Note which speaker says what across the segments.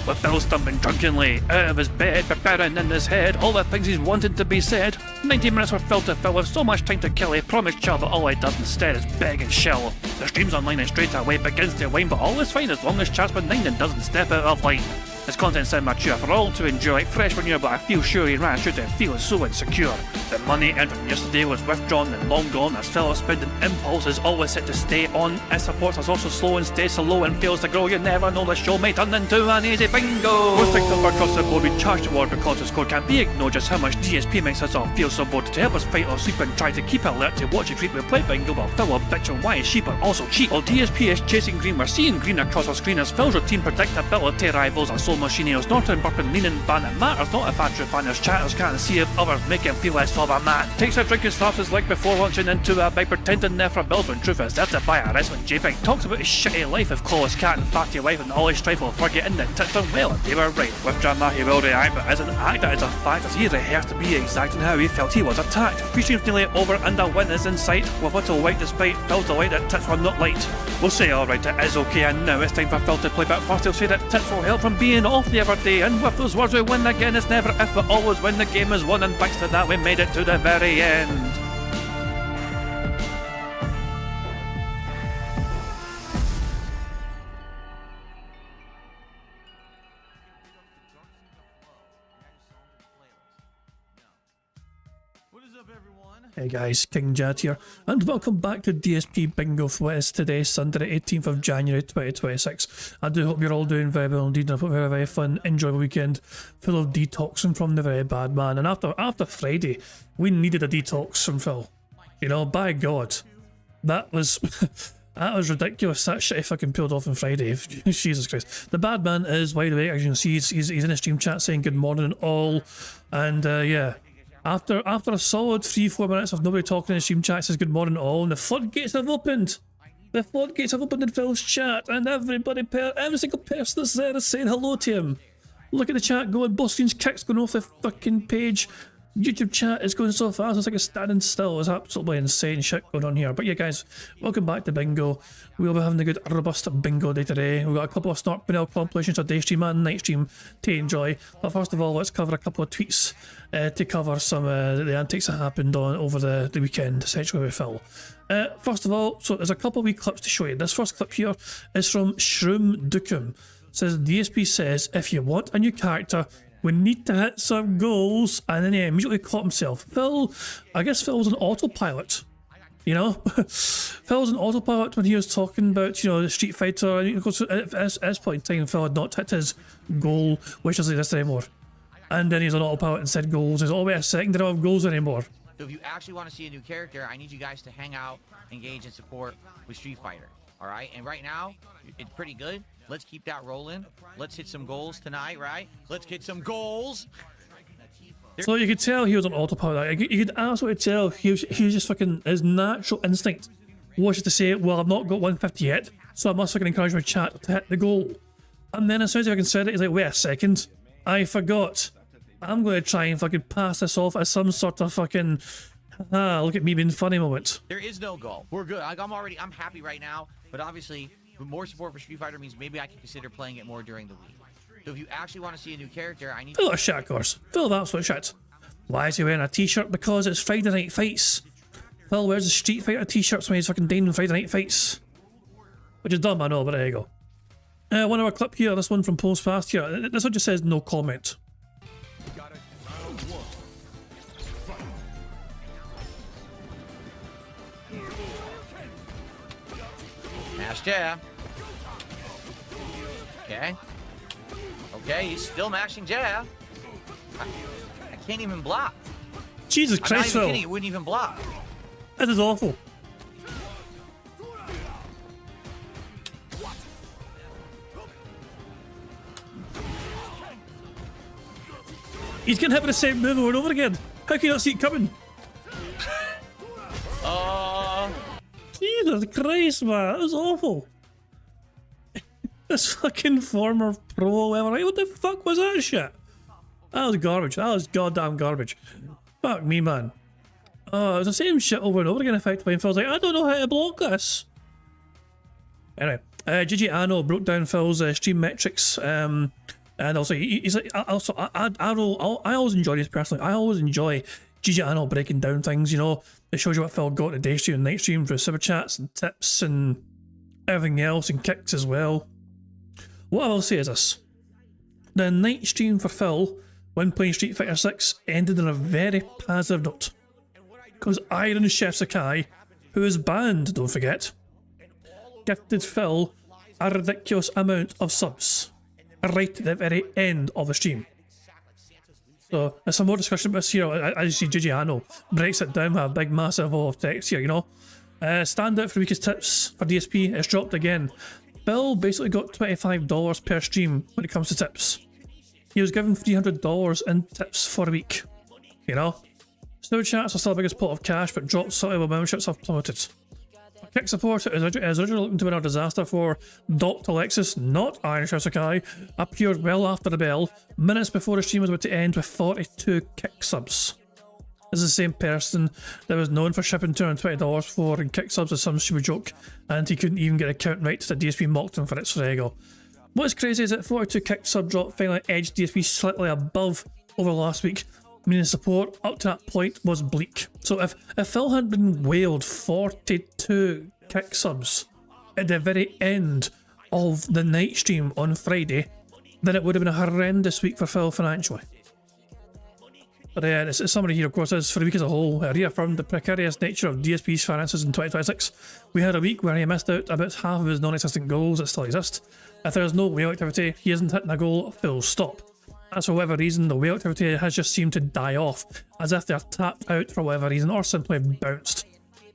Speaker 1: with Phil stumbling drunkenly out of his bed, preparing in his head all the things he's wanted to be said. 90 minutes for Phil to fill with so much time to kill. He promised Char that all he does instead is beg and shell. The stream's online and straight away begins to wane, but all is fine as long as Char's benign and doesn't step out of line. His content's immature for all to enjoy, fresh manure, but I feel sure he ran should have feel so insecure. The money earned from yesterday was withdrawn and long gone, as Phil's spending impulse is always set to stay on. His support is also slow and stays so low and fails to grow. You never know, the show may turn into an easy bingo. Most things over across the board we charge toward because the score can't be ignored. Just how much DSP makes us all feel so bored. To help us fight or sleep and try to keep alert to watch it creep, we play bingo while Phil will bitch on why his sheep are also cheap. While DSP is chasing green, we're seeing green across our screen as Phil's routine predictability rivals our soul machinios. Norton, burping, leaning, ban it matters not if Andrew fanners chatters can't see if others make him feel less of a man. Takes a drink and slaps his leg before launching into a bike, pretending there for bills when truth is there to buy a wrestling JPEG. Talks about his shitty life of Claw's cat and fatty wife and all his strife while forgetting that tits done well and they were right. With drama he will react, but as an actor it's a fact as he rehearsed to be exact in how he felt he was attacked. 3 streams nearly over and a win is in sight, with little white despite Phil's delight that tits were not light. We'll say alright it is okay and now it's time for Phil to play, but first he'll say that tits will help from being off the other day, and with those words we win again. It's never if but always when the game is won, and thanks to that we made it to the very end. Hey guys, King Jad here, and welcome back to DSP Bingo for what is today, Sunday the 18th of January 2026. I do hope you're all doing very well indeed, and I hope you have a very fun, enjoyable weekend full of detoxing from the very bad man. And after Friday, we needed a detox from Phil. You know, by God, that was that was ridiculous. That shit he fucking pulled off on Friday. Jesus Christ. The bad man is wide awake, as you can see. He's in a stream chat saying good morning and all, and yeah. After a solid 3-4 minutes of nobody talking in the stream chat says good morning all, and the floodgates have opened. The floodgates have opened in Phil's chat, and every single person that's there is saying hello to him. Look at the chat going, Boston's kicks going off the fucking page. YouTube chat is going so fast, it's like it's standing still. It's absolutely insane shit going on here. But yeah guys, welcome back to Bingo. We'll be having a good robust bingo day today. We've got a couple of Snark Benel compilations, a day stream and night stream to enjoy. But first of all, let's cover a couple of tweets to cover some of the antics that happened over the weekend, essentially with Phil. First of all, so there's a couple of wee clips to show you. This first clip here is from Shroom Dukum. Says DSP says, if you want a new character, we need to hit some goals, and then he immediately caught himself. I guess Phil was an autopilot, you know? Phil was an autopilot when he was talking about, you know, the Street Fighter, and at this point in time, Phil had not hit his goal, which doesn't exist anymore. And then he's on autopilot and said goals. He's, oh wait a second, they don't have goals anymore.
Speaker 2: So if you actually want to see a new character, I need you guys to hang out, engage, and support with Street Fighter. All right, and right now, it's pretty good. Let's keep that rolling. Let's hit some goals tonight, right? Let's get some goals.
Speaker 1: So you could tell he was on autopilot. You could absolutely tell he was just fucking, his natural instinct was just to say, well, I've not got 150 yet, so I must fucking encourage my chat to hit the goal. And then as soon as I fucking said it, he's like, wait a second, I forgot. I'm going to try and fucking pass this off as some sort of fucking, look at me being funny moment.
Speaker 2: There is no goal. We're good. Like, I'm happy right now, but obviously, more support for Street Fighter means maybe I can consider playing it more during the week. So if you actually want to see a new character, I need
Speaker 1: Fill a shit, of course. Fill of absolute shit. Why is he wearing a t-shirt? Because it's Friday Night Fights. Phil wears the Street Fighter t-shirts when he's fucking doing Friday Night Fights. Which is dumb, I know, but there you go. One of our clip here, this one from Post Fast here. This one just says no comment.
Speaker 2: Mash jab. Okay. Okay, he's still mashing jab. I can't even block.
Speaker 1: Jesus Christ,
Speaker 2: I'm not even
Speaker 1: Phil.
Speaker 2: kidding, it wouldn't even block.
Speaker 1: That is awful. He's getting hit with the same move over and over again. How can you not see it coming? Jesus Christ, man, that was awful. This fucking former pro ever. What the fuck was that shit? That was garbage. That was goddamn garbage. Fuck me, man. Oh, it was the same shit over and over again, effectively. And Phil's like, I don't know how to block this. Anyway, Gigi Anno broke down Phil's stream metrics And also, he's like, also, I always enjoy this personally. I always enjoy Gigi Anno breaking down things, you know. It shows you what Phil got today stream and night stream for super chats and tips and everything else and kicks as well. What I will say is this. The night stream for Phil when playing Street Fighter 6 ended on a very positive note. Because Iron Chef Sakai, who is banned, don't forget, gifted Phil a ridiculous amount of subs right at the very end of the stream. So there's some more discussion about this here. As you see, Gigi Anno breaks it down with a big massive wall of text here, you know. Standout for the weakest tips for DSP is dropped again. Phil basically got $25 per stream when it comes to tips. He was given $300 in tips for a week, you know. Snow chats are still the biggest pot of cash, but dropped slightly while memberships have plummeted. Kick support is originally looking to win a disaster for Dr. Alexis, not Iron Chef Sakai, appeared well after the bell, minutes before the stream was about to end with 42 kick subs. This is the same person that was known for shipping $220 for kick subs as some stupid joke, and he couldn't even get a count right that DSP mocked him for it, so there you go. What's crazy is that 42 kick sub drop finally edged DSP slightly above over last week, meaning support up to that point was bleak. So if Phil had been whaled 42 kick subs at the very end of the night stream on Friday, then it would have been a horrendous week for Phil financially. But this summary here, of course, is for the week as a whole. Reaffirmed the precarious nature of DSP's finances in 2026. We had a week where he missed out about half of his non-existent goals that still exist. If there is no whale activity, he isn't hitting a goal, full stop. As for whatever reason, the whale activity has just seemed to die off, as if they're tapped out for whatever reason or simply bounced.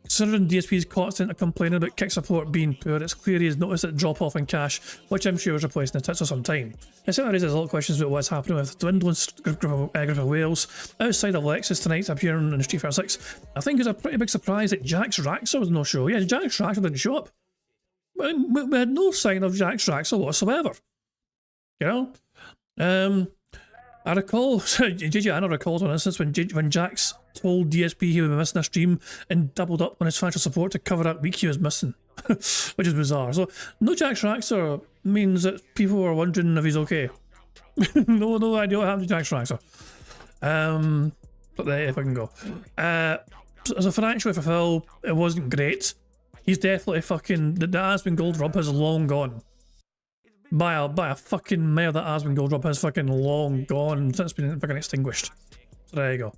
Speaker 1: Considering DSP's constant complaining about kick support being poor, it's clear he's noticed a drop off in cash, which I'm sure is replacing the tits for some time. It certainly raises a lot of questions about what's happening with dwindling group of whales. Outside of Lexus tonight appearing in Street Fighter 6, I think it's a pretty big surprise that Jax Raxo was no show. Yeah, Jax Raxo didn't show up. We had no sign of Jax Raxo whatsoever. You know? I recall, Gigi Anno recalls one instance when Jax told DSP he would be missing a stream and doubled up on his financial support to cover that week he was missing, which is bizarre. So, no Jax Raxor means that people were wondering if he's okay. no idea what happened to Jax Raxor. But if I can go. So financially for Phil, it wasn't great. He's definitely fucking, the Aspen Gold rub has long gone. By a fucking mile, that Aspen Gold rub has fucking long gone since it's been fucking extinguished. So there you go.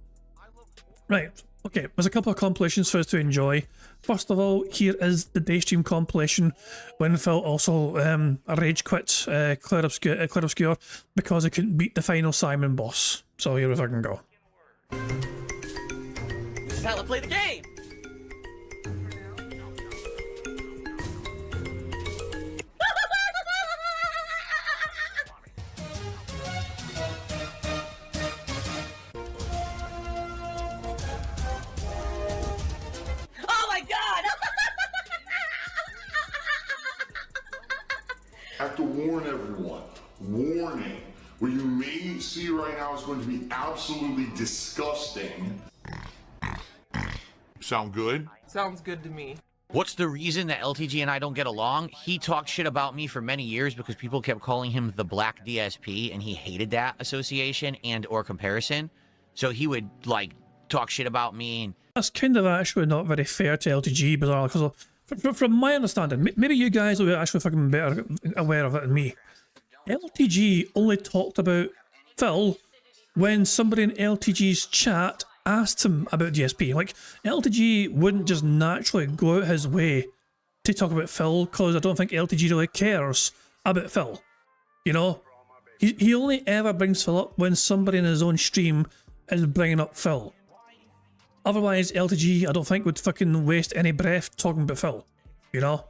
Speaker 1: Right, okay, there's a couple of compilations for us to enjoy. First of all, here is the Daystream compilation when Phil also rage quit Clear Obscure because he couldn't beat the final Simon boss. So here we fucking go.
Speaker 2: This is how I play the game!
Speaker 3: I have to warn everyone. Warning. What you may see right now is going to be absolutely disgusting. Sound good?
Speaker 4: Sounds good to me.
Speaker 2: What's the reason that LTG and I don't get along? He talked shit about me for many years because people kept calling him the Black DSP, and he hated that association and or comparison. So he would, like, talk shit about me. And
Speaker 1: that's kind of actually not very fair to LTG, bizarre, because from my understanding, maybe you guys will be actually fucking better aware of it than me. LTG only talked about Phil when somebody in LTG's chat asked him about DSP. Like, LTG wouldn't just naturally go out his way to talk about Phil, because I don't think LTG really cares about Phil. You know? He only ever brings Phil up when somebody in his own stream is bringing up Phil. Otherwise, LTG, I don't think, would fucking waste any breath talking about Phil. You know?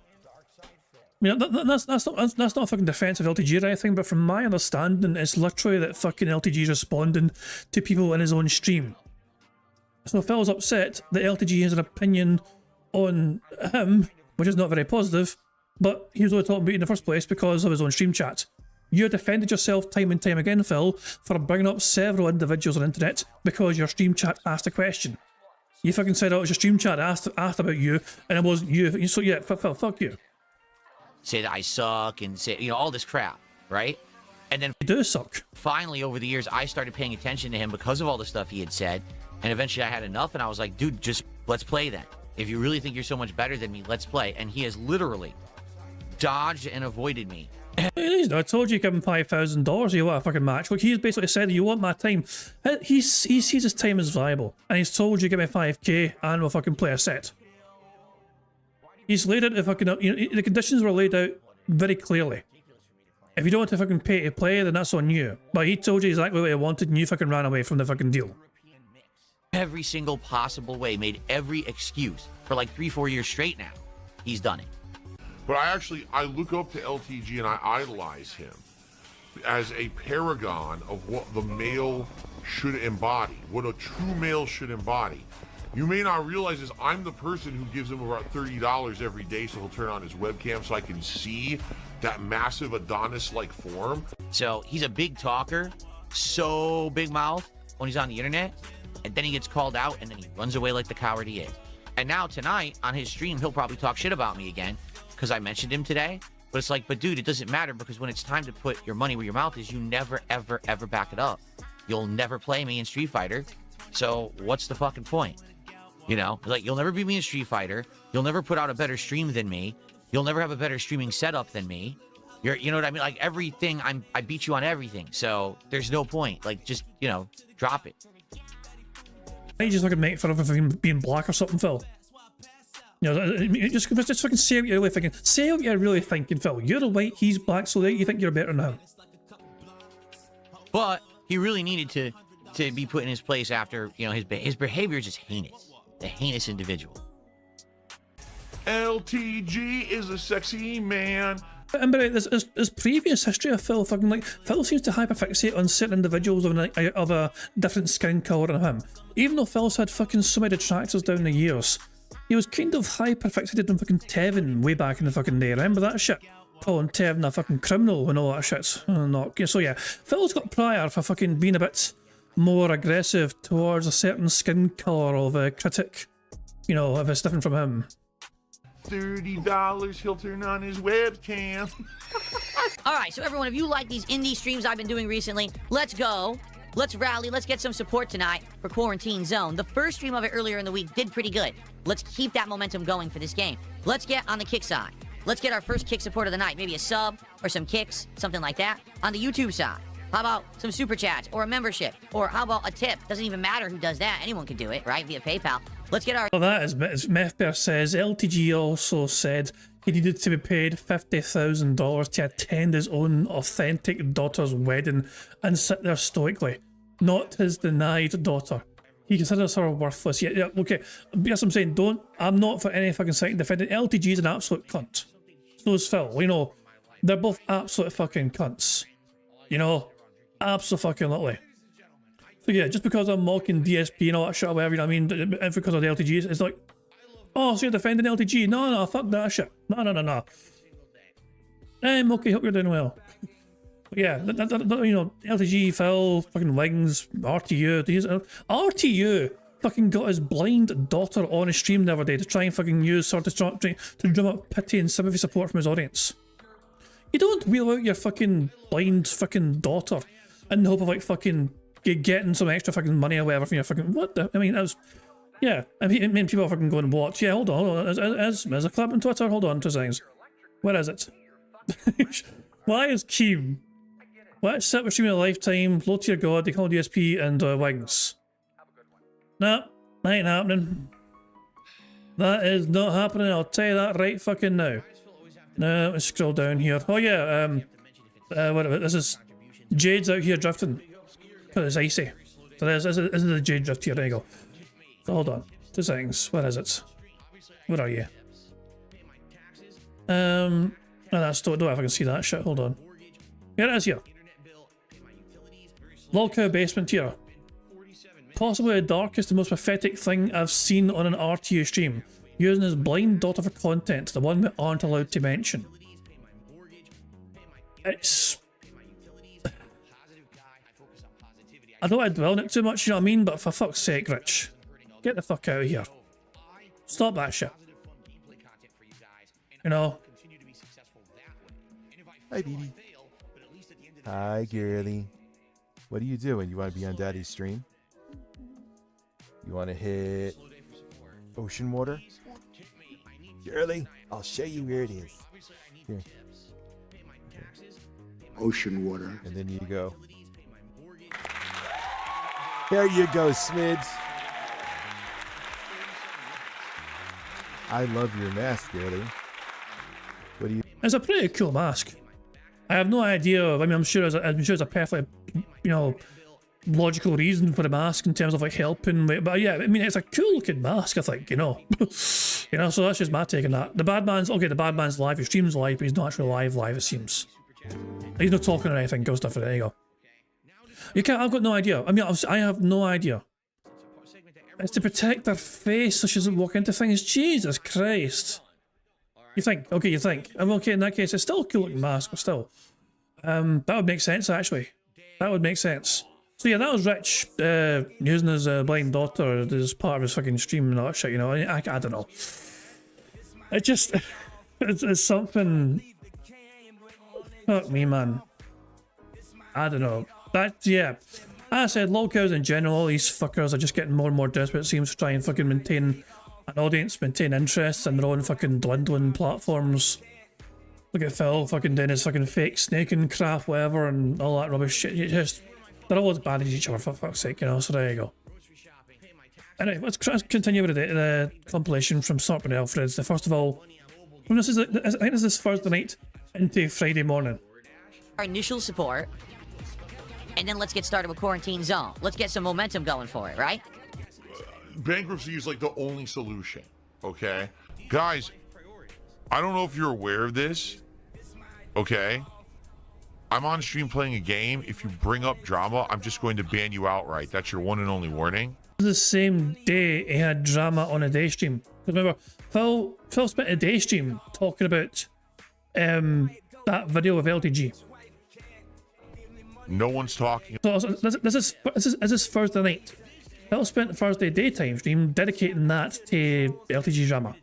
Speaker 1: I mean, that's not a fucking defense of LTG or anything, but from my understanding, it's literally that fucking LTG is responding to people in his own stream. So Phil's upset that LTG has an opinion on him, which is not very positive, but he was only talking about it in the first place because of his own stream chat. You defended yourself time and time again, Phil, for bringing up several individuals on the internet because your stream chat asked a question. You fucking said, oh, it was your stream chat asked about you, and it wasn't you. So yeah, Phil, fuck you.
Speaker 2: say that I suck and say, you know, all this crap, right? And then
Speaker 1: They do suck.
Speaker 2: finally, over the years, I started paying attention to him because of all the stuff he had said. And eventually I had enough, and I was like, dude, just let's play then. If you really think you're so much better than me, let's play. And he has literally dodged and avoided me.
Speaker 1: I told you, give him $5,000. You want a fucking match? Look, he's basically said, you want my time. He sees his time as valuable, and he's told you, give me 5k, and we'll fucking play a set. He's laid out the fucking, the conditions were laid out very clearly. If you don't want to fucking pay to play, then that's on you. But he told you exactly what he wanted, and you fucking ran away from the fucking deal.
Speaker 2: Every single possible way, made every excuse for like 3-4 years straight now. He's done it.
Speaker 4: But I look up to LTG and I idolize him as a paragon of what the male should embody, what a true male should embody. You may not realize this, I'm the person who gives him about $30 every day so he'll turn on his webcam so I can see that massive Adonis-like form.
Speaker 2: So he's a big talker, so big mouth when he's on the internet, and then he gets called out and then he runs away like the coward he is. And now tonight on his stream, he'll probably talk shit about me again because I mentioned him today. But it's like, but dude, it doesn't matter, because when it's time to put your money where your mouth is, you never, ever, ever back it up. You'll never play me in Street Fighter. So what's the fucking point? You know, like, you'll never beat me in Street Fighter. You'll never put out a better stream than me. You'll never have a better streaming setup than me. You know what I mean? Like, everything, I beat you on everything. So there's no point. Like, just, you know, drop it.
Speaker 1: You just fucking make fun of him being black or something, Phil. You know, just fucking say what you're really thinking. Say what you're really thinking, Phil. You're white, he's black, so you think you're better than him.
Speaker 2: But he really needed to be put in his place after, you know, his behavior is just heinous. A heinous individual.
Speaker 4: LTG is a sexy man.
Speaker 1: And by the way, there's previous history of Phil fucking, like, Phil seems to hyperfixate on certain individuals of a different skin colour than him. Even though Phil's had fucking so many detractors down the years, he was kind of hyperfixated on fucking Tevin way back in the fucking day. Remember that shit? Calling Tevin a fucking criminal and all that shit. So yeah, Phil's got prior for fucking being a bit more aggressive towards a certain skin colour of a critic. You know, if it's different from him.
Speaker 4: $30, he'll turn on his webcam.
Speaker 5: All right, so everyone, if you like these indie streams I've been doing recently, let's go. Let's rally. Let's get some support tonight for Quarantine Zone. The first stream of it earlier in the week did pretty good. Let's keep that momentum going for this game. Let's get on the kick side. Let's get our first kick support of the night. Maybe a sub or some kicks, something like that. On the YouTube side, how about some super chats or a membership? Or how about a tip? Doesn't even matter who does that. Anyone can do it, right? Via PayPal. Let's get our...
Speaker 1: Well, that is, as Methbear says, LTG also said he needed to be paid $50,000 to attend his own authentic daughter's wedding and sit there stoically. Not his denied daughter. He considers her worthless. Yeah, okay. Yes, I'm saying, I'm not for any fucking second defending. LTG is an absolute cunt. So is Phil. You know, they're both absolute fucking cunts. You know, absolutely. So yeah, just because I'm mocking DSP and all that shit or whatever, you know what I mean, and because of the LTG, it's like, oh, so you're defending LTG? No, fuck that shit. No. Okay, hope you're doing well. But yeah, you know, LTG, Phil, fucking Wings, RTU fucking got his blind daughter on his stream the other day to try and fucking use her to drum up pity and sympathy support from his audience. You don't wheel out your fucking blind fucking daughter in the hope of like fucking getting some extra fucking money or whatever from your fucking, what the, I mean, that was, yeah, I mean people are fucking going to watch. Yeah, hold on, there's a clip on Twitter, hold on 2 seconds. Where is it? Why is Keem? Let's sit with streaming a lifetime, low tier god, they call DSP and Wings. Nah, that ain't happening. That is not happening, I'll tell you that right fucking now. Now, let's scroll down here. Oh yeah, whatever, this is, Jade's out here drifting. Because it's icy. So this is the Jade drift here, there you go. So hold on, 2 seconds, where is it? Where are you? Oh, that's, don't know if I can see that shit, hold on. Here it is here. Lolcow basement here. Possibly the darkest and most pathetic thing I've seen on an RTU stream. Using his blind daughter for content, the one we aren't allowed to mention. It's... I don't want to dwell on it too much, you know what I mean? But for fuck's sake, Rich. Get the fuck out of here. Stop that shit. You know?
Speaker 4: Hi, Dee Dee.
Speaker 6: Hi, girly. What are you doing? You want to be on Daddy's stream? You want to hit ocean water? Girly, I'll show you where it is. Here.
Speaker 7: Ocean water.
Speaker 6: And then you go. There you go, Smids. I love your mask, girly. What do you...
Speaker 1: It's a pretty cool mask. I have no idea. I mean, I'm sure it's a perfectly, you know, logical reason for the mask in terms of like helping. But yeah, I mean, it's a cool looking mask. I think, you know, you know. So that's just my take on that. The bad man's okay. The bad man's live. He streams live, but he's not actually live. It seems he's not talking or anything. Go stuff. There you go. You can't. I've got no idea. I mean, I have no idea. It's to protect their face so she doesn't walk into things. Jesus Christ. You think? Okay, you think. I'm okay in that case. It's still a cool looking mask, but still. That would make sense, actually. That would make sense. So yeah, that was Rich using his blind daughter as part of his fucking stream and all that shit, you know. I don't know. It just... it's something... Fuck me, man. I don't know. That, yeah. As I said, lolcows in general, all these fuckers are just getting more and more desperate, it seems, to try and fucking maintain an audience, maintain interest in their own fucking dwindling platforms. Look at Phil fucking doing his fucking fake snaking crap, whatever, and all that rubbish shit. You just, they're all as bad as each other, for fuck's sake, you know, so there you go. Anyway, let's continue with the compilation from Sorp and Alfred's. First of all, I think this is Thursday night into Friday morning.
Speaker 5: Our initial support, and then let's get started with Quarantine Zone. Let's get some momentum going for it, right?
Speaker 4: Bankruptcy is like the only solution, okay? Guys, I don't know if you're aware of this, okay? I'm on stream playing a game. If you bring up drama, I'm just going to ban you outright. That's your one and only warning.
Speaker 1: The same day he had drama on a day stream. Remember, Phil spent a day stream talking about that video of LTG.
Speaker 4: No one's talking.
Speaker 1: So this is Thursday night. Phil spent the Thursday daytime stream dedicating that to LTG drama.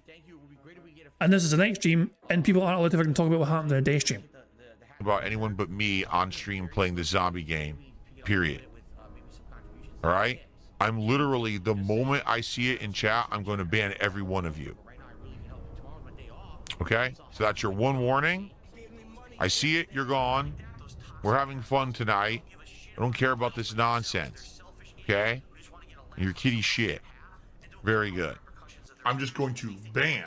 Speaker 1: And this is the next stream, and people aren't allowed to fucking talk about what happened in a day stream.
Speaker 4: About anyone but me on stream playing the zombie game, period. All right? I'm literally, the moment I see it in chat, I'm going to ban every one of you. Okay? So that's your one warning. I see it, you're gone. We're having fun tonight. I don't care about this nonsense. Okay? Your kitty shit. Very good. I'm just going to ban.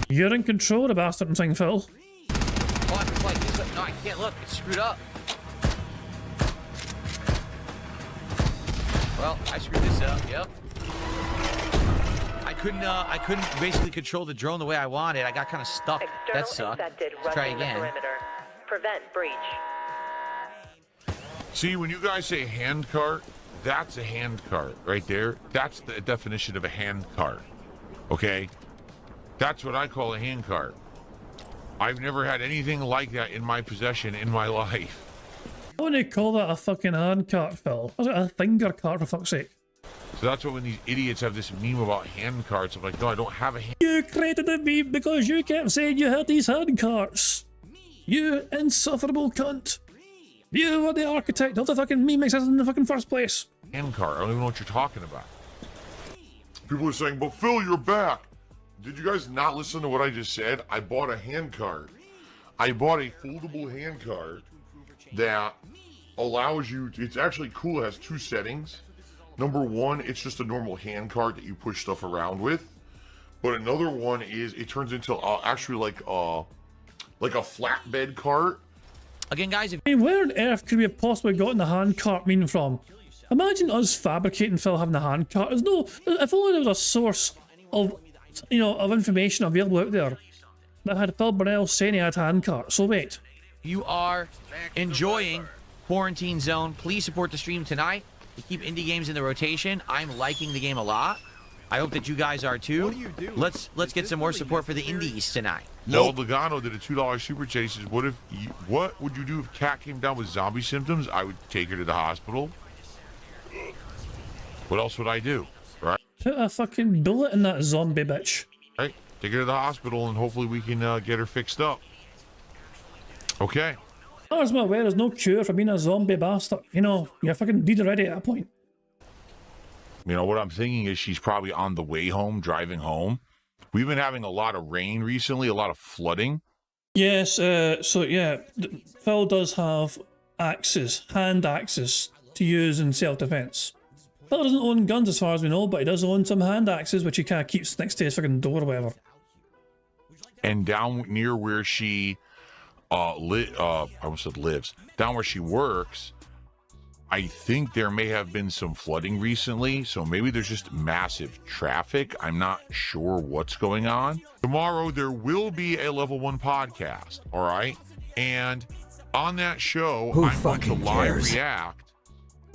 Speaker 1: You're in control of the bastard and thing, Phil.
Speaker 2: What? It's like this. No, I can't look. It's screwed up. Well, I screwed this up. Yep. I couldn't basically control the drone the way I wanted. I got kind of stuck. That sucked. Let's try again.
Speaker 8: Prevent breach.
Speaker 4: See, when you guys say hand cart, that's a hand cart right there. That's the definition of a hand cart. Okay? That's what I call a hand cart. I've never had anything like that in my possession in my life.
Speaker 1: I wouldn't call that a fucking hand cart, Phil. I was like a finger cart, for fuck's sake.
Speaker 4: So that's what when these idiots have this meme about hand carts, I'm like, no, I don't have a hand.
Speaker 1: You created the meme because you kept saying you had these hand carts. You insufferable cunt. You were the architect of the fucking meme existence in the fucking first place.
Speaker 4: Hand cart, I don't even know what you're talking about. People are saying, but Phil, you're back. Did you guys not listen to what I just said? I bought a hand cart. I bought a foldable hand cart that allows you to, it's actually cool. It has two settings. Number one, it's just a normal hand cart that you push stuff around with. But another one is it turns into actually like a flatbed cart.
Speaker 2: Again, guys, if
Speaker 1: I mean, where on earth could we have possibly gotten the hand cart meme from? Imagine us fabricating Phil having a hand cart. There's no, if only there was a source of, you know, of information available out there that had Phil Burnell saying he had a hand cart. So wait.
Speaker 2: you are enjoying Quarantine Zone, please support the stream tonight to keep indie games in the rotation. I'm liking the game a lot. I hope that you guys are too. Let's get some more support for the indies tonight.
Speaker 4: Paul Logano did a $2 super chat. He says, what would you do if Kat came down with zombie symptoms? I would take her to the hospital. What else would I do? Right?
Speaker 1: Put a fucking bullet in that zombie bitch.
Speaker 4: Right? Take her to the hospital and hopefully we can get her fixed up. Okay.
Speaker 1: As far as I'm aware, there's no cure for being a zombie bastard. You know, you're fucking dead already at that point.
Speaker 4: You know, what I'm thinking is she's probably on the way home, driving home. We've been having a lot of rain recently, a lot of flooding.
Speaker 1: Yes, so yeah, Phil does have axes, hand axes, to use in self-defense. Phil doesn't own guns as far as we know, but he does own some hand axes, which he kind of keeps next to his fucking door or whatever.
Speaker 4: And down near where she, I almost said lives, down where she works, I think there may have been some flooding recently, so maybe there's just massive traffic. I'm not sure what's going on. Tomorrow, there will be a Level 1 podcast, all right? And on that show, I'm going to live react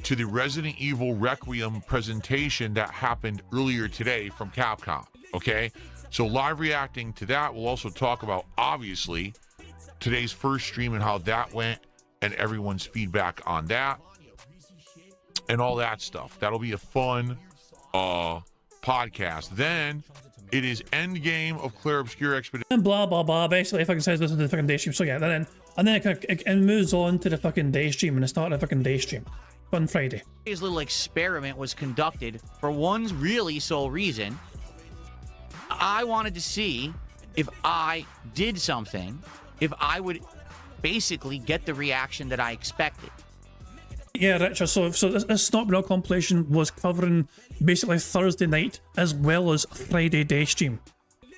Speaker 4: to the Resident Evil Requiem presentation that happened earlier today from Capcom, okay? So live reacting to that, we'll also talk about, obviously, today's first stream and how that went and everyone's feedback on that. And all that stuff. That'll be a fun podcast. Then it is Endgame of Claire Obscure Expedition.
Speaker 1: And blah blah blah. Basically, it fucking says this is the fucking day stream. So yeah, and then it moves on to the fucking day stream, and it started the fucking day stream on Friday.
Speaker 2: His little experiment was conducted for one really sole reason. I wanted to see if I did something, if I would basically get the reaction that I expected.
Speaker 1: Yeah, Richard, so this Stop Real compilation was covering basically Thursday night as well as Friday day stream.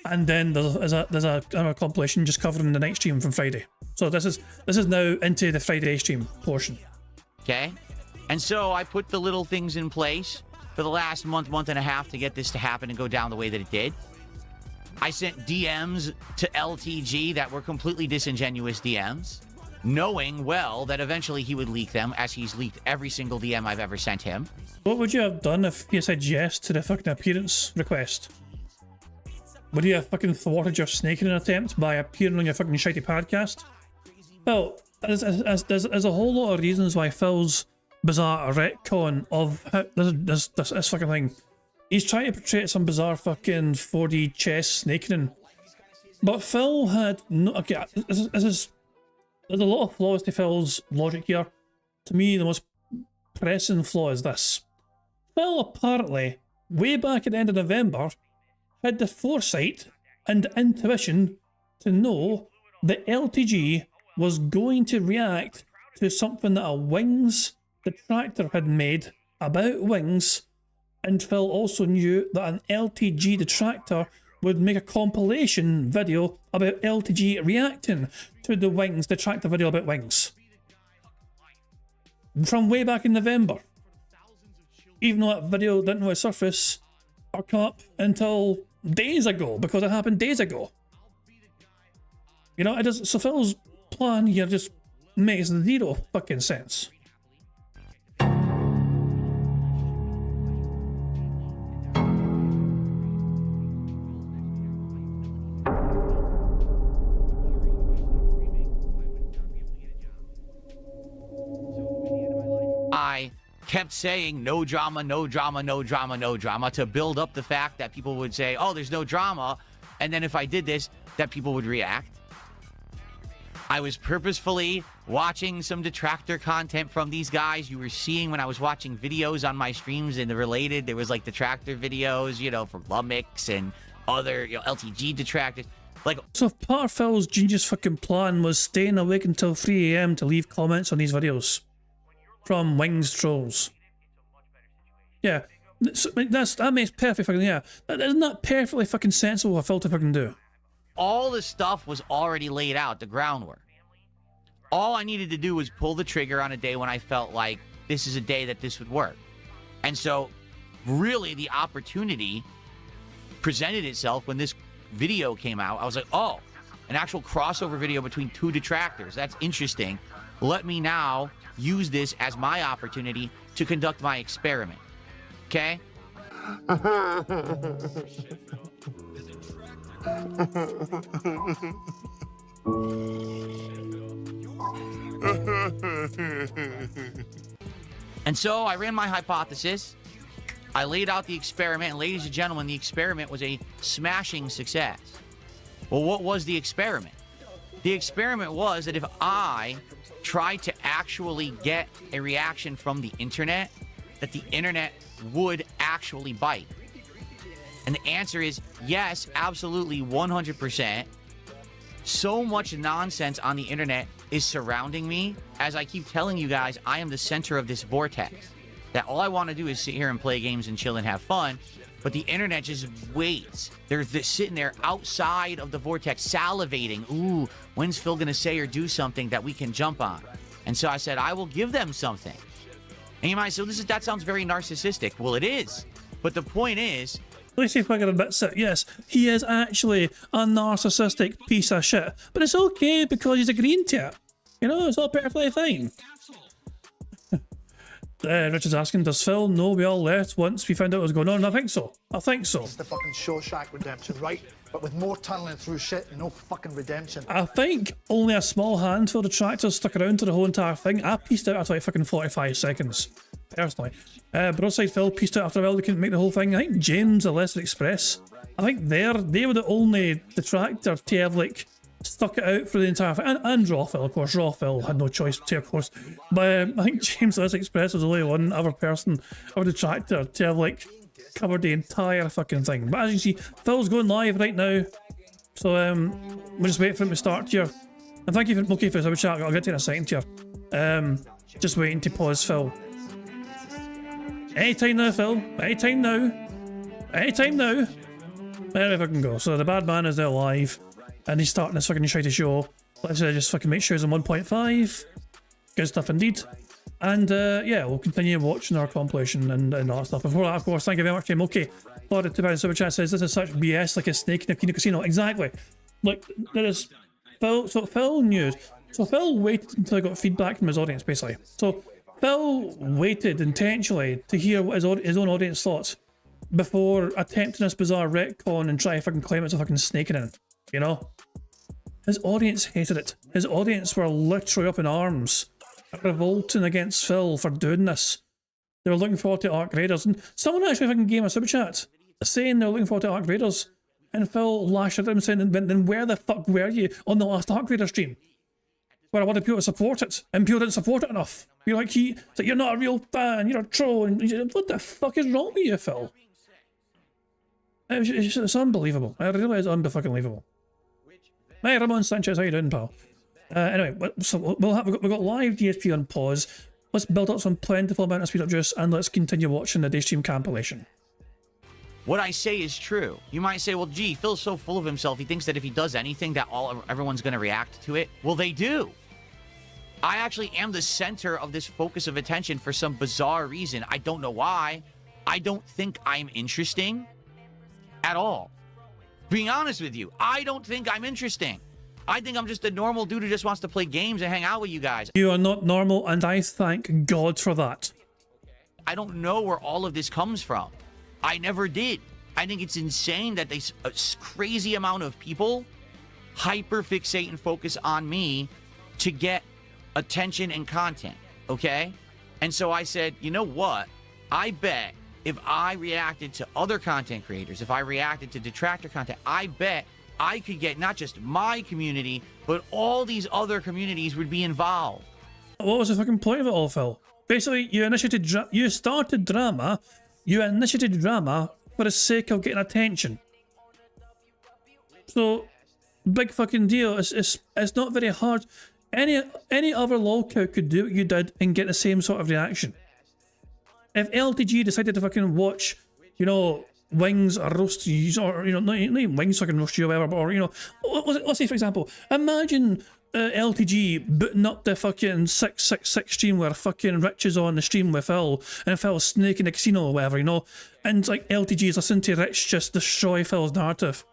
Speaker 1: And then there's a compilation just covering the night stream from Friday. So this is now into the Friday stream portion.
Speaker 2: Okay? And so I put the little things in place for the last month and a half to get this to happen and go down the way that it did. I sent DMs to LTG that were completely disingenuous DMs, knowing well that eventually he would leak them, as he's leaked every single DM I've ever sent him.
Speaker 1: What would you have done if he said yes to the fucking appearance request? Would you have fucking thwarted your snaking attempt by appearing on your fucking shitey podcast? Well, there's a whole lot of reasons why Phil's bizarre retcon of this fucking thing. He's trying to portray some bizarre fucking 4D chess snaking. But Phil had no... Okay, there's a lot of flaws to Phil's logic here. To me, the most pressing flaw is this. Phil apparently, way back at the end of November, had the foresight and intuition to know that LTG was going to react to something that a Wings detractor had made about Wings, and Phil also knew that an LTG detractor would make a compilation video about LTG reacting to the Wings detractor video about Wings. From way back in November. Even though that video didn't really surface or come up until days ago, because it happened days ago. You know, it does. So Phil's plan here just makes zero fucking sense.
Speaker 2: I kept saying no drama, no drama, no drama, no drama to build up the fact that people would say, oh, there's no drama. And then if I did this, that people would react. I was purposefully watching some detractor content from these guys. You were seeing when I was watching videos on my streams and the related, there was like detractor videos, you know, from Lumix and other, you know, LTG detractors. Like,
Speaker 1: so if part of Phil's genius fucking plan was staying awake until 3 AM to leave comments on these videos from Wings trolls. Yeah, that makes perfect fucking, yeah. Isn't that perfectly fucking sensible for Phil to fucking do?
Speaker 2: all the stuff was already laid out, the groundwork. All I needed to do was pull the trigger on a day when I felt like this is a day that this would work. And so really the opportunity presented itself when this video came out. I was like, oh, an actual crossover video between two detractors. That's interesting. Let me now use this as my opportunity to conduct my experiment. Okay? And so I ran my hypothesis. I laid out the experiment, and ladies and gentlemen, the experiment was a smashing success. Well, what was the experiment? The experiment was that if I tried to actually get a reaction from the internet, that the internet would actually bite. And the answer is yes, absolutely, 100%. So much nonsense on the internet is surrounding me. As I keep telling you guys, I am the center of this vortex. That all I want to do is sit here and play games and chill and have fun. But the internet just waits. They're sitting there outside of the vortex, salivating. Ooh, when's Phil going to say or do something that we can jump on? And so I said, I will give them something. And you might say, that sounds very narcissistic. Well, it is. But the point is,
Speaker 1: Let's see if I get a bit sick. Yes, he is actually a narcissistic piece of shit. But it's okay because he's agreeing to it. You know, it's all perfectly fine. Richard's asking, does Phil know we all left once we found out what was going on? I think so. I think so.
Speaker 7: It's the fucking Shawshank Redemption, right? But with more tunneling through shit and no fucking redemption.
Speaker 1: I think only a small handful of detractors stuck around to the whole entire thing. I pieced out after like fucking 45 seconds, personally. Broadside Phil pieced out after a while. They couldn't make the whole thing. I think James, the Lesser Express, I think they were the only detractor to have like stuck it out for the entire thing. And Raw Phil, of course. Raw Phil had no choice to, of course. But I think James, the Lesser Express was the only one other person or detractor to have like covered the entire fucking thing. But as you see, Phil's going live right now, so we'll just wait for him to start here. And thank you for for the chat. I'll get to it in a second here. Just waiting to pause Phil. Anytime now, Phil. Anytime now. Anytime now. Wherever I can go. So the bad man is now live, and he's starting this fucking shitty show. Let's just fucking make sure he's on 1.5. Good stuff indeed. And yeah, we'll continue watching our compilation and all that stuff. Before that, of course, thank you very much, Tim. Okay, Florida 2000 Super Chat says this is such BS, like a snake in a Kino Casino. Exactly. Like, there is Phil. So Phil knew. So Phil waited until he got feedback from his audience, basically. So Phil waited intentionally to hear what his own audience thought before attempting this bizarre retcon and try to fucking claim it's a fucking snake in it. You know? His audience hated it. His audience were literally up in arms, revolting against Phil for doing this. They were looking forward to Arc Raiders, and someone actually fucking gave him a super chat saying they were looking forward to Arc Raiders, and Phil lashed at him saying, then where the fuck were you on the last Arc Raider stream? Where I wanted people to support it, and people didn't support it enough. You're like, you're not a real fan, you're a troll, and what the fuck is wrong with you, Phil? It's unbelievable. It really is unbelievable. Hey, Ramon Sanchez, how you doing, pal? Anyway, so we've got live DSP on pause. Let's build up some plentiful amount of speed up juice, and let's continue watching the daystream compilation.
Speaker 2: what I say is true. You might say, well, gee, Phil's so full of himself, he thinks that if he does anything that everyone's going to react to it. Well, they do. I actually am the center of this focus of attention for some bizarre reason. I don't know why. I don't think I'm interesting at all. Being honest with you, I don't think I'm interesting. I think I'm just a normal dude who just wants to play games and hang out with you guys.
Speaker 1: You are not normal, and I thank God for that.
Speaker 2: I don't know where all of this comes from. I never did. I think it's insane that a crazy amount of people hyper fixate and focus on me to get attention and content, okay? And so I said, you know what? I bet if I reacted to other content creators, if I reacted to detractor content, I bet I could get not just my community, but all these other communities would be involved.
Speaker 1: What was the fucking point of it all, Phil? Basically, you started drama, you initiated drama for the sake of getting attention. So, big fucking deal. It's not very hard. Any other lolcow could do what you did and get the same sort of reaction. If LTG decided to fucking watch, you know, Wings roast you, or, you know, not even Wings fucking roast you or whatever, or, you know, let's say, for example, imagine LTG booting up the fucking 666 stream where fucking Rich is on the stream with Phil, and Phil's snaking the casino or whatever, you know, and like LTG is listening to Rich just destroy Phil's narrative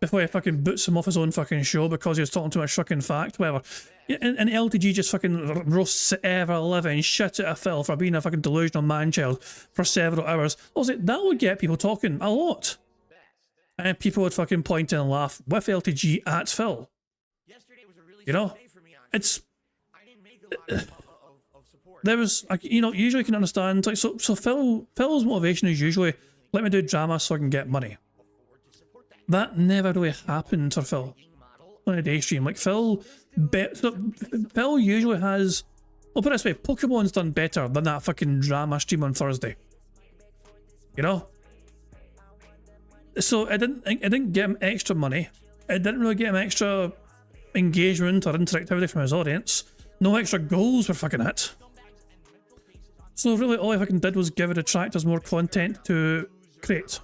Speaker 1: before he fucking boots him off his own fucking show because he was talking too much fucking fact, whatever. And LTG just fucking roasts ever living shit at a Phil for being a fucking delusional man-child for several hours. I was like, that would get people talking a lot. And people would fucking point and laugh with LTG at Phil. You know? It's... There was, like, you know, usually you can understand, like, so Phil's motivation is usually, let me do drama so I can get money. That never really happened for Phil on a day stream. Like, Phil usually has, I'll put it this way, Pokemon's done better than that fucking drama stream on Thursday. You know? So it didn't get him extra money. It didn't really get him extra engagement or interactivity from his audience. No extra goals were fucking hit. So really all he fucking did was give detractors more content to create.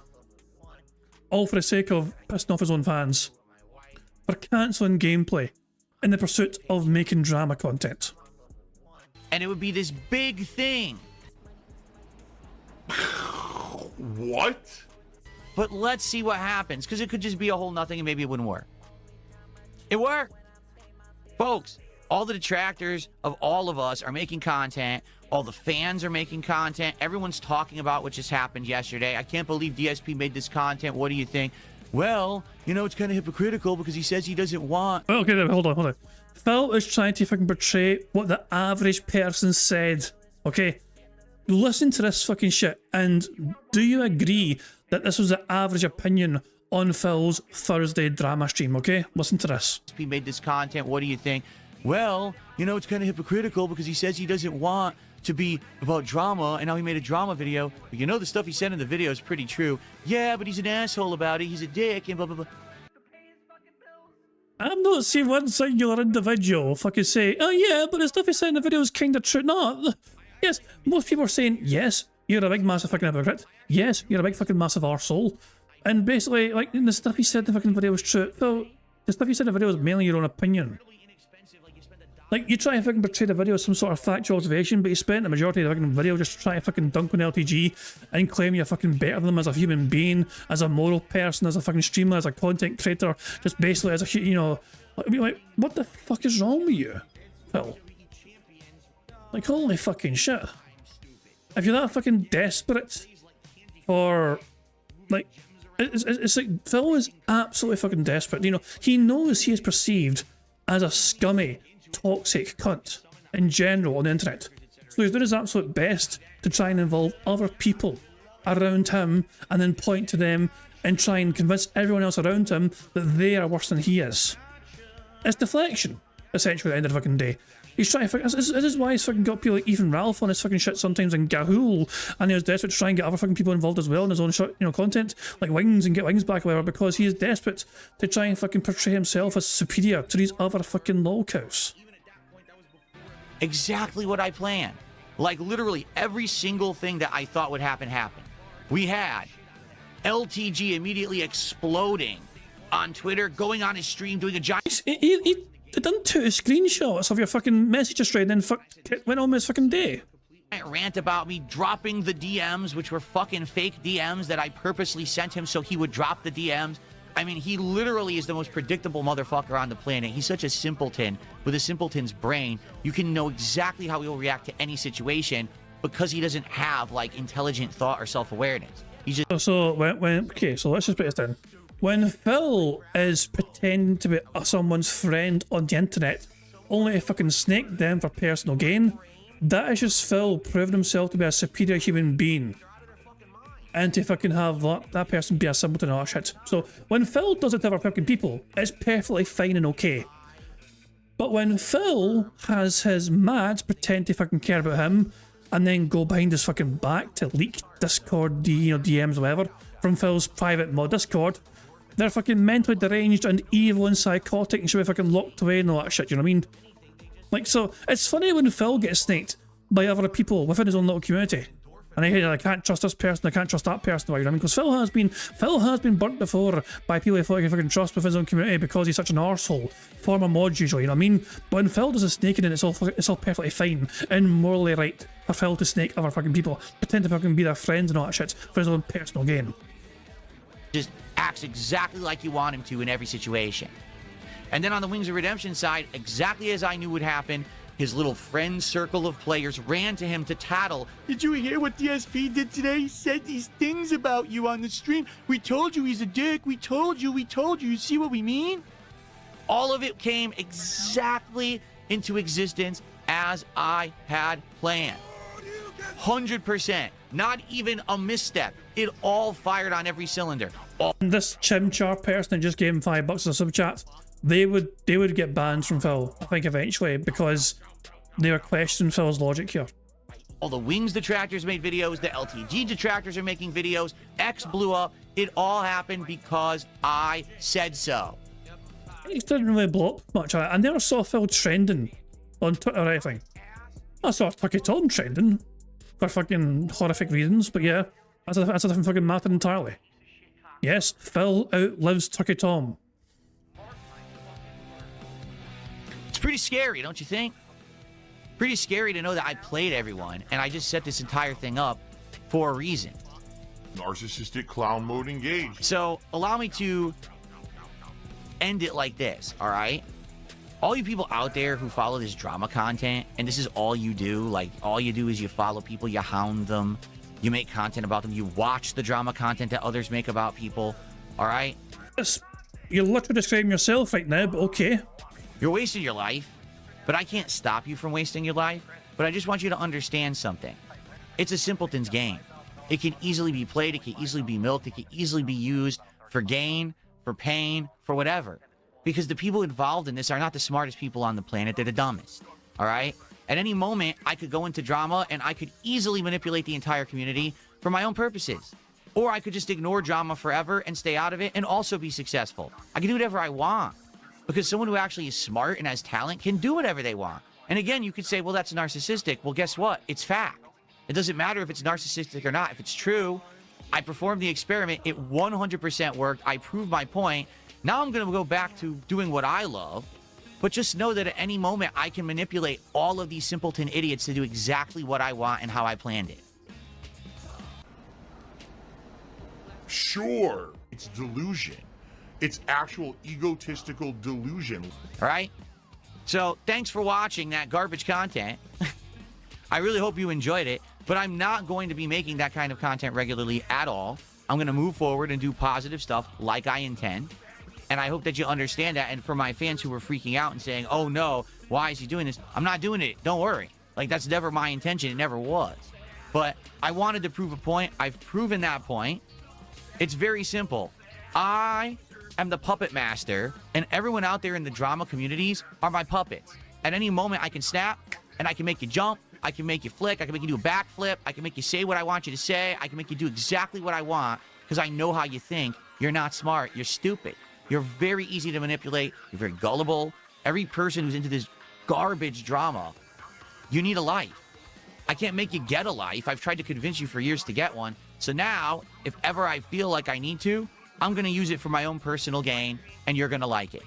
Speaker 1: All for the sake of pissing off his own fans. For cancelling gameplay in the pursuit of making drama content.
Speaker 2: And it would be this big thing.
Speaker 4: What?
Speaker 2: But let's see what happens, because it could just be a whole nothing and maybe it wouldn't work. It worked. Folks, all the detractors of all of us are making content. All the fans are making content. Everyone's talking about what just happened yesterday. I can't believe DSP made this content. What do you think? Well, you know, it's kind of hypocritical because he says he doesn't want...
Speaker 1: Oh, okay, hold on. Phil is trying to fucking portray what the average person said. Okay? Listen to this fucking shit, and do you agree that this was the average opinion on Phil's Thursday drama stream, okay? Listen to this.
Speaker 2: DSP made this content. What do you think? Well, you know, it's kind of hypocritical because he says he doesn't want to be about drama, and now he made a drama video. But you know, the stuff he said in the video is pretty true. Yeah, but he's an asshole about it. He's a dick and blah, blah, blah.
Speaker 1: I'm not seeing one singular individual fucking say, oh yeah, but the stuff he said in the video is kind of true. No, yes, most people are saying, yes, you're a big massive fucking hypocrite. Yes, you're a big fucking massive arsehole. And basically, like, the stuff he said in the fucking video was true. Well, the stuff he said in the video is mainly your own opinion. Like, you try and fucking portray the video as some sort of factual observation, but you spent the majority of the fucking video just trying to fucking dunk on LTG and claim you're fucking better than them as a human being, as a moral person, as a fucking streamer, as a content creator, just basically as a, you know, I mean, like, what the fuck is wrong with you, Phil? Like, holy fucking shit. If you're that fucking desperate for, like, it's like, Phil is absolutely fucking desperate. You know, he knows he is perceived as a scummy, toxic cunt in general on the internet. So he's doing his absolute best to try and involve other people around him and then point to them and try and convince everyone else around him that they are worse than he is. It's deflection, essentially, at the end of the fucking day. He's trying to fucking... This is why he's fucking got people like Even Ralph on his fucking shit sometimes and Gahul, and he was desperate to try and get other fucking people involved as well in his own short, you know, content, like Wings, and get Wings back or whatever, because he is desperate to try and fucking portray himself as superior to these other fucking lolcows.
Speaker 2: Exactly what I planned. Like, literally every single thing that I thought would happen happened. We had LTG immediately exploding on Twitter, going on his stream, doing a giant...
Speaker 1: He done 2 screenshots of your fucking message thread and then went on with his fucking day.
Speaker 2: Rant about me dropping the DMs, which were fucking fake DMs that I purposely sent him so he would drop the DMs. I mean, he literally is the most predictable motherfucker on the planet. He's such a simpleton with a simpleton's brain. You can know exactly how he'll react to any situation because he doesn't have, like, intelligent thought or self-awareness. He's just...
Speaker 1: So, okay, so let's just put this down. When Phil is pretending to be someone's friend on the internet, only to fucking snake them for personal gain, that is just Phil proving himself to be a superior human being. And to fucking have that person be a simpleton or shit. So when Phil does it to other fucking people, it's perfectly fine and okay. But when Phil has his mads pretend to fucking care about him, and then go behind his fucking back to leak Discord, DMs, whatever, from Phil's private mod Discord, they're fucking mentally deranged and evil and psychotic and should be fucking locked away and all that shit, you know what I mean? Like, so, it's funny when Phil gets snaked by other people within his own little community. And I can't trust this person, I can't trust that person, you know what I mean? Because Phil has been burnt before by people he thought he could fucking trust within his own community because he's such an arsehole. Former mods usually, you know what I mean? But when Phil does a snaking, it's all perfectly fine and morally right for Phil to snake other fucking people, pretend to fucking be their friends and all that shit for his own personal gain.
Speaker 2: Just acts exactly like you want him to in every situation. And then on the Wings of Redemption side, exactly as I knew would happen, His little friend circle of players ran to him to tattle. Did you hear what DSP did today? He said these things about you on the stream. We told you he's a dick. We told you. You see what we mean? All of it came exactly into existence as I had planned. 100%. Not even a misstep. It all fired on every cylinder.
Speaker 1: This Chimchar person that just gave him $5 as a sub chat, they would get banned from Phil, I think, eventually, because they were questioning Phil's logic here.
Speaker 2: All the Wings detractors made videos, the LTG detractors are making videos, X blew up. It all happened because I said so.
Speaker 1: It didn't really blow up much. I never saw Phil trending on Twitter or anything. I saw Tucky Tom trending for fucking horrific reasons, but yeah, that's a different fucking matter entirely. Yes, Phil outlives Tucky Tom.
Speaker 2: It's pretty scary, don't you think? Pretty scary to know that I played everyone, and I just set this entire thing up for a reason.
Speaker 4: Narcissistic clown mode engaged.
Speaker 2: So, allow me to end it like this, all right? All you people out there who follow this drama content, and this is all you do, like, all you do is you follow people, you hound them, you make content about them, you watch the drama content that others make about people, all right?
Speaker 1: You're literally describing yourself right now, but okay.
Speaker 2: You're wasting your life, but I can't stop you from wasting your life, but I just want you to understand something. It's a simpleton's game. It can easily be played, it can easily be milked, it can easily be used for gain, for pain, for whatever. Because the people involved in this are not the smartest people on the planet, they're the dumbest, all right? At any moment, I could go into drama and I could easily manipulate the entire community for my own purposes. Or I could just ignore drama forever and stay out of it and also be successful. I can do whatever I want. Because someone who actually is smart and has talent can do whatever they want. And again, you could say, well, that's narcissistic. Well, guess what? It's fact. It doesn't matter if it's narcissistic or not. If it's true, I performed the experiment. It 100% worked. I proved my point. Now I'm going to go back to doing what I love. But just know that at any moment, I can manipulate all of these simpleton idiots to do exactly what I want and how I planned it.
Speaker 4: Sure, it's delusion. It's actual egotistical delusion.
Speaker 2: All right? So thanks for watching that garbage content. I really hope you enjoyed it, but I'm not going to be making that kind of content regularly at all. I'm going to move forward and do positive stuff like I intend. And I hope that you understand that. And for my fans who were freaking out and saying, oh no, why is he doing this? I'm not doing it. Don't worry. Like, that's never my intention. It never was. But I wanted to prove a point. I've proven that point. It's very simple. I am the puppet master, and everyone out there in the drama communities are my puppets. At any moment, I can snap, and I can make you jump. I can make you flick. I can make you do a backflip. I can make you say what I want you to say. I can make you do exactly what I want because I know how you think. You're not smart. You're stupid. You're very easy to manipulate. You're very gullible. Every person who's into this garbage drama, you need a life. I can't make you get a life. I've tried to convince you for years to get one. So now, if ever I feel like I need to, I'm going to use it for my own personal gain, and you're going to like it.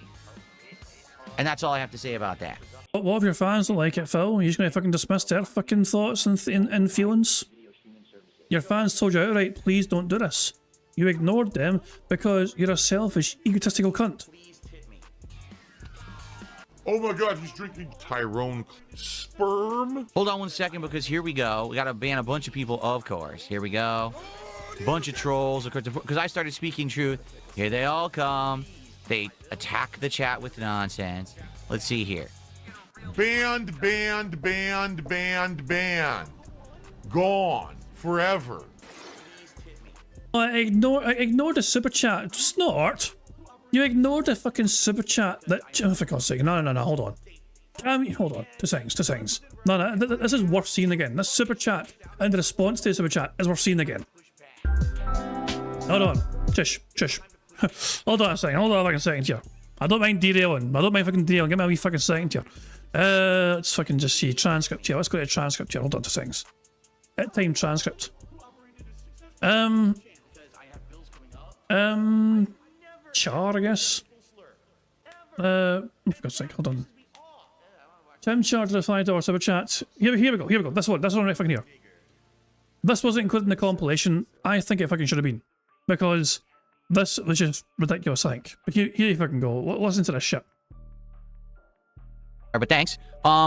Speaker 2: And that's all I have to say about that.
Speaker 1: But what if your fans don't like it, Phil? You're just going to fucking dismiss their fucking thoughts and feelings? Your fans told you outright, please don't do this. You ignored them because you're a selfish, egotistical cunt.
Speaker 4: Oh my god, he's drinking Tyrone sperm?
Speaker 2: Hold on one second, because here we go. We got to ban a bunch of people, of course. Here we go. Bunch of trolls, of course, because I started speaking truth. Here they all come. They attack the chat with nonsense. Let's see here.
Speaker 4: Banned, banned, banned, banned, banned. Gone. Forever.
Speaker 1: Ignore the super chat. It's not art. You ignored the fucking super chat that... Oh, for God's sake. No, hold on. Hold on. Two seconds. No, this is worth seeing again. This super chat and the response to the super chat is worth seeing again. Hold on. Shush. Hold on a fucking second here. I don't mind derailing. Give me a wee fucking second here. Let's fucking just see transcript here. Let's go to transcript here. Hold on 2 seconds. At time transcript. Char, I guess. For God's sake, hold on. Tim Char to the $5 super chat. Here we go. This one right fucking here. This wasn't included in the compilation. I think it fucking should have been. Because this was just ridiculous, I think. But here you fucking go. Listen to this shit.
Speaker 2: but thanks.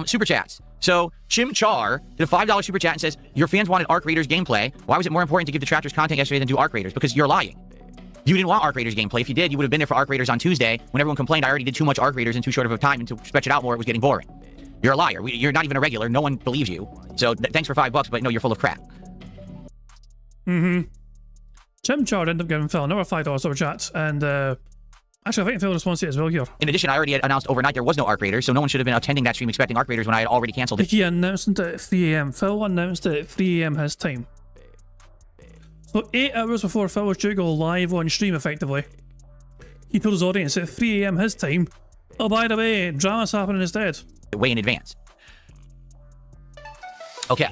Speaker 2: Super chats. So, Chim Char did a $5 super chat and says, your fans wanted Arc Raiders gameplay. Why was it more important to give detractors content yesterday than do Arc Raiders? Because you're lying. You didn't want Arc Raiders gameplay. If you did, you would have been there for Arc Raiders on Tuesday when everyone complained I already did too much Arc Raiders in too short of a time, and to stretch it out more, it was getting boring. You're a liar. You're not even a regular. No one believes you. So, thanks for $5, but no, you're full of crap.
Speaker 1: Chim Char ended up giving Phil another $5 super chat, and actually, I think Phil responds to it as well here.
Speaker 2: In addition, I already had announced overnight there was no Arc Raiders, so no one should have been attending that stream expecting Arc Raiders when I had already canceled it.
Speaker 1: He announced it at 3 a.m. Phil announced it at 3 a.m. his time. So 8 hours before Phil was due to go live on stream, effectively, he told his audience at 3 a.m. his time, oh, by the way, drama's happening instead.
Speaker 2: Way in advance. Okay.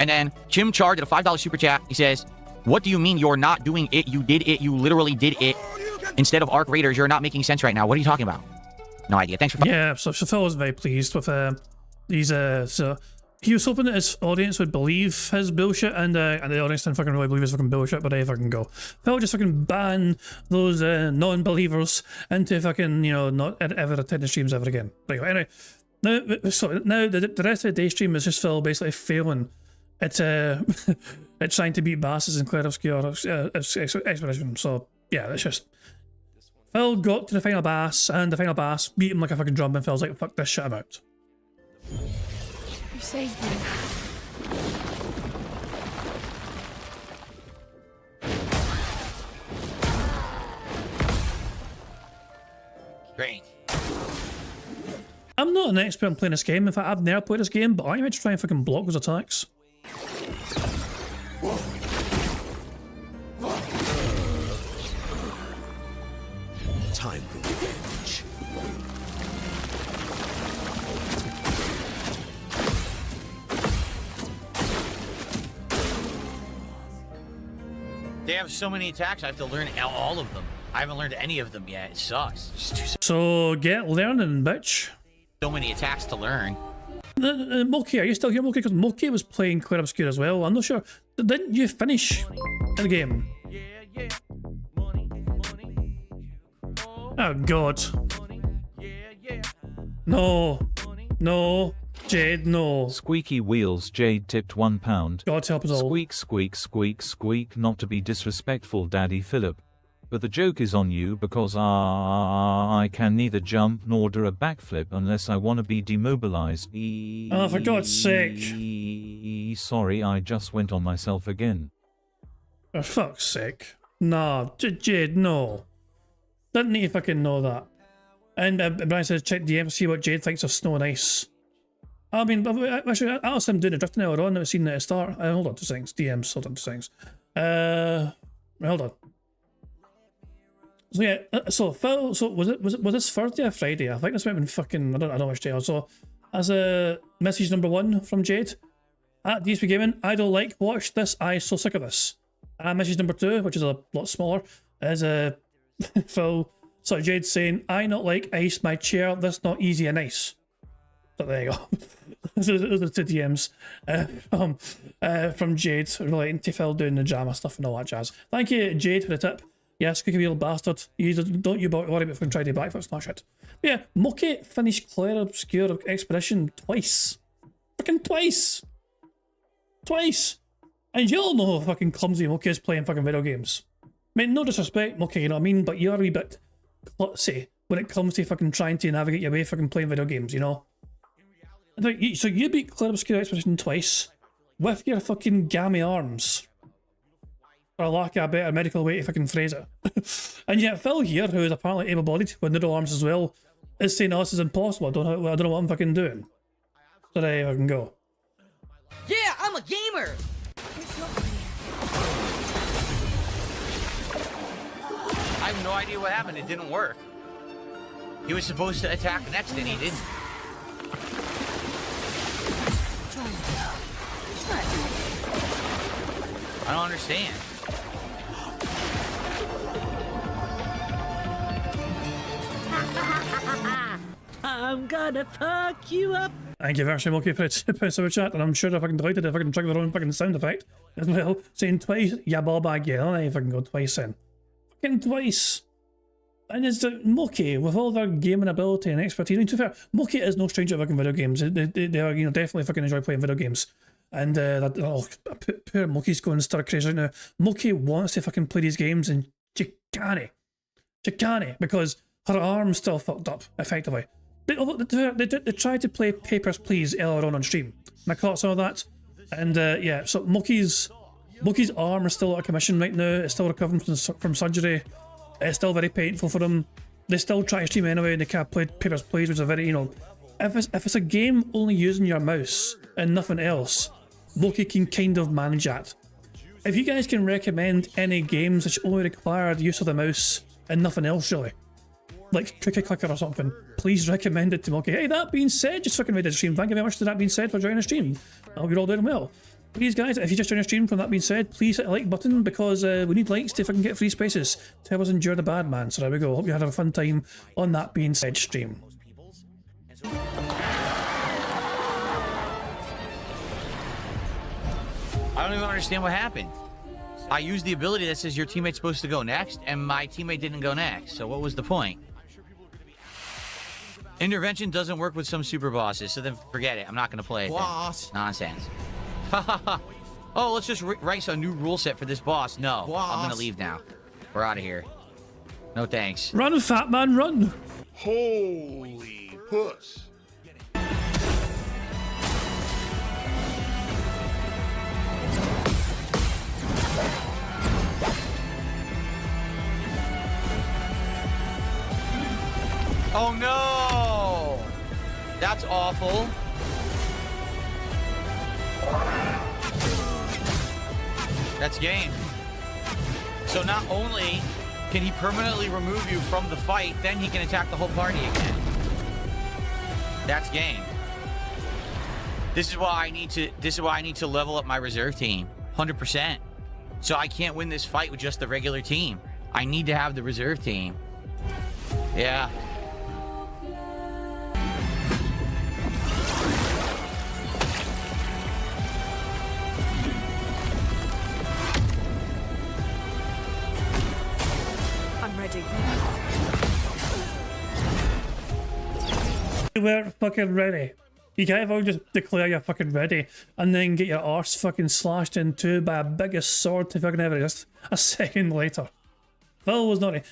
Speaker 2: And then Chim Char did a $5 super chat. He says, what do you mean you're not doing it? You did it. You literally did it. Instead of Arc Raiders, you're not making sense right now. What are you talking about? No idea. Thanks for...
Speaker 1: Yeah, so Phil was very pleased with these... So he was hoping that his audience would believe his bullshit, and the audience didn't fucking really believe his fucking bullshit, but they fucking go. Phil just fucking ban those non-believers into fucking, you know, not ever attending streams ever again. Right, anyway, now the rest of the day stream is just Phil basically failing at at trying to beat Basses and Claire Obscure Expedition. So yeah, that's just... Phil got to the final boss, and the final boss beat him like a fucking drum, and Phil's like, fuck this shit, I'm out.
Speaker 9: You saved me.
Speaker 2: Great.
Speaker 1: I'm not an expert in playing this game. In fact, I've never played this game, but I'm going to try and fucking block those attacks.
Speaker 10: Time for revenge.
Speaker 2: They have so many attacks, I have to learn all of them. I haven't learned any of them yet. It sucks.
Speaker 1: So get learning, bitch.
Speaker 2: So many attacks to learn.
Speaker 1: Moki, are you still here, Moki? Because Moki was playing Claire Obscure as well. I'm not sure. Didn't you finish the game? Oh, God. No. No. Jade, no.
Speaker 11: Squeaky Wheels Jade tipped £1.
Speaker 1: God help us all.
Speaker 11: Squeak, squeak, squeak, squeak. Not to be disrespectful, Daddy Philip. But the joke is on you because I can neither jump nor do a backflip unless I want to be demobilized.
Speaker 1: Oh, for God's sake.
Speaker 11: Sorry, I just went on myself again.
Speaker 1: For fuck's sake. Nah, Jade, no. Didn't need to fucking know that. And Brian says, check DM to see what Jade thinks of snow and ice. I mean, actually, I asked him doing the drifting earlier on. I've seen that at the start. Hold on to things. DMs, hold on to things. Hold on. So yeah, so Phil, so was this Thursday or Friday? I think this might have been fucking, I don't know which day. So, as a message number 1 from Jade, at DSP Gaming, I don't like, watch this, I so sick of this. Message number 2, which is a lot smaller, is Phil, so Jade saying, I not like ice, my chair, this not easy and nice. So there you go. Those are the 2 DMs from Jade relating to Phil doing the drama stuff and all that jazz. Thank you, Jade, for the tip. Yes, squeaky wheel bastard. Don't you worry about trying to backflip smash it. But yeah, Moki finished Claire Obscure Expedition twice. Fucking twice! Twice! And you all know how fucking clumsy Moki is playing fucking video games. I mean, no disrespect, Moki, you know what I mean? But you're a wee bit klutzy when it comes to fucking trying to navigate your way fucking playing video games, you know? So you beat Claire Obscure Expedition twice with your fucking gammy arms. Or lack of a better medical way to fucking phrase it. And yet Phil here, who is apparently able-bodied with noodle arms as well, is saying, oh, this is impossible. I don't know what I'm fucking doing. So there I can go.
Speaker 5: Yeah, I'm a gamer!
Speaker 2: I have no idea what happened. It didn't work. He was supposed to attack next and he didn't. I don't understand.
Speaker 5: I'm gonna fuck you up.
Speaker 1: Thank you very much, Moki, for the super chat, and I'm sure I fucking deleted if I can trigger their own fucking sound effect as well. Saying twice, yeah, ball bag, yeah, I fucking go twice in. Fucking twice. And it's Moki, with all their gaming ability and expertise. I mean, to be fair, Moki is no stranger to fucking video games. They are, you know, definitely fucking enjoy playing video games. And poor Moki's going stir crazy right now. Moki wants to fucking play these games and she can't. She can't because her arm's still fucked up, effectively. They tried to play Papers, Please earlier on stream. And I caught some of that. And yeah, so Moki's arm is still out of commission right now. It's still recovering from surgery. It's still very painful for them. They still try to stream anyway, and they can't play Papers, Please, which is a very, you know, if it's a game only using your mouse and nothing else, Moki can kind of manage that. If you guys can recommend any games which only require the use of the mouse and nothing else really, like Cookie Clicker or something, please recommend it to Moki. Hey, that being said, just fucking made the stream. Thank you very much to That Being Said for joining the stream. I hope you're all doing well. Please guys, if you just joined the stream from That Being Said, please hit the like button because we need likes to fucking get free spaces to help us endure the bad man. So there we go. Hope you had a fun time on That Being Said stream.
Speaker 2: I don't even understand what happened. I used the ability that says your teammate's supposed to go next, and my teammate didn't go next. So what was the point? Intervention doesn't work with some super bosses, so then forget it. I'm not going to play it. Boss. Nonsense. Oh, let's just write a new rule set for this boss. No, I'm going to leave now. We're out of here. No thanks.
Speaker 1: Run, fat man, run.
Speaker 4: Holy puss.
Speaker 2: Oh no! That's awful. That's game. So not only can he permanently remove you from the fight, then he can attack the whole party again. That's game. This is why I need to level up my reserve team 100%. So I can't win this fight with just the regular team. I need to have the reserve team. Yeah.
Speaker 1: You weren't fucking ready. You can't ever just declare you're fucking ready and then get your arse fucking slashed in two by a biggest sword to fucking ever just a second later. Phil was not ready.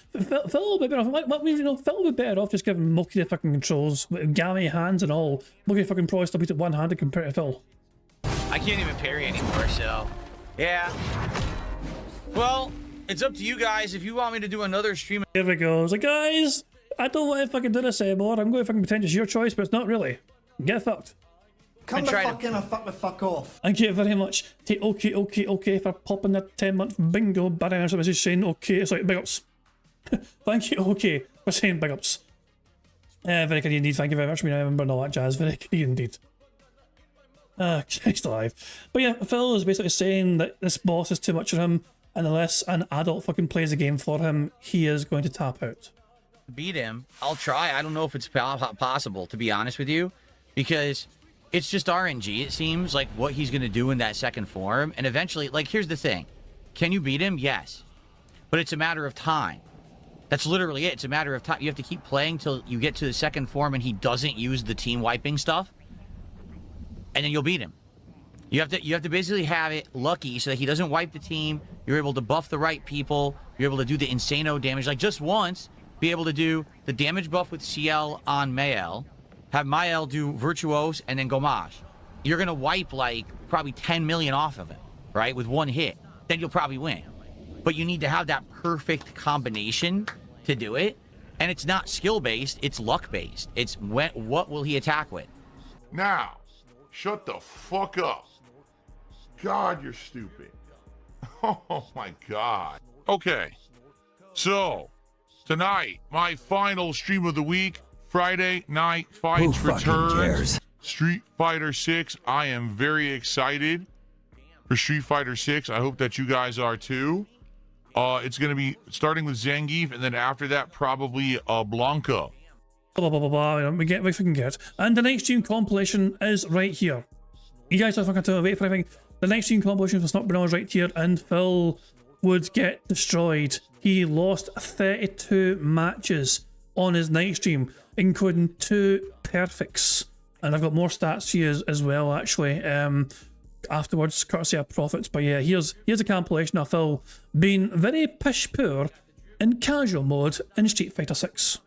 Speaker 1: Phil would be better off. You know, Phil would be better off just giving Moki the fucking controls with gammy hands and all. Moki fucking probably still beat it one-handed compared to Phil.
Speaker 2: I can't even parry anymore, so yeah. Well, it's up to you guys if you want me to do another stream.
Speaker 1: Here we go. It's like, guys, I don't want to fucking do this anymore. I'm going to fucking pretend it's your choice, but it's not really. Get fucked.
Speaker 7: Come the fuck in and fuck the fuck off.
Speaker 1: Thank you very much. Okay for popping that 10-month bingo. Bad answer was just saying okay. It's like big ups. Thank you, okay, for saying big ups. Very good indeed. Thank you very much. I mean, I remember all that jazz. Very good indeed. Christ alive. But yeah, Phil is basically saying that this boss is too much for him, and unless an adult fucking plays the game for him, he is going to tap out.
Speaker 2: Beat him. I'll try. I don't know if it's possible, to be honest with you, because it's just RNG, it seems, like what he's going to do in that second form. And eventually, like, here's the thing. Can you beat him? Yes. But it's a matter of time. That's literally it. It's a matter of time. You have to keep playing till you get to the second form and he doesn't use the team wiping stuff. And then you'll beat him. You have to basically have it lucky so that he doesn't wipe the team. You're able to buff the right people. You're able to do the insano damage. Like, just once, be able to do the damage buff with CL on Mael, have Mael do Virtuose, and then Gomage. You're going to wipe, like, probably 10 million off of it, right, with one hit. Then you'll probably win. But you need to have that perfect combination to do it. And it's not skill-based, it's luck-based. It's what will he attack with.
Speaker 4: Now, shut the fuck up. God, you're stupid. Oh, my God. Okay, so tonight, my final stream of the week, Friday Night Fights returns. Street Fighter 6. I am very excited for Street Fighter 6. I hope that you guys are too. It's going to be starting with Zangief, and then after that, probably Blanca.
Speaker 1: We fucking get. And the next stream compilation is right here. You guys are fucking to wait for everything. The next stream compilation for Snot Banana is right here, and Phil would get destroyed he lost 32 matches on his night stream, including 2 perfects. And I've got more stats here as well, actually, afterwards, courtesy of Profits. But yeah, here's a compilation of Phil being very pish poor in casual mode in Street Fighter 6.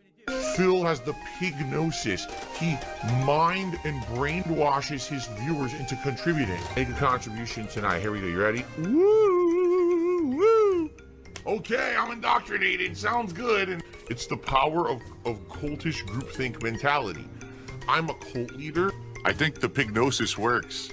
Speaker 4: Phil has the pignosis. He mind and brainwashes his viewers into contributing. Make a contribution tonight. Here we go. You ready? Woo! Woo! Okay, I'm indoctrinated. Sounds good. And it's the power of cultish groupthink mentality. I'm a cult leader.
Speaker 3: I think the pignosis works.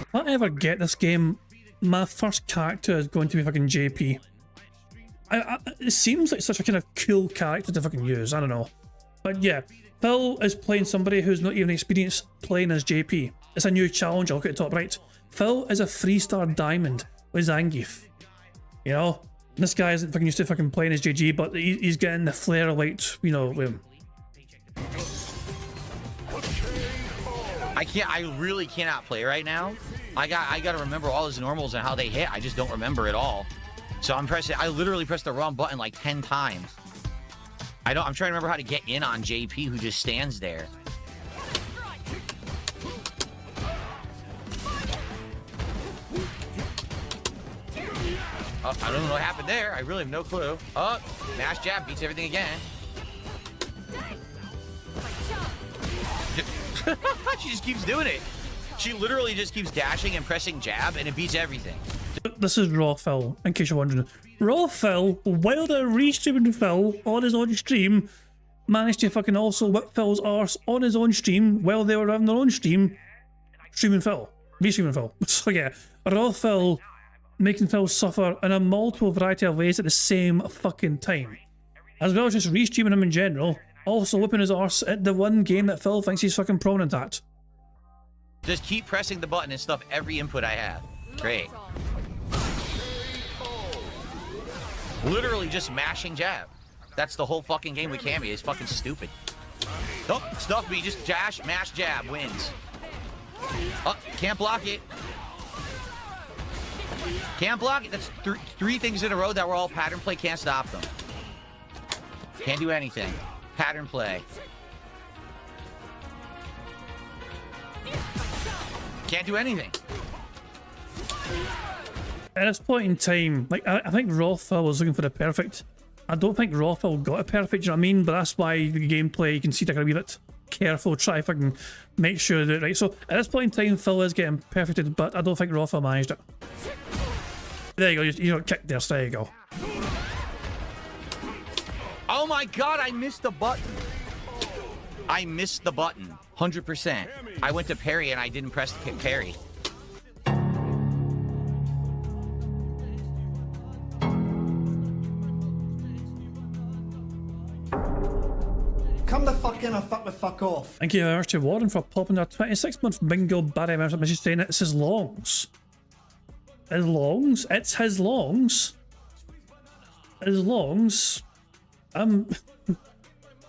Speaker 1: If I ever get this game, my first character is going to be fucking JP. It seems like such a kind of cool character to fucking use, I don't know. But yeah, Phil is playing somebody who's not even experienced playing as JP. It's a new challenge, I'll look at the top right. Phil is a 3-star diamond with Zangief. You know? This guy isn't fucking used to fucking playing as JG, but he's getting the flare light, you know, with him.
Speaker 2: I really cannot play right now. I gotta remember all his normals and how they hit. I just don't remember it all. So I literally pressed the wrong button like 10 times. I'm trying to remember how to get in on JP, who just stands there. Oh, I don't know what happened there. I really have no clue. Oh, mash jab beats everything again. She just keeps doing it. She literally just keeps dashing and pressing jab, and it beats everything.
Speaker 1: This is Raw Phil, in case you're wondering. Raw Phil, while they're restreaming Phil on his own stream, managed to fucking also whip Phil's arse on his own stream while they were having their own stream, streaming Phil. Restreaming Phil. So yeah, Raw Phil making Phil suffer in a multiple variety of ways at the same fucking time. As well as just restreaming him in general, also whipping his arse at the one game that Phil thinks he's fucking prominent at.
Speaker 2: Just keep pressing the button and stuff every input I have. Great. Literally just mashing jab. That's the whole fucking game with Cammy. It's fucking stupid. Nope, stuff me. Just dash, mash, jab wins. Oh, can't block it. Can't block it. That's three things in a row that were all pattern play. Can't stop them. Can't do anything. Pattern play. Can't do anything.
Speaker 1: At this point in time, like I think Rothfell was looking for the perfect. I don't think Rothfell got it perfect, you know what I mean? But that's why the gameplay, you can see they're gonna be a bit careful, try if I can make sure that right. So at this point in time, Phil is getting perfected, but I don't think Rothfell managed it. There you go, you got kicked there, so there you go.
Speaker 2: Oh my god, I missed the button. I missed the button. 100%. I went to parry and I didn't press the parry.
Speaker 7: Come the fuck in or fuck the fuck off.
Speaker 1: Thank you, Archie Warren, for popping their 26-month bingo Barry message saying it's his longs. His longs? It's his longs? His longs? What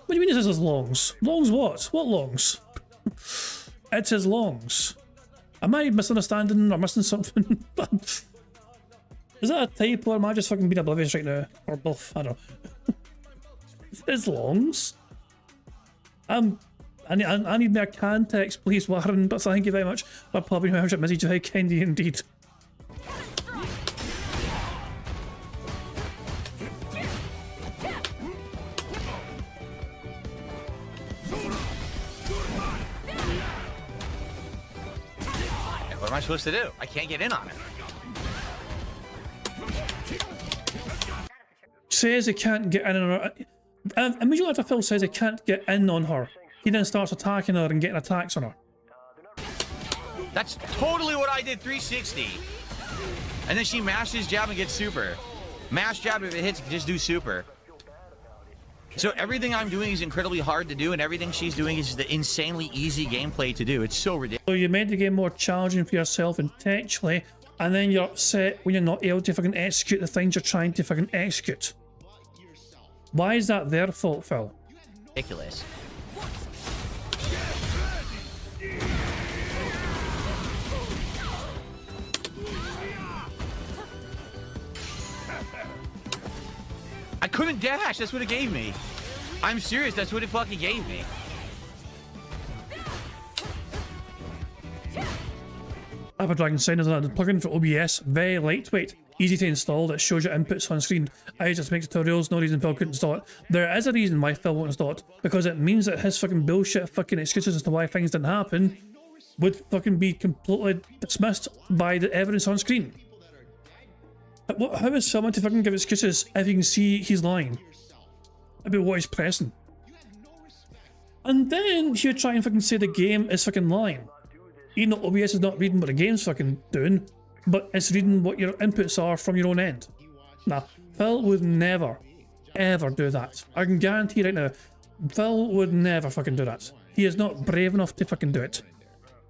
Speaker 1: do you mean it's his longs? Longs what? What longs? It's his longs. Am I misunderstanding or missing something? Is that a typo or am I just fucking being oblivious right now? Or both? I don't know. His longs? I need more context, please, Warren, but thank you very much for popping your membership message. Very kind of you indeed.
Speaker 2: What am I supposed to do? I can't get in on it.
Speaker 1: Says he can't get in on her. Immediately after Phil says he can't get in on her, he then starts attacking her and getting attacks on her.
Speaker 2: That's totally what I did, 360. And then she mashes jab and gets super. Mash jab, if it hits, just do super. So everything I'm doing is incredibly hard to do, and everything she's doing is the insanely easy gameplay to do. It's so ridiculous.
Speaker 1: So you made the game more challenging for yourself intentionally, and then you're upset when you're not able to fucking execute the things you're trying to fucking execute. Why is that their fault, Phil?
Speaker 2: ridiculous. I couldn't dash. That's what it gave me. I'm serious. That's what it fucking gave me.
Speaker 1: Apple Dragon Sign is a plugin for OBS, very lightweight, easy to install, that shows your inputs on screen. I just make tutorials, no reason Phil couldn't install it. There is a reason why Phil won't install it, because it means that his fucking bullshit fucking excuses as to why things didn't happen would fucking be completely dismissed by the evidence on screen. How is someone to fucking give excuses if you can see he's lying about what he's pressing? And then he'll try and fucking say the game is fucking lying. Even though OBS is not reading what the game's fucking doing, but it's reading what your inputs are from your own end. Nah, Phil would never, ever do that. I can guarantee right now, Phil would never fucking do that. He is not brave enough to fucking do it.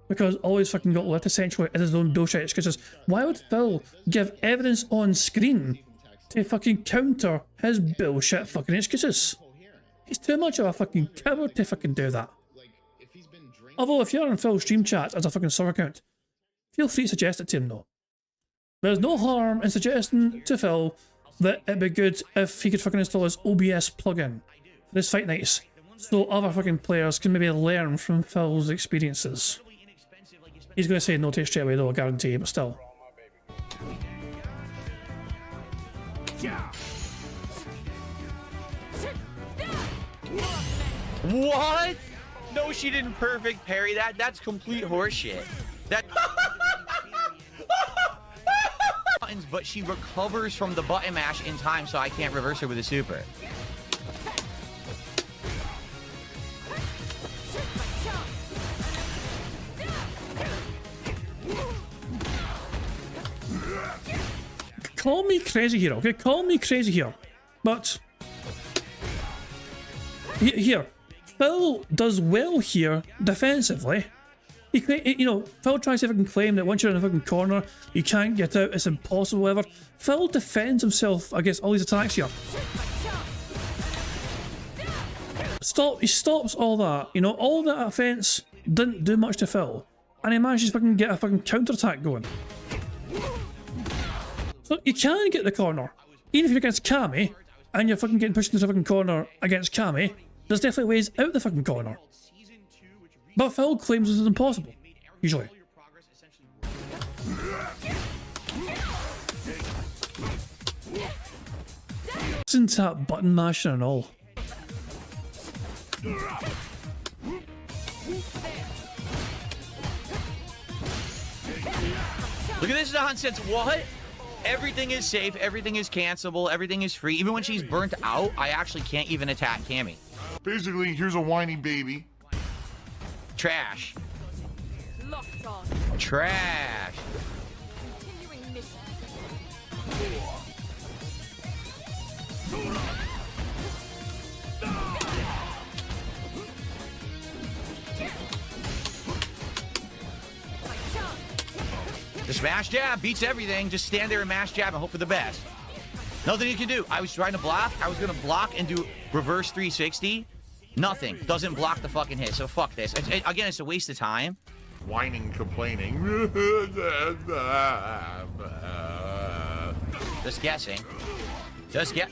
Speaker 1: Because all he's fucking got left essentially is his own bullshit excuses. Why would Phil give evidence on screen to fucking counter his bullshit fucking excuses? He's too much of a fucking coward to fucking do that. Although if you're on Phil's stream chat as a fucking sub account, feel free to suggest it to him though. There's no harm in suggesting to Phil that it'd be good if he could fucking install his OBS plugin for his fight nights, so other fucking players can maybe learn from Phil's experiences. He's going to say no to it straight away though, I guarantee, but still.
Speaker 2: What? No, she didn't perfect parry that. That's complete horseshit. That. Buttons, but she recovers from the button mash in time, so I can't reverse her with a super.
Speaker 1: Call me crazy here, okay? Call me crazy here. But here, Phil does well here defensively. Phil tries to fucking claim that once you're in a fucking corner, you can't get out, it's impossible, whatever. Phil defends himself against all these attacks here. He stops all that, all that offense didn't do much to Phil. And he manages to fucking get a fucking counter-attack going. So you can get the corner. Even if you're against Kami, and you're fucking getting pushed into the fucking corner against Kami, there's definitely ways out the fucking corner. But Phil claims this is impossible, usually. Listen to that button mashing and all.
Speaker 2: Look at this nonsense. What? Everything is safe, everything is cancelable, everything is free. Even when she's burnt out, I actually can't even attack Cammy.
Speaker 4: Basically, here's a whiny baby.
Speaker 2: Trash.
Speaker 9: Locked on.
Speaker 2: Trash.
Speaker 9: Continuing mission.
Speaker 2: The smash jab beats everything. Just stand there and mash jab and hope for the best. Nothing you can do. I was trying to block. I was going to block and do reverse 360. Nothing. Doesn't block the fucking hit. So fuck this. Again, it's a waste of time.
Speaker 4: Whining, complaining.
Speaker 2: Just guessing.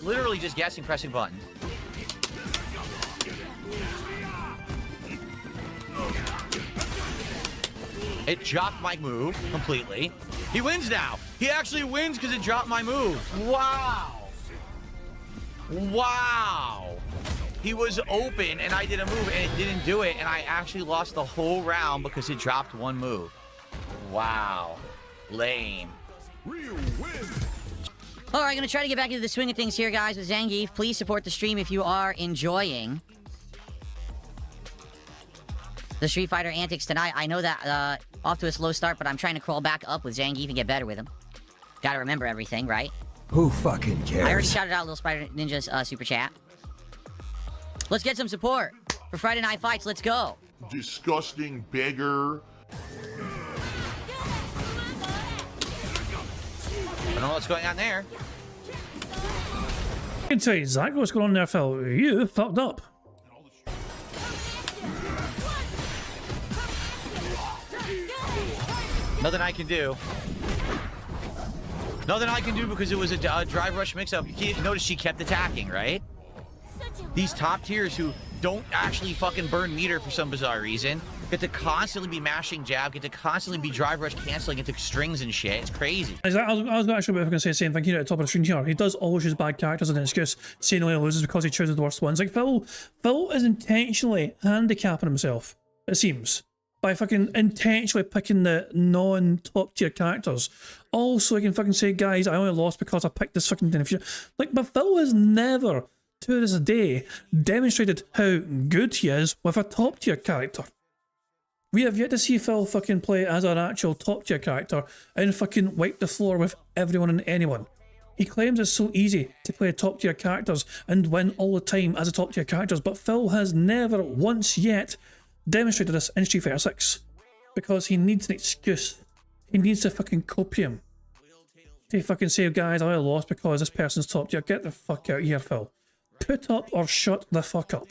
Speaker 2: Literally just guessing, pressing buttons. It dropped my move completely. He wins now. He actually wins because it dropped my move. Wow. Wow. He was open and I did a move and it didn't do it. And I actually lost the whole round because it dropped one move. Wow. Lame.
Speaker 5: All right, gonna try to get back into the swing of things here, guys, with Zangief. Please support the stream if you are enjoying the Street Fighter antics tonight. I know that off to a slow start, but I'm trying to crawl back up with Zangief and get better with him. Gotta remember everything, right?
Speaker 10: Who fucking cares?
Speaker 5: I already shouted out Little Spider Ninja's super chat. Let's get some support for Friday Night Fights. Let's go.
Speaker 4: Disgusting beggar.
Speaker 2: I don't know what's going on there.
Speaker 1: I can tell you exactly what's going on there, Phil. You fucked up.
Speaker 2: Nothing I can do. Nothing I can do because it was a drive rush mix-up. You notice she kept attacking, right? These top tiers who don't actually fucking burn meter for some bizarre reason get to constantly be mashing jab, get to constantly be drive rush canceling into strings and shit. It's crazy.
Speaker 1: I was actually going to say the same thing here at the top of the screen here. He does always use bad characters as an excuse, saying he loses because he chooses the worst ones. Like Phil is intentionally handicapping himself, it seems, by fucking intentionally picking the non-top tier characters. Also, he can fucking say, guys, I only lost because I picked this fucking thing. Like, but Phil has never, to this day, demonstrated how good he is with a top tier character. We have yet to see Phil fucking play as an actual top tier character and fucking wipe the floor with everyone and anyone. He claims it's so easy to play top tier characters and win all the time as a top tier characters, but Phil has never once yet demonstrated this in Street Fighter 6 because he needs an excuse. He needs a fucking copium to fucking say, guys, I lost because this person's top tier. Get the fuck out of here, Phil. Put up or shut the fuck up.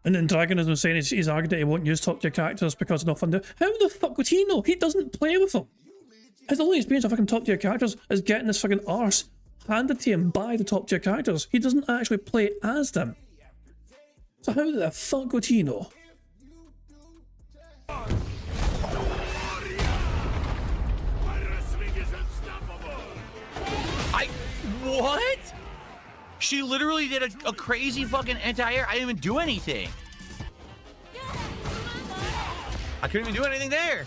Speaker 1: And then Dragon has been saying he's argued that he won't use top tier characters because it's not fun to. How the fuck would he know? He doesn't play with them. His only experience of fucking top tier characters is getting this fucking arse handed to him by the top tier characters. He doesn't actually play as them. So how the fuck would he know?
Speaker 2: What? She literally did a crazy fucking anti-air. I didn't even do anything. I couldn't even do anything there.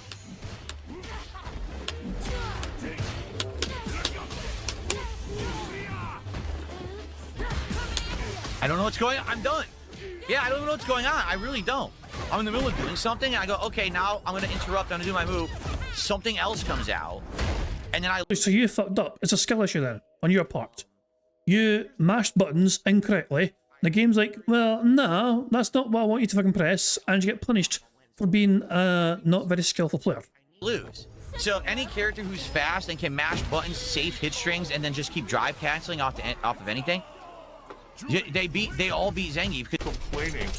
Speaker 2: I don't know what's going on. I'm done. Yeah, I don't know what's going on. I really don't. I'm in the middle of doing something, and I go, okay, now I'm going to interrupt. I'm going to do my move. Something else comes out, and then I...
Speaker 1: So you fucked up. It's a skill issue then, on your part. You mashed buttons incorrectly. The game's like, well, no, that's not what I want you to fucking press, and you get punished for being a not very skillful player.
Speaker 2: Lose. So any character who's fast and can mash buttons, safe hit strings, and then just keep drive canceling off of anything, they all beat Zangief.
Speaker 4: Complaining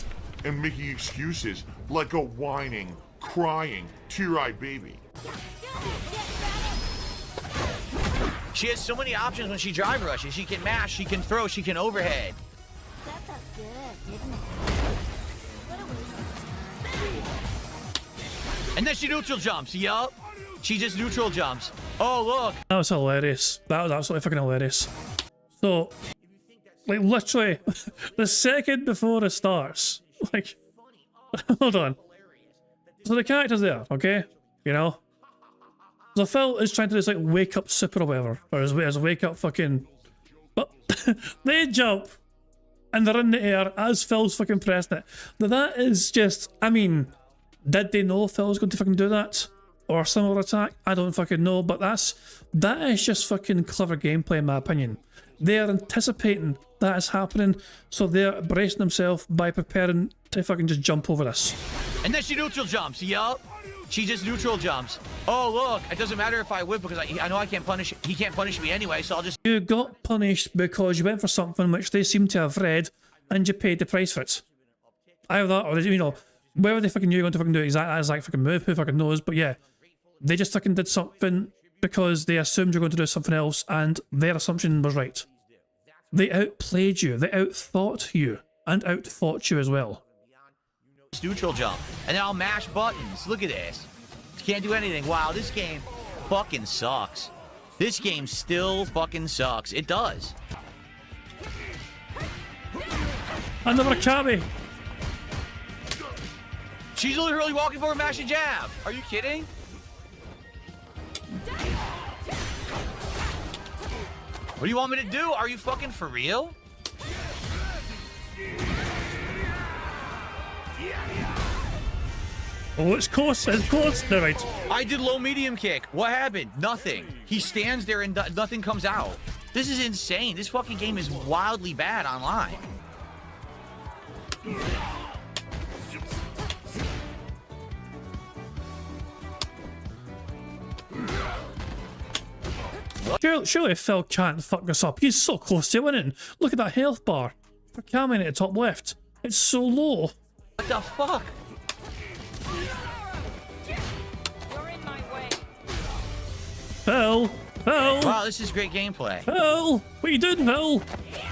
Speaker 4: and making excuses like a whining, crying, tear-eyed baby.
Speaker 2: She has so many options when she drive rushes. She can mash, she can throw, she can overhead.
Speaker 9: That felt good, didn't it?
Speaker 2: And then she neutral jumps. Yup. She just neutral jumps. Oh, look.
Speaker 1: That was hilarious. That was absolutely fucking hilarious. So, like, literally, the second before it starts, like, hold on. So the character's there, okay? You know? So Phil is trying to just, like, wake up Super or whatever. Or his wake up fucking... But they jump, and they're in the air as Phil's fucking pressing it. Now that is just... I mean, did they know Phil was going to fucking do that? Or a similar attack? I don't fucking know, but that is just fucking clever gameplay in my opinion. They are anticipating that is happening, so they're bracing themselves by preparing to fucking just jump over this.
Speaker 2: And then she neutral jumps. Yup. She just neutral jumps. Oh, look. It doesn't matter if I whip because I know I can't punish... He can't punish me anyway, so I'll just...
Speaker 1: You got punished because you went for something which they seem to have read, and you paid the price for it. Either that, or, you know, whether they fucking knew you were going to fucking do exactly as like fucking move, who fucking knows, but yeah. They just fucking did something because they assumed you're going to do something else, and their assumption was right. They outplayed you, they outthought you, and outfought you as well.
Speaker 2: Neutral jump, and then I'll mash buttons. Look at this. Can't do anything. Wow, this game fucking sucks. This game still fucking sucks. It does.
Speaker 1: Another Kabi.
Speaker 2: She's literally walking forward, mashing jab. Are you kidding? What do you want me to do? Are you fucking for real?
Speaker 1: Oh, it's close, no, right.
Speaker 2: I did low medium kick. What happened? Nothing. He stands there and nothing comes out. This is insane. This fucking game is wildly bad online.
Speaker 1: Surely Phil can't fuck this up. He's so close to winning. Look at that health bar. For Cameron at the top left. It's so low.
Speaker 2: What the fuck?
Speaker 1: Phil! Phil!
Speaker 2: Wow, this is great gameplay.
Speaker 1: Phil! What are you doing, Phil?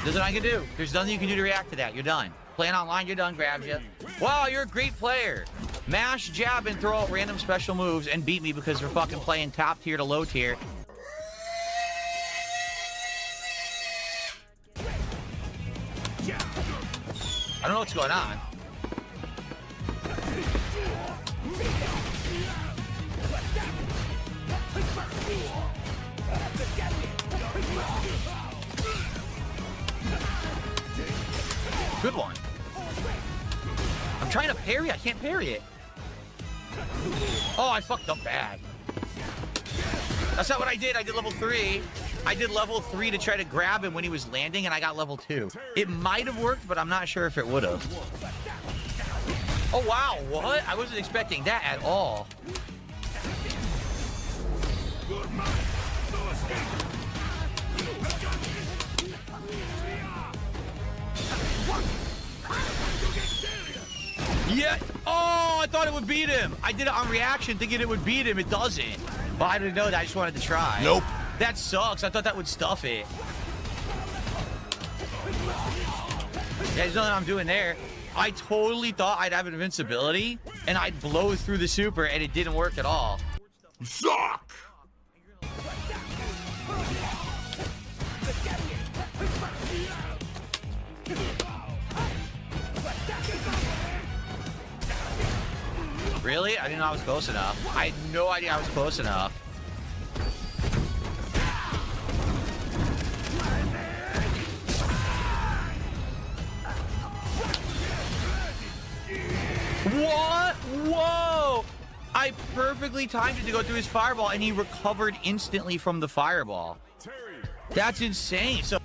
Speaker 2: There's nothing I can do. There's nothing you can do to react to that. You're done. Playing online, you're done. Grabs you. Wow, you're a great player. Mash, jab, and throw out random special moves and beat me because we're fucking playing top tier to low tier. I don't know what's going on. Good one. I'm trying to parry. I can't parry it. Oh, I fucked up bad. That's not what I did. I did level 3. I did level 3 to try to grab him when he was landing, and I got level 2. It might have worked, but I'm not sure if it would have. Oh, wow. What? I wasn't expecting that at all. Yeah. Oh, I thought it would beat him. I did it on reaction thinking it would beat him. It doesn't. But I didn't know that. I just wanted to try.
Speaker 4: Nope.
Speaker 2: That sucks. I thought that would stuff it. Yeah, there's nothing I'm doing there. I totally thought I'd have invincibility and I'd blow through the super and it didn't work at all.
Speaker 4: You suck!
Speaker 2: Really? I didn't know I was close enough. I had no idea I was close enough. What? Whoa! I perfectly timed it to go through his fireball and he recovered instantly from the fireball. That's insane. So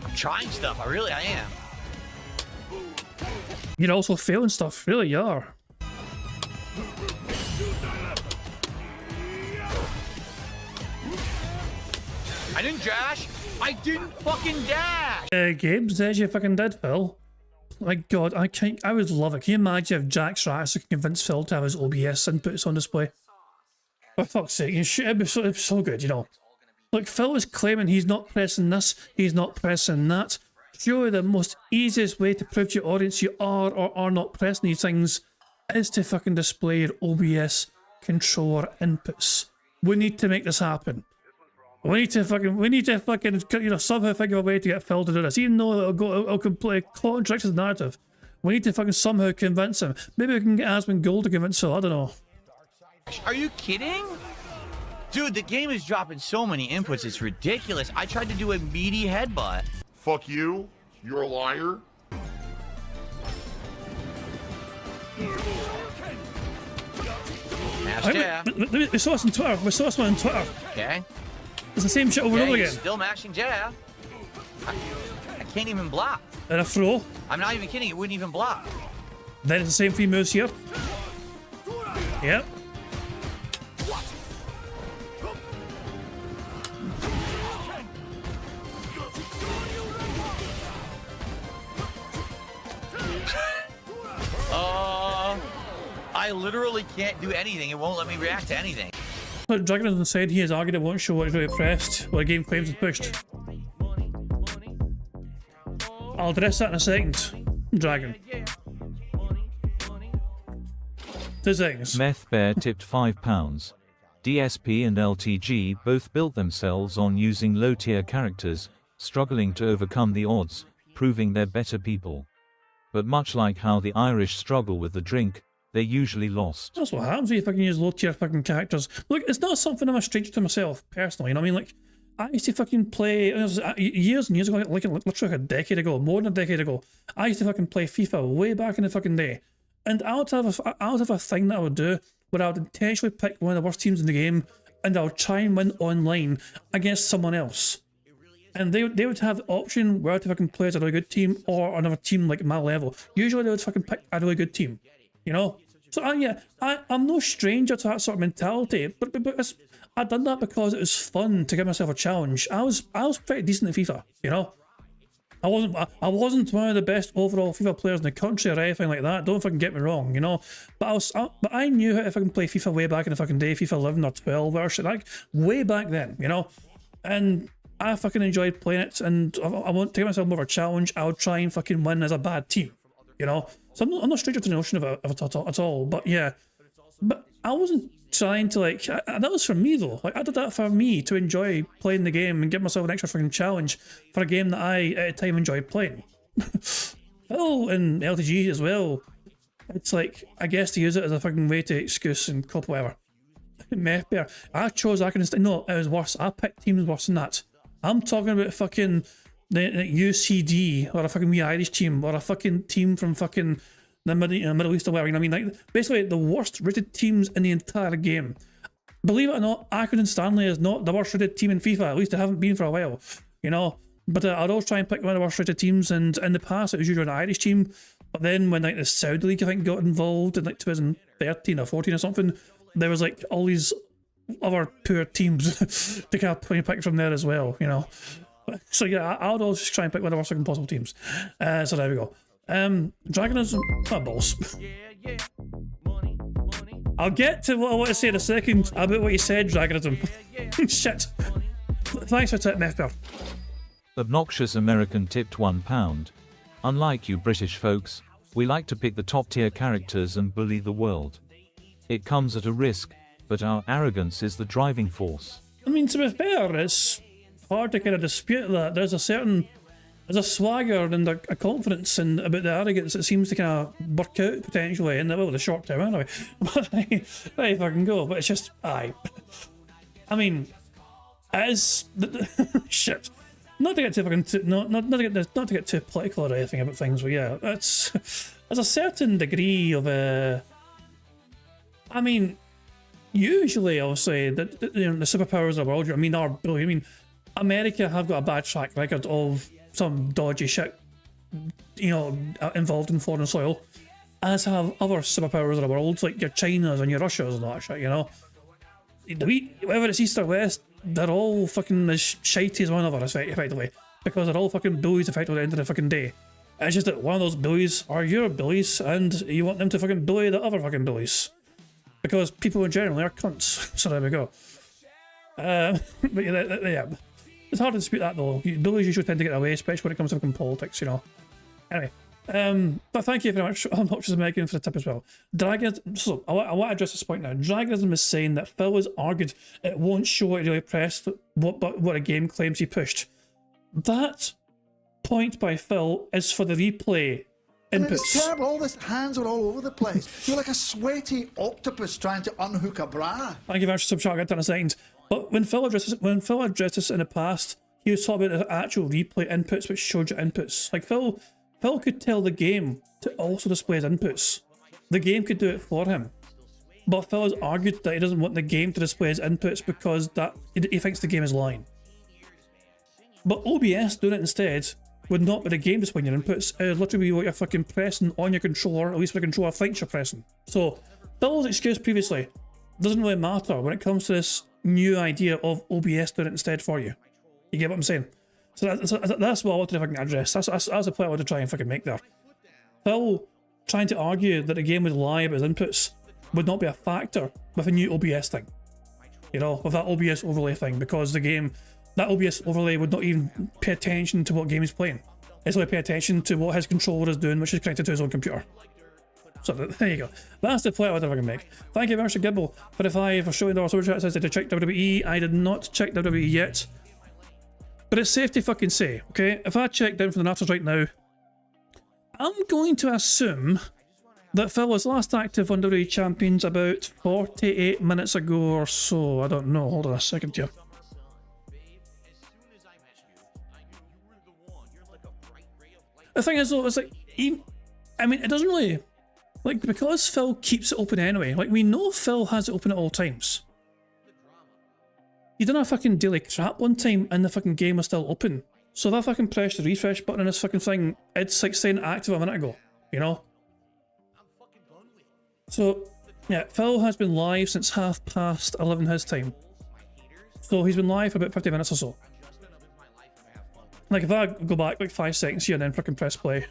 Speaker 2: I'm trying stuff. I am.
Speaker 1: You're also failing stuff. Really, you are.
Speaker 2: I didn't dash. I didn't fucking dash.
Speaker 1: Gabe says you fucking did, Phil. My God, I would love it. Can you imagine if Jack Stratus could convince Phil to have his OBS inputs on display? For fuck's sake, it'd be so good, you know. Look, Phil is claiming he's not pressing this, he's not pressing that. Surely the most easiest way to prove to your audience you are or are not pressing these things is to fucking display your OBS controller inputs. We need to make this happen. We need to fucking, you know, somehow figure a way to get Phil to do this. Even though it'll completely contradict his narrative. We need to fucking somehow convince him. Maybe we can get Asmund Gold to convince Phil, I don't know.
Speaker 2: Are you kidding? Dude, the game is dropping so many inputs, it's ridiculous. I tried to do a meaty headbutt.
Speaker 4: Fuck you. You're a liar.
Speaker 1: We saw us on Twitter. We saw us on Twitter.
Speaker 2: Okay.
Speaker 1: It's the same shit over and over again.
Speaker 2: Still mashing jab. I can't even block.
Speaker 1: And a throw.
Speaker 2: I'm not even kidding, it wouldn't even block.
Speaker 1: Then it's the same 3 moves here. Yep.
Speaker 2: I literally can't do anything. It won't let me react to anything.
Speaker 1: Look, Dragon said he has argued it won't show what is really pressed, what the game claims is pushed. I'll address that in a second. Dragon. 2 seconds.
Speaker 11: Meth Bear tipped £5. DSP and LTG both built themselves on using low-tier characters, struggling to overcome the odds, proving they're better people. But much like how the Irish struggle with the drink, they usually lost.
Speaker 1: That's what happens when you fucking use low tier fucking characters. Look, it's not something I'm a stranger to myself, personally, you know what I mean? Like, I used to fucking play, years and years ago, like literally a decade ago, more than a decade ago, I used to fucking play FIFA way back in the fucking day. And I would have a thing that I would do where I would intentionally pick one of the worst teams in the game and I would try and win online against someone else. And they would have the option where to fucking play as a really good team or another team like my level. Usually they would fucking pick a really good team, you know? So I'm no stranger to that sort of mentality, but I done that because it was fun to give myself a challenge. I was pretty decent at FIFA, you know? I wasn't one of the best overall FIFA players in the country or anything like that. Don't fucking get me wrong, you know. But I knew how to fucking play FIFA way back in the fucking day, FIFA 11 or 12 or shit like way back then, you know. And I fucking enjoyed playing it, and I want to give myself more of a challenge. I would try and fucking win as a bad team, you know. So I'm not stranger to the notion of it at all. But yeah, but I wasn't trying to like. That was for me though. Like I did that for me to enjoy playing the game and give myself an extra fucking challenge for a game that I at the time enjoyed playing. Phil and LTG as well. It's like I guess to use it as a fucking way to excuse and cop whatever. Meth bear. I chose that kind of stuff. No, it was worse. I picked teams worse than that. I'm talking about fucking the UCD or a fucking wee Irish team or a fucking team from fucking the Middle East or whatever, you know what I mean? Like, basically the worst rated teams in the entire game. Believe it or not, Accrington Stanley is not the worst rated team in FIFA, at least they haven't been for a while, you know? But I'd always try and pick one of the worst rated teams, and in the past it was usually an Irish team, but then when like the Saudi League I think got involved in like 2013 or 14 or something, there was like all these other poor teams to kind of pick from there as well, you know. So yeah, I would always just try and pick one of the worst fucking possible teams. So there we go. Dragonism, balls. I'll get to what I want to say in a second about what you said, Dragonism. Shit. Thanks for tip, Methper.
Speaker 11: Obnoxious American tipped £1. Unlike you British folks, we like to pick the top tier characters and bully the world. It comes at a risk, but our arrogance is the driving force.
Speaker 1: I mean, to be fair, it's hard to kind of dispute that. There's a swagger and a confidence about the arrogance that seems to kind of work out potentially in the short term anyway. But there you fucking go. But it's just, aye. I mean, it is shit. Not to get too fucking not to get too political or anything about things, but yeah, there's a certain degree of I mean, usually I'll say that the superpowers of the world, I mean, America have got a bad track record of some dodgy shit, you know, involved in foreign soil, as have other superpowers of the world, like your Chinas and your Russias and all that shit, you know. Whether it's East or West, they're all fucking as shitey as one another, effectively, because they're all fucking bullies effectively at the end of the fucking day. And it's just that one of those bullies are your bullies, and you want them to fucking bully the other fucking bullies. Because people in general are cunts. So there we go. But yeah, it's hard to dispute that though. Bullies usually tend to get away, especially when it comes to fucking politics, you know. Anyway, but thank you very much, Obnoxious American, for the tip as well. So I want to address this point now. Dragonism is saying that Phil has argued it won't show it really pressed what a game claims he pushed. That point by Phil is for the replay inputs.
Speaker 7: I mean, it's terrible. All this hands are all over the place. You're like a sweaty octopus trying to unhook a bra.
Speaker 1: Thank you very much for subchat. I'll get that in a second. But when Phil addressed this in the past, he was talking about the actual replay inputs, which showed you inputs. Like Phil could tell the game to also display his inputs. The game could do it for him. But Phil has argued that he doesn't want the game to display his inputs because he thinks the game is lying. But OBS doing it instead would not be the game displaying your inputs. It would literally be what you're fucking pressing on your controller, at least what the controller thinks you're pressing. So Phil's excuse previously doesn't really matter when it comes to this new idea of OBS doing it instead for you. You get what I'm saying? So that's what I wanted to fucking address. That's the point I wanted to try and fucking make there. Phil trying to argue that the game would lie about his inputs would not be a factor with a new OBS thing. You know, with that OBS overlay thing, because that OBS overlay would not even pay attention to what game he's playing. It's only pay attention to what his controller is doing, which is connected to his own computer. So there you go. That's the point I wanted to fucking make. Thank you very much to Gibble for the 5 for showing the super chat. It says that to check WWE. I did not check WWE yet. But it's safe to fucking say, okay? If I check down from the Nationals right now, I'm going to assume that Phil was last active on WWE Champions about 48 minutes ago or so. I don't know. Hold on a second here. The thing is though, it's like, I mean, it doesn't really, like, because Phil keeps it open anyway, like, we know Phil has it open at all times. he done a fucking daily crap one time and the fucking game was still open. So if I fucking pressed the refresh button on this fucking thing, it's like saying active a minute ago, you know? So, yeah, Phil has been live since 11:30 his time. So he's been live for about 50 minutes or so. Like if I go back like 5 seconds here and then fucking press play.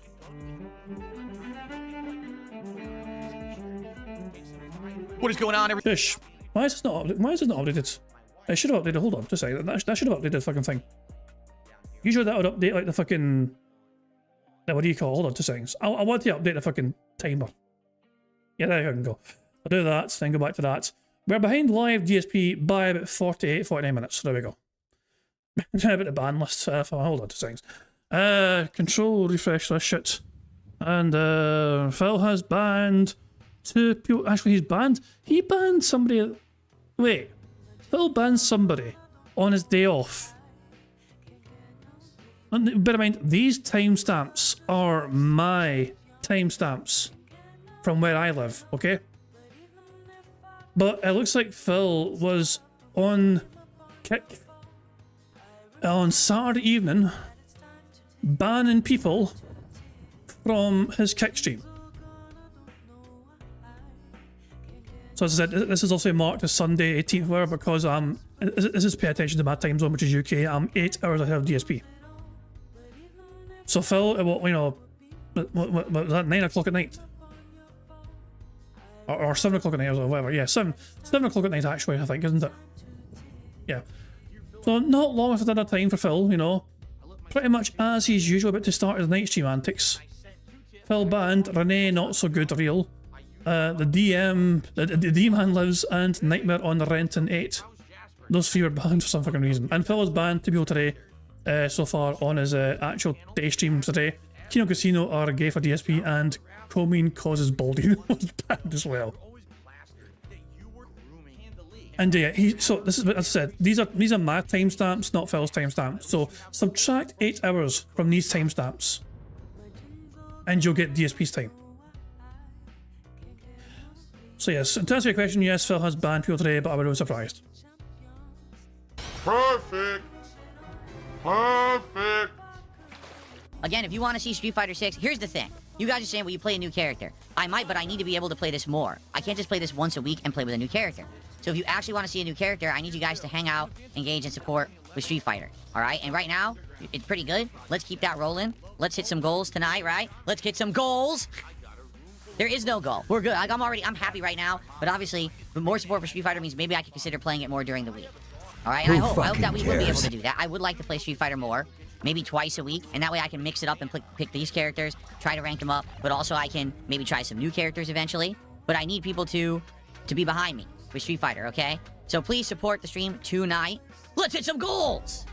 Speaker 2: What is going on, everybody?
Speaker 1: Fish. Why is this not updated? It should have updated. Hold on, just a second. That should have updated the fucking thing. Usually that would update like the fucking. What do you call it? Hold on, 2 seconds. I want to update the fucking timer. Yeah, there you can go. I'll do that, then go back to that. We're behind live DSP by about 49 minutes. There we go. About the ban list. Hold on 2 seconds. Control, refresh this shit. And Phil has banned 2 people. Actually, he banned somebody. Wait. Phil banned somebody on his day off. And bear in mind, these timestamps are my timestamps from where I live, okay? But it looks like Phil was on Kick on Saturday evening banning people from his Kick stream. So as I said, this is also marked as Sunday 18th hour because this is pay attention to my time zone, which is UK. I'm 8 hours ahead of DSP. So Phil, you know, what was that, 9 o'clock at night? Or 7 o'clock at night or whatever. Yeah, 7 o'clock at night actually, I think, isn't it? Yeah. So not long after dinner time for Phil, you know. Pretty much as he's usual about to start his night stream antics. Phil banned Renee Not So Good Real, the D-Man Lives, and Nightmare on the Renton 8. Those 3 were banned for some fucking reason. And Phil was banned 2 people today so far on his actual day stream today. Kino Casino are gay for DSP, and Comine Causes Balding was banned as well. And yeah, so this is what I said. These are my timestamps, not Phil's timestamps. So subtract 8 hours from these timestamps, and you'll get DSP's time. So yes, to answer your question, yes, Phil has banned people today, but I would be surprised.
Speaker 4: Perfect. Perfect.
Speaker 5: Again, if you want to see Street Fighter 6, here's the thing. You guys are saying, well, you play a new character. I might, but I need to be able to play this more. I can't just play this once a week and play with a new character. So if you actually want to see a new character, I need you guys to hang out, engage, and support with Street Fighter. All right? And right now, it's pretty good. Let's keep that rolling. Let's hit some goals tonight, right? Let's get some goals. There is no goal. We're good. Like, I'm happy right now. But obviously, the more support for Street Fighter means maybe I could consider playing it more during the week. All right? And I hope that we will be able to do that. I would like to play Street Fighter more. Maybe twice a week, and that way I can mix it up and pick these characters, try to rank them up, but also I can maybe try some new characters eventually. But I need people to be behind me with Street Fighter, okay? So please support the stream tonight. Let's hit some goals!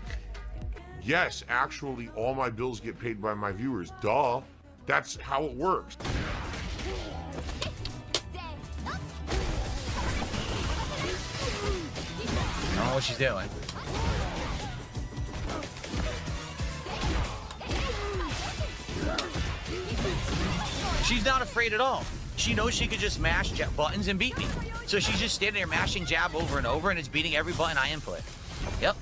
Speaker 4: Yes, actually, all my bills get paid by my viewers. Duh. That's how it works.
Speaker 2: I don't know what she's doing. She's not afraid at all. She knows she could just mash buttons and beat me. So she's just standing there mashing jab over and over, and it's beating every button I input. Yep.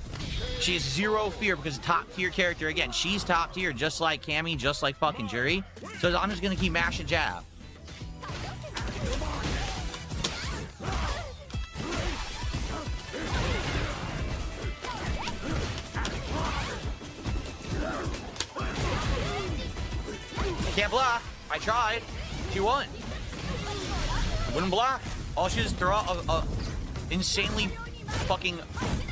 Speaker 2: She has zero fear because top tier character. Again, she's top tier, just like Cammy, just like fucking Jury. So I'm just gonna keep mashing jab. Can't block. I tried. She won. Wouldn't block. All she did is throw out a insanely fucking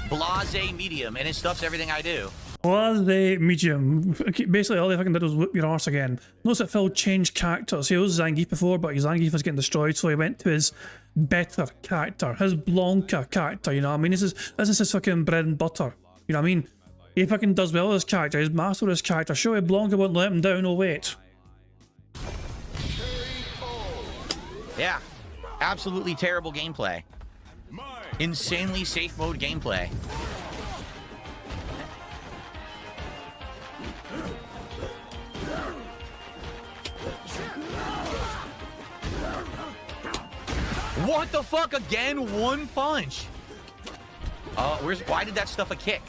Speaker 2: blase medium, and it stuffs everything I do.
Speaker 1: Blase medium. Basically, all they fucking did was whip your arse again. Notice that Phil changed characters. He was Zangief before, but his Zangief was getting destroyed, so he went to his better character, his Blanca character. You know what I mean? This is his fucking bread and butter. You know what I mean? He fucking does well with his character. He's master with his character. Surely Blanca won't let him down. Oh wait.
Speaker 2: Yeah, absolutely terrible gameplay. Insanely safe mode gameplay. What the fuck again? One punch. Why did that stuff a kick?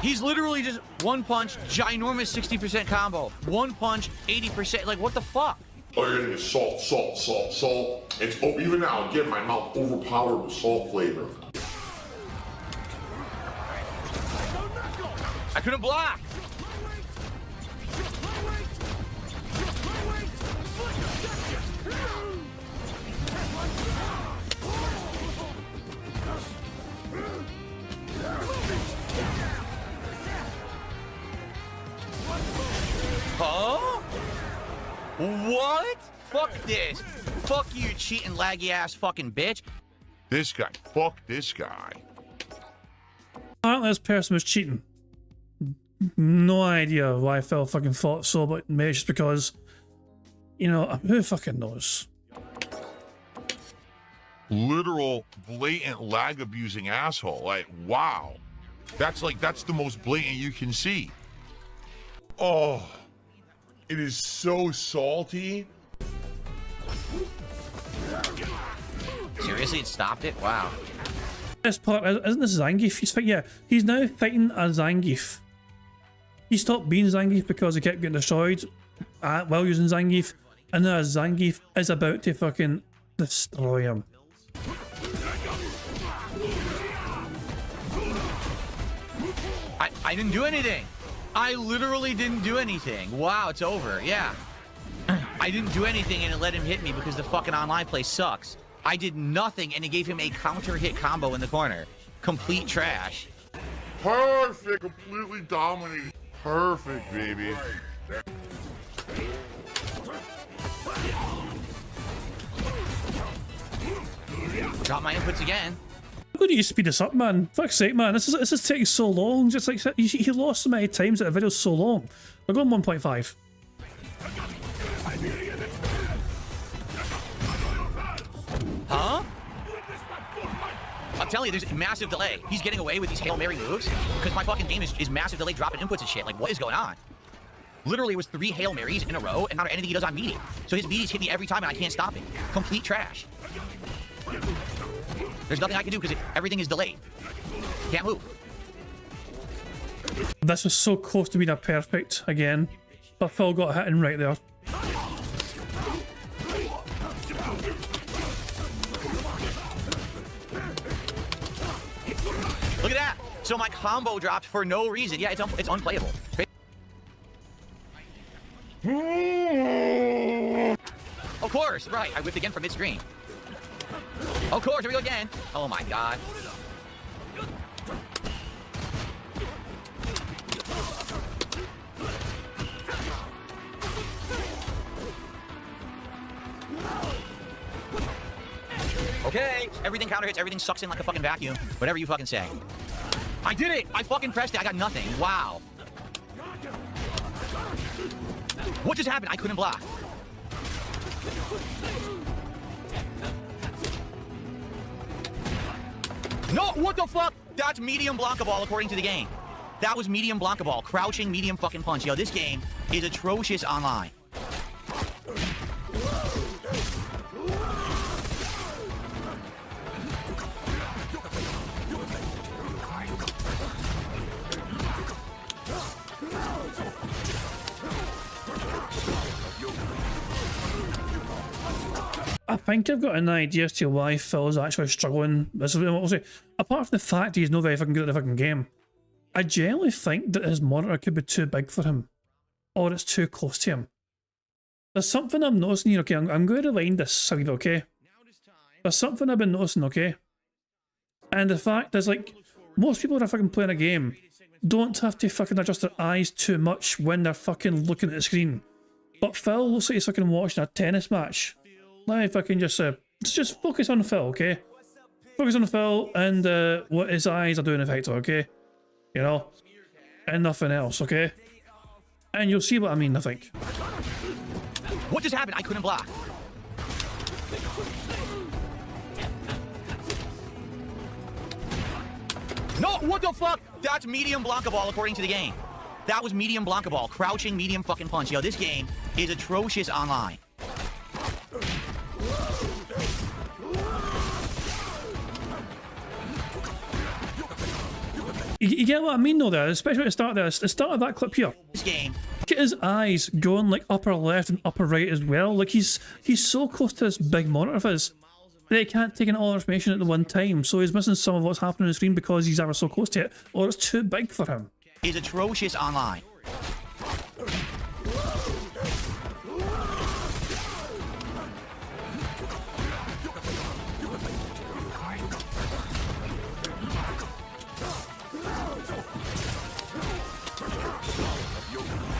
Speaker 2: He's literally just one punch, ginormous 60% combo. One punch, 80%. Like, what the fuck?
Speaker 3: Oh, you're gonna get salt, salt, salt, salt. It's even now, again, my mouth overpowered with salt flavor.
Speaker 2: I couldn't block. Huh? What? Fuck this. Fuck you, cheating laggy ass fucking bitch.
Speaker 4: This guy. Fuck this guy.
Speaker 1: Apparently this person was cheating. No idea why Phil fucking thought so, but maybe it's just because, you know, who fucking knows?
Speaker 4: Literal blatant lag abusing asshole. Like, wow. That's the most blatant you can see. Oh, it is so salty.
Speaker 2: Seriously, it stopped it? Wow.
Speaker 1: This part, isn't this Zangief? He's now fighting a Zangief. He stopped being Zangief because he kept getting destroyed while using Zangief, and now Zangief is about to fucking destroy him.
Speaker 2: I didn't do anything. I literally didn't do anything. Wow, it's over. Yeah. I didn't do anything and it let him hit me because the fucking online play sucks. I did nothing and it gave him a counter hit combo in the corner. Complete trash.
Speaker 4: Perfect. Completely dominated. Perfect, baby.
Speaker 2: Got my inputs again.
Speaker 1: I'm going to speed this up, man. Fuck's sake, man. This is taking so long. Just like he lost so many times that the video's so long. We're going 1.5.
Speaker 2: Huh? I'm telling you, there's a massive delay. He's getting away with these Hail Mary moves because my fucking game is massive delay dropping inputs and shit. Like, what is going on? Literally, it was 3 Hail Marys in a row and not anything he does on medium. So his mediums hit me every time and I can't stop it. Complete trash. There's nothing I can do because everything is delayed. Can't move.
Speaker 1: This was so close to being a perfect again, but Phil got hit in right there.
Speaker 2: Look at that. So my combo dropped for no reason. Yeah, it's unplayable. Of course, right. I whipped again from mid-screen. Of course, here we go again. Oh my god. Okay, everything counter hits, everything sucks in like a fucking vacuum. Whatever you fucking say. I did it! I fucking pressed it, I got nothing. Wow. What just happened? I couldn't block. No, what the fuck? That's medium Blanca Ball according to the game. That was medium Blanca Ball, crouching medium fucking punch. Yo, this game is atrocious online.
Speaker 1: I think I've got an idea as to why Phil's actually struggling. This is what I'll say. Apart from the fact he's not very fucking good at the fucking game, I generally think that his monitor could be too big for him, or it's too close to him. There's something I'm noticing here. Okay, I'm going to rewind this a wee bit, okay? There's something I've been noticing, okay? And the fact is, like, most people that are fucking playing a game don't have to fucking adjust their eyes too much when they're fucking looking at the screen. But Phil looks like he's fucking watching a tennis match. Let me fucking just focus on Phil, okay? Focus on Phil and what his eyes are doing effect, okay? You know? And nothing else, okay? And you'll see what I mean, I think.
Speaker 2: What just happened? I couldn't block. No, what the fuck? That's medium Blanca Ball according to the game. That was medium Blanca ball. Crouching medium fucking punch. Yo, this game is atrocious online.
Speaker 1: You get what I mean though there, especially at the start of this. The start of that clip here.
Speaker 2: This game.
Speaker 1: Look at his eyes going like upper left and upper right as well. Like he's so close to this big monitor of his that he can't take in all information at the one time. So he's missing some of what's happening on the screen because he's ever so close to it, or it's too big for him.
Speaker 2: Is atrocious online.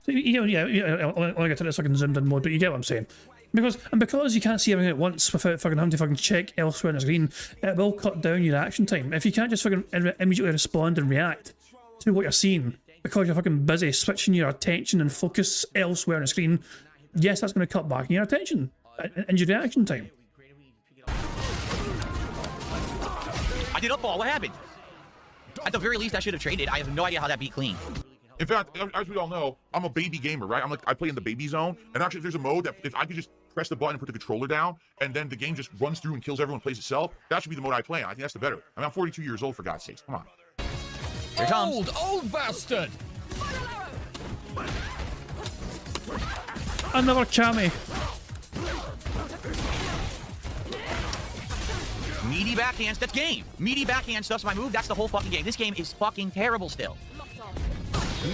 Speaker 1: Yeah, I want to get to this fucking zoomed in mode, but you get what I'm saying. Because you can't see everything at once without fucking having to fucking check elsewhere on the screen, it will cut down your action time. If you can't just fucking immediately respond and react to what you're seeing because you're fucking busy switching your attention and focus elsewhere on the screen, yes, that's going to cut back in your attention and your reaction time.
Speaker 2: I did up ball. What happened? At the very least, I should have traded. I have no idea how that beat clean.
Speaker 4: In fact, as we all know, I'm a baby gamer, right? I play in the baby zone, and actually there's a mode that if I could just press the button and put the controller down, and then the game just runs through and kills everyone, plays itself, that should be the mode I play in. I think that's the better. I mean, I'm 42 years old, for God's sakes. Come on.
Speaker 2: Here it comes.
Speaker 10: Old bastard!
Speaker 1: Another Kami.
Speaker 2: Meaty backhands. That's game. Meaty backhand stuff's my move. That's the whole fucking game. This game is fucking terrible still.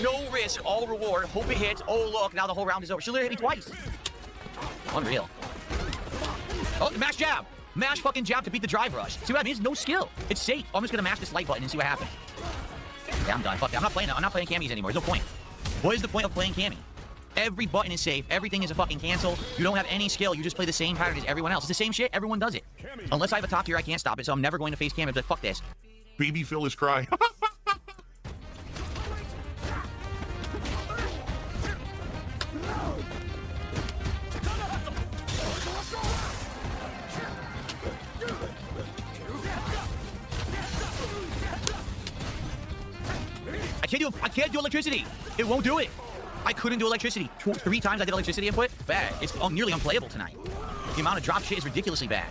Speaker 2: No risk, all reward. Hope it hits. Oh, look, now the whole round is over. She literally hit me twice. Unreal. Oh, mash jab. Mash fucking jab to beat the drive rush. See what I mean? It's no skill. It's safe. I'm just going to mash this light button and see what happens. Yeah, I'm done. Fuck that. I'm not playing Camis anymore. There's no point. What is the point of playing Cami? Every button is safe. Everything is a fucking cancel. You don't have any skill. You just play the same pattern as everyone else. It's the same shit. Everyone does it. Unless I have a top tier, I can't stop it. So I'm never going to face Cami. But fuck this.
Speaker 4: Baby Phil is crying.
Speaker 2: I can't do electricity. It won't do it. I couldn't do electricity. 3 times I did electricity input. Bad. It's nearly unplayable tonight. The amount of drop shit is ridiculously bad.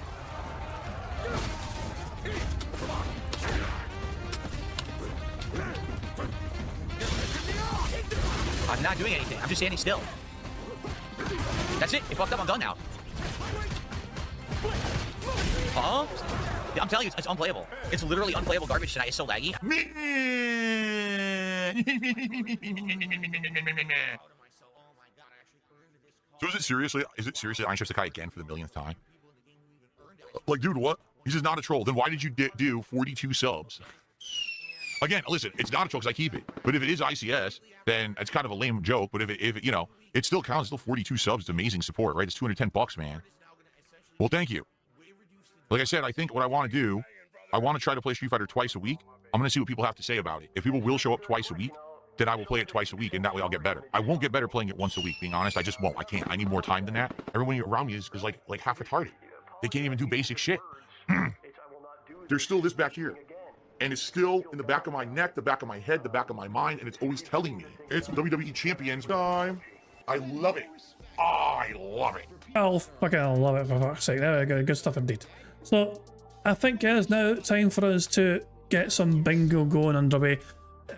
Speaker 2: I'm not doing anything. I'm just standing still. That's it. It fucked up. I'm done now. I'm telling you, it's unplayable. It's literally unplayable garbage tonight. It's so laggy.
Speaker 4: So is it seriously Iron Chef Sakai again for the millionth time? Like, dude, what? He's just not a troll. Then why did you do 42 subs? Again, listen, it's not a troll because I keep it. But if it is ICS, then it's kind of a lame joke. But if it you know, it still counts. It's still 42 subs. It's amazing support, right? It's $210, man. Well, thank you. Like I said, I think what I want to do, I want to try to play Street Fighter twice a week. I'm going to see what people have to say about it. If people will show up twice a week, then I will play it twice a week, and that way I'll get better. I won't get better playing it once a week, being honest. I just won't. I can't. I need more time than that. Everyone around me is like half retarded. They can't even do basic shit. There's still this back here. And it's still in the back of my neck, the back of my head, the back of my mind, and it's always telling me. It's WWE Champions time. I love it. I love it.
Speaker 1: I'll fucking love it, for fuck's sake. There we go. Good stuff indeed. So, I think it is now time for us to get some bingo going underway.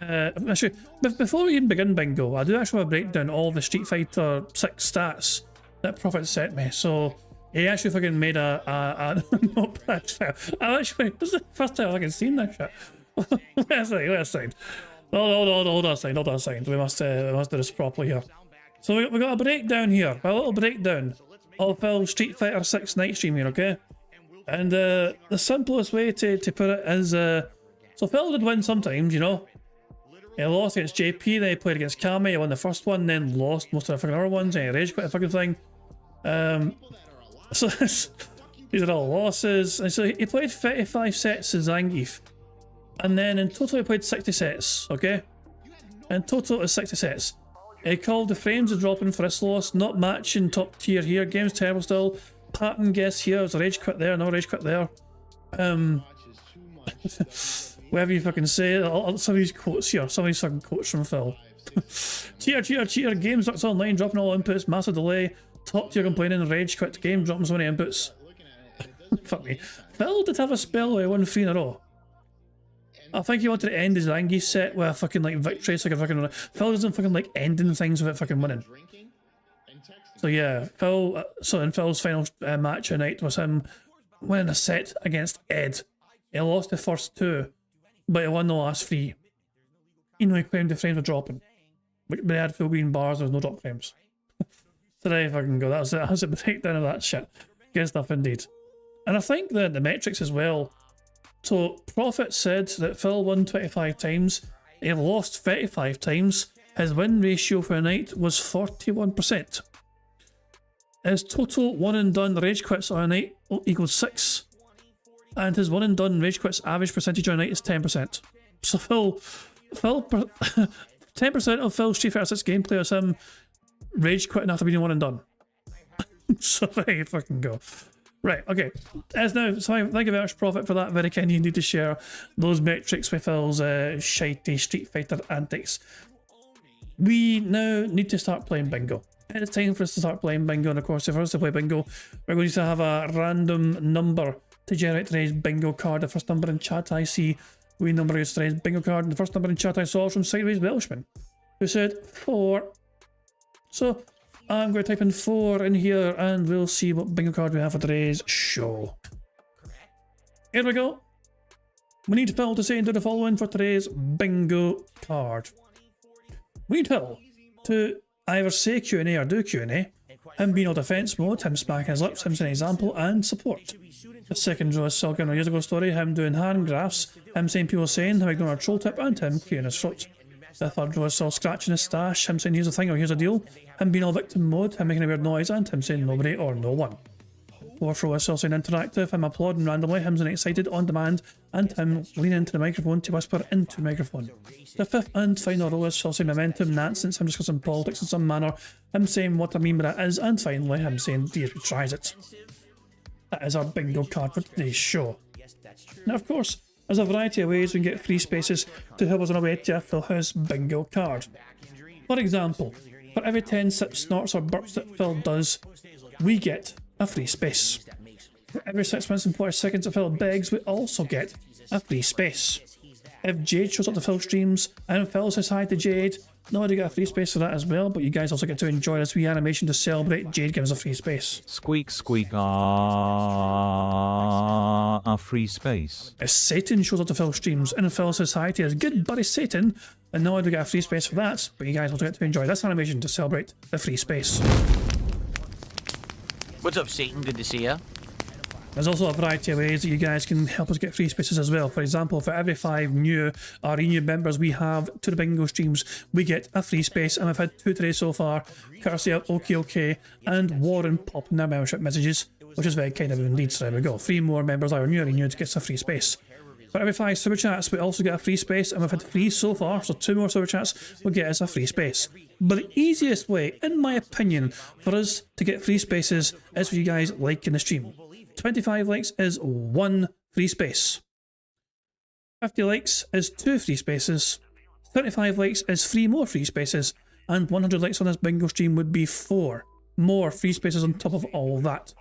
Speaker 1: Actually, before we even begin bingo, I do actually want to break down all the Street Fighter 6 stats that Prophet sent me. So, he actually fucking made a notepad file. This is the first time I've fucking seen this shit. Wait a second. Hold on a second. We must do this properly here. So we got a breakdown here, a little breakdown of Phil's Street Fighter 6 night stream here, okay? And the simplest way to put it is, so Phil did win sometimes, you know? He lost against JP, then he played against Kami, he won the first one, then lost most of the fucking other ones, and he rage quit the fucking thing. So these are all losses. And so he played 35 sets as Zangief. And then in total he played 60 sets, okay? In total it's 60 sets. He called the frames are dropping for this loss, not matching top tier here, game's terrible still. Pattern guess here, there's a rage quit there, another rage quit there. Whatever you fucking say, some of these quotes here, some of these fucking quotes from Phil. Cheater. Games Ducks Online dropping all inputs, massive delay. Top tier complaining, rage quit. Game dropping so many inputs. Fuck me. Phil did have a spell where he won 3 in a row. I think he wanted to end his Rangi set with a fucking like victory, so like a fucking. Phil doesn't fucking like ending things without fucking winning. So yeah, Phil. So in Phil's final match tonight was him winning a set against Ed. He lost the first 2, but he won the last 3. You know, he claimed the frames were dropping, but they had full green bars. There was no drop frames. So there you fucking go. That was a breakdown of that shit. Good stuff indeed. And I think that the metrics as well. So Profit said that Phil won 25 times, he lost 35 times, his win ratio for the night was 41%. His total one and done rage quits on a night equals 6, and his one and done rage quits average percentage on a night is 10%. So Phil 10% of Phil's Street Fighter 6 gameplay is him rage quitting after being one and done. So there you fucking go. Right, okay. As now, so thank you very much, Profit, for that. Very kind you need to share those metrics with Phil's shitey Street Fighter antics. We now need to start playing bingo. It's time for us to start playing bingo, and of course, for us to play bingo, we're going to have a random number to generate today's bingo card. The first number in chat I see, we number is today's bingo card, and the first number in chat I saw was from Sideways Welshman, who said 4. So I'm going to type in 4 in here and we'll see what bingo card we have for today's show. Here we go. We need Phil to say and do the following for today's bingo card. We need Phil to either say Q&A or do Q&A, him being on defense mode, him smacking his lips, him saying example, and support. The second row is Silk in a years ago story, him doing hand graphs, him saying people saying, him ignoring a troll tip, and him clearing his throat. The third row is Saul scratching his stash, him saying here's a thing or here's a deal, him being all victim mode, him making a weird noise, and him saying nobody or no one. Fourth row is Saul saying interactive, him applauding randomly, him saying excited on demand, and him leaning into the microphone to whisper into the microphone. The fifth and final row is Saul saying momentum, nonsense, him discussing politics in some manner, him saying what I mean by that is, and finally him saying DSP tries it. That is our bingo card for today's show. Now of course, there's a variety of ways we can get free spaces to help us on our way to a Full House bingo card. For example, for every 10 sips, snorts or burps that Phil does, we get a free space. For every 6 minutes and 40 seconds that Phil begs, we also get a free space. If Jade shows up to Phil streams and Phil says hi to Jade, not only do you get a free space for that as well, but you guys also get to enjoy this wee animation to celebrate Jade gives us a free space.
Speaker 11: Squeak, squeak, a free space.
Speaker 1: If Satan shows up to Phil streams and Phil says hi to his good buddy Satan, and not only do you get a free space for that, but you guys also get to enjoy this animation to celebrate the free space.
Speaker 2: What's up, Satan? Good to see ya.
Speaker 1: There's also a variety of ways that you guys can help us get free spaces as well. For example, for every 5 new or new members we have to the bingo streams, we get a free space, and I've had 2 today so far, courtesy of OK and Warren popping their membership messages, which is very kind of indeed. So there we go. 3 more members either new or renewed to get a free space. For every 5 super chats, we also get a free space, and we've had 3 so far, so 2 more super chats will get us a free space. But the easiest way, in my opinion, for us to get free spaces is for you guys liking the stream. 25 likes is 1 free space. 50 likes is 2 free spaces. 35 likes is 3 more free spaces. And 100 likes on this bingo stream would be 4 more free spaces on top of all that.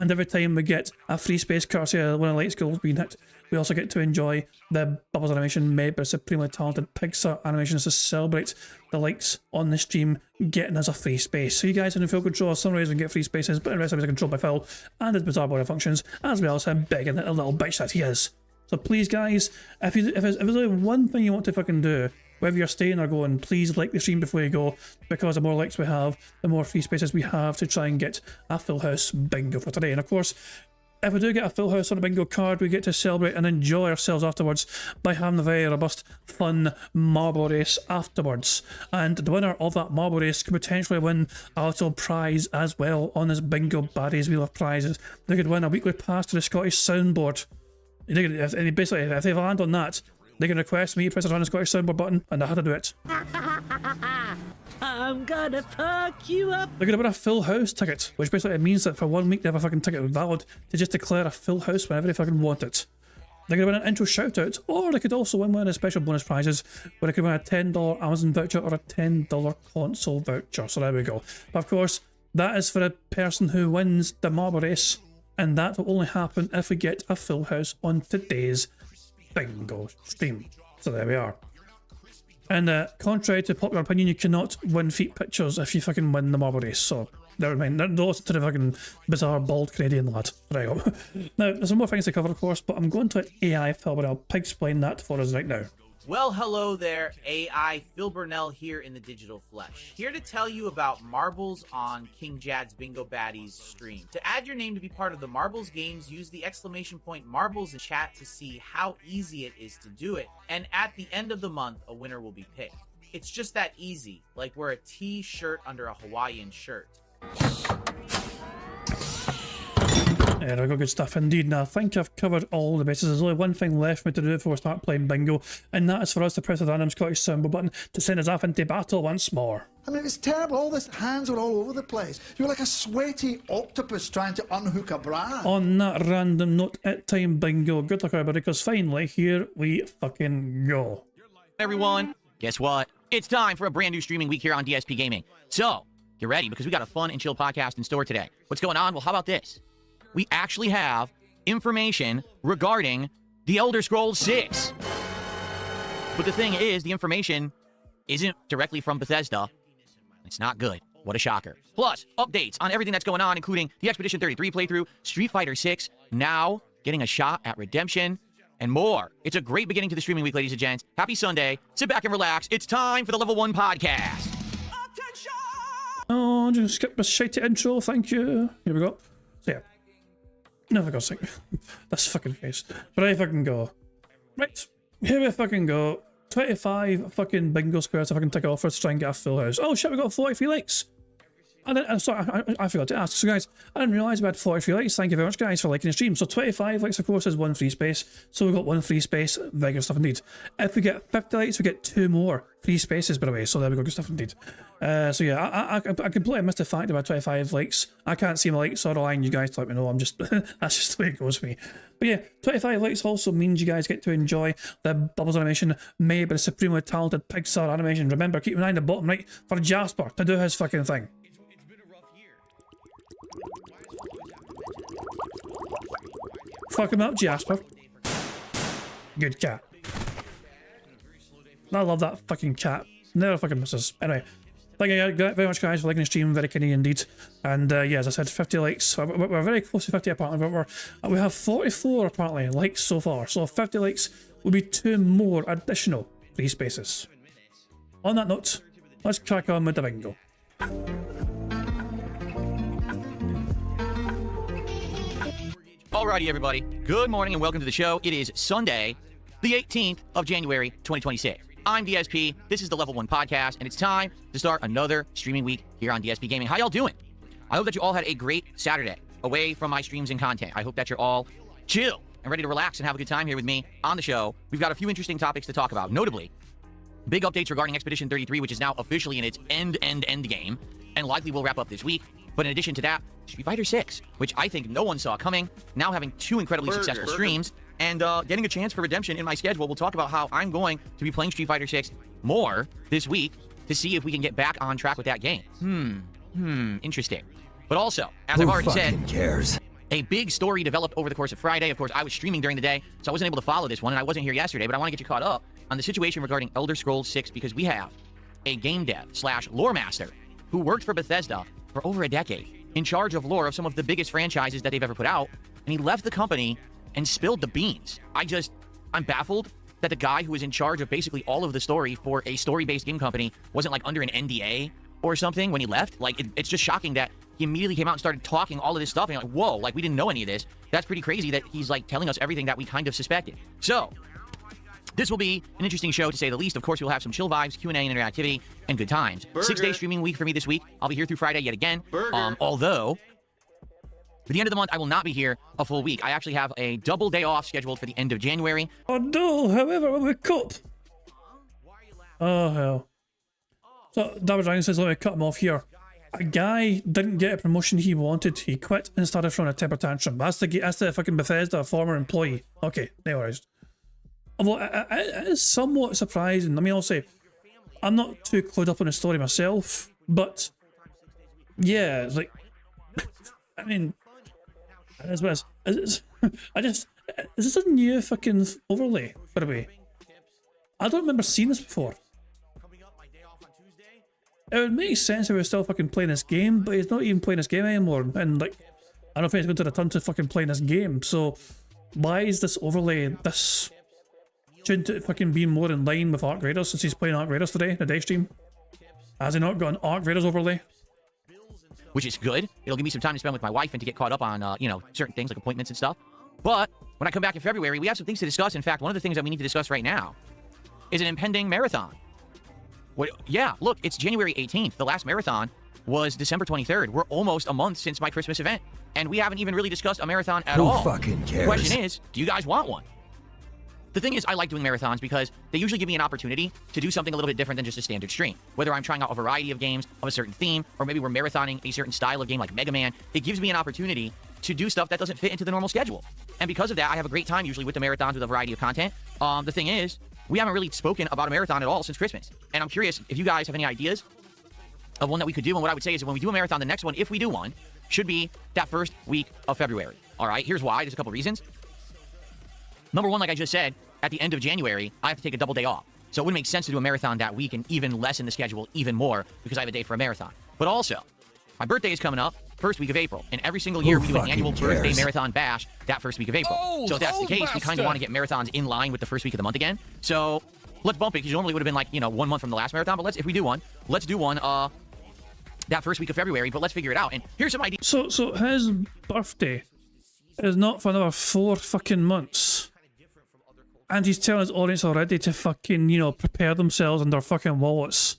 Speaker 1: And every time we get a free space courtesy of one of the lights goals being hit, we also get to enjoy the Bubbles animation made by supremely talented Pixar animations to celebrate the likes on the stream getting us a free space. So you guys are in full control. Some ways we can get free spaces, but the rest of it is controlled by Phil and his bizarre body functions, as well as him begging the little bitch that he is. So please guys, if there's only one thing you want to fucking do, whether you're staying or going, please like the stream before you go, because the more likes we have, the more free spaces we have to try and get a Full House bingo for today. And of course, if we do get a Full House on a bingo card, we get to celebrate and enjoy ourselves afterwards by having a very robust, fun marble race afterwards. And the winner of that marble race could potentially win a little prize as well on this bingo Baddies Wheel of Prizes. They could win a weekly pass to the Scottish Soundboard. Basically, if they land on that, they can request me to press the Scottish Soundboard button, and I had to do it.
Speaker 12: I'm gonna fuck you up.
Speaker 1: They're gonna win a Full House ticket, which basically means that for 1 week they have a fucking ticket valid to just declare a Full House whenever they fucking want it. they could win an intro shout out, or they could also win one of the special bonus prizes where they could win a $10 Amazon voucher or a $10 console voucher. So there we go. But of course, that is for the person who wins the marble race, and that will only happen if we get a full house on today's bingo stream. So there we are. And contrary to popular opinion, you cannot win feet pictures if you fucking win the marble race. So never mind. Don't listen to the fucking bizarre bald Canadian lad. There you go. Now, there's some more things to cover, of course, but I'm going to an AI film and I'll explain that for us right now.
Speaker 2: Well, hello there, AI. Phil Burnell here in the digital flesh. Here to tell you about Marbles on King Jad's Bingo Baddies stream. To add your name to be part of the Marbles games, use the exclamation point Marbles in chat to see how easy it is to do it. And at the end of the month, a winner will be picked. It's just that easy, like wear a t-shirt under a Hawaiian shirt.
Speaker 1: There we go, good stuff indeed. Now, I think I've covered all the bases. There's only one thing left for me to do before we start playing bingo, and that is for us to press the random Scottish symbol button to send us off into battle once more.
Speaker 7: I mean, it's terrible. All this hands were all over the place. You were like a sweaty octopus trying to unhook a bra.
Speaker 1: On that random note, at time bingo. Good luck, everybody, because finally, here we fucking go.
Speaker 2: Everyone, guess what? It's time for a brand new streaming week here on DSP Gaming. So, get ready, because we got a fun and chill podcast in store today. What's going on? Well, how about this? We actually have information regarding The Elder Scrolls 6. But the thing is, the information isn't directly from Bethesda. It's not good. What a shocker. Plus, updates on everything that's going on, including the Expedition 33 playthrough, Street Fighter 6, now getting a shot at redemption, and more. It's a great beginning to the streaming week, ladies and gents. Happy Sunday. Sit back and relax. It's time for the Level 1 podcast. Attention!
Speaker 1: Oh, just skip the shitty intro. Thank you. Here we go. So, yeah. No, for God's sake. That's fucking face. But I fucking go. Right. Here we fucking go. 25 fucking bingo squares if I can tick off first to try and get a full house. Oh shit, we got 43 likes. I'm sorry, I forgot to ask. So guys, I didn't realise we had 43 likes. Thank you very much, guys, for liking the stream. So 25 likes, of course, is one free space. So we've got one free space. Very good stuff indeed. If we get 50 likes, we get 2 more free spaces, by the way. So there we go, good stuff indeed. So yeah, I completely missed the fact about 25 likes. I can't see my likes, so relying you guys to let me know. I'm just, that's just the way it goes for me. But yeah, 25 likes also means you guys get to enjoy the Bubbles animation made by the supremely talented Pixar animation. Remember, keep an eye on the bottom right for Jasper to do his fucking thing. Fuck him up, Jasper. Good cat. I love that fucking cat. Never fucking misses. Anyway, thank you very much, guys, for liking the stream. Very kind indeed. And yeah, as I said, 50 likes. We're very close to 50 apparently, but we have 44 apparently likes so far. So 50 likes will be 2 more additional free spaces. On that note, let's crack on with the bingo.
Speaker 2: Alrighty, everybody. Good morning and welcome to the show. It is Sunday, the 18th of January, 2026. I'm DSP. This is the Level 1 podcast, and it's time to start another streaming week here on DSP Gaming. How y'all doing? I hope that you all had a great Saturday away from my streams and content. I hope that you're all chill and ready to relax and have a good time here with me on the show. We've got a few interesting topics to talk about, notably big updates regarding Expedition 33, which is now officially in its end game, and likely will wrap up this week. But in addition to that, Street Fighter 6, which I think no one saw coming, now having 2 incredibly successful streams, and getting a chance for redemption in my schedule. We'll talk about how I'm going to be playing Street Fighter 6 more this week to see if we can get back on track with that game. Interesting. But also, as I've already said,
Speaker 10: cares?
Speaker 2: A big story developed over the course of Friday. Of course, I was streaming during the day, so I wasn't able to follow this one, and I wasn't here yesterday, but I want to get you caught up on the situation regarding Elder Scrolls 6, because we have a game dev / lore master who worked for Bethesda for over a decade, in charge of lore of some of the biggest franchises that they've ever put out, and he left the company and spilled the beans. I'm baffled that the guy who was in charge of basically all of the story for a story-based game company wasn't like under an NDA or something when he left. Like, it's just shocking that he immediately came out and started talking all of this stuff, and you're like, whoa, like, we didn't know any of this. That's pretty crazy that he's like telling us everything that we kind of suspected. So this will be an interesting show, to say the least. Of course, we'll have some chill vibes, Q&A, and interactivity, and good times. 6-day streaming week for me this week. I'll be here through Friday yet again. Although, for the end of the month, I will not be here a full week. I actually have a double day off scheduled for the end of January.
Speaker 1: Oh no, however, we cut. Oh hell. So, Dabber Dragon says, let me cut him off here. A guy didn't get a promotion he wanted. He quit and started throwing a temper tantrum. That's the fucking Bethesda former employee. Okay, no worries. Although it is somewhat surprising. I mean, I'll say I'm not too clued up on the story myself, but yeah, it's like I mean, as well as is this a new fucking overlay? By the way, I don't remember seeing this before. It would make sense if he was still fucking playing this game, but he's not even playing this game anymore. And like, I don't think he's going to return to fucking playing this game. So why is this overlay this? Shouldn't it fucking be more in line with Arc Raiders since he's playing Arc Raiders today in the day stream? Has he not got an Arc Raiders overlay?
Speaker 2: Which is good. It'll give me some time to spend with my wife and to get caught up on, you know, certain things like appointments and stuff. But when I come back in February, we have some things to discuss. In fact, one of the things that we need to discuss right now is an impending marathon. Yeah, look, it's January 18th. The last marathon was December 23rd. We're almost a month since my Christmas event, and we haven't even really discussed a marathon at all.
Speaker 10: Who fucking cares?
Speaker 2: The question is, do you guys want one? The thing is, I like doing marathons because they usually give me an opportunity to do something a little bit different than just a standard stream. Whether I'm trying out a variety of games of a certain theme, or maybe we're marathoning a certain style of game like Mega Man, it gives me an opportunity to do stuff that doesn't fit into the normal schedule. And because of that, I have a great time usually with the marathons with a variety of content. The thing is, we haven't really spoken about a marathon at all since Christmas. And I'm curious if you guys have any ideas of one that we could do. And what I would say is that when we do a marathon, the next one, if we do one, should be that first week of February. All right, here's why. There's a couple reasons. Number one, like I just said, at the end of January, I have to take a double day off. So it wouldn't make sense to do a marathon that week and even lessen the schedule even more because I have a day for a marathon. But also, my birthday is coming up first week of April. And every single year, we do an annual birthday marathon bash that first week of April. So if that's the case, we kind of want to get marathons in line with the first week of the month again. So let's bump it, because normally it would have been like, you know, 1 month from the last marathon. But if we do one, let's do one that first week of February. But let's figure it out. And here's some ideas.
Speaker 1: So his birthday is not for another 4 fucking months. And he's telling his audience already to fucking, you know, prepare themselves in their fucking wallets.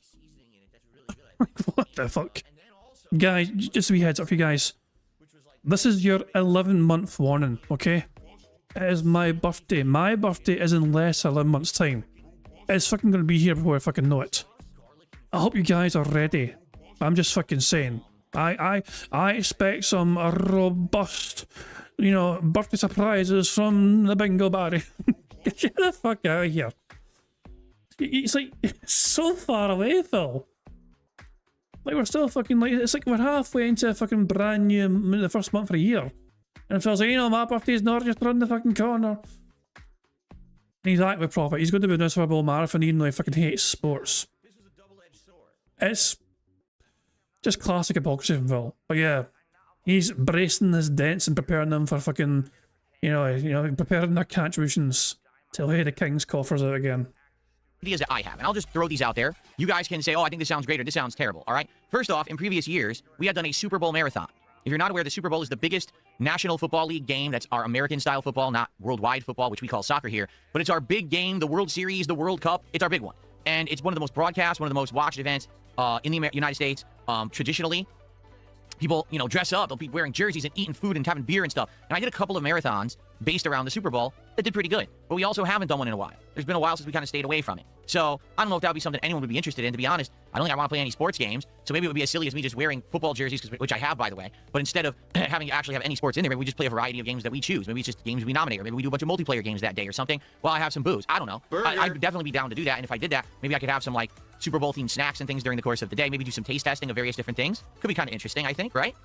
Speaker 1: What the fuck? Guys, just a wee heads up for you guys. This is your 11-month warning, okay? It is my birthday. My birthday is in less than 11 months' time. It's fucking gonna be here before I fucking know it. I hope you guys are ready. I'm just fucking saying. I expect some robust, you know, birthday surprises from the Bingo Barry. Get the fuck out of here. It's like, it's so far away, Phil. Like, we're still fucking, like, it's like we're halfway into a fucking brand new, the first month of the year. And Phil's like, you know, my birthday's not just around the fucking corner. And he's acting with profit. He's going to be doing this for a Bull Marathon even though he fucking hates sports. It's just classic hypocrisy from Phil. But yeah, he's bracing his dents and preparing them for fucking, you know, preparing their contributions till hey, the king's coffers out again.
Speaker 2: Ideas that I have, and I'll just throw these out there. You guys can say, oh, I think this sounds great or this sounds terrible, all right? First off, in previous years, we had done a Super Bowl marathon. If you're not aware, the Super Bowl is the biggest National Football League game. That's our American-style football, not worldwide football, which we call soccer here. But it's our big game, the World Series, the World Cup. It's our big one. And it's one of the most broadcast, one of the most watched events in the United States. Traditionally, people, you know, dress up. They'll be wearing jerseys and eating food and having beer and stuff. And I did a couple of marathons based around the Super Bowl that did pretty good. But we also haven't done one in a while. There's been a while since we kind of stayed away from it. So I don't know if that would be something anyone would be interested in. To be honest, I don't think I want to play any sports games. So maybe it would be as silly as me just wearing football jerseys, which I have, by the way. But instead of having actually have any sports in there, maybe we just play a variety of games that we choose. Maybe it's just games we nominate, or maybe we do a bunch of multiplayer games that day or something while I have some booze. I don't know. I'd definitely be down to do that. And if I did that, maybe I could have some like Super Bowl themed snacks and things during the course of the day. Maybe do some taste testing of various different things. Could be kind of interesting, I think, right?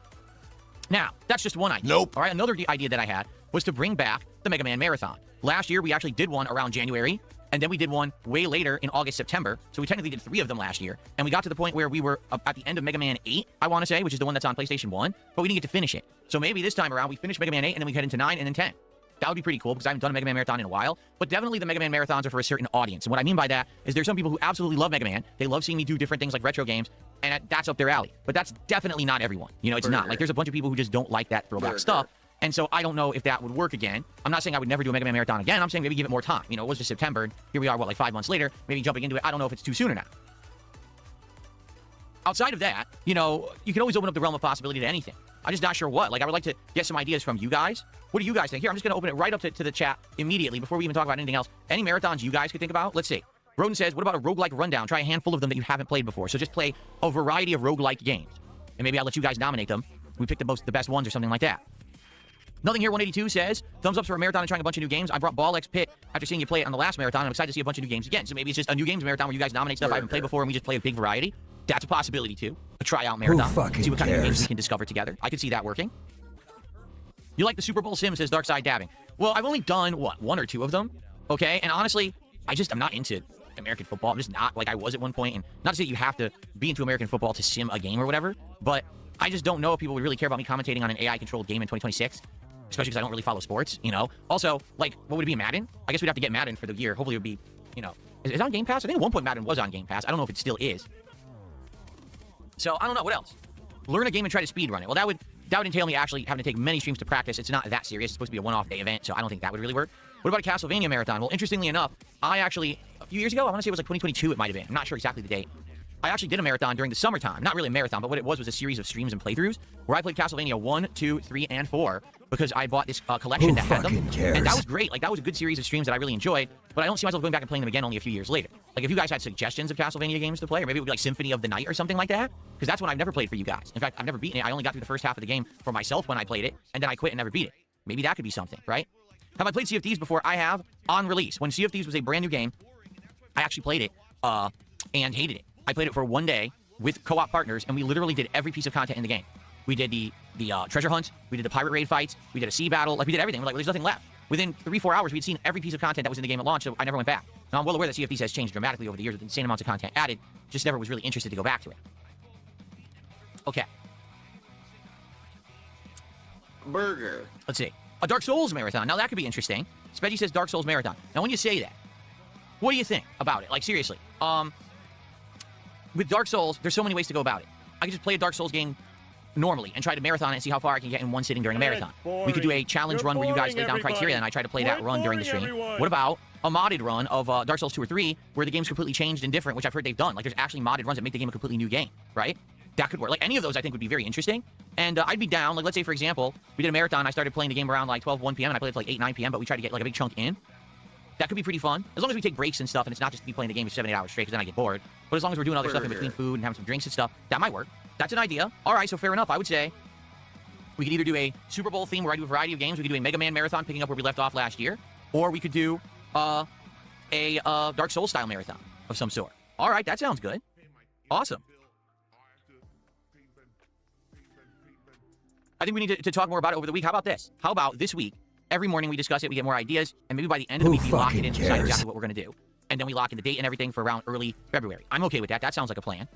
Speaker 2: Now, that's just one idea.
Speaker 10: Nope.
Speaker 2: All right, another idea that I had was to bring back the Mega Man Marathon. Last year, we actually did one around January, and then we did one way later in August, September. So we technically did 3 of them last year. And we got to the point where we were at the end of Mega Man 8, I want to say, which is the one that's on PlayStation 1, but we didn't get to finish it. So maybe this time around, we finish Mega Man 8, and then we head into 9 and then 10. That would be pretty cool, because I haven't done a Mega Man Marathon in a while. But definitely the Mega Man Marathons are for a certain audience. And what I mean by that is there's some people who absolutely love Mega Man. They love seeing me do different things like retro games, and that's up their alley. But that's definitely not everyone. You know, it's not. Like, there's a bunch of people who just don't like that throwback stuff. And so I don't know if that would work again. I'm not saying I would never do a Mega Man Marathon again. I'm saying maybe give it more time. You know, it was just September, and here we are, what, like 5 months later, maybe jumping into it. I don't know if it's too soon or not. Outside of that, you know, you can always open up the realm of possibility to anything. I'm just not sure what. Like, I would like to get some ideas from you guys. What do you guys think? Here, I'm just going to open it right up to the chat immediately before we even talk about anything else. Any marathons you guys could think about? Let's see. Roden says, what about a roguelike rundown? Try a handful of them that you haven't played before. So just play a variety of roguelike games. and maybe I'll let you guys nominate them. We pick the best ones or something like that. Nothing Here 182 says, thumbs up for a marathon and trying a bunch of new games. I brought Ball X Pit after seeing you play it on the last marathon. I'm excited to see a bunch of new games again. So maybe it's just a new games marathon where you guys nominate stuff I haven't played before and we just play a big variety. That's a possibility too. A tryout marathon. See what kind of new games we can discover together. I could see that working. You like the Super Bowl sim, says Darkside Dabbing. Well, I've only done, what, 1 or 2 of them? Okay, and honestly, I'm not into American football. I'm just not like I was at one point. And not to say that you have to be into American football to sim a game or whatever, but I just don't know if people would really care about me commentating on an AI-controlled game in 2026. Especially because I don't really follow sports, you know? Also, like, what would it be, Madden? I guess we'd have to get Madden for the year. Hopefully it would be, you know... Is it on Game Pass? I think at one point Madden was on Game Pass. I don't know if it still is. So, I don't know. What else? Learn a game and try to speedrun it. Well, that would entail me actually having to take many streams to practice. It's not that serious. It's supposed to be a one-off day event, so I don't think that would really work. What about a Castlevania marathon? Well, interestingly enough, I actually... A few years ago, I want to say it was like 2022 it might have been. I'm not sure exactly the date. I actually did a marathon during the summertime. Not really a marathon, but what it was a series of streams and playthroughs where I played Castlevania 1, 2, 3, and 4 because I bought this collection that had them. And that was great. Like, that was a good series of streams that I really enjoyed, but I don't see myself going back and playing them again only a few years later. Like, if you guys had suggestions of Castlevania games to play, or maybe it would be like Symphony of the Night or something like that, because that's one I've never played for you guys. In fact, I've never beaten it. I only got through the first half of the game for myself when I played it, and then I quit and never beat it. Maybe that could be something, right? Have I played Sea of Thieves before? I have, on release. When Sea of Thieves was a brand new game, I actually played it and hated it. I played it for one day with co-op partners, and we literally did every piece of content in the game. We did the treasure hunt, we did the pirate raid fights, we did a sea battle, like we did everything. We're like, well, there's nothing left. Within 3-4 hours, we'd seen every piece of content that was in the game at launch, so I never went back. Now, I'm well aware that Sea of Thieves has changed dramatically over the years with insane amounts of content added, just never was really interested to go back to it. Okay. Burger. Let's see. A Dark Souls marathon. Now, that could be interesting. Spedgy says Dark Souls marathon. Now, when you say that, what do you think about it? Like, seriously. With Dark Souls, there's so many ways to go about it. I could just play a Dark Souls game normally and try to marathon it and see how far I can get in one sitting during a marathon. We could do a challenge run where you guys lay down criteria and I try to play that run during the stream. What about a modded run of Dark Souls 2 or 3 where the game's completely changed and different, which I've heard they've done. Like, there's actually modded runs that make the game a completely new game, right? That could work. Like, any of those I think would be very interesting. And I'd be down. Like, let's say, for example, we did a marathon. I started playing the game around like 12, 1 p.m. and I played it for like 8, 9 p.m., but we tried to get like a big chunk in. That could be pretty fun. As long as we take breaks and stuff, and it's not just me playing the game for 7, 8 hours straight, because then I get bored. But as long as we're doing other stuff in between food and having some drinks and stuff, that might work. That's an idea. All right, so fair enough. I would say we could either do a Super Bowl theme where I do a variety of games. We could do a Mega Man marathon, picking up where we left off last year. Or we could do a Dark Souls style marathon of some sort. All right, that sounds good. Awesome. I think we need to talk more about it over the week. How about this? How about this week? Every morning we discuss it, we get more ideas, and maybe by the end of the week we lock it in and decide exactly what we're going to do. And then we lock in the date and everything for around early February. I'm okay with that. That sounds like a plan.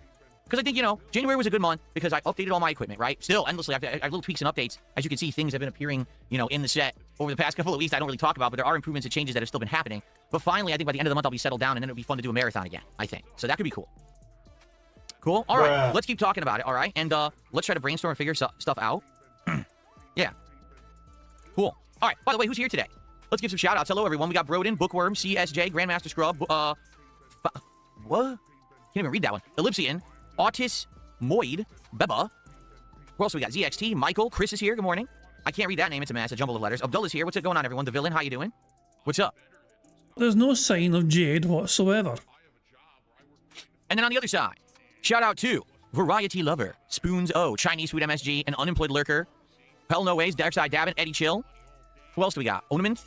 Speaker 2: Because I think, you know, January was a good month because I updated all my equipment, right? Still, endlessly. I have little tweaks and updates. As you can see, things have been appearing, you know, in the set over the past couple of weeks I don't really talk about, but there are improvements and changes that have still been happening. But finally, I think by the end of the month I'll be settled down, and then it'll be fun to do a marathon again, I think. So that could be cool. Cool? All right, let's keep talking about it, all right? And let's try to brainstorm and figure stuff out. Yeah. Cool. All right, by the way, who's here today? Let's give some shout-outs. Hello, everyone. We got Broden, Bookworm, CSJ, Grandmaster Scrub, what? Can't even read that one. Ellipsian, Autis, Moid, Beba. Who else we got? ZXT, Michael, Chris is here. Good morning. I can't read that name. It's a mess, a jumble of letters. Abdullah's here. What's going on, everyone? The Villain, how you doing? What's up?
Speaker 1: There's no sign of Jade whatsoever.
Speaker 2: And then on the other side, shout-out to Variety Lover, Spoons O, Chinese Food MSG, an Unemployed Lurker, Hell No Ways, Darkside Dabbin, Eddie Chill. Who else do we got? Ornament.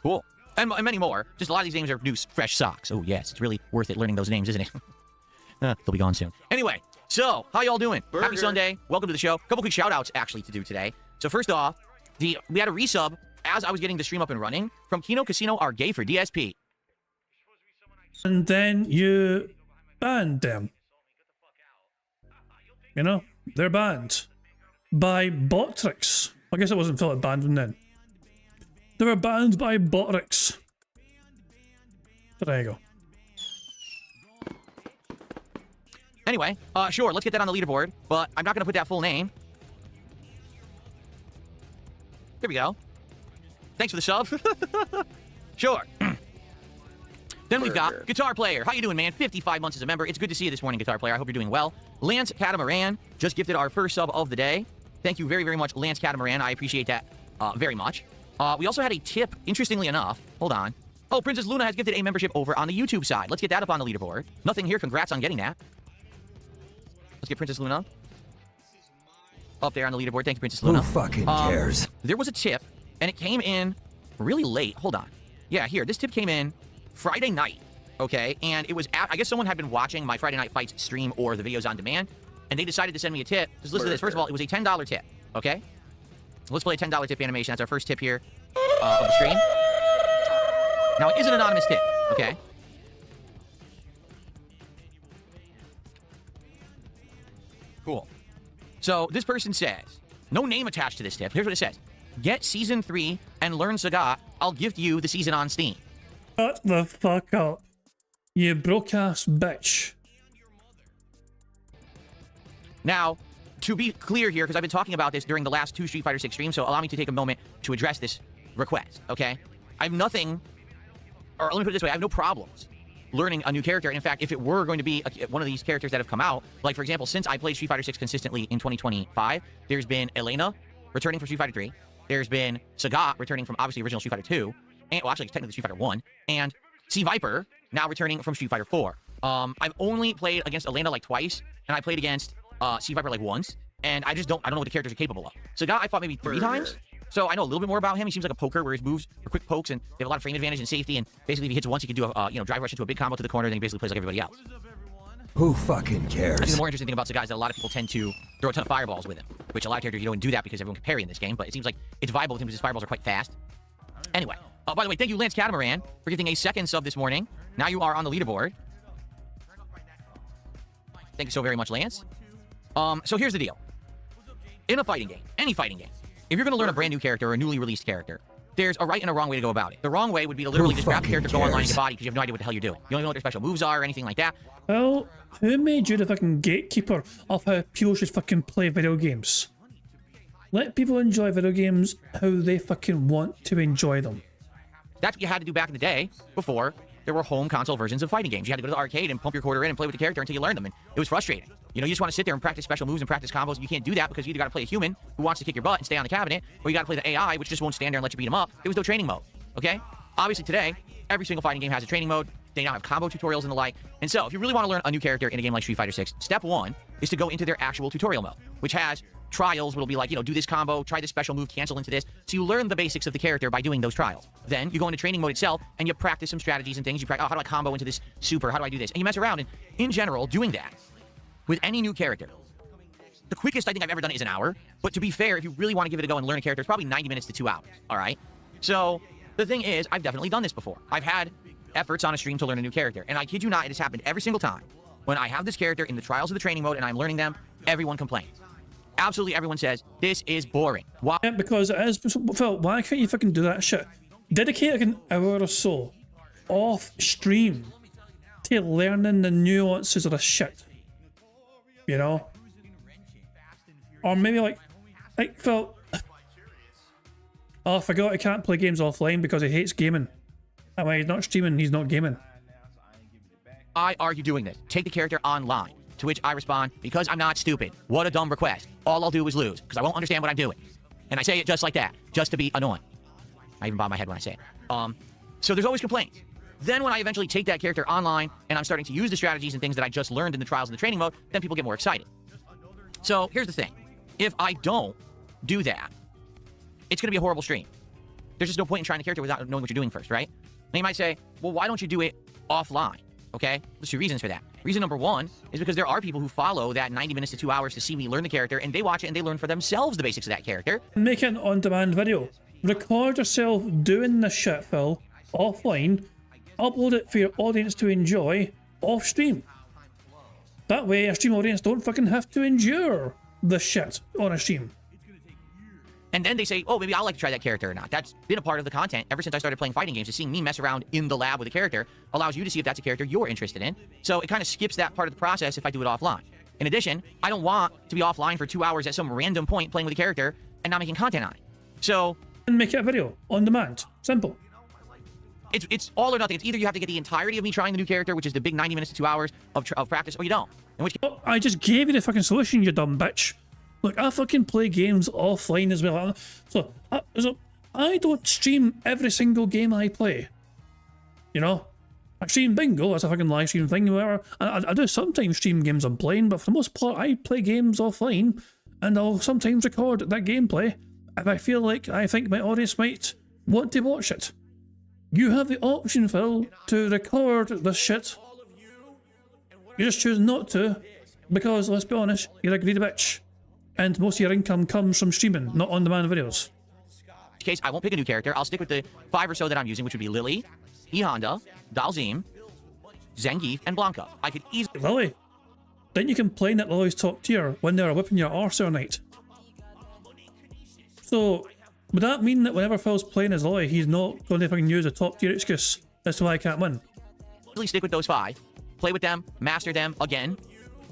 Speaker 2: Cool. And many more. Just a lot of these names are new, fresh socks. Oh, yes. It's really worth it learning those names, isn't it? They'll be gone soon. Anyway, so, how y'all doing? Burger. Happy Sunday. Welcome to the show. A couple quick shout-outs, actually, to do today. So, first off, we had a resub as I was getting the stream up and running from Kino Casino Are Gay for DSP.
Speaker 1: And then you banned them. You know? They're banned. By Botrix. I guess it wasn't Philip banned them then. They were banned by Botrix. So there you go.
Speaker 2: Anyway, sure, let's get that on the leaderboard, but I'm not going to put that full name. Here we go. Thanks for the sub. Sure. Then we've got Guitar Player. How you doing, man? 55 months as a member. It's good to see you this morning, Guitar Player. I hope you're doing well. Lance Catamaran just gifted our first sub of the day. Thank you very, very much, Lance Catamaran. I appreciate that very much. We also had a tip, interestingly enough. Hold on. Oh, Princess Luna has gifted a membership over on the YouTube side. Let's get that up on the leaderboard. Nothing here. Congrats on getting that. Let's get Princess Luna up there on the leaderboard. Thank you, Princess Luna.
Speaker 10: Who fucking cares?
Speaker 2: There was a tip, and it came in really late. Hold on. Yeah, here. This tip came in Friday night, okay? And it was, I guess someone had been watching my Friday Night Fights stream or the videos on demand, and they decided to send me a tip. Just listen to this. First of all, it was a $10 tip, okay? Let's play a $10 tip animation. That's our first tip here of the stream. Now, it is an anonymous tip, okay? Cool. So, this person says, no name attached to this tip. Here's what it says. Get Season 3 and learn Sagat. I'll gift you the season on Steam.
Speaker 1: Shut the fuck up. You broke-ass bitch.
Speaker 2: Now, to be clear here, because I've been talking about this during the last 2 Street Fighter 6 streams, so allow me to take a moment to address this request, okay? I have nothing, or let me put it this way, I have no problems learning a new character. And in fact, if it were going to be one of these characters that have come out, like for example, since I played Street Fighter 6 consistently in 2025, there's been Elena returning from Street Fighter 3, there's been Sagat returning from obviously original Street Fighter 2, and well actually technically Street Fighter 1, and C Viper now returning from Street Fighter 4. I've only played against Elena like twice, and I played against C Viper like once, and I don't know what the characters are capable of. Sagat I fought maybe 3 times. So I know a little bit more about him. He seems like a poker where his moves are quick pokes and they have a lot of frame advantage and safety. And basically, if he hits once, he can do a drive rush into a big combo to the corner. Then he basically plays like everybody else.
Speaker 10: Who fucking cares?
Speaker 2: I think the more interesting thing about Sagat is that a lot of people tend to throw a ton of fireballs with him, which a lot of characters you don't do that because everyone can parry in this game. But it seems like it's viable with him because his fireballs are quite fast. Anyway, by the way, thank you, Lance Catamaran, for giving a second sub this morning. Now you are on the leaderboard. Thank you so very much, Lance. So here's the deal. In a fighting game, any fighting game, if you're going to learn a brand new character or a newly released character, there's a right and a wrong way to go about it. The wrong way would be to literally just grab the character, go online, and get body because you have no idea what the hell you're doing. You don't know what their special moves are or anything like that.
Speaker 1: Well, who made you the fucking gatekeeper of how people should fucking play video games? Let people enjoy video games how they fucking want to enjoy them.
Speaker 2: That's what you had to do back in the day before there were home console versions of fighting games. You had to go to the arcade and pump your quarter in and play with the character until you learned them, and it was frustrating. You know, you just want to sit there and practice special moves and practice combos. You can't do that because you either got to play a human who wants to kick your butt and stay on the cabinet, or you got to play the AI, which just won't stand there and let you beat him up. There was no training mode, okay? Obviously today, every single fighting game has a training mode. They now have combo tutorials and the like. And so, if you really want to learn a new character in a game like Street Fighter 6, step 1 is to go into their actual tutorial mode, which has trials where it'll be like, you know, do this combo, try this special move, cancel into this. So you learn the basics of the character by doing those trials. Then you go into training mode itself and you practice some strategies and things. You practice, oh, how do I combo into this super? How do I do this? And you mess around. And in general, doing that with any new character, the quickest I think I've ever done it is an hour. But to be fair, if you really want to give it a go and learn a character, it's probably 90 minutes to 2 hours. All right. So the thing is, I've definitely done this before. I've had efforts on a stream to learn a new character. And I kid you not, it has happened every single time. When I have this character in the trials of the training mode and I'm learning them, everyone complains. Absolutely everyone says, this is boring. Why?
Speaker 1: Yeah, because it is. Phil, why can't you fucking do that shit? Dedicate like an hour or so off stream to learning the nuances of the shit. You know? Or maybe like Phil, oh, I forgot he can't play games offline because he hates gaming. I mean, he's not streaming, he's not gaming.
Speaker 2: I argue doing this. Take the character online. To which I respond, because I'm not stupid. What a dumb request. All I'll do is lose, because I won't understand what I'm doing. And I say it just like that, just to be annoying. I even bob my head when I say it. So there's always complaints. Then when I eventually take that character online, and I'm starting to use the strategies and things that I just learned in the trials and the training mode, then people get more excited. So here's the thing. If I don't do that, it's going to be a horrible stream. There's just no point in trying the character without knowing what you're doing first, right? And you might say, well, why don't you do it offline? Okay? There's 2 reasons for that. Reason number 1 is because there are people who follow that 90 minutes to 2 hours to see me learn the character, and they watch it and they learn for themselves the basics of that character.
Speaker 1: Make it an on-demand video. Record yourself doing this shit, Phil, offline. Upload it for your audience to enjoy off-stream. That way, a stream audience don't fucking have to endure the shit on a stream.
Speaker 2: And then they say, oh, maybe I'll like to try that character or not. That's been a part of the content ever since I started playing fighting games. Is seeing me mess around in the lab with a character allows you to see if that's a character you're interested in. So it kind of skips that part of the process if I do it offline. In addition, I don't want to be offline for 2 hours at some random point playing with a character and not making content on it. So...
Speaker 1: And make it a video on demand. Simple.
Speaker 2: It's all or nothing. It's either you have to get the entirety of me trying the new character, which is the big 90 minutes to 2 hours of practice, or you don't. In which case...
Speaker 1: Oh, I just gave you the fucking solution, you dumb bitch. Look, I fucking play games offline as well. So I don't stream every single game I play. You know? I stream bingo, that's a fucking live stream thing, whatever. I do sometimes stream games I'm playing, but for the most part, I play games offline, and I'll sometimes record that gameplay if I feel like I think my audience might want to watch it. You have the option, Phil, to record this shit. You just choose not to, because, let's be honest, you're a greedy bitch. And most of your income comes from streaming, not on-demand videos.
Speaker 2: In which case, I won't pick a new character. I'll stick with the 5 or so that I'm using, which would be Lily, E Honda, Dalzim, Zangief, and Blanca. I could easily...
Speaker 1: Lily? Didn't you complain that Lily's top tier when they were whipping your arse all night? So, would that mean that whenever Phil's playing as Lily, he's not going to fucking use a top tier excuse as to why I can't win?
Speaker 2: stick with those 5, play with them, master them again,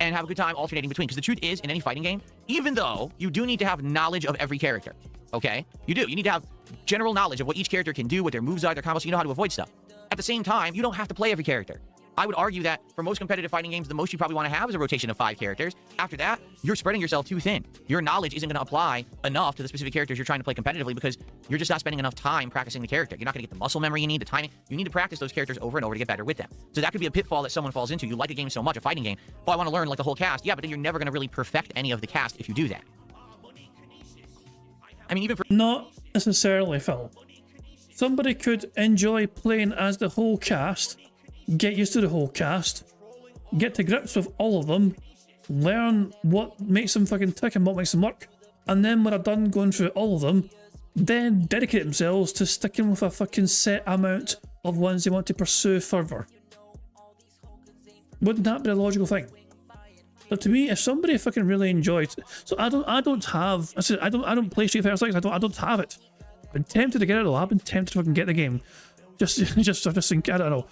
Speaker 2: and have a good time alternating between. Because the truth is, in any fighting game, even though you do need to have knowledge of every character, okay? You do. You need to have general knowledge of what each character can do, what their moves are, their combos, so you know how to avoid stuff. At the same time, you don't have to play every character. I would argue that for most competitive fighting games, the most you probably want to have is a rotation of 5 characters. After that, you're spreading yourself too thin. Your knowledge isn't going to apply enough to the specific characters you're trying to play competitively because you're just not spending enough time practicing the character. You're not going to get the muscle memory you need, the timing. You need to practice those characters over and over to get better with them. So that could be a pitfall that someone falls into. You like a game so much, a fighting game. Oh, I want to learn like the whole cast. Yeah, but then you're never going to really perfect any of the cast if you do that. I mean, even for...
Speaker 1: Not necessarily, Phil. Somebody could enjoy playing as the whole cast, get used to the whole cast, get to grips with all of them, learn what makes them fucking tick and what makes them work, and then when they're done going through all of them, then dedicate themselves to sticking with a fucking set amount of ones they want to pursue further. Wouldn't that be a logical thing? But to me, if somebody fucking really enjoyed, so I don't play Street Fighter 6. I don't have it. I've been tempted to get it though. I've been tempted to fucking get the game. Just think, I don't know.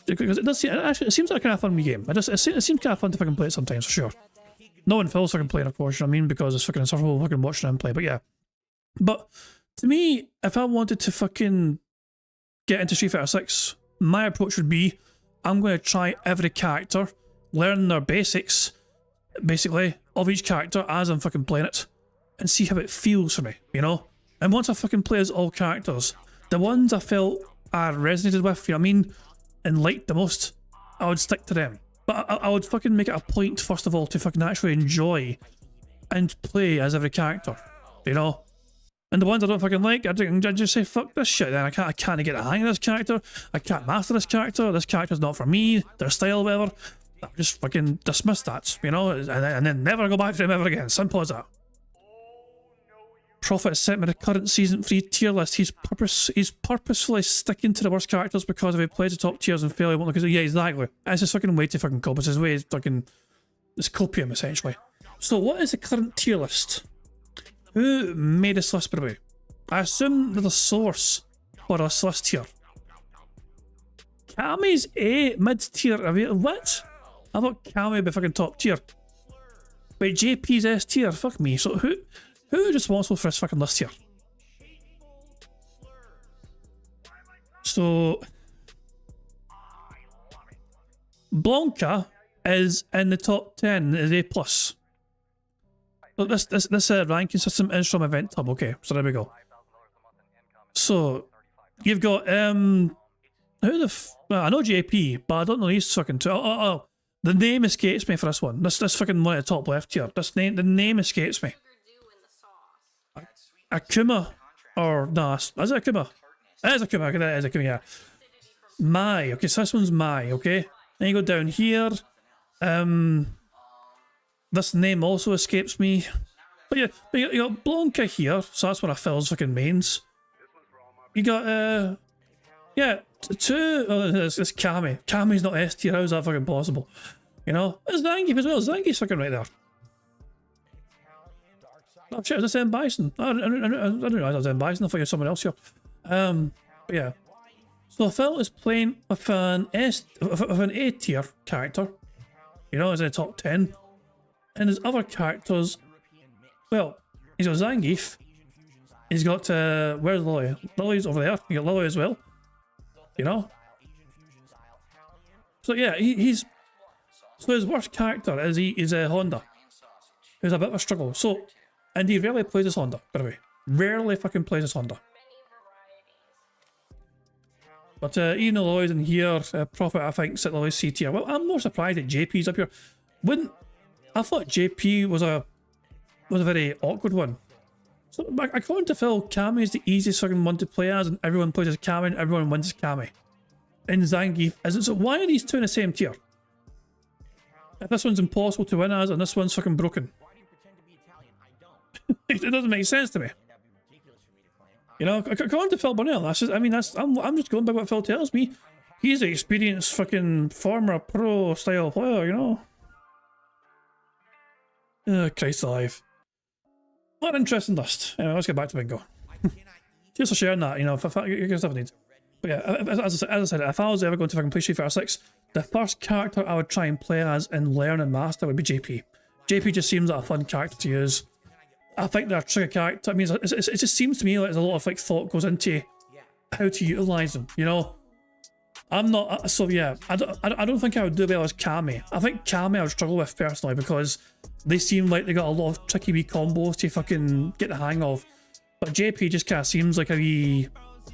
Speaker 1: Because it does seem, it seems like a kind of fun game. It seems kind of fun to fucking play it sometimes, for sure. No one Phil's fucking playing, of course, you know what I mean, because it's fucking insufferable fucking watching him play, but yeah. But to me, if I wanted to fucking get into Street Fighter 6, my approach would be, I'm going to try every character, learn their basics, basically, of each character as I'm fucking playing it, and see how it feels for me, you know? And once I fucking play as all characters, the ones I felt I resonated with, you know what I mean, and liked the most, I would stick to them. But I would fucking make it a point, first of all, to fucking actually enjoy and play as every character, you know? And the ones I don't fucking like, I just say, fuck this shit, then I can't get the hang of this character, I can't master this character's not for me, their style, whatever. I just fucking dismiss that, you know, and then never go back to them ever again. Simple as that. Prophet sent me the current season 3 tier list. He's purposefully sticking to the worst characters because if he plays the top tiers and fail, he won't look at it. Yeah, exactly. It's his fucking way to fucking cope. It's his way of fucking... It's copium, essentially. So what is the current tier list? Who made this list, by the way? I assume there's a source for this list here. Kami's A mid-tier. What? I thought Kami would be fucking top tier. But JP's S tier? Fuck me. So who is responsible for this fucking list here? So Blanca is in the top 10, is A+. So this ranking system is from Event Hub, okay, so there we go. So you've got who the I know JP, but I don't know these fucking two. Oh, the name escapes me for this one. This fucking one at the top left here. The name escapes me. Akuma, or nah, is it Akuma? It is Akuma. Okay, that is Akuma. Yeah. Mai. Okay, so this one's Mai. Okay, then you go down here. This name also escapes me. But yeah, you got Blanca here, so that's one of Phil's fucking mains. You got yeah, two. Oh, it's Kami. Kami's not S tier. How's that fucking possible? You know, there's Zangief as well. Zangief's fucking right there. Oh shit, is this M Bison? I didn't realize I was M Bison. I thought you were someone else here. But yeah. So Phil is playing with an A tier character. You know, he's in the top 10. And his other characters, well, he's got Zangief. He's got where's Lily? Lily's over there. You got Lily as well. You know. So yeah, so his worst character is Honda. Who's a bit of a struggle. So. And he rarely plays as Honda, by the way. Rarely fucking plays as Honda. But Ian Lloyd in here, Prophet, I think, sit Lloyd C tier. Well, I'm more surprised that JP's up here. I thought JP was a very awkward one. So, according to Phil, Cammy is the easiest fucking one to play as, and everyone plays as Cammy, and everyone wins as Cammy. And Zangief isn't. So why are these two in the same tier? If this one's impossible to win as, and this one's fucking broken. It doesn't make sense to me. You know, according to Phil Burnell, I'm just going by what Phil tells me. He's an experienced fucking former pro style player, you know. Oh, Christ alive. What an interesting list. Anyway, let's get back to Bingo. Cheers for sharing that, you know, you guys have needs. But yeah, as I said, if I was ever going to fucking play Street Fighter 6, the first character I would try and play as and learn and master would be JP. JP just seems like a fun character to use. I think they're a trigger character. I mean, it just seems to me like there's a lot of like thought goes into how to utilize them, you know? I'm not, so yeah, I don't think I would do well as Cammy. I think Cammy I would struggle with personally because they seem like they got a lot of tricky wee combos to fucking get the hang of. But JP just kind of seems like a wee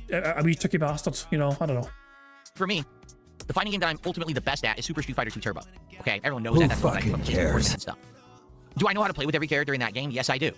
Speaker 1: tricky bastard, you know? I don't know.
Speaker 2: For me, the fighting game that I'm ultimately the best at is Super Street Fighter 2 Turbo. Okay, everyone knows that. That's
Speaker 10: fucking cares?
Speaker 2: And stuff. Do I know how to play with every character in that game? Yes, I do.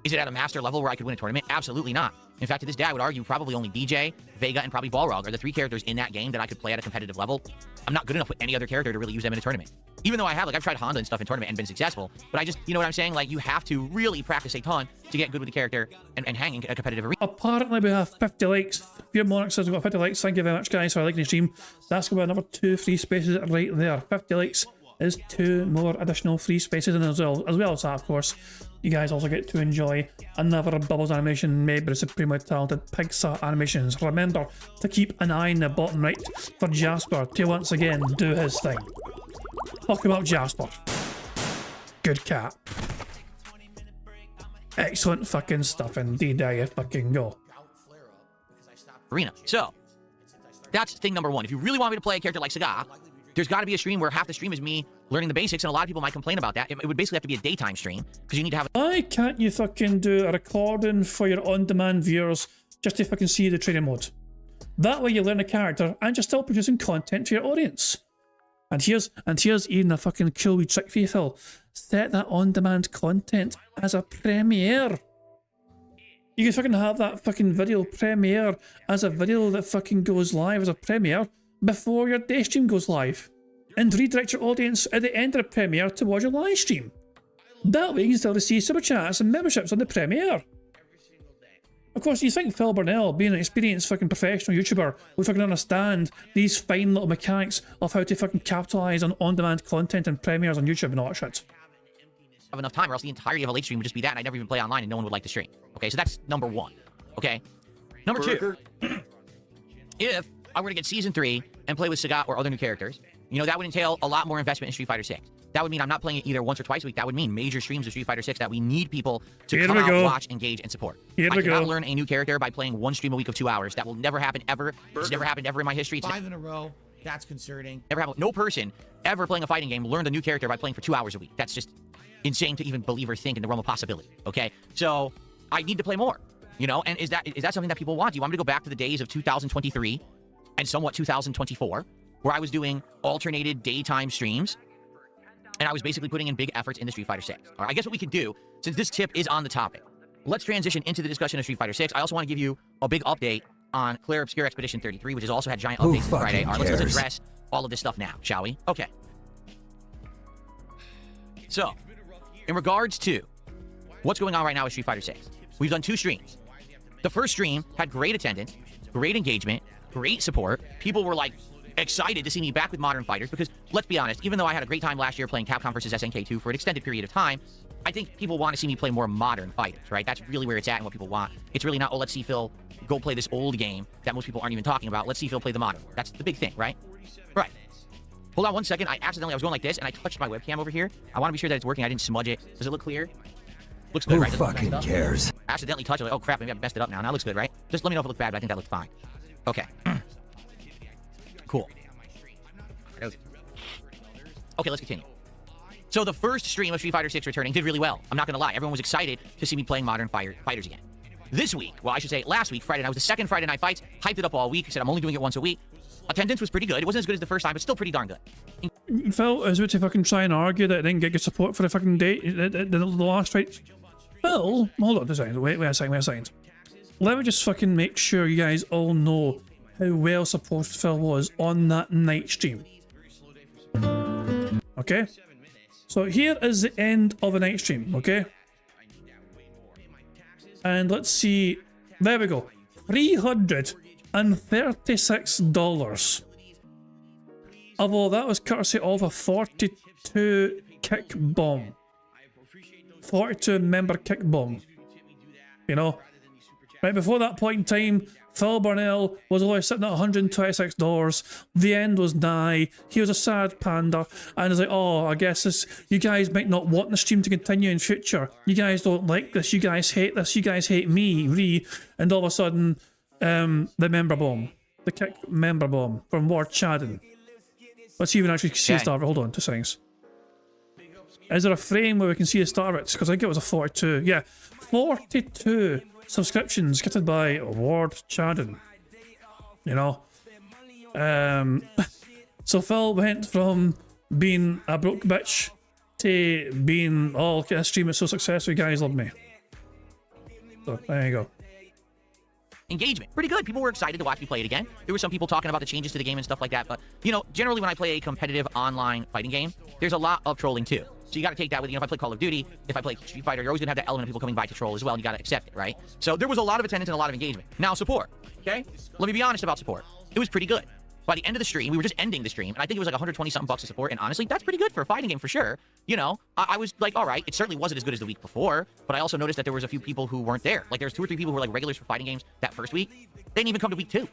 Speaker 2: Is it at a master level where I could win a tournament? Absolutely not. In fact, to this day, I would argue probably only DJ, Vega, and probably Balrog are the three characters in that game that I could play at a competitive level. I'm not good enough with any other character to really use them in a tournament. Even though I've tried Honda and stuff in tournament and been successful, but I just, you know what I'm saying? Like, you have to really practice a ton to get good with the character and hang in a competitive arena.
Speaker 1: Apparently we have 50 likes. Pure Monarch says we've got 50 likes. Thank you very much, guys, for liking the stream. That's going to be another 2 free spaces right there. 50 likes is 2 more additional free spaces, and as well as that, of course, you guys also get to enjoy another Bubbles animation made by the supremely talented Pixar Animations. Remember to keep an eye in the bottom right for Jasper to once again do his thing. Fuck him up, Jasper. Good cat. Excellent fucking stuff indeed. There you fucking go.
Speaker 2: Arena. So, that's thing number one. If you really want me to play a character like Saga, there's got to be a stream where half the stream is me learning the basics, and a lot of people might complain about that. It would basically have to be a daytime stream, because you need to have...
Speaker 1: Why can't you fucking do a recording for your on-demand viewers just to fucking see the training mode? That way you learn a character, and you're still producing content for your audience. And here's even a fucking cool wee trick for you, Phil. Set that on-demand content as a premiere. You can fucking have that fucking video premiere as a video that fucking goes live as a premiere before your day stream goes live, and redirect your audience at the end of the premiere towards your live stream. That way you can still receive super chats and memberships on the premiere. Of course, you think Phil Burnell, being an experienced fucking professional YouTuber, would fucking understand these fine little mechanics of how to fucking capitalize on on-demand content and premieres on YouTube and all that shit.
Speaker 2: Have enough time, or else the entirety of a late stream would just be that, and I'd never even play online, and no one would like the stream. Okay, so that's number one. Okay, number two. If I were to get Season 3 and play with Sagat or other new characters, you know, that would entail a lot more investment in Street Fighter 6. That would mean I'm not playing it either once or twice a week. That would mean major streams of Street Fighter 6 that we need people to come out, watch, engage, and support. I cannot learn a new character by playing one stream a week of 2 hours. That will never happen ever. It's never happened ever in my history.
Speaker 13: 5 in a row. That's concerning.
Speaker 2: Never happened. No person ever playing a fighting game learned a new character by playing for 2 hours a week. That's just insane to even believe or think in the realm of possibility. Okay, so I need to play more. You know, and is that something that people want? Do you want me to go back to the days of 2023 and somewhat 2024, where I was doing alternated daytime streams, and I was basically putting in big efforts in the Street Fighter 6? All right, I guess what we could do, since this tip is on the topic, let's transition into the discussion of Street Fighter 6. I also want to give you a big update on Claire Obscure Expedition 33, which has also had giant updates on Friday. All right, let's address all of this stuff now, shall we? Okay. So, in regards to what's going on right now with Street Fighter 6, we've done 2 streams. The first stream had great attendance, great engagement, great support. People were like excited to see me back with Modern Fighters, because let's be honest, even though I had a great time last year playing Capcom vs. SNK 2 for an extended period of time, I think people want to see me play more modern fighters, right? That's really where it's at and what people want. It's really not, oh, let's see Phil go play this old game that most people aren't even talking about. Let's see Phil play the modern. That's the big thing, right? Right. Hold on one second. I was going like this, and I touched my webcam over here. I want to be sure that it's working. I didn't smudge it. Does it look clear? Looks good, right?
Speaker 10: Who fucking cares?
Speaker 2: I accidentally touched it. Like, oh, crap. Maybe I messed it up now. Now it looks good, right? Just let me know if it looks bad, but I think that looks fine. Okay. Cool. Okay, let's continue. So the first stream of Street Fighter 6 returning did really well. I'm not going to lie. Everyone was excited to see me playing modern fighters again. This week, well, I should say last week, Friday night, was the second Friday Night Fights. Hyped it up all week. I said I'm only doing it once a week. Attendance was pretty good. It wasn't as good as the first time, but still pretty darn good.
Speaker 1: Phil is about to fucking try and argue that it didn't get good support for the fucking date, the last fight. Phil, hold on a second. Wait a second. Let me just fucking make sure you guys all know how well supported Phil was on that night stream. Okay? So here is the end of a night stream, okay? And let's see. There we go. $336. Although that was courtesy of a 42 kick bomb. 42 member kick bomb. You know? Right before that point in time, Phil Burnell was only sitting at $126. The end was nigh. He was a sad panda. And was like, oh, I guess this, you guys might not want the stream to continue in future. You guys don't like this. You guys hate this. You guys hate me. And all of a sudden, the member bomb. The kick member bomb from Ward Chadden. Let's see if we can actually see the start of it. Hold on, 2 seconds. Is there a frame where we can see the start of it? Because I think it was a 42. Yeah, 42 subscriptions kitted by Ward Chadden. You know? So Phil went from being a broke bitch to being, oh, okay, this stream is so successful, you guys love me. So, there you go.
Speaker 2: Engagement. Pretty good. People were excited to watch me play it again. There were some people talking about the changes to the game and stuff like that. But, you know, generally when I play a competitive online fighting game, there's a lot of trolling too. So you got to take that with, you know, if I play Call of Duty, if I play Street Fighter, you're always going to have that element of people coming by to troll as well, and you got to accept it, right? So there was a lot of attendance and a lot of engagement. Now, support, okay? Let me be honest about support. It was pretty good. By the end of the stream, we were just ending the stream, and I think it was like 120-something bucks of support, and honestly, that's pretty good for a fighting game for sure. You know, I was like, all right, it certainly wasn't as good as the week before, but I also noticed that there was a few people who weren't there. Like, there's 2 or 3 people who were like regulars for fighting games that first week. They didn't even come to week 2.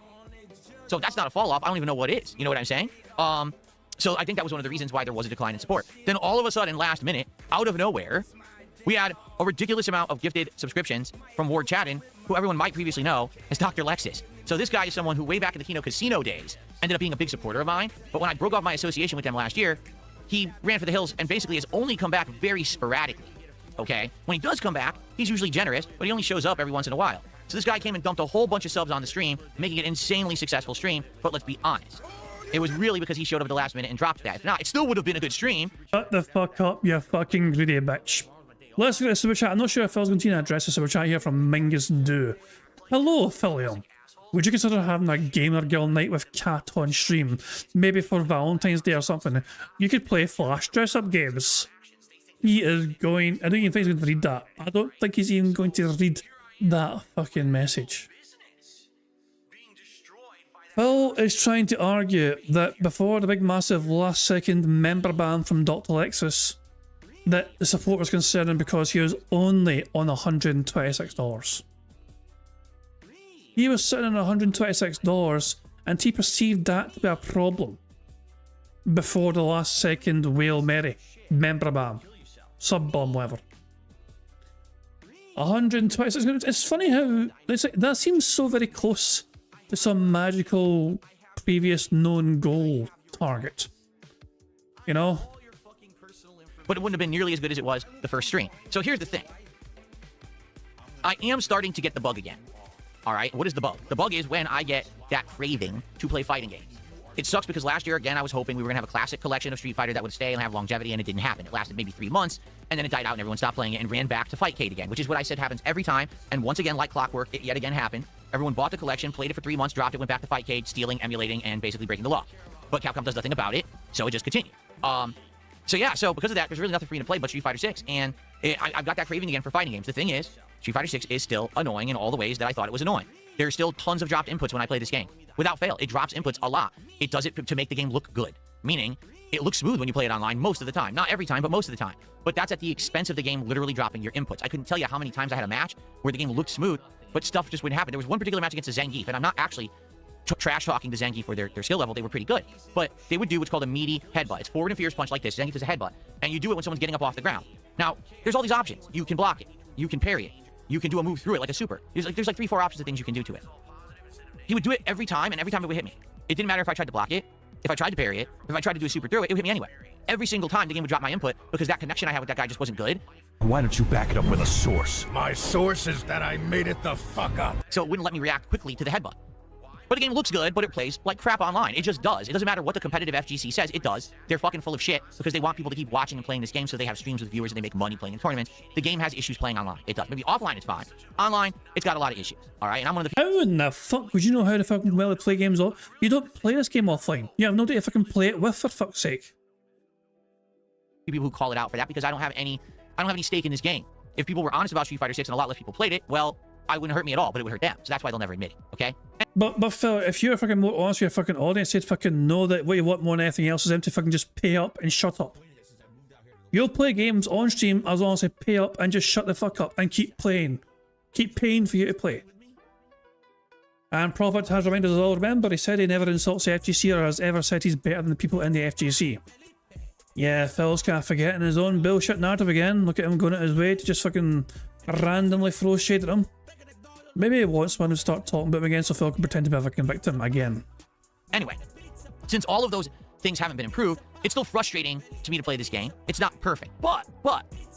Speaker 2: So if that's not a fall-off, I don't even know what is. You know what I'm saying? So I think that was one of the reasons why there was a decline in support. Then all of a sudden, last minute, out of nowhere, we had a ridiculous amount of gifted subscriptions from Ward Chadden, who everyone might previously know as Dr. Lexus. So this guy is someone who way back in the Kino Casino days ended up being a big supporter of mine. But when I broke off my association with them last year, he ran for the hills and basically has only come back very sporadically. Okay? When he does come back, he's usually generous, but he only shows up every once in a while. So this guy came and dumped a whole bunch of subs on the stream, making it an insanely successful stream. But let's be honest. It was really because he showed up at the last minute and dropped that. If not, it still would have been a good stream.
Speaker 1: Shut the fuck up, you fucking greedy bitch. Let's get a super chat. I'm not sure if Phil's going to address a super chat here from Mingus Do. Hello, Philium. Would you consider having a gamer girl night with Cat on stream? Maybe for Valentine's Day or something. You could play Flash dress-up games. He is going... I don't even think he's going to read that. I don't think he's even going to read that fucking message. Phil is trying to argue that before the big massive last second member ban from Dr. Lexus, that the support was concerning because he was only on $126. He was sitting on $126 and he perceived that to be a problem before the last second Whale Mary member ban, sub bomb, whatever. 126. It's funny how it's like, that seems so very close to some magical previous known goal target. You know?
Speaker 2: But it wouldn't have been nearly as good as it was the first stream. So here's the thing. I am starting to get the bug again. Alright, what is the bug? The bug is when I get that craving to play fighting games. It sucks because last year, again, I was hoping we were going to have a classic collection of Street Fighter that would stay and have longevity, and it didn't happen. It lasted maybe 3 months, and then it died out and everyone stopped playing it and ran back to Fightcade again, which is what I said happens every time. And once again, like clockwork, it yet again happened. Everyone bought the collection, played it for 3 months, dropped it, went back to Fightcade, stealing, emulating, and basically breaking the law. But Capcom does nothing about it, so it just continued. So yeah, so because of that, there's really nothing for me to play but Street Fighter 6, and I've got that craving again for fighting games. The thing is, Street Fighter 6 is still annoying in all the ways that I thought it was annoying. There's still tons of dropped inputs when I play this game. Without fail, it drops inputs a lot. It does it to make the game look good, meaning it looks smooth when you play it online most of the time. Not every time, but most of the time. But that's at the expense of the game literally dropping your inputs. I couldn't tell you how many times I had a match where the game looked smooth, but stuff just wouldn't happen. There was one particular match against a Zangief, and I'm not actually trash-talking the Zangief for their skill level. They were pretty good. But they would do what's called a meaty headbutt. It's forward and fierce punch like this. Zangief is a headbutt. And you do it when someone's getting up off the ground. Now, there's all these options. You can block it. You can parry it. You can do a move through it like a super. There's like 3-4 options of things you can do to it. He would do it every time, and every time it would hit me. It didn't matter if I tried to block it, if I tried to parry it, if I tried to do a super through it, it would hit me anyway. every single time the game would drop my input because that connection I had with that guy just wasn't good.
Speaker 10: Why don't you back it up with a source?
Speaker 14: My source is that I made it the fuck up.
Speaker 2: So it wouldn't let me react quickly to the headbutt. But the game looks good, but it plays like crap online. It just does. It doesn't matter what the competitive FGC says. It does. They're fucking full of shit because they want people to keep watching and playing this game so they have streams with viewers and they make money playing in tournaments. The game has issues playing online. It does. Maybe offline it's fine. Online, it's got a lot of issues. All right, and I'm one of the
Speaker 1: How in the fuck would you know how to fucking well to play games off? You don't play this game offline. You have no idea if I can play it with, for fuck's sake.
Speaker 2: people who call it out for that because I don't have any stake in this game. If people were honest about Street Fighter 6 and a lot less people played it, well, I wouldn't hurt me at all, but it would hurt them. So that's why they'll never admit it, okay?
Speaker 1: But Phil, if you're fucking more honest with your fucking audience, they'd fucking know that what you want more than anything else is them to fucking just pay up and shut up. You'll play games on stream as long as they pay up and just shut the fuck up and keep playing. Keep paying for you to play. And Prophet has reminded us all, remember, he said he never insults the FGC or has ever said he's better than the people in the FGC. Yeah, Phil's kind of forgetting his own bullshit narrative again. Look at him going out his way to just fucking randomly throw shade at him. Maybe he wants one to start talking about him again so Phil can pretend to be a fucking victim again.
Speaker 2: Anyway, since all of those things haven't been improved, it's still frustrating to me to play this game. It's not perfect, but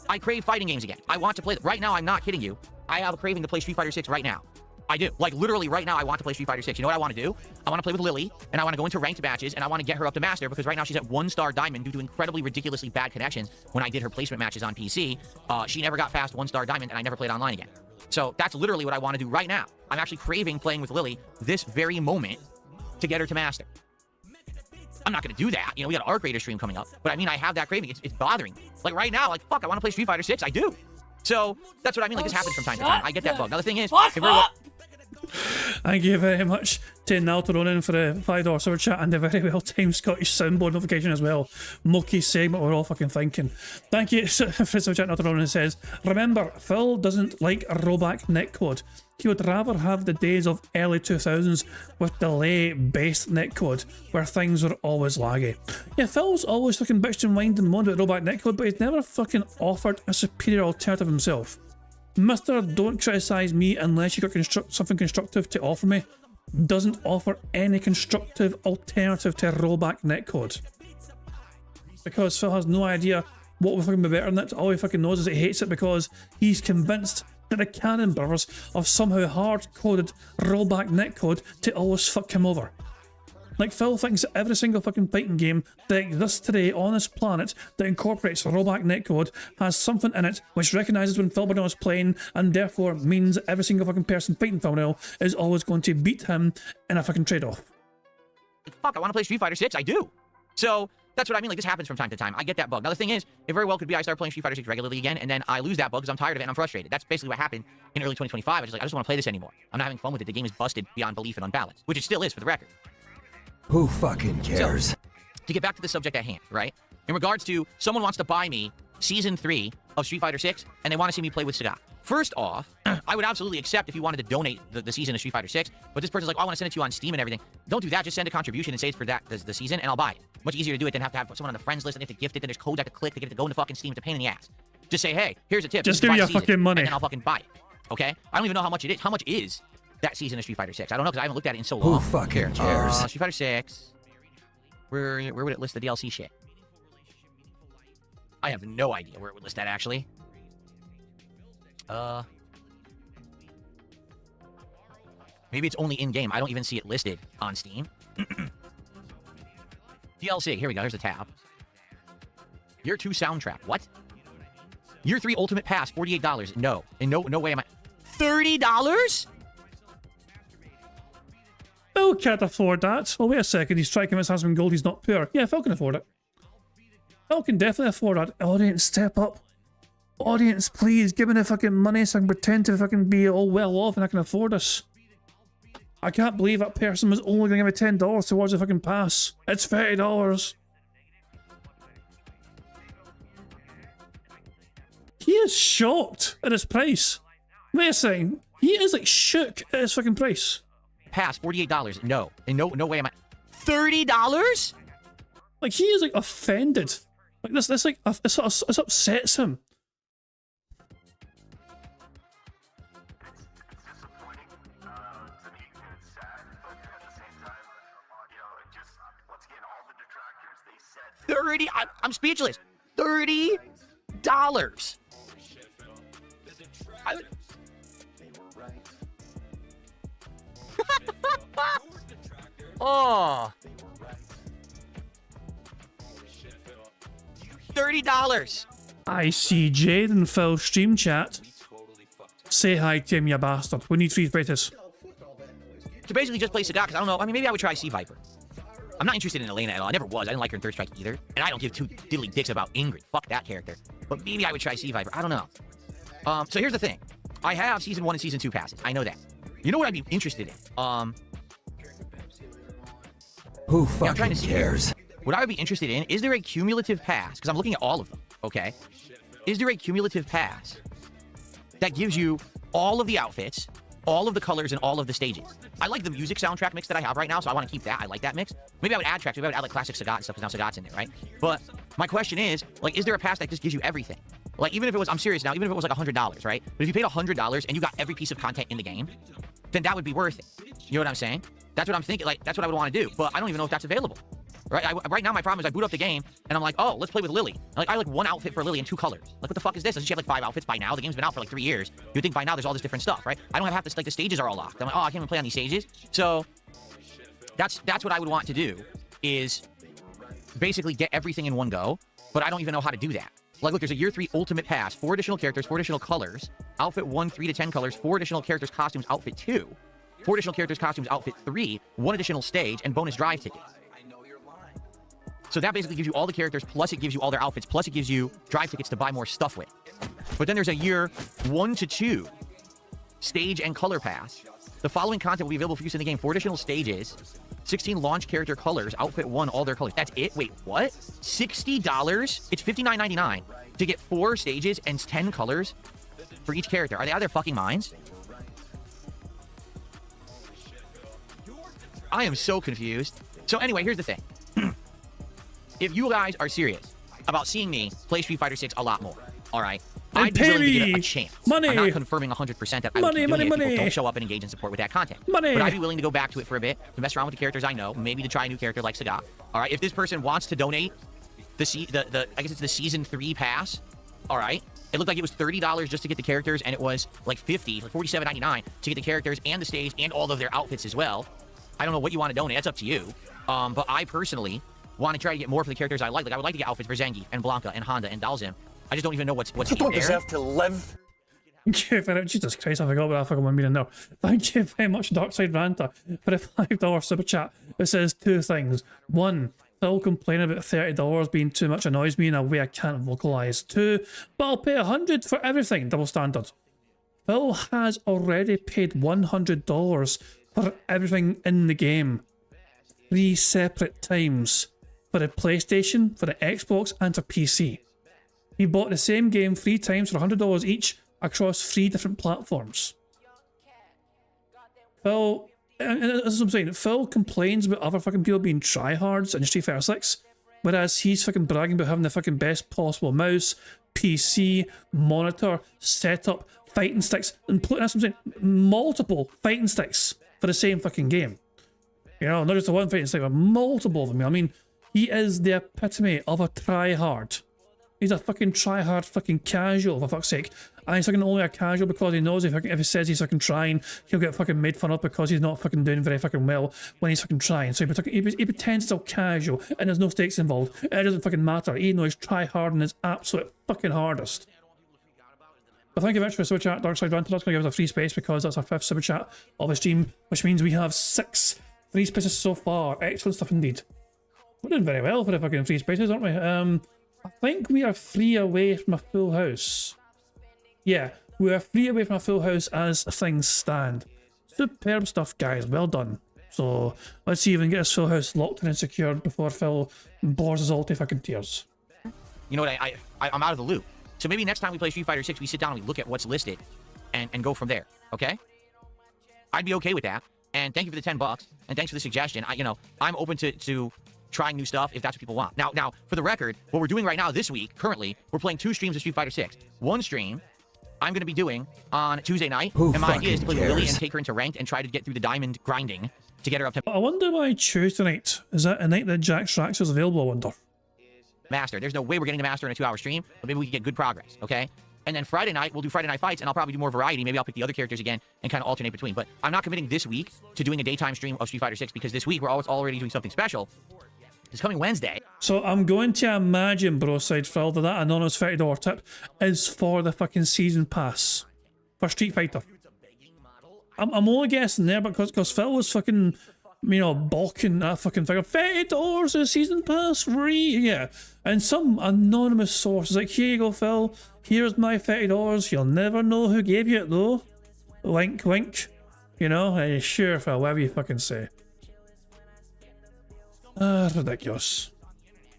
Speaker 2: I crave fighting games again. I want to play them. Right now, I'm not kidding you. I have a craving to play Street Fighter 6 right now. I do. Like, literally right now, I want to play Street Fighter 6. You know what I want to do? I want to play with Lily, and I want to go into ranked matches, and I want to get her up to Master, because right now she's at 1-star Diamond due to incredibly ridiculously bad connections. When I did her placement matches on PC, she never got past 1-star Diamond, and I never played online again. So that's literally what I want to do right now. I'm actually craving playing with Lily this very moment to get her to Master. I'm not going to do that. You know, we got an Arc Raider stream coming up, but I mean, I have that craving. It's bothering me. Like, right now, like, fuck, I want to play Street Fighter 6. I do. So that's what I mean. Like, this happens from time to time. I get that bug. Now, the thing is,
Speaker 1: thank you very much to Naruto Ronin for the $5 super chat and the very well-timed Scottish soundboard notification as well. Moki saying what we're all fucking thinking. Thank you for the super chat. Naruto Ronin says, remember, Phil doesn't like a rollback netcode. He would rather have the days of early 2000s with delay-based netcode where things were always laggy. Yeah, Phil's always fucking bitched and whined and moaned about rollback netcode, but he's never fucking offered a superior alternative himself. Mister, don't criticise me unless you got something constructive to offer me. Doesn't offer any constructive alternative to rollback netcode. Because Phil has no idea what would fucking be better than it. All he fucking knows is that he hates it because he's convinced that the Cannon brothers have somehow hard-coded rollback netcode to always fuck him over. Like, Phil thinks that every single fucking fighting game that exists today on this planet that incorporates rollback netcode has something in it which recognises when Phil Burnell is playing and therefore means that every single fucking person fighting Phil Burnell is always going to beat him in a fucking trade-off.
Speaker 2: Fuck, I want to play Street Fighter 6. I do. So that's what I mean. Like, this happens from time to time. I get that bug. Now, the thing is, it very well could be I start playing Street Fighter 6 regularly again, and then I lose that bug because I'm tired of it and I'm frustrated. That's basically what happened in early 2025. I just don't want to play this anymore. I'm not having fun with it. The game is busted beyond belief and unbalanced, which it still is for the record.
Speaker 10: Who fucking cares?
Speaker 2: So, to get back to the subject at hand, right? In regards to someone wants to buy me Season 3 of Street Fighter 6, and they want to see me play with Sagat. First off, I would absolutely accept if you wanted to donate the season of Street Fighter 6, but this person's like, oh, I want to send it to you on Steam and everything. Don't do that. Just send a contribution and say it's for that the season, and I'll buy it. Much easier to do it than have to have someone on the friends list, and they have to gift it, then there's codes I have to click to get it to go into fucking Steam. It's a pain in the ass. Just say, hey, here's a tip.
Speaker 1: Just give me your fucking money.
Speaker 2: And then I'll fucking buy it. Okay? I don't even know how much it is. How much is that season of Street Fighter 6? I don't know, because I haven't looked at it in so long.
Speaker 10: Who fucking cares?
Speaker 2: Street Fighter 6. Where would it list the DLC shit? I have no idea where it would list that, actually. Maybe it's only in-game. I don't even see it listed on Steam. DLC. Here we go. Here's the tab. Year 2 soundtrack. What? Year 3 Ultimate Pass. $48. No. And no way am I... $30?
Speaker 1: Phil can't afford that. Oh, wait a second. He's trying to convince Hasman Gold he's not poor. Yeah, Phil can afford it. Phil can definitely afford that. Audience, step up. Audience, please, give me the fucking money so I can pretend to fucking be all well off and I can afford this. I can't believe that person was only going to give me $10 towards the fucking pass. It's $30. He is shocked at his price. Wait a second. He is like shook at his fucking price.
Speaker 2: Pass, $48. No. And no way am I... $30?
Speaker 1: Like, he is like offended. Like, this like, this upsets him.
Speaker 2: I'm speechless. $30. Oh. $30.
Speaker 1: I see Jade and Phil stream chat. Say hi to him, you bastard. We need free spaces.
Speaker 2: To basically just play Sagat, because I don't know. I mean, maybe I would try Sea Viper. I'm not interested in Elena at all. I never was. I didn't like her in Third Strike either. And I don't give two diddly dicks about Ingrid. Fuck that character. But maybe I would try Sea Viper. I don't know. So here's the thing. I have Season 1 and Season 2 passes. I know that. You know what I'd be interested in?
Speaker 10: Who fucking cares?
Speaker 2: What I would be interested in, is there a cumulative pass? Because I'm looking at all of them, okay? Is there a cumulative pass that gives you all of the outfits, all of the colors, and all of the stages? I like the music soundtrack mix that I have right now, so I want to keep that. I like that mix. Maybe I would add tracks. Maybe I would add like classic Sagat and stuff, because now Sagat's in there, right? But my question is, like, is there a pass that just gives you everything? Like, even if it was, I'm serious now, even if it was like $100, right? But if you paid $100 and you got every piece of content in the game, then that would be worth it. You know what I'm saying? That's what I'm thinking. Like, that's what I would want to do. But I don't even know if that's available. Right? Right now, my problem is I boot up the game, and I'm like, oh, let's play with Lily. Like, I like one outfit for Lily in 2 colors. Like, what the fuck is this? Doesn't she have like 5 outfits by now? The game's been out for like 3 years. You'd think by now there's all this different stuff, right? I don't have half this, like, the stages are all locked. I'm like, oh, I can't even play on these stages. So, that's what I would want to do, is basically get everything in one go, but I don't even know how to do that. Like, look, there's a Year 3 Ultimate Pass, 4 additional characters, 4 additional colors, Outfit 1, 3 to 10 colors, 4 additional characters, costumes, Outfit 2, 4 additional characters, costumes, Outfit 3, 1 additional stage, and bonus drive ticket. So that basically gives you all the characters, plus it gives you all their outfits, plus it gives you drive tickets to buy more stuff with. But then there's a Year 1 to 2 stage and color pass. The following content will be available for use in the game. 4 additional stages, 16 launch character colors, Outfit 1, all their colors. That's it? Wait, what? $60? It's $59.99 to get 4 stages and 10 colors for each character. Are they out of their fucking minds? I am so confused. So anyway, here's the thing. If you guys are serious about seeing me play Street Fighter 6 a lot more, all right, I'd be willing to give it a chance.
Speaker 1: Money.
Speaker 2: I'm not confirming 100% that I would keep doing it if people don't show up and engage and support with that content.
Speaker 1: Money.
Speaker 2: But I'd be willing to go back to it for a bit, to mess around with the characters I know, maybe to try a new character like Sagat. All right, if this person wants to donate I guess it's the Season 3 pass, all right, it looked like it was $30 just to get the characters, and it was like $47.99 to get the characters and the stage and all of their outfits as well. I don't know what you want to donate. That's up to you. But I personally want to try to get more for the characters I like. Like, I would like to get outfits for Zangief and Blanca and Honda and Dalzim. I just don't even know what's
Speaker 10: You don't deserve to live.
Speaker 1: Thank you very much. Jesus Christ, I forgot what I fucking want meaning now. Thank you very much, Darkside Ranta, for a $5 super chat. It says 2 things. 1, Phil complaining about $30 being too much annoys me in a way I can't vocalise. 2, but I'll pay $100 for everything. Double standard. Phil has already paid $100 for everything in the game. 3 separate times. For the PlayStation, for the Xbox, and for PC. He bought the same game 3 times for $100 each across 3 different platforms. Phil, and that's what I'm saying, Phil complains about other fucking people being tryhards in Street Fighter 6, whereas he's fucking bragging about having the fucking best possible mouse, PC, monitor, setup, fighting sticks, and that's what I'm saying, multiple fighting sticks for the same fucking game. You know, not just the one fighting stick, but multiple of them. I mean, he is the epitome of a tryhard. He's a fucking tryhard fucking casual, for fuck's sake. And he's fucking only a casual because he knows if he says he's fucking trying, he'll get fucking made fun of because he's not fucking doing very fucking well when he's fucking trying. So he pretends it's all casual and there's no stakes involved. It doesn't fucking matter. Even though he's tryharding his absolute fucking hardest. But thank you very much for the super chat, Darkside Ranta. That's going to give us a free space because that's our 5th super chat of the stream, which means we have 6 free spaces so far. Excellent stuff indeed. We're doing very well for the fucking free spaces, aren't we? I think we are 3 away from a full house. Yeah, we are 3 away from a full house as things stand. Superb stuff, guys. Well done. So, let's see if we can get this full house locked and secured before Phil bores us all to fucking tears.
Speaker 2: You know what, I'm out of the loop. So maybe next time we play Street Fighter 6, we sit down and we look at what's listed and go from there, okay? I'd be okay with that. And thank you for the $10, and thanks for the suggestion. I'm open to trying new stuff if that's what people want. Now, for the record, what we're doing right now this week, currently, we're playing 2 streams of Street Fighter 6. 1 stream I'm going to be doing on Tuesday night, and my idea is to play with Lily and take her into ranked and try to get through the diamond grinding to get her up to...
Speaker 1: I wonder why Tuesday night. Is that a night that Jack Strax is available, I wonder?
Speaker 2: master. There's no way we're getting the master in a 2-hour stream, but maybe we can get good progress, okay? And then Friday night, we'll do Friday night fights, and I'll probably do more variety. Maybe I'll pick the other characters again and kind of alternate between. But I'm not committing this week to doing a daytime stream of Street Fighter 6 because this week we're already doing something special. It's coming Wednesday.
Speaker 1: So I'm going to imagine, bro, side Phil, that anonymous $30 tip is for the fucking season pass for Street Fighter. I'm only guessing there because Phil was fucking, you know, balking that fucking figure. $30 a season pass free, yeah. And some anonymous source is like, here you go, Phil. Here's my $30. You'll never know who gave you it though. Wink, wink. You know, sure, Phil, whatever you fucking say. Ridiculous.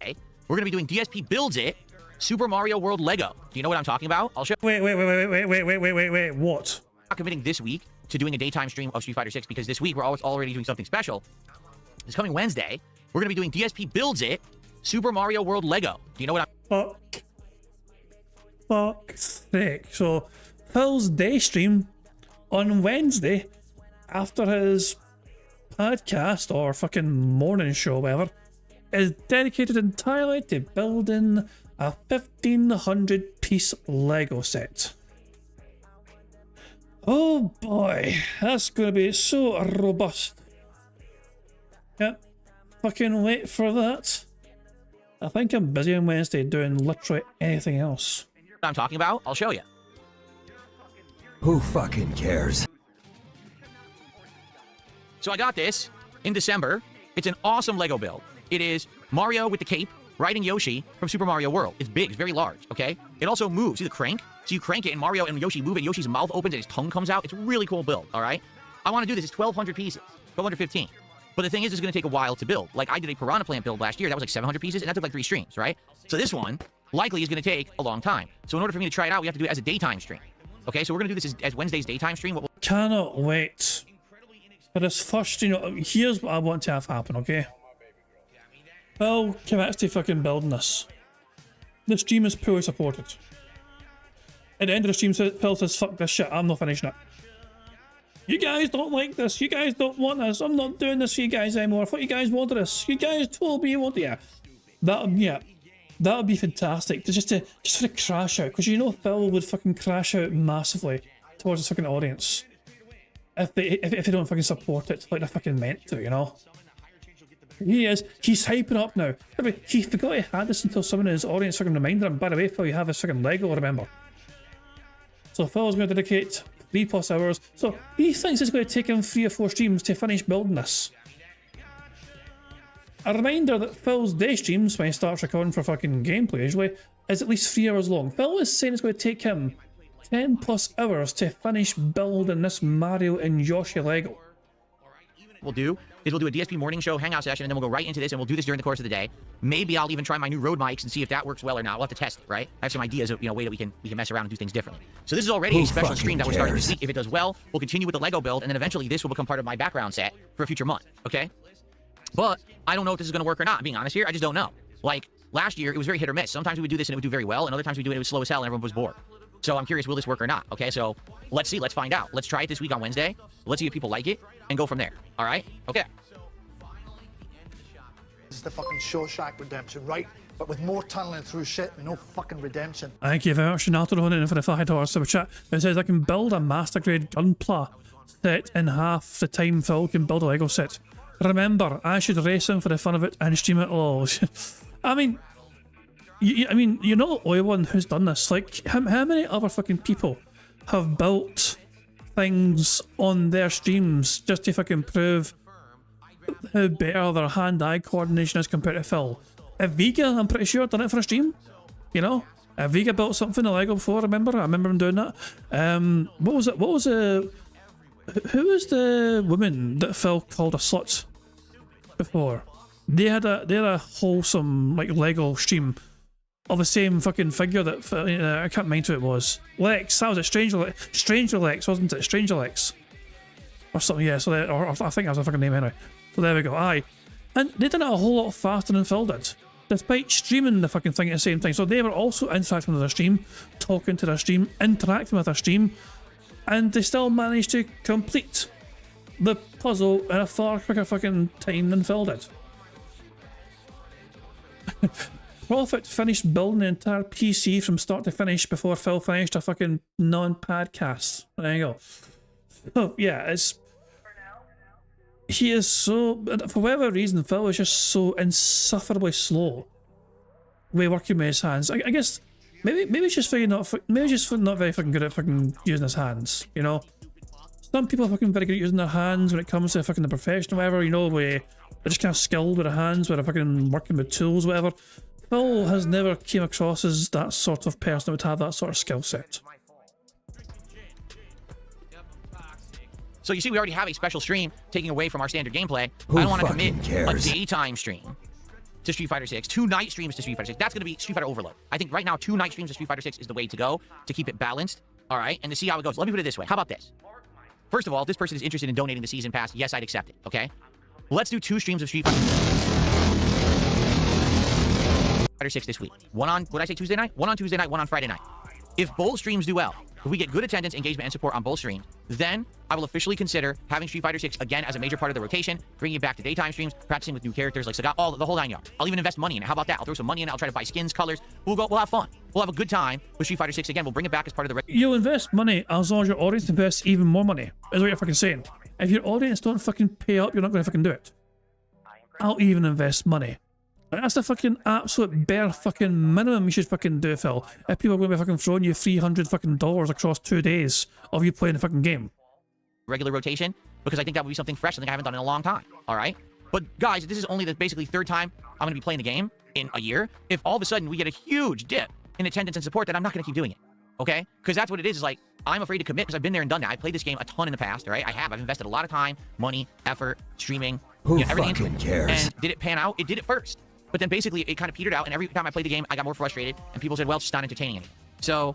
Speaker 2: Okay. We're gonna be doing DSP Builds It, Super Mario World Lego. Do you know what I'm talking about? I'll show.
Speaker 1: Wait, what?
Speaker 2: I'm not committing this week to doing a daytime stream of Street Fighter 6 because this week we're already doing something special. This coming Wednesday, we're gonna be doing DSP Builds It, Super Mario World Lego. Do you know what I'm?
Speaker 1: Fuck's sake. So Phil's day stream on Wednesday after his podcast or fucking morning show, whatever, is dedicated entirely to building a 1,500 piece Lego set. Oh boy, that's gonna be so robust. Yep, fucking wait for that. I think I'm busy on Wednesday doing literally anything else.
Speaker 2: What I'm talking about? I'll show you.
Speaker 10: Who fucking cares?
Speaker 2: So I got this in December. It's an awesome Lego build. It is Mario with the cape riding Yoshi from Super Mario World. It's big, it's very large, okay? It also moves. See the crank? So you crank it and Mario and Yoshi move it. Yoshi's mouth opens and his tongue comes out. It's a really cool build, all right? I want to do this. It's 1,200 pieces, 1,215. But the thing is, it's going to take a while to build. Like I did a Piranha Plant build last year. That was like 700 pieces and that took like 3 streams, right? So this one likely is going to take a long time. So in order for me to try it out, we have to do it as a daytime stream. Okay, so we're going to do this as Wednesday's daytime stream.
Speaker 1: Cannot wait for this first, you know, here's what I want to have happen, okay? Phil commits to fucking building this. The stream is poorly supported. At the end of the stream, Phil says, fuck this shit, I'm not finishing it. You guys don't like this, you guys don't want this, I'm not doing this for you guys anymore, I thought you guys wanted this, you guys told me you wanted it. That would be fantastic, just for the crash out, because you know Phil would fucking crash out massively towards the fucking audience. If they don't fucking support it like they're fucking meant to, you know? He's hyping up now. He forgot he had this until someone in his audience fucking reminded him, by the way, Phil, you have this fucking Lego, remember? So Phil's going to dedicate 3+ hours. So he thinks it's going to take him 3 or 4 streams to finish building this. A reminder that Phil's day streams, when he starts recording for fucking gameplay usually, is at least 3 hours long. Phil is saying it's going to take him 10+ hours to finish building this Mario and Yoshi Lego.
Speaker 2: We'll do a DSP morning show hangout session, and then we'll go right into this, and we'll do this during the course of the day. Maybe I'll even try my new Rode mics and see if that works well or not. We'll have to test it, right? I have some ideas of, you know, way that we can mess around and do things differently. So this is already a special stream that we're starting this week. If it does well, we'll continue with the Lego build, and then eventually this will become part of my background set for a future month, okay? But I don't know if this is going to work or not. I'm being honest here, I just don't know. Like, last year, it was very hit or miss. Sometimes we would do this and it would do very well, and other times we do it, it was slow as hell and everyone was bored. So I'm curious, will this work or not? Okay, so let's see, let's find out. Let's try it this week on Wednesday. Let's see if people like it, and go from there. All right? Okay.
Speaker 7: This is the fucking Shawshank Redemption, right? But with more tunneling through shit and no fucking redemption.
Speaker 1: Thank you very much, Renato, in for the $5 super chat. It says I can build a master grade gunpla set in half the time Phil can build a Lego set. Remember, I should race him for the fun of it and stream it all. I mean, you're not the only one who's done this. Like, how many other fucking people have built things on their streams just to fucking prove how better their hand-eye coordination is compared to Phil? Vega, I'm pretty sure, done it for a stream. You know? Vega built something in Lego before, remember? I remember him doing that. What was it? Who was the woman that Phil called a slut before? They had a wholesome, like, Lego stream of the same fucking figure that I can't mind who it was. Lex, that was it. Stranger Lex, wasn't it? Stranger Lex or something. Yeah. So or I think that was a fucking name anyway. So there we go. Aye, and they did it a whole lot faster than Phil did, despite streaming the fucking thing at the same time. So they were also interacting with their stream, talking to their stream, interacting with their stream, and they still managed to complete the puzzle in a far quicker fucking time than Phil did. Profit finished building the entire PC from start to finish before Phil finished a fucking non-podcast. There you go. Oh, yeah, he is so, for whatever reason, Phil is just so insufferably slow with working with his hands. I guess maybe it's just not very fucking good at fucking using his hands, you know? Some people are fucking very good at using their hands when it comes to fucking the professional, whatever, you know, where they're just kind of skilled with their hands, where they're fucking working with tools, whatever. Phil has never came across as that sort of person that would have that sort of skill set.
Speaker 2: So you see, we already have a special stream taking away from our standard gameplay.
Speaker 10: Who
Speaker 2: I don't want to
Speaker 10: fucking
Speaker 2: commit
Speaker 10: cares?
Speaker 2: a daytime stream to Street Fighter 6, 2 night streams to Street Fighter 6. That's going to be Street Fighter overload. I think right now 2 night streams to Street Fighter 6 is the way to go to keep it balanced. All right, and to see how it goes. Let me put it this way. How about this? First of all, if this person is interested in donating the season pass, yes, I'd accept it. Okay, let's do 2 streams of Street Fighter 6 this week. One on, what did I say, Tuesday night? One on Tuesday night, one on Friday night. If both streams do well, if we get good attendance, engagement, and support on both streams, then I will officially consider having Street Fighter 6 again as a major part of the rotation, bringing it back to daytime streams, practicing with new characters like Sagat, the whole 9 yards. I'll even invest money in it. How about that? I'll throw some money in it. I'll try to buy skins, colors. We'll have fun. We'll have a good time with Street Fighter 6 again. We'll bring it back as part of the...
Speaker 1: You'll invest money as long as your audience invests even more money, is what you're fucking saying. If your audience don't fucking pay up, you're not going to fucking do it. I'll even invest money. That's the fucking absolute bare fucking minimum you should fucking do, Phil. If people are going to be fucking throwing you $300 fucking dollars across 2 days of you playing the fucking game.
Speaker 2: Regular rotation, because I think that would be something fresh, something I haven't done in a long time. All right? But guys, this is only the basically 3rd time I'm going to be playing the game in a year. If all of a sudden we get a huge dip in attendance and support, then I'm not going to keep doing it. Okay? Because that's what it is like, I'm afraid to commit because I've been there and done that. I played this game a ton in the past, all right? I've invested a lot of time, money, effort, streaming, everything into it. And did it pan out? It did it first. But then basically it kind of petered out, and every time I played the game, I got more frustrated, and people said, well, it's just not entertaining anymore. So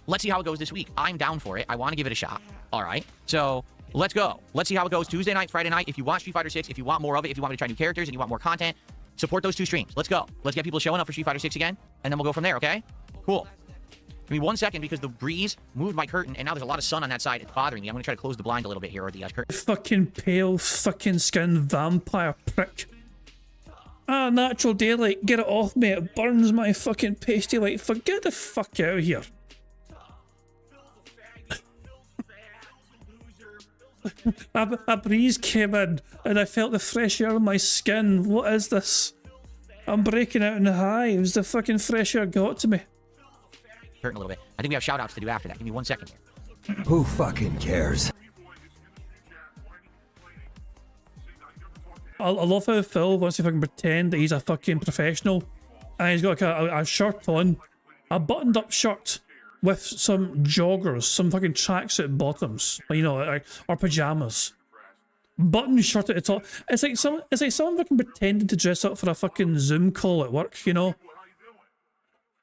Speaker 2: let's see how it goes this week. I'm down for it. I want to give it a shot. All right. So let's go. Let's see how it goes Tuesday night, Friday night. If you want Street Fighter 6, if you want more of it, if you want me to try new characters and you want more content, support those 2 streams. Let's go. Let's get people showing up for Street Fighter 6 again, and then we'll go from there, okay? Cool. Give me 1 second because the breeze moved my curtain, and now there's a lot of sun on that side. It's bothering me. I'm going to try to close the blind a little bit here, or the curtain.
Speaker 1: Fucking pale fucking skin vampire prick. Ah, natural daylight, get it off me, it burns my fucking pasty light. Get the fuck out of here. a breeze came in and I felt the fresh air on my skin. What is this? I'm breaking out in hives. The fucking fresh air got to me.
Speaker 2: Curtain a little bit. I think we have shout outs to do after that. Give me 1 second here.
Speaker 10: Who fucking cares?
Speaker 1: I love how Phil wants to fucking pretend that he's a fucking professional, and he's got like a shirt on, a buttoned up shirt with some joggers, some fucking tracksuit bottoms, you know, or pajamas. Button shirt at the top. It's like someone fucking pretending to dress up for a fucking Zoom call at work, you know.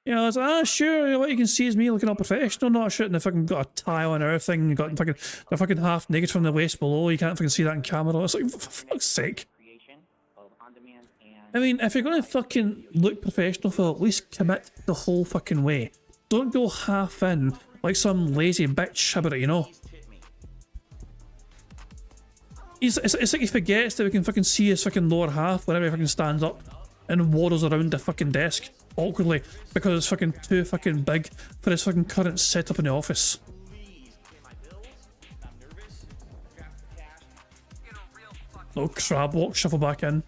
Speaker 1: You know, it's like, sure, what you can see is me looking all professional, not shit, and they fucking got a tie on and everything, they're fucking half naked from the waist below, you can't fucking see that in camera. It's like, for fuck's sake. I mean, if you're gonna fucking look professional, Phil, at least commit the whole fucking way. Don't go half in like some lazy bitch about it, you know? It's like he forgets that we can fucking see his fucking lower half whenever he fucking stands up and waddles around the fucking desk awkwardly because it's fucking too fucking big for his fucking current setup in the office. Little crab walk, shuffle back in.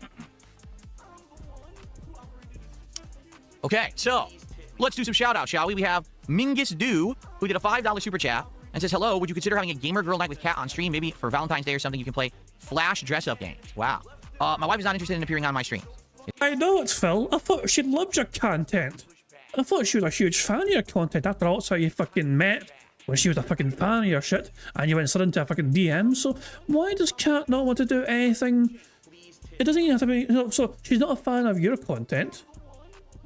Speaker 2: Okay, so let's do some shout outs, shall we? We have Mingus Do, who did a $5 super chat and says, hello, would you consider having a gamer girl night with Kat on stream? Maybe for Valentine's Day or something, you can play Flash dress up games. Wow. My wife is not interested in appearing on my stream.
Speaker 1: I know it's Phil. I thought she loved your content. I thought she was a huge fan of your content. After all, that's how you fucking met, when she was a fucking fan of your shit, and you went straight into a fucking DM. So why does Kat not want to do anything? It doesn't even have to be, you know, so she's not a fan of your content.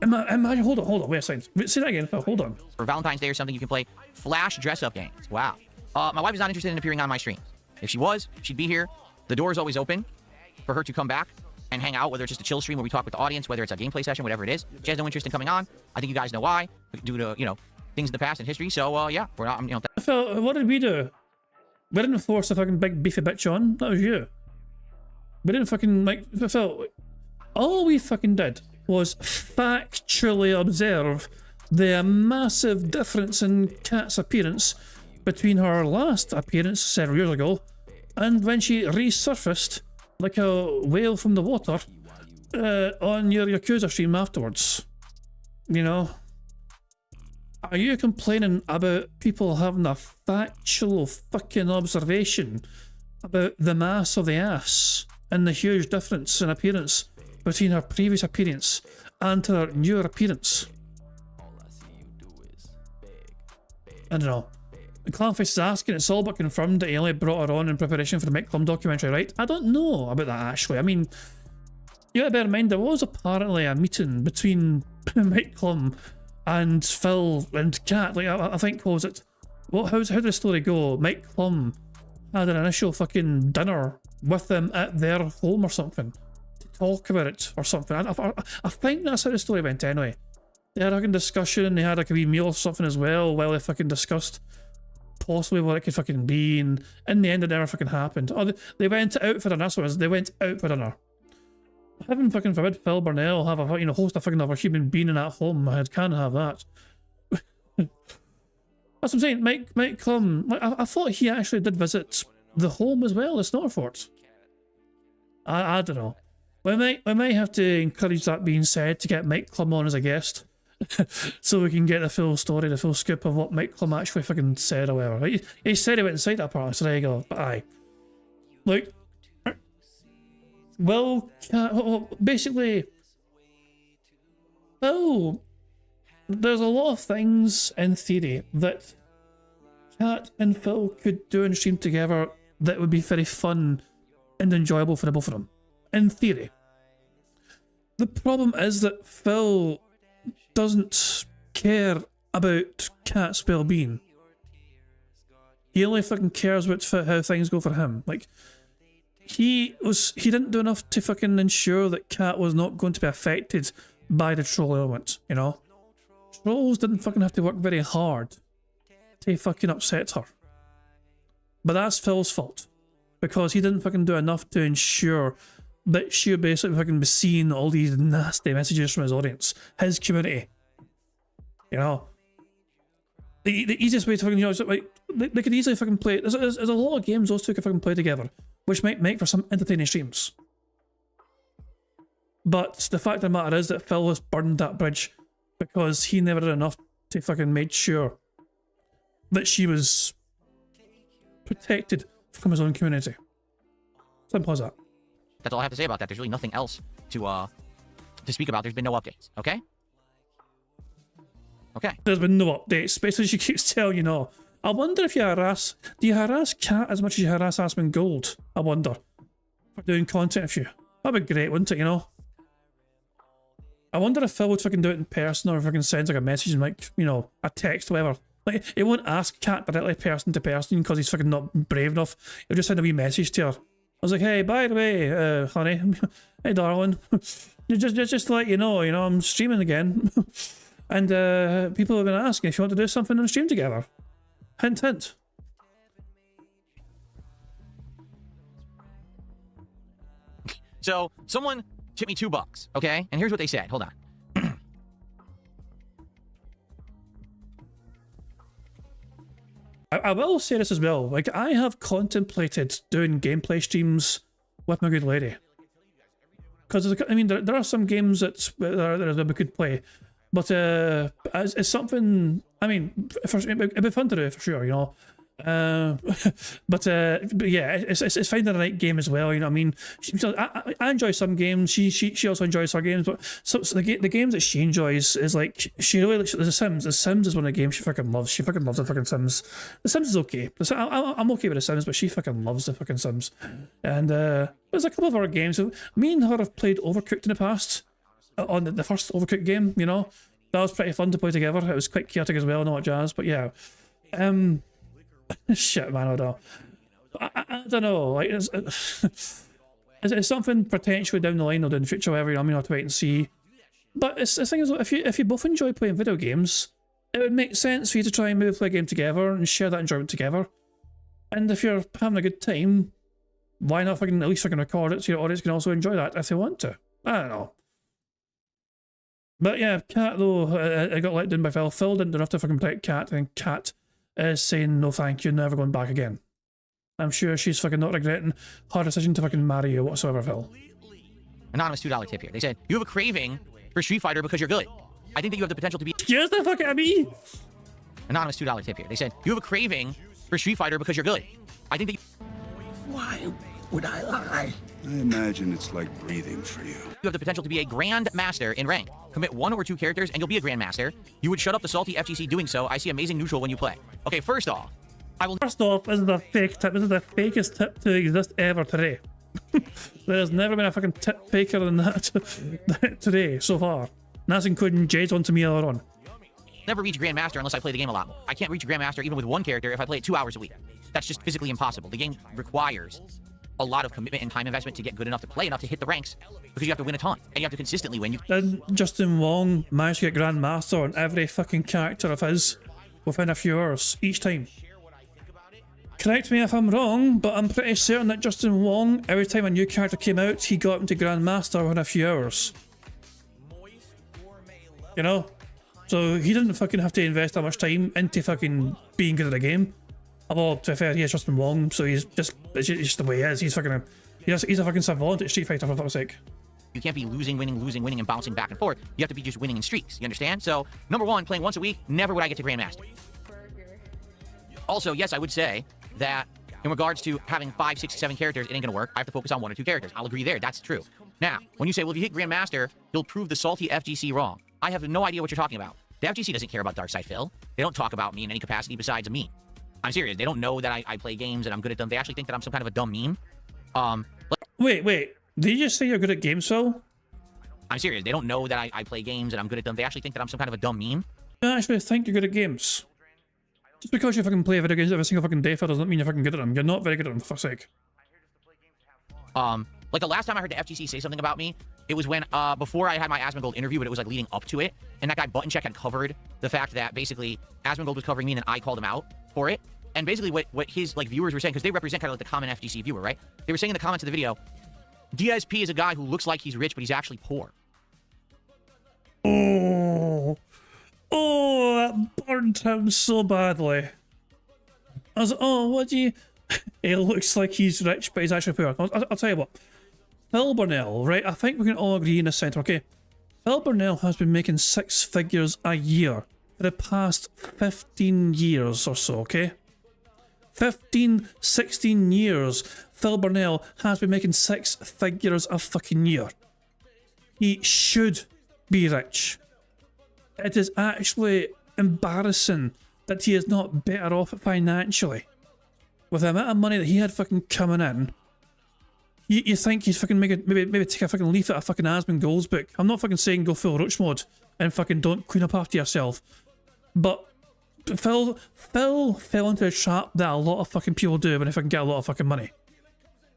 Speaker 1: Imagine, hold on, wait a second. Say that again, Phil, hold on.
Speaker 2: For Valentine's Day or something, you can play Flash dress-up games. Wow. My wife is not interested in appearing on my streams. If she was, she'd be here. The door is always open for her to come back and hang out, whether it's just a chill stream where we talk with the audience, whether it's a gameplay session, whatever it is. She has no interest in coming on. I think you guys know why, due to, you know, things in the past and history. So, yeah, we're not, you know.
Speaker 1: Phil, what did we do? We didn't force a fucking big beefy bitch on. That was you. We didn't fucking, like, Phil, all we fucking did was factually observe the massive difference in Kat's appearance between her last appearance several years ago and when she resurfaced like a whale from the water on your Yakuza stream afterwards. You know? Are you complaining about people having a factual fucking observation about the mass of the ass and the huge difference in appearance between her previous appearance and her newer appearance? I don't know. Clownface is asking, it's all but confirmed that he only brought her on in preparation for the Mick Clum documentary, right? I don't know about that actually. I mean, you gotta bear in mind there was apparently a meeting between Mick Clum and Phil and Kat. Like, I think, what was it? How did the story go? Mike Clum had an initial fucking dinner with them at their home or something to talk about it or something. I think that's how the story went anyway. They had a fucking discussion, they had like a wee meal or something as well while they fucking discussed possibly what it could fucking be, and in the end it never fucking happened. Oh, they went out for dinner, that's what it was. They went out for dinner. Heaven fucking forbid Phil Burnell have a, you know, host a fucking other human being in that home. I can't have that. That's what I'm saying. Mike Clum, like, I thought he actually did visit the home as well, the Snotterfort. I don't know. We might have to encourage that being said to get Mike Clum on as a guest. So we can get the full story, the full scoop of what Mike Clum actually fucking said or whatever. He said he went inside that part, so there you go. But aye. Look, well, basically, well, there's a lot of things in theory that Kat and Phil could do and stream together that would be very fun and enjoyable for the both of them. In theory. The problem is that Phil doesn't care about Kat's well-being. He only fucking cares about how things go for him. Like, he didn't do enough to fucking ensure that Kat was not going to be affected by the troll element, you know? Trolls didn't fucking have to work very hard to fucking upset her. But that's Phil's fault. Because he didn't fucking do enough to ensure that she would basically fucking be seeing all these nasty messages from his audience, his community. You know? The easiest way to fucking, you know, is like, they could easily fucking play, there's a lot of games those two could fucking play together, which might make for some entertaining streams. But the fact of the matter is that Phil has burned that bridge because he never did enough to fucking make sure that she was protected from his own community. Simple as that.
Speaker 2: That's all I have to say about that. There's really nothing else to speak about. There's been no updates, okay? Okay.
Speaker 1: There's been no updates. Basically, she keeps telling you no. I wonder if you harass... Do you harass Kat as much as you harass Aspen Gold? I wonder. For doing content with you. That'd be great, wouldn't it, you know? I wonder if Phil would fucking do it in person or fucking sends like a message and like, you know, a text, whatever. Like, he won't ask Kat directly person to person because he's fucking not brave enough. He'll just send a wee message to her. I was like, hey, by the way, honey, hey, darling, just to let you know, I'm streaming again. And people have been asking if you want to do something on stream together. Hint, hint.
Speaker 2: So, someone tipped me $2, okay? And here's what they said. Hold on.
Speaker 1: I will say this as well, like, I have contemplated doing gameplay streams with my good lady. Because, I mean, there are some games that we could play, but it's something, I mean, it'd be fun to do for sure, you know. But yeah, it's finding the right game as well, you know what I mean? I enjoy some games, she also enjoys some games, but the games that she enjoys is like, she really likes The Sims. The Sims is one of the games she fucking loves. She fucking loves the fucking Sims. The Sims is okay. I'm okay with The Sims, but she fucking loves the fucking Sims. And there's a couple of other games. Me and her have played Overcooked in the past, on the first Overcooked game, you know? That was pretty fun to play together. It was quite chaotic as well and all that jazz, but yeah. Shit, man, I don't know. I don't know. Like, it's something potentially down the line or in the future, whatever. I mean, I'll have to wait and see. But the thing is, if you both enjoy playing video games, it would make sense for you to try and maybe play a game together and share that enjoyment together. And if you're having a good time, why not fucking at least fucking record it so your audience can also enjoy that if they want to? I don't know. But yeah, Cat though, I got let down by Phil. Phil didn't do enough to fucking protect Cat, and Cat is saying no thank you, never going back again. I'm sure she's fucking not regretting her decision to fucking marry you whatsoever, Phil.
Speaker 2: Anonymous $2 tip here. They said, you have a craving for Street Fighter because you're good. I think that you have the potential to be...
Speaker 1: Excuse the fuck out of me!
Speaker 2: Anonymous $2 tip here. They said, you have a craving for Street Fighter because you're good. I think that
Speaker 10: Why would I lie?
Speaker 15: I imagine it's like breathing for you.
Speaker 2: you have the potential to be a Grand Master in rank. Commit 1 or 2 characters and you'll be a Grand Master. You would shut up the salty FGC doing so. I see amazing neutral when you play. Okay, first off,
Speaker 1: First off, this is a fake tip. This is the fakest tip to exist ever today. There's never been a fucking tip faker than that today, so far. And that's including Jade's one to me earlier on.
Speaker 2: never reach Grandmaster unless I play the game a lot more. I can't reach Grandmaster even with 1 character if I play it 2 hours a week. That's just physically impossible. The game requires a lot of commitment and time investment to get good enough to play enough to hit the ranks, because you have to win a ton, and you have to consistently win.
Speaker 1: Didn't Justin Wong manage to get Grandmaster on every fucking character of his within a few hours each time? Correct me if I'm wrong, but I'm pretty certain that Justin Wong, every time a new character came out, he got him to Grandmaster within a few hours. You know? So he didn't fucking have to invest that much time into fucking being good at the game. Although, to be fair, he is Justin Wong, so it's just the way he is. He's a fucking savant at Street Fighter, for fuck's sake.
Speaker 2: You can't be losing, winning, and bouncing back and forth. You have to be just winning in streaks. You understand? So, number 1, playing once a week, never would I get to Grandmaster. Also, yes, I would say that in regards to having 5, 6, 7 characters, it ain't gonna work. I have to focus on 1 or 2 characters. I'll agree there. That's true. Now, when you say, well, if you hit Grandmaster, you'll prove the salty FGC wrong. I have no idea what you're talking about. The FGC doesn't care about Darkside Phil. They don't talk about me in any capacity besides a meme. I'm serious. They don't know that I play games and I'm good at them. They actually think that I'm some kind of a dumb meme.
Speaker 1: Wait. Did you just say you're good at games, Phil?
Speaker 2: I'm serious. They don't know that I play games and I'm good at them. They actually think that I'm some kind of a dumb meme.
Speaker 1: You actually think you're good at games. Just because you fucking play video games every single fucking day, Phil, doesn't mean you're fucking good at them. You're not very good at them, for fuck's sake.
Speaker 2: Like the last time I heard the FGC say something about me, it was when, before I had my Asmongold interview, but it was like leading up to it, and that guy Button Check had covered the fact that basically Asmongold was covering me and then I called him out for it. And basically what his like viewers were saying, because they represent kind of like the common FGC viewer, right? They were saying in the comments of the video, DSP is a guy who looks like he's rich, but he's actually poor.
Speaker 1: Oh, that burned him so badly. I was like, oh, what do you... It looks like he's rich, but he's actually poor. I'll tell you what. Phil Burnell, right? I think we can all agree in this centre, okay? Phil Burnell has been making 6 figures a year for the past 15 years or so, okay? 15, 16 years, Phil Burnell has been making 6 figures a fucking year. He should be rich. It is actually embarrassing that he is not better off financially. With the amount of money that he had fucking coming in, you think he's fucking maybe take a fucking leaf out of fucking Asmongold's book. I'm not fucking saying go full roach mode and fucking don't clean up after yourself. But Phil fell into a trap that a lot of fucking people do when they fucking get a lot of fucking money.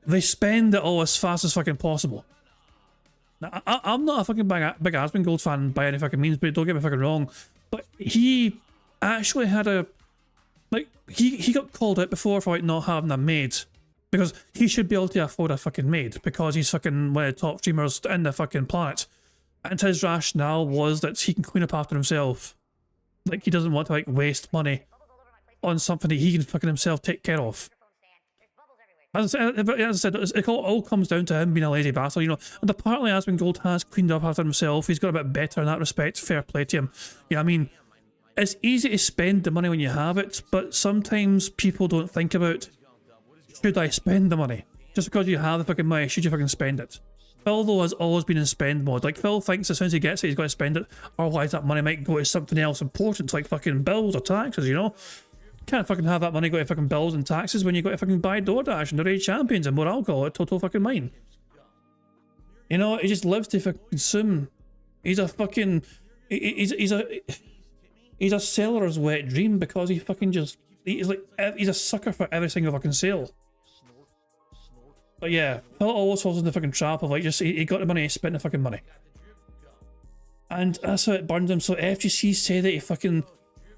Speaker 1: They spend it all as fast as fucking possible. Now, I'm not a fucking big Asmongold fan by any fucking means, but don't get me fucking wrong. But he actually had a... Like, he got called out before for like not having a maid. Because he should be able to afford a fucking maid, because he's fucking one of the top streamers in the fucking planet. And his rationale was that he can clean up after himself. Like, he doesn't want to, like, waste money on something that he can fucking himself take care of. As I said, it all comes down to him being a lazy bastard, you know. And apparently Asmongold has cleaned up after himself. He's got a bit better in that respect. Fair play to him. You know what I mean? It's easy to spend the money when you have it, but sometimes people don't think about, should I spend the money? Just because you have the fucking money, should you fucking spend it? Phil, though, has always been in spend mode. Like, Phil thinks as soon as he gets it, he's got to spend it, otherwise that money might go to something else important, like fucking bills or taxes, you know? Can't fucking have that money go to fucking bills and taxes when you got to fucking buy DoorDash and the Raid Champions and more alcohol at total fucking mine. You know, he just lives to fucking consume. He's a fucking... He's a seller's wet dream, because he fucking just... He's a sucker for every single fucking sale. But yeah, Phil always falls in the fucking trap of like, just he got the money, he spent the fucking money. And that's how it burned him. So FGC say that he fucking...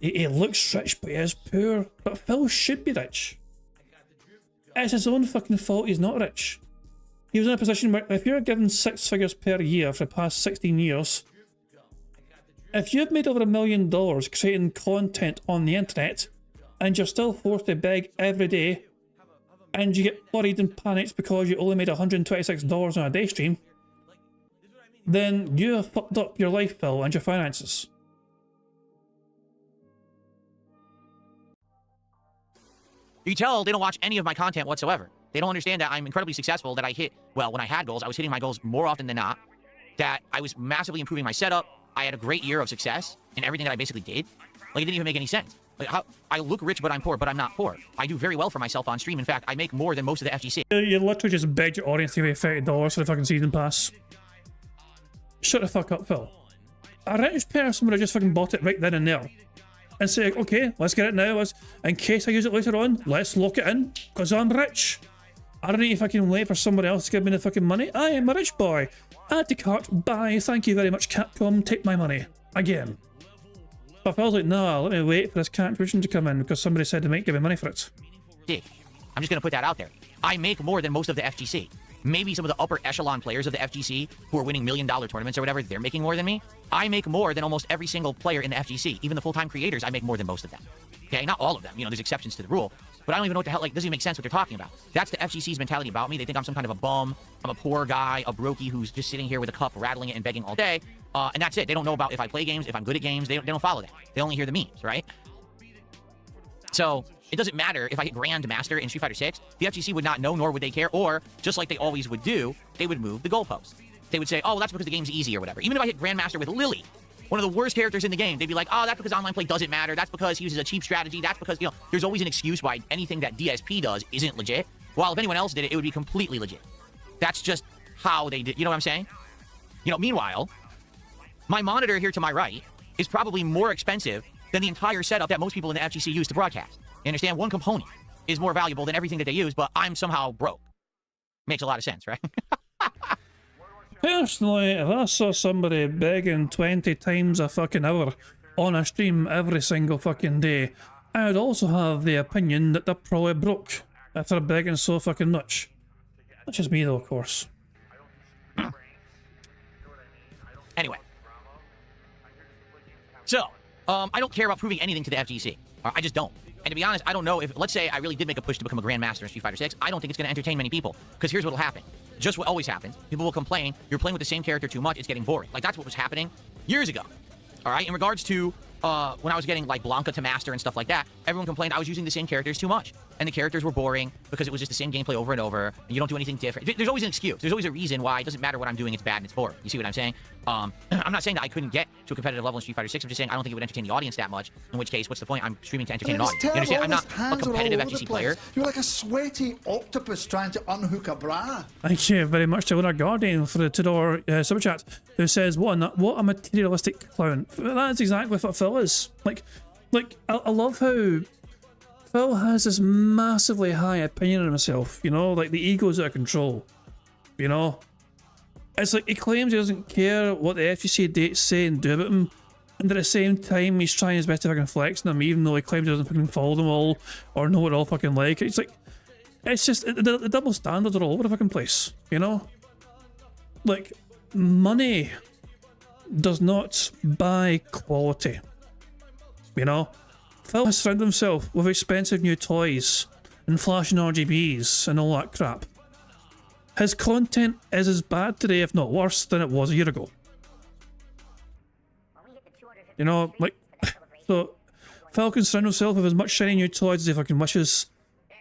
Speaker 1: He looks rich, but he is poor. But Phil should be rich. It's his own fucking fault he's not rich. He was in a position where if you're given 6 figures per year for the past 16 years, If you've made over $1 million creating content on the internet, and you're still forced to beg every day, and you get worried and panicked because you only made $126 on a day stream, then you have fucked up your life, Phil, and your finances.
Speaker 2: You tell they don't watch any of my content whatsoever. They don't understand that I'm incredibly successful, that I hit, well, when I had goals, I was hitting my goals more often than not, that I was massively improving my setup. I had a great year of success in everything that I basically did. Like, it didn't even make any sense. Like, how I look rich, but I'm poor, but I'm not poor. I do very well for myself on stream. In fact, I make more than most of the FGC.
Speaker 1: You literally just begged your audience to pay $30 for the fucking season pass. Shut the fuck up, Phil. A rich person would have just fucking bought it right then and there. And say, okay, let's get it now. In case I use it later on, let's lock it in, because I'm rich. I don't need to fucking wait for somebody else to give me the fucking money. I am a rich boy. Add to cart, buy, thank you very much, Capcom, take my money. Again. But Phil's like, nah, let me wait for this contribution to come in, because somebody said they might give me money for it.
Speaker 2: I'm just going to put that out there. I make more than most of the FGC. Maybe some of the upper echelon players of the FGC who are winning $1 million tournaments or whatever, they're making more than me. I make more than almost every single player in the FGC. Even the full-time creators, I make more than most of them. Okay, not all of them. You know, there's exceptions to the rule. But I don't even know what the hell, like, doesn't even make sense what they're talking about. That's the FGC's mentality about me. They think I'm some kind of a bum. I'm a poor guy, a brokey who's just sitting here with a cup, rattling it and begging all day. And that's it. They don't know about if I play games, if I'm good at games. They don't follow that. They only hear the memes, right? So it doesn't matter if I hit Grandmaster in Street Fighter 6. The FGC would not know, nor would they care. Or, just like they always would do, they would move the goalpost. They would say, oh, well, that's because the game's easy or whatever. Even if I hit Grandmaster with Lily, one of the worst characters in the game, they'd be like, oh, that's because online play doesn't matter. That's because he uses a cheap strategy. That's because, you know, there's always an excuse why anything that DSP does isn't legit. While if anyone else did it, it would be completely legit. That's just how they did. You know what I'm saying? You know, meanwhile, my monitor here to my right is probably more expensive than the entire setup that most people in the FGC use to broadcast. You understand? One component is more valuable than everything that they use, but I'm somehow broke. Makes a lot of sense, right?
Speaker 1: Personally, if I saw somebody begging 20 times a fucking hour on a stream every single fucking day, I would also have the opinion that they're probably broke if they're begging so fucking much. That's just me though, of course.
Speaker 2: Anyway. So, I don't care about proving anything to the FGC. I just don't. And to be honest, I don't know if, let's say I really did make a push to become a Grandmaster in Street Fighter 6, I don't think it's going to entertain many people. Because here's what will happen. Just what always happens. People will complain, you're playing with the same character too much, it's getting boring. Like, that's what was happening years ago. Alright, in regards to, when I was getting, like, Blanca to Master and stuff like that, everyone complained I was using the same characters too much. And the characters were boring, because it was just the same gameplay over and over, and you don't do anything different. There's always an excuse. There's always a reason why it doesn't matter what I'm doing, it's bad and it's boring. You see what I'm saying? I'm not saying that I couldn't get to a competitive level in Street Fighter 6, I'm just saying I don't think it would entertain the audience that much, in which case, what's the point? I'm streaming to entertain an audience. You understand? I'm not a competitive FGC player.
Speaker 7: You're like a sweaty octopus trying to unhook a bra.
Speaker 1: Thank you very much to Winner Guardian for the $2 super chat, who says, what a materialistic clown. That's exactly what Phil is. Like I love how Phil has this massively high opinion of himself, you know, like the ego's out of control, you know? It's like he claims he doesn't care what the FGC dates say and do about him, and at the same time he's trying his best to fucking flex on them, even though he claims he doesn't fucking follow them all or know what all fucking like. It's like, it's just, the double standards are all over the fucking place, you know? Like, money does not buy quality, you know? Phil has surrounded himself with expensive new toys and flashing RGBs and all that crap. His content is as bad today, if not worse, than it was a year ago. You know, like, so Phil can surround himself with as much shiny new toys as he fucking wishes.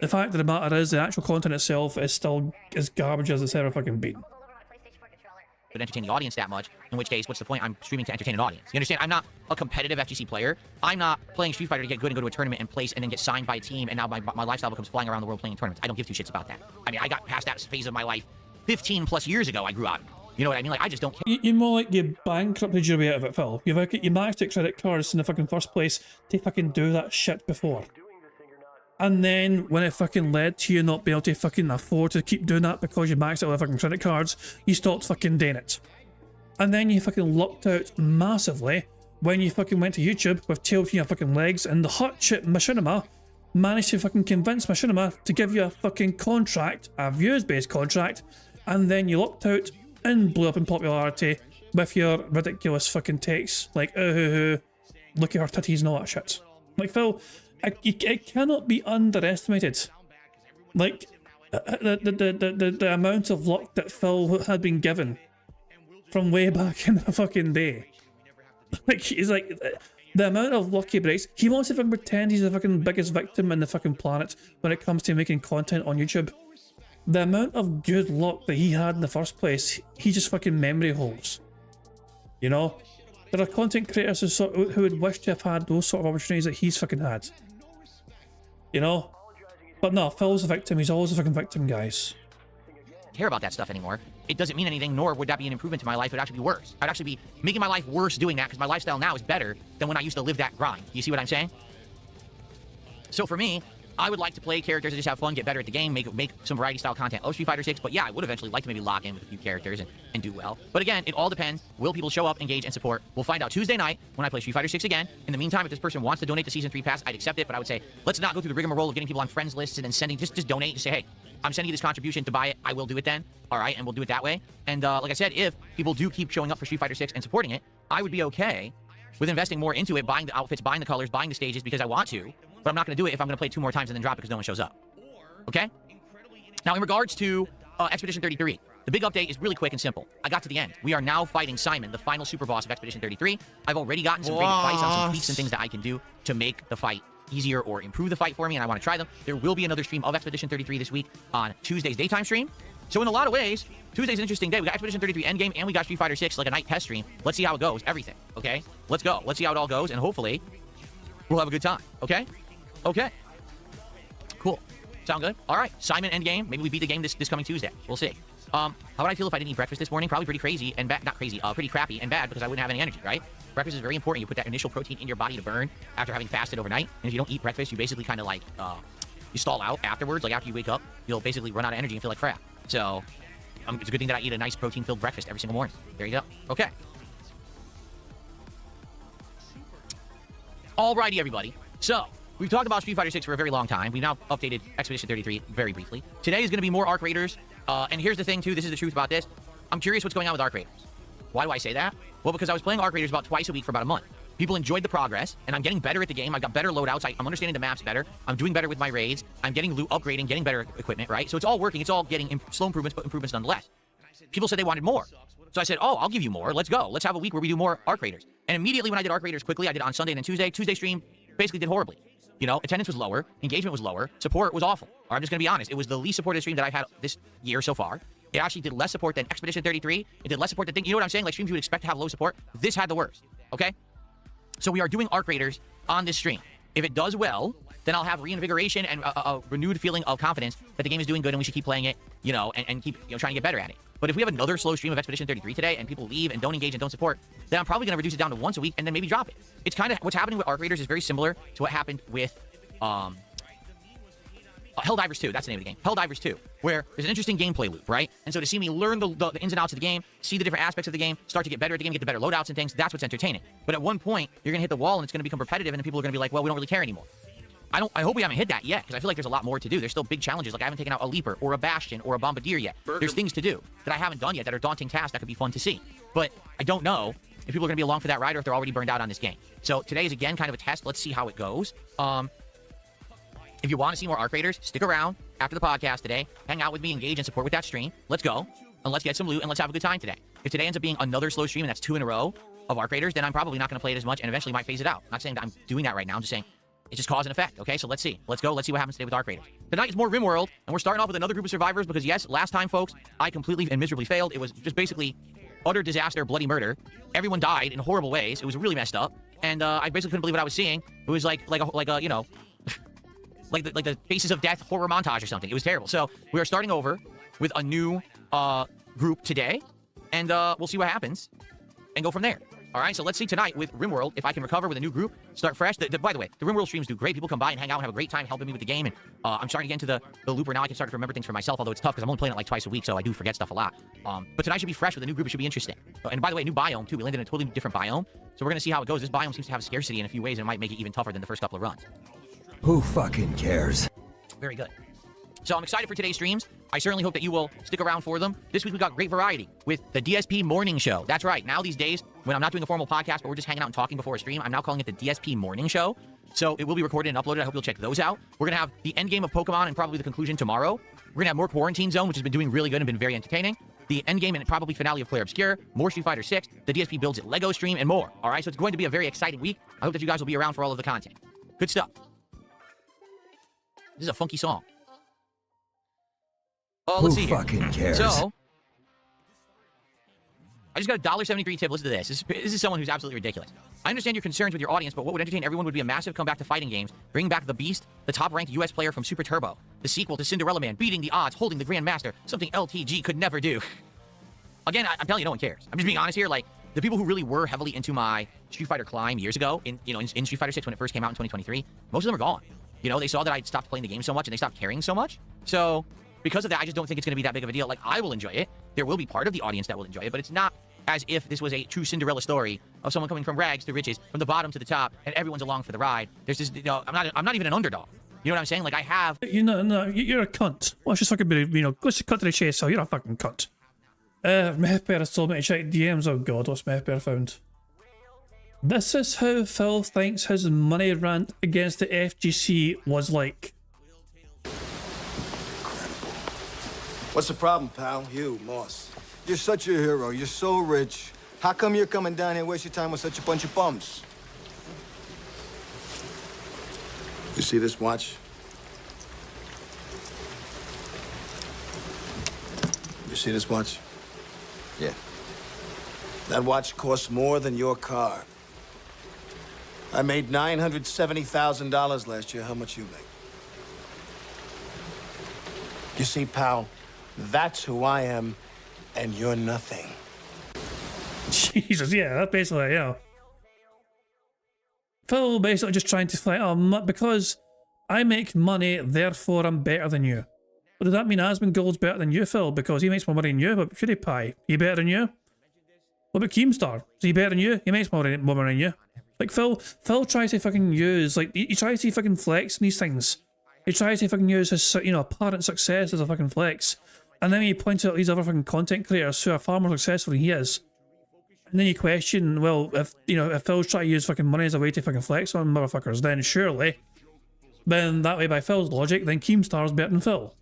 Speaker 1: The fact of the matter is, the actual content itself is still as garbage as it's ever fucking been.
Speaker 2: Would entertain the audience that much, in which case, what's the point? I'm streaming to entertain an audience. You understand? I'm not a competitive FGC player. I'm not playing Street Fighter to get good and go to a tournament and place and then get signed by a team, and now my lifestyle becomes flying around the world playing tournaments. I don't give two shits about that. I mean, I got past that phase of my life 15 plus years ago. I grew out of it. You know what I mean? Like, I just don't care.
Speaker 1: You're more like you bankrupted your way out of it, Phil. You maxed out credit cards in the fucking first place to fucking do that shit before. And then when it fucking led to you not being able to fucking afford to keep doing that because you maxed out all the fucking credit cards, you stopped fucking doing it. And then you fucking lucked out massively when you fucking went to YouTube with tail between your fucking legs, and the hot chip Machinima managed to fucking convince Machinima to give you a fucking contract, a views-based contract, and then you lucked out and blew up in popularity with your ridiculous fucking takes, like, look at her titties and all that shit. Like, Phil, it cannot be underestimated. Like, the amount of luck that Phil had been given from way back in the fucking day. Like, he's like, the amount of luck he breaks. He wants to fucking pretend he's the fucking biggest victim in the fucking planet when it comes to making content on YouTube. The amount of good luck that he had in the first place, he just fucking memory holes. You know? There are content creators who would wish to have had those sort of opportunities that he's fucking had. You know? But no, Phil's a victim. He's always a fucking victim, guys.
Speaker 2: Care about that stuff anymore. It doesn't mean anything, nor would that be an improvement to my life. It would actually be worse. I'd actually be making my life worse doing that because my lifestyle now is better than when I used to live that grind. You see what I'm saying? So for me, I would like to play characters and just have fun, get better at the game, make some variety style content of Street Fighter 6. But yeah, I would eventually like to maybe lock in with a few characters and do well. But again, it all depends. Will people show up, engage, and support? We'll find out Tuesday night when I play Street Fighter 6 again. In the meantime, if this person wants to donate the Season 3 pass, I'd accept it. But I would say, let's not go through the rigmarole of getting people on friends lists and then sending, just donate. Just say, hey, I'm sending you this contribution to buy it. I will do it then. All right, and we'll do it that way. And like I said, if people do keep showing up for Street Fighter 6 and supporting it, I would be okay with investing more into it, buying the outfits, buying the colors, buying the stages because I want to. But I'm not going to do it if I'm going to play 2 more times and then drop it because no one shows up. Okay? Now, in regards to Expedition 33, the big update is really quick and simple. I got to the end. We are now fighting Simon, the final super boss of Expedition 33. I've already gotten some big advice on some tweaks and things that I can do to make the fight easier or improve the fight for me, and I want to try them. There will be another stream of Expedition 33 this week on Tuesday's daytime stream. So in a lot of ways, Tuesday's an interesting day. We got Expedition 33 Endgame, and we got Street Fighter 6, like a night test stream. Let's see how it goes. Everything. Okay? Let's go. Let's see how it all goes, and hopefully we'll have a good time. Okay? Okay. Cool. Sound good? All right. Simon Endgame. Maybe we beat the game this coming Tuesday. We'll see. How would I feel if I didn't eat breakfast this morning? Probably pretty crazy and bad. Not crazy. Pretty crappy and bad because I wouldn't have any energy, right? Breakfast is very important. You put that initial protein in your body to burn after having fasted overnight. And if you don't eat breakfast, you basically kind of like, you stall out afterwards. Like after you wake up, you'll basically run out of energy and feel like crap. So it's a good thing that I eat a nice protein-filled breakfast every single morning. There you go. Okay. Alrighty, everybody. So we've talked about Street Fighter 6 for a very long time. We've now updated Expedition 33 very briefly. Today is going to be more Arc Raiders. And here's the thing, too. This is the truth about this. I'm curious what's going on with Arc Raiders. Why do I say that? Well, because I was playing Arc Raiders about twice a week for about a month. People enjoyed the progress, and I'm getting better at the game. I've got better loadouts. I'm understanding the maps better. I'm doing better with my raids. I'm getting loot, upgrading, getting better equipment, right? So it's all working. It's all getting slow improvements, but improvements nonetheless. People said they wanted more. So I said, oh, I'll give you more. Let's go. Let's have a week where we do more Arc Raiders. And immediately when I did Arc Raiders quickly, I did it on Sunday and then Tuesday. Tuesday stream basically did horribly. You know, attendance was lower, engagement was lower, support was awful. Or I'm just going to be honest, it was the least supported stream that I've had this year so far. It actually did less support than Expedition 33. It did less support than you know what I'm saying? Like streams you would expect to have low support. This had the worst. Okay? So we are doing Arc Raiders on this stream. If it does well, then I'll have reinvigoration and a renewed feeling of confidence that the game is doing good and we should keep playing it, you know, and keep trying to get better at it. But if we have another slow stream of Expedition 33 today and people leave and don't engage and don't support, then I'm probably going to reduce it down to once a week and then maybe drop it. It's kind of what's happening with Arc Raiders is very similar to what happened with Helldivers 2, that's the name of the game. Helldivers 2, where there's an interesting gameplay loop, right? And so to see me learn the ins and outs of the game, see the different aspects of the game, start to get better at the game, get the better loadouts and things, that's what's entertaining. But at one point, you're going to hit the wall and it's going to become repetitive and then people are going to be like, well, we don't really care anymore. I hope we haven't hit that yet, because I feel like there's a lot more to do. There's still big challenges, like I haven't taken out a Leaper or a Bastion or a Bombardier yet. There's things to do that I haven't done yet that are daunting tasks that could be fun to see. But I don't know if people are going to be along for that ride or if they're already burned out on this game. So today is, again, kind of a test. Let's see how it goes. If you want to see more Arc Raiders, stick around after the podcast today. Hang out with me, engage, and support with that stream. Let's go, and let's get some loot, and let's have a good time today. If today ends up being another slow stream, and that's 2 in a row of Arc Raiders, then I'm probably not going to play it as much, and eventually might phase it out. I'm not saying that I'm doing that right now. I'm just saying it's just cause and effect, okay? So let's see. Let's go. Let's see what happens today with Arc Raiders. Tonight is more RimWorld, and we're starting off with another group of survivors because, yes, last time, folks, I completely and miserably failed. It was just basically utter disaster, bloody murder. Everyone died in horrible ways. It was really messed up, and I basically couldn't believe what I was seeing. It was like a you know, like the Faces of Death horror montage or something. It was terrible. So we are starting over with a new group today, and we'll see what happens and go from there. All right, so let's see tonight with RimWorld if I can recover with a new group, start fresh. By the way, the RimWorld streams do great. People come by and hang out and have a great time helping me with the game, and I'm starting to get into the loop where now I can start to remember things for myself, although it's tough because I'm only playing it like twice a week, so I do forget stuff a lot. But tonight should be fresh with a new group. It should be interesting. And by the way, new biome, too. We landed in a totally different biome, so we're going to see how it goes. This biome seems to have a scarcity in a few ways, and it might make it even tougher than the first couple of runs.
Speaker 14: Who fucking cares?
Speaker 2: Very good. So I'm excited for today's streams. I certainly hope that you will stick around for them. This week we got great variety with the DSP Morning Show. That's right. Now these days, when I'm not doing a formal podcast, but we're just hanging out and talking before a stream, I'm now calling it the DSP Morning Show. So it will be recorded and uploaded. I hope you'll check those out. We're going to have the end game of Pokemon and probably the conclusion tomorrow. We're going to have more Quarantine Zone, which has been doing really good and been very entertaining. The end game and probably finale of Player Obscure, more Street Fighter 6, the DSP Builds It Lego stream, and more. All right, so it's going to be a very exciting week. I hope that you guys will be around for all of the content. Good stuff. This is a funky song. Let's see here.
Speaker 10: Who fucking cares?
Speaker 2: So, I just got a $1.73 tip. Listen to this. This is someone who's absolutely ridiculous. I understand your concerns with your audience, but what would entertain everyone would be a massive comeback to fighting games, bringing back the Beast, the top-ranked US player from Super Turbo, the sequel to Cinderella Man, beating the odds, holding the Grandmaster, something LTG could never do. Again, I'm telling you, no one cares. I'm just being honest here. Like, the people who really were heavily into my Street Fighter climb years ago, in Street Fighter 6 when it first came out in 2023, most of them are gone. You know, they saw that I stopped playing the game so much and they stopped caring so much. So, because of that, I just don't think it's going to be that big of a deal. Like, I will enjoy it. There will be part of the audience that will enjoy it, but it's not as if this was a true Cinderella story of someone coming from rags to riches, from the bottom to the top, and everyone's along for the ride. There's this, you know, I'm not even an underdog. You know what I'm saying? Like, I have...
Speaker 1: No, you're a cunt. Let's just fucking be, let's just cut to the chase, so you're a fucking cunt. Mehbear has told me to check DMs. Oh god, what's Mehbear found? This is how Phil thinks his money rant against the FGC was like.
Speaker 16: What's the problem, pal? You, Moss. You're such a hero. You're so rich. How come you're coming down here and waste your time with such a bunch of bums? You see this watch? You see this watch? Yeah. That watch costs more than your car. I made $970,000 last year. How much you make? You see, pal, that's who I am, and you're nothing.
Speaker 1: Jesus, yeah, that's basically, yeah. Phil basically just trying to fight, because I make money, therefore I'm better than you. But does that mean Asmongold's better than you, Phil? Because he makes more money than you, but PewDiePie, he better than you? What about Keemstar? Is he better than you? He makes more money than you. Like, Phil tries to fucking use, like, he tries to fucking flex in these things. He tries to fucking use his, apparent success as a fucking flex. And then he points out these other fucking content creators who are far more successful than he is. And then you question, well, if Phil's trying to use fucking money as a way to fucking flex on motherfuckers, then surely, then that way by Phil's logic, then Keemstar's better than Phil.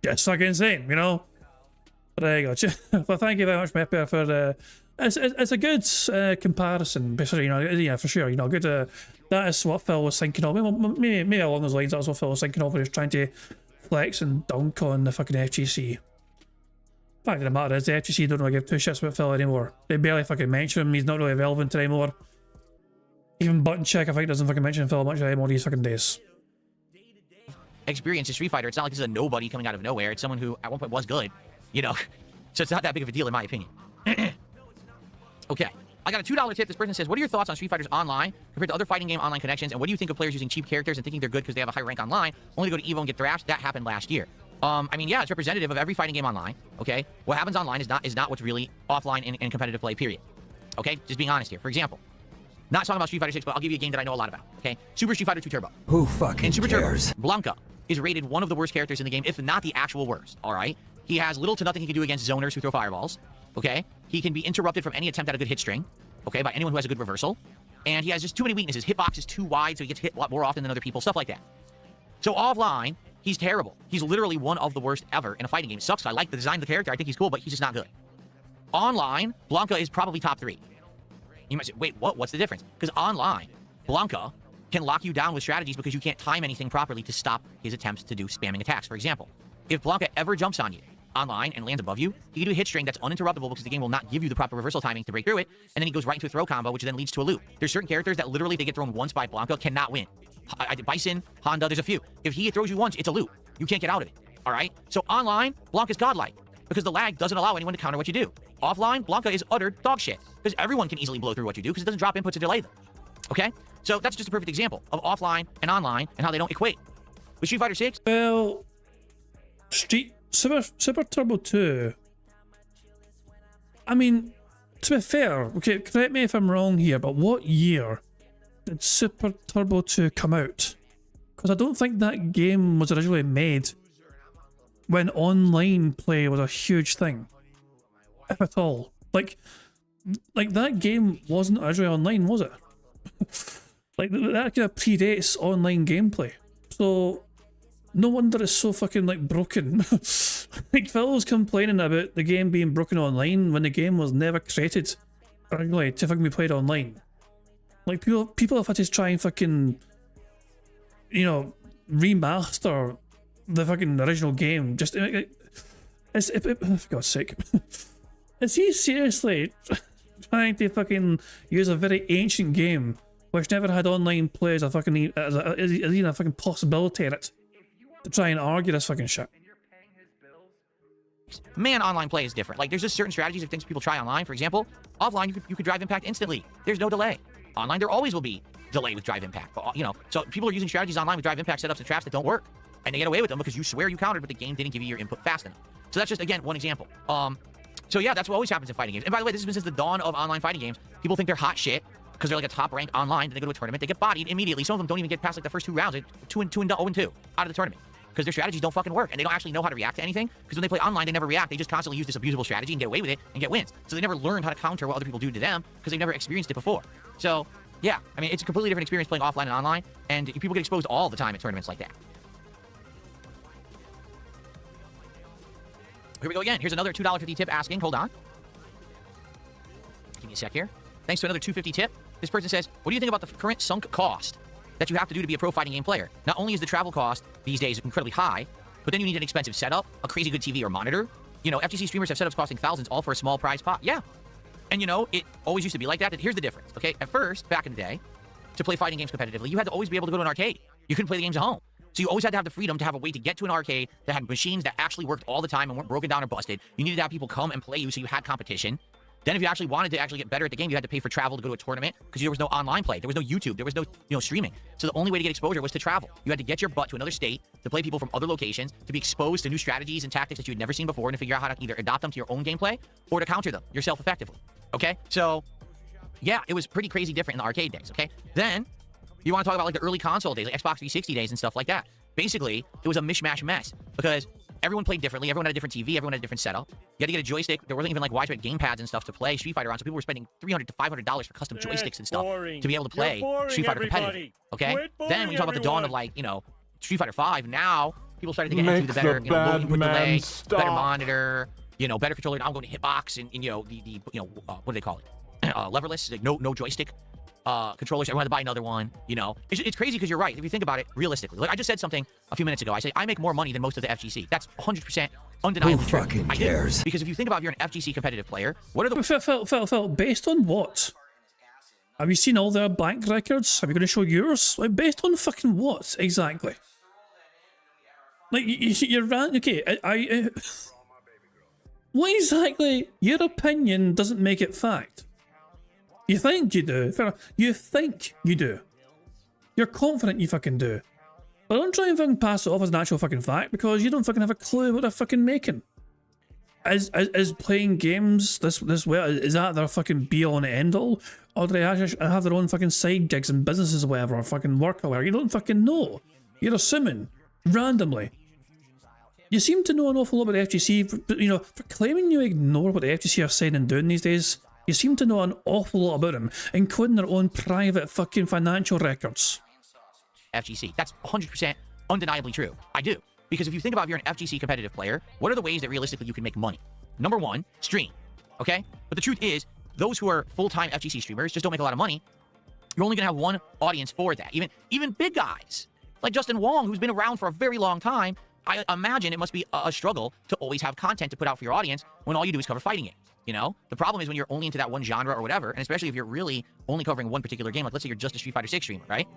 Speaker 1: Just fucking insane, you know? But there you go. Well, thank you very much, Mepper, for it's a good comparison, basically, yeah, for sure, good. That is what Phil was thinking of. Maybe along those lines, that's what Phil was thinking of when he was trying to flex and dunk on the fucking FGC. Fact of the matter is, the FGC don't really give two shits about Phil anymore. They barely fucking mention him. He's not really relevant anymore. Even Button Check, I think, doesn't fucking mention Phil much anymore these fucking days.
Speaker 2: Experience in Street Fighter. It's not like this is a nobody coming out of nowhere. It's someone who at one point was good, So it's not that big of a deal in my opinion. Okay. I got a $2 tip. This person says, what are your thoughts on Street Fighters Online compared to other fighting game online connections? And what do you think of players using cheap characters and thinking they're good because they have a high rank online, only to go to EVO and get thrashed? That happened last year. I mean, yeah, it's representative of every fighting game online, okay? What happens online is not what's really offline in competitive play, period. Okay? Just being honest here. For example, not talking about Street Fighter 6, but I'll give you a game that I know a lot about, okay? Super Street Fighter 2 Turbo.
Speaker 10: Who fucking
Speaker 2: in Super
Speaker 10: cares?
Speaker 2: Turbo, Blanca is rated one of the worst characters in the game, if not the actual worst, all right? He has little to nothing he can do against zoners who throw fireballs, okay? He can be interrupted from any attempt at a good hit string, okay, by anyone who has a good reversal. And he has just too many weaknesses. Hitbox is too wide, so he gets hit a lot more often than other people, stuff like that. So offline, he's terrible. He's literally one of the worst ever in a fighting game. It sucks. I like the design of the character. I think he's cool, but he's just not good. Online, Blanca is probably top 3. You might say, wait, what? What's the difference? Because online, Blanca can lock you down with strategies because you can't time anything properly to stop his attempts to do spamming attacks. For example, if Blanca ever jumps on you online and lands above you, he can do a hit string that's uninterruptible because the game will not give you the proper reversal timing to break through it, and then he goes right into a throw combo, which then leads to a loop. There's certain characters that literally, if they get thrown once by Blanca, cannot win. Bison, Honda, there's a few. If he throws you once, it's a loop. You can't get out of it, all right? So online, Blanca's godlike because the lag doesn't allow anyone to counter what you do. Offline, Blanca is utter dog shit because everyone can easily blow through what you do because it doesn't drop inputs to delay them, okay? So that's just a perfect example of offline and online and how they don't equate. With Street Fighter 6...
Speaker 1: Well, Super Turbo 2. I mean, to be fair, okay, correct me if I'm wrong here, but what year did Super Turbo 2 come out? Because I don't think that game was originally made when online play was a huge thing, if at all. Like that game wasn't originally online, was it? Like that kind of predates online gameplay. So no wonder it's so fucking like broken. Like Phil was complaining about the game being broken online when the game was never created originally to fucking be played online. Like people have had to try and fucking, you know, remaster the fucking original game. Just for God's sake. Is he seriously trying to fucking use a very ancient game which never had online play as a fucking as even a fucking possibility in it to try and argue this fucking shit?
Speaker 2: Man, online play is different. Like, there's just certain strategies of things people try online. For example, offline, you could drive impact instantly. There's no delay. Online, there always will be delay with drive impact. But, you know, so people are using strategies online with drive impact setups and traps that don't work. And they get away with them because you swear you countered, but the game didn't give you your input fast enough. So that's just, again, one example. So yeah, that's what always happens in fighting games. And by the way, this has been since the dawn of online fighting games. People think they're hot shit because they're like a top rank online. Then they go to a tournament, they get bodied immediately. Some of them don't even get past like the first 2 rounds. They're 0-2 out of the tournament because their strategies don't fucking work and they don't actually know how to react to anything. Because when they play online, they never react. They just constantly use this abusable strategy and get away with it and get wins. So they never learn how to counter what other people do to them because they've never experienced it before. So yeah, I mean, it's a completely different experience playing offline and online, and people get exposed all the time at tournaments like that. Here we go again. Here's another $2.50 tip asking. Hold on. Give me a sec here. Thanks to another $2.50 tip. This person says, what do you think about the current sunk cost that you have to do to be a pro fighting game player? Not only is the travel cost these days incredibly high, but then you need an expensive setup, a crazy good TV or monitor. You know, FGC streamers have setups costing thousands all for a small prize pot. Yeah. And you know, it always used to be like that. Here's the difference, okay? At first, back in the day, to play fighting games competitively, you had to always be able to go to an arcade. You couldn't play the games at home. So you always had to have the freedom to have a way to get to an arcade that had machines that actually worked all the time and weren't broken down or busted. You needed to have people come and play you so you had competition. Then if you actually wanted to actually get better at the game, you had to pay for travel to go to a tournament because there was no online play. There was no YouTube. There was no, streaming. So the only way to get exposure was to travel. You had to get your butt to another state to play people from other locations, to be exposed to new strategies and tactics that you had never seen before and to figure out how to either adopt them to your own gameplay or to counter them yourself effectively. Okay? So, yeah, it was pretty crazy different in the arcade days, okay? Then, you want to talk about like the early console days, like Xbox 360 days and stuff like that. Basically, it was a mishmash mess because everyone played differently. Everyone had a different TV. Everyone had a different setup. You had to get a joystick. There wasn't even like widespread gamepads and stuff to play Street Fighter on, so people were spending $300 to $500 for custom joysticks and stuff to be able to play Street Fighter competitive. Okay? Then when you talk about the dawn of like, Street Fighter 5, now people started to get into the better, low input delay, better monitor, better controller. Now I'm going to hitbox and what do they call it? Leverless, like no joystick. Controllers, everyone had to buy another one, It's crazy because you're right. If you think about it realistically, like I just said something a few minutes ago. I say I make more money than most of the FGC. That's 100% undeniably true. Who fucking cares? Because if you think about if you're an FGC competitive player, what are the...
Speaker 1: Phil, based on what? Have you seen all their bank records? Are you going to show yours? Like, based on fucking what, exactly? Like, you're right, okay, what exactly? Your opinion doesn't make it fact. You think you do. You think you do. You're confident you fucking do. But don't try and fucking pass it off as an actual fucking fact because you don't fucking have a clue what they're fucking making. Is playing games this way, is that their fucking be all and end all? Or do they actually have their own fucking side gigs and businesses or whatever, or fucking work or whatever? You don't fucking know. You're assuming. Randomly. You seem to know an awful lot about the FGC, for claiming you ignore what the FGC are saying and doing these days. You seem to know an awful lot about them, including their own private fucking financial records.
Speaker 2: FGC. That's 100% undeniably true. I do. Because if you think about if you're an FGC competitive player, what are the ways that realistically you can make money? Number one, stream. Okay? But the truth is, those who are full-time FGC streamers just don't make a lot of money. You're only going to have one audience for that. Even big guys, like Justin Wong, who's been around for a very long time, I imagine it must be a struggle to always have content to put out for your audience when all you do is cover fighting games. The problem is when you're only into that one genre or whatever, and especially if you're really only covering one particular game, like let's say you're just a Street Fighter 6 streamer, right?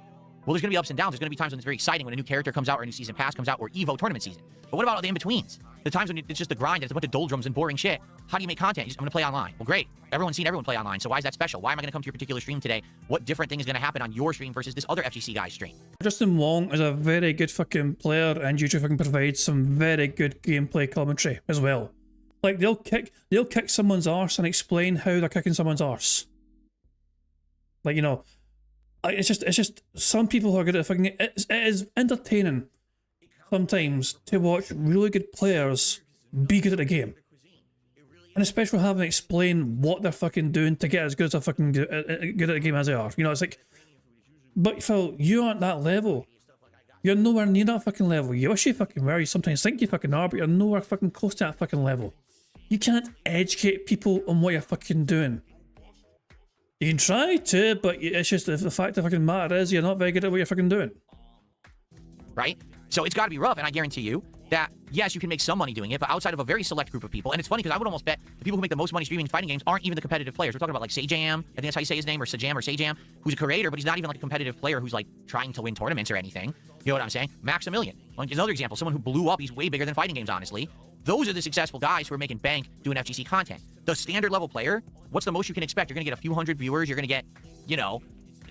Speaker 2: Well, there's going to be ups and downs. There's going to be times when it's very exciting when a new character comes out or a new season pass comes out or Evo tournament season. But what about all the in-betweens? The times when it's just the grind, it's a bunch of doldrums and boring shit. How do you make content? I'm going to play online. Well, great. Everyone's seen everyone play online, so why is that special? Why am I going to come to your particular stream today? What different thing is going to happen on your stream versus this other FGC guy's stream?
Speaker 1: Justin Wong is a very good fucking player and usually fucking provides some very good gameplay commentary as well. Like, they'll kick someone's arse and explain how they're kicking someone's arse. Like, it's just some people are good at fucking. It is entertaining sometimes to watch really good players be good at the game, and especially having to explain what they're fucking doing to get as good as they're fucking good at the game as they are. You know, it's like, but Phil, you aren't that level. You're nowhere near that fucking level. You wish you fucking were. You sometimes think you fucking are, but you're nowhere fucking close to that fucking level. You can't educate people on what you're fucking doing. You can try to, but it's just the fact of the fucking matter is you're not very good at what you're fucking doing.
Speaker 2: Right? So it's got to be rough, and I guarantee you that, yes, you can make some money doing it, but outside of a very select group of people, and it's funny because I would almost bet the people who make the most money streaming fighting games aren't even the competitive players. We're talking about like Sajam, I think that's how you say his name, or Sajam, who's a creator, but he's not even like a competitive player who's like trying to win tournaments or anything. You know what I'm saying? Maximilian, like another example, someone who blew up. He's way bigger than fighting games, honestly. Those are the successful guys who are making bank doing FGC content. The standard level player, what's the most you can expect? You're gonna get a few hundred viewers. You're gonna get, you know,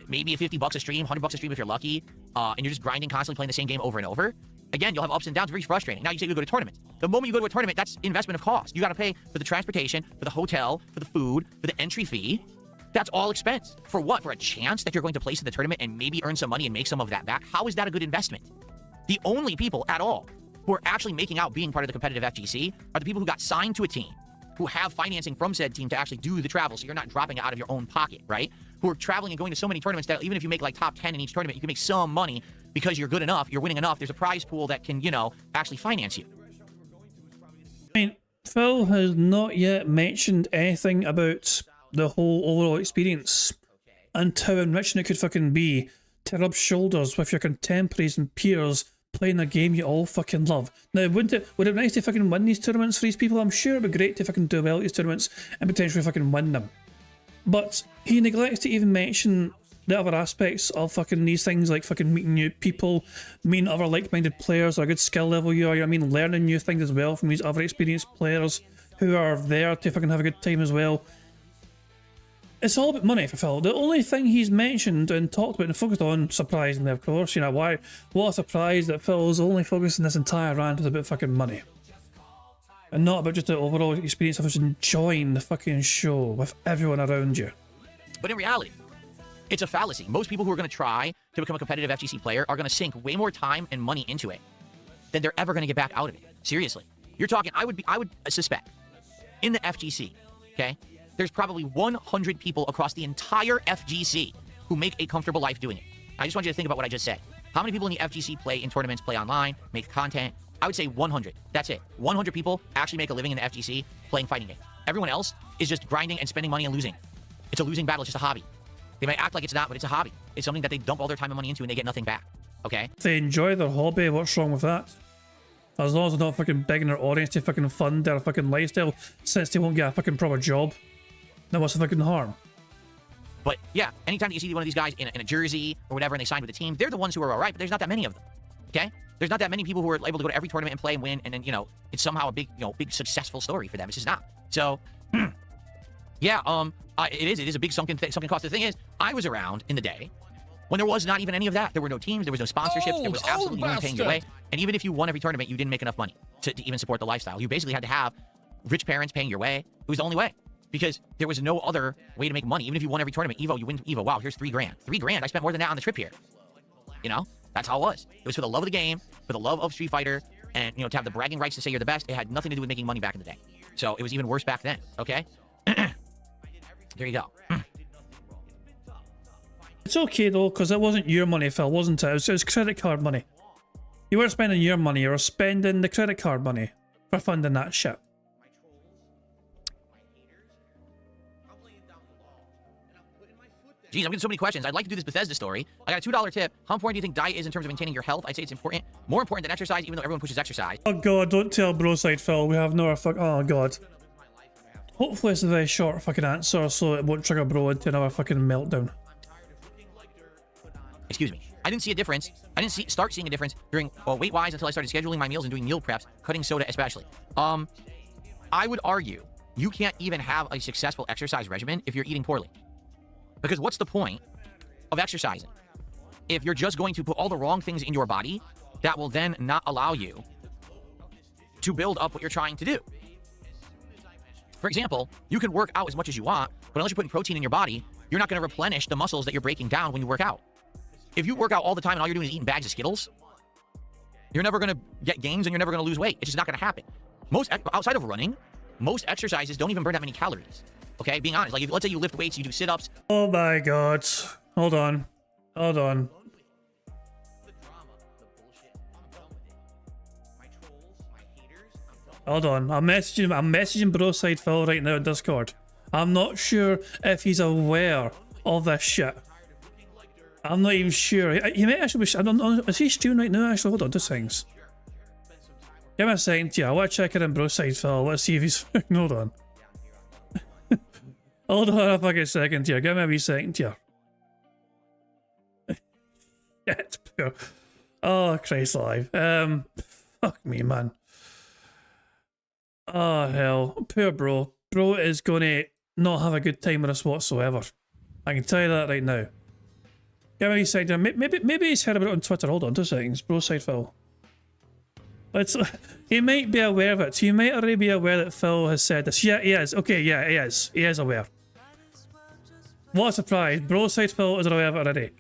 Speaker 2: maybe $50 a stream, $100 a stream if you're lucky, and you're just grinding, constantly playing the same game over and over. Again, you'll have ups and downs, very frustrating. Now you say you go to tournaments. The moment you go to a tournament, that's investment of cost. You gotta pay for the transportation, for the hotel, for the food, for the entry fee. That's all expense. For what? For a chance that you're going to place in the tournament and maybe earn some money and make some of that back? How is that a good investment? The only people at all who are actually making out being part of the competitive FGC are the people who got signed to a team, who have financing from said team to actually do the travel, so you're not dropping it out of your own pocket, right? Who are traveling and going to so many tournaments that even if you make like top 10 in each tournament, you can make some money because you're good enough, you're winning enough, there's a prize pool that can, you know, actually finance you.
Speaker 1: I mean, Phil has not yet mentioned anything about the whole overall experience and how enriching it could fucking be to rub shoulders with your contemporaries and peers playing a game you all fucking love. Now, would it be nice to fucking win these tournaments for these people? I'm sure it would be great to fucking do well at these tournaments and potentially fucking win them. But he neglects to even mention the other aspects of fucking these things, like fucking meeting new people, meeting other like-minded players at a good skill level you are, you know what I mean, learning new things as well from these other experienced players who are there to fucking have a good time as well. It's all about money for Phil. The only thing he's mentioned and talked about and focused on, surprisingly of course, you know, why, what a surprise that Phil's only focusing this entire rant is about fucking money. And not about just the overall experience of just enjoying the fucking show with everyone around you.
Speaker 2: But in reality, it's a fallacy. Most people who are going to try to become a competitive FGC player are going to sink way more time and money into it than they're ever going to get back out of it. Seriously. You're talking, I would suspect, in the FGC, okay, there's probably 100 people across the entire FGC who make a comfortable life doing it. I just want you to think about what I just said. How many people in the FGC play in tournaments, play online, make content? I would say 100. That's it. 100 people actually make a living in the FGC playing fighting games. Everyone else is just grinding and spending money and losing. It's a losing battle. It's just a hobby. They might act like it's not, but it's a hobby. It's something that they dump all their time and money into and they get nothing back. Okay?
Speaker 1: If they enjoy their hobby, what's wrong with that? As long as they're not fucking begging their audience to fucking fund their fucking lifestyle since they won't get a fucking proper job. Then what's the fucking harm?
Speaker 2: But yeah, anytime that you see one of these guys in a jersey or whatever and they signed with the team, they're the ones who are alright, but there's not that many of them. Okay? There's not that many people who are able to go to every tournament and play and win, and then, you know, it's somehow a big, you know, big successful story for them. It's just not. So, yeah, it is a big sunken cost. The thing is, I was around in the day when there was not even any of that. There were no teams, there was no sponsorships, there was absolutely no one paying your way. And even if you won every tournament, you didn't make enough money to even support the lifestyle. You basically had to have rich parents paying your way. It was the only way. Because there was no other way to make money. Even if you won every tournament, Evo, you win Evo. Wow, here's $3 grand. $3 grand. I spent more than that on the trip here. You know, that's how it was. It was for the love of the game, for the love of Street Fighter, and, you know, to have the bragging rights to say you're the best. It had nothing to do with making money back in the day. So it was even worse back then. Okay, there you go.
Speaker 1: It's okay though, because it wasn't your money, Phil, wasn't it? It was credit card money. You weren't spending your money. You were spending the credit card money for funding that shit.
Speaker 2: Geez, I'm getting so many questions. I'd like to do this Bethesda story. I got a $2 tip. How important do you think diet is in terms of maintaining your health? I'd say it's important. More important than exercise, even though everyone pushes exercise.
Speaker 1: Oh god, don't tell Broside Phil. We have no fuck. Oh god. Hopefully it's a very short fucking answer so it won't trigger Bro into another fucking meltdown.
Speaker 2: Excuse me. I didn't see a difference. I didn't start seeing a difference during weight-wise until I started scheduling my meals and doing meal preps, cutting soda especially. I would argue you can't even have a successful exercise regimen if you're eating poorly. Because what's the point of exercising if you're just going to put all the wrong things in your body that will then not allow you to build up what you're trying to do? For example, you can work out as much as you want, but unless you're putting protein in your body, you're not going to replenish the muscles that you're breaking down when you work out. If you work out all the time and all you're doing is eating bags of Skittles, you're never going to get gains and you're never going to lose weight. It's just not going to happen. Outside of running, most exercises don't even burn that many calories. Okay, being honest, like let's say you lift weights, you do sit-ups.
Speaker 1: Oh my god. Hold on. Hold on. Hold on. I'm messaging Broside Phil right now in Discord. I'm not sure if he's aware of this shit. I'm not even sure. He might actually be. I don't know. Is he streaming right now? Actually, hold on. 2 things. Give me a second here. I want to check it in Broside Phil. Let's see if he's. Hold on. Hold on a fucking second here. Give me a wee second here. Yeah, it's pure. Oh, Christ alive. Fuck me, man. Oh, hell. Poor bro. Bro is gonna not have a good time with us whatsoever. I can tell you that right now. Give me a second. Maybe he's heard about it on Twitter. Hold on 2 seconds. Broside Phil. He might be aware of it. He might already be aware that Phil has said this. Yeah, he is. Okay, yeah, he is. He is aware. What a surprise. Broside Phil is aware of it already.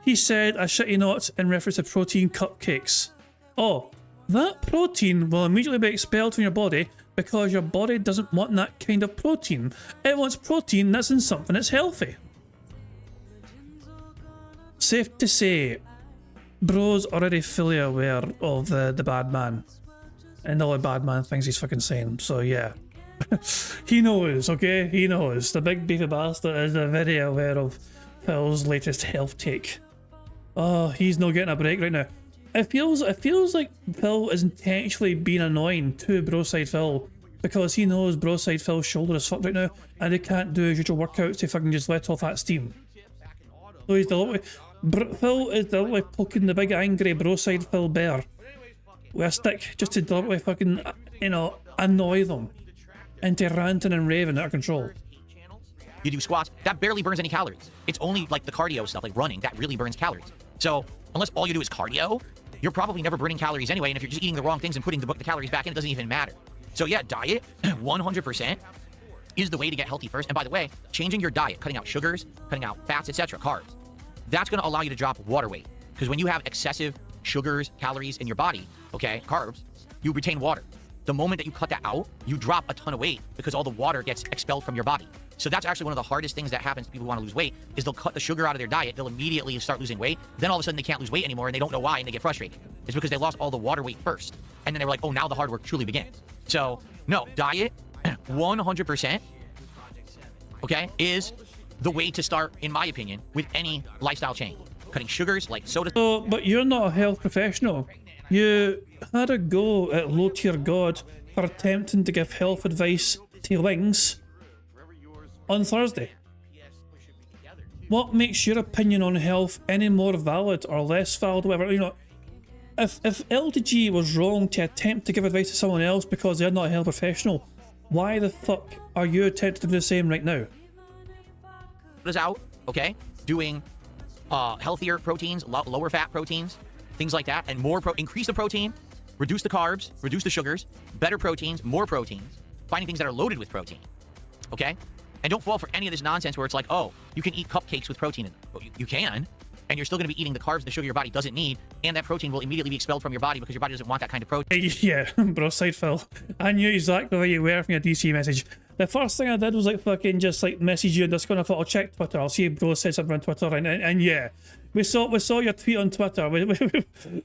Speaker 1: He said, I shit you not, in reference to protein cupcakes. Oh, that protein will immediately be expelled from your body because your body doesn't want that kind of protein. It wants protein that's in something that's healthy. Safe to say, bro's already fully aware of the bad man and all the bad man things he's fucking saying. So yeah, he knows. Okay, he knows. The big beefy bastard is very aware of Phil's latest health take. Oh, he's not getting a break right now. It feels like Phil is intentionally being annoying to Broside Phil because he knows Broside Phil's shoulder is fucked right now and he can't do his usual workouts to fucking just let off that steam. So he's deliberately. Phil is deliberately poking the big angry Broside Phil bear with a stick just to deliberately fucking, you know, annoy them into ranting and raving out of control.
Speaker 2: You do squats, that barely burns any calories. It's only like the cardio stuff, like running, that really burns calories. So unless all you do is cardio, you're probably never burning calories anyway, and if you're just eating the wrong things and putting the calories back in, it doesn't even matter. So yeah, diet, 100% is the way to get healthy first. And by the way, changing your diet, cutting out sugars, cutting out fats, etc., carbs, that's going to allow you to drop water weight. Because when you have excessive sugars, calories in your body, okay, carbs, you retain water. The moment that you cut that out, you drop a ton of weight because all the water gets expelled from your body. So that's actually one of the hardest things that happens to people who want to lose weight is they'll cut the sugar out of their diet, they'll immediately start losing weight, then all of a sudden they can't lose weight anymore and they don't know why and they get frustrated. It's because they lost all the water weight first. And then they were like, oh, now the hard work truly begins. So no, diet, 100%, okay, is the way to start, in my opinion, with any lifestyle change. Cutting sugars like soda.
Speaker 1: So, but you're not a health professional. You had a go at low tier god for attempting to give health advice to Lynx on Thursday. What makes your opinion on health any more valid or less valid, whatever? You know, if LTG was wrong to attempt to give advice to someone else because they're not a health professional, why the fuck are you attempting to do the same right now?
Speaker 2: Is out, okay, doing healthier proteins, lower fat proteins, things like that, and more increase the protein, reduce the carbs, reduce the sugars, better proteins, more proteins, finding things that are loaded with protein, okay? And don't fall for any of this nonsense where it's like, oh, you can eat cupcakes with protein in them. Well, you can, and you're still going to be eating the carbs and the sugar your body doesn't need, and that protein will immediately be expelled from your body because your body doesn't want that kind of protein.
Speaker 1: Yeah, Broside Phil. I knew exactly where you were from your DC message. The first thing I did was like fucking just like message you in Discord. I thought I'll check Twitter. I'll see if Bro said something on Twitter, and yeah, we saw your tweet on Twitter.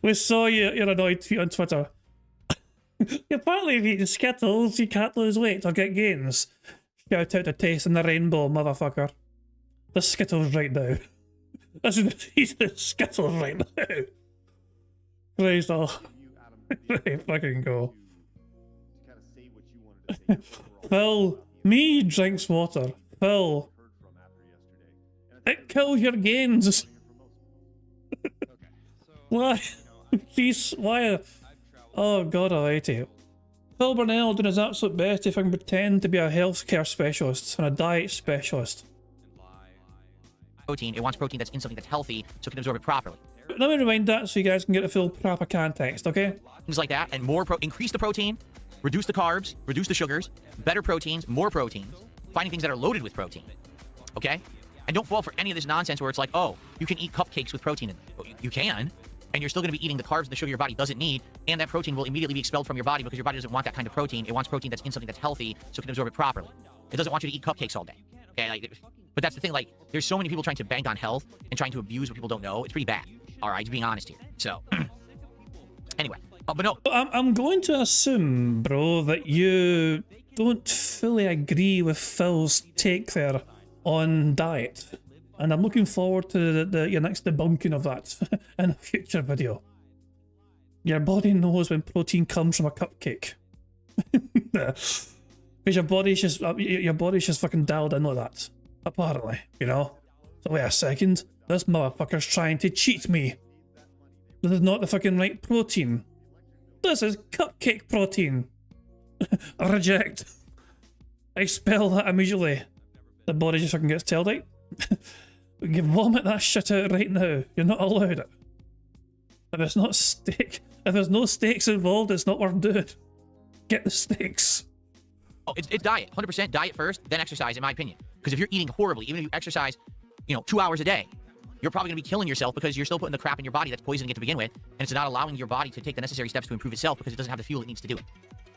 Speaker 1: We saw your annoyed tweet on Twitter. Apparently, if you eat Skittles, you can't lose weight or get gains. Shout out to Taste in the Rainbow, motherfucker. The Skittles right now. He's the Skittles right now. Praise all. Right, fucking go. Phil, me drinks water. Phil, it kills your gains. Why? Please, why? Oh God almighty. Phil Burnell doing his absolute best to fucking pretend to be a healthcare specialist and a diet specialist.
Speaker 2: Protein, it wants protein that's in something that's healthy so it can absorb it properly.
Speaker 1: Let me rewind that so you guys can get the full proper context, okay?
Speaker 2: Things like that, and more increase the protein, reduce the carbs, reduce the sugars, better proteins, more proteins, finding things that are loaded with protein, okay? And don't fall for any of this nonsense where it's like, oh, you can eat cupcakes with protein in them. Well, you can, and you're still going to be eating the carbs and the sugar your body doesn't need, and that protein will immediately be expelled from your body because your body doesn't want that kind of protein. It wants protein that's in something that's healthy so it can absorb it properly. It doesn't want you to eat cupcakes all day. Okay, like, but that's the thing. Like, there's so many people trying to bank on health and trying to abuse what people don't know. It's pretty bad. All right, just being honest here. So, anyway, but no,
Speaker 1: I'm going to assume, bro, that you don't fully agree with Phil's take there on diet, and I'm looking forward to your next debunking of that in a future video. Your body knows when protein comes from a cupcake. Because your body's just fucking dialed in like that, apparently, you know? So wait a second, this motherfucker's trying to cheat me. This is not the fucking right protein. This is cupcake protein. Reject. Expel that immediately. The body just fucking gets tailed out. We can vomit that shit out right now. You're not allowed it. If it's not steak, if there's no steaks involved, it's not worth doing. Get the steaks.
Speaker 2: oh, it's diet. 100% diet first, then exercise, in my opinion. Because if you're eating horribly, even if you exercise, 2 hours a day, you're probably going to be killing yourself because you're still putting the crap in your body that's poisoning it to begin with, and it's not allowing your body to take the necessary steps to improve itself because it doesn't have the fuel it needs to do it.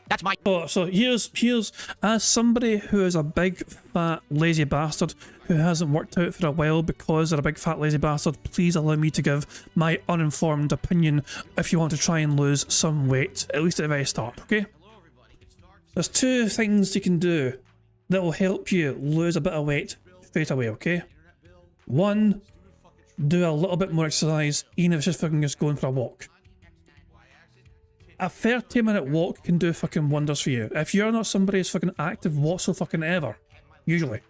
Speaker 2: That's my...
Speaker 1: So here's as somebody who is a big fat lazy bastard who hasn't worked out for a while because they're a big fat lazy bastard, please allow me to give my uninformed opinion if you want to try and lose some weight, at least at the very start, okay? There's two things you can do that will help you lose a bit of weight straight away, okay? One, do a little bit more exercise, even if it's just fucking just going for a walk. A 30-minute walk can do fucking wonders for you. If you're not somebody who's fucking active whatsoever, usually.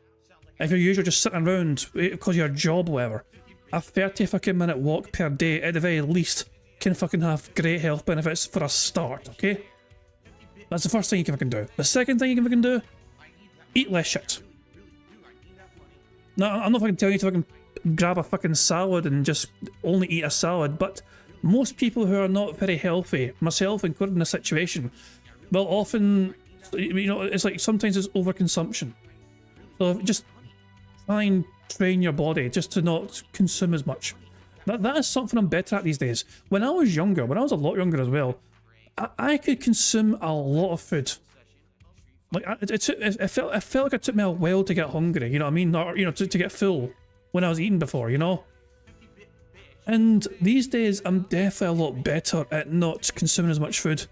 Speaker 1: If you're usually just sitting around because of your job or whatever, a 30-fucking-minute walk per day, at the very least, can fucking have great health benefits for a start, okay? That's the first thing you can fucking do. The second thing you can fucking do, eat less shit. Now, I'm not fucking telling you to fucking grab a fucking salad and just only eat a salad, but most people who are not very healthy, myself included in this situation, will often, it's like sometimes it's overconsumption. So just try and train your body just to not consume as much. That is something I'm better at these days. When I was younger, when I was a lot younger as well, I could consume a lot of food. Like it felt like it took me a while to get hungry, you know what I mean? Or, to get full when I was eating before, you know? And these days, I'm definitely a lot better at not consuming as much food.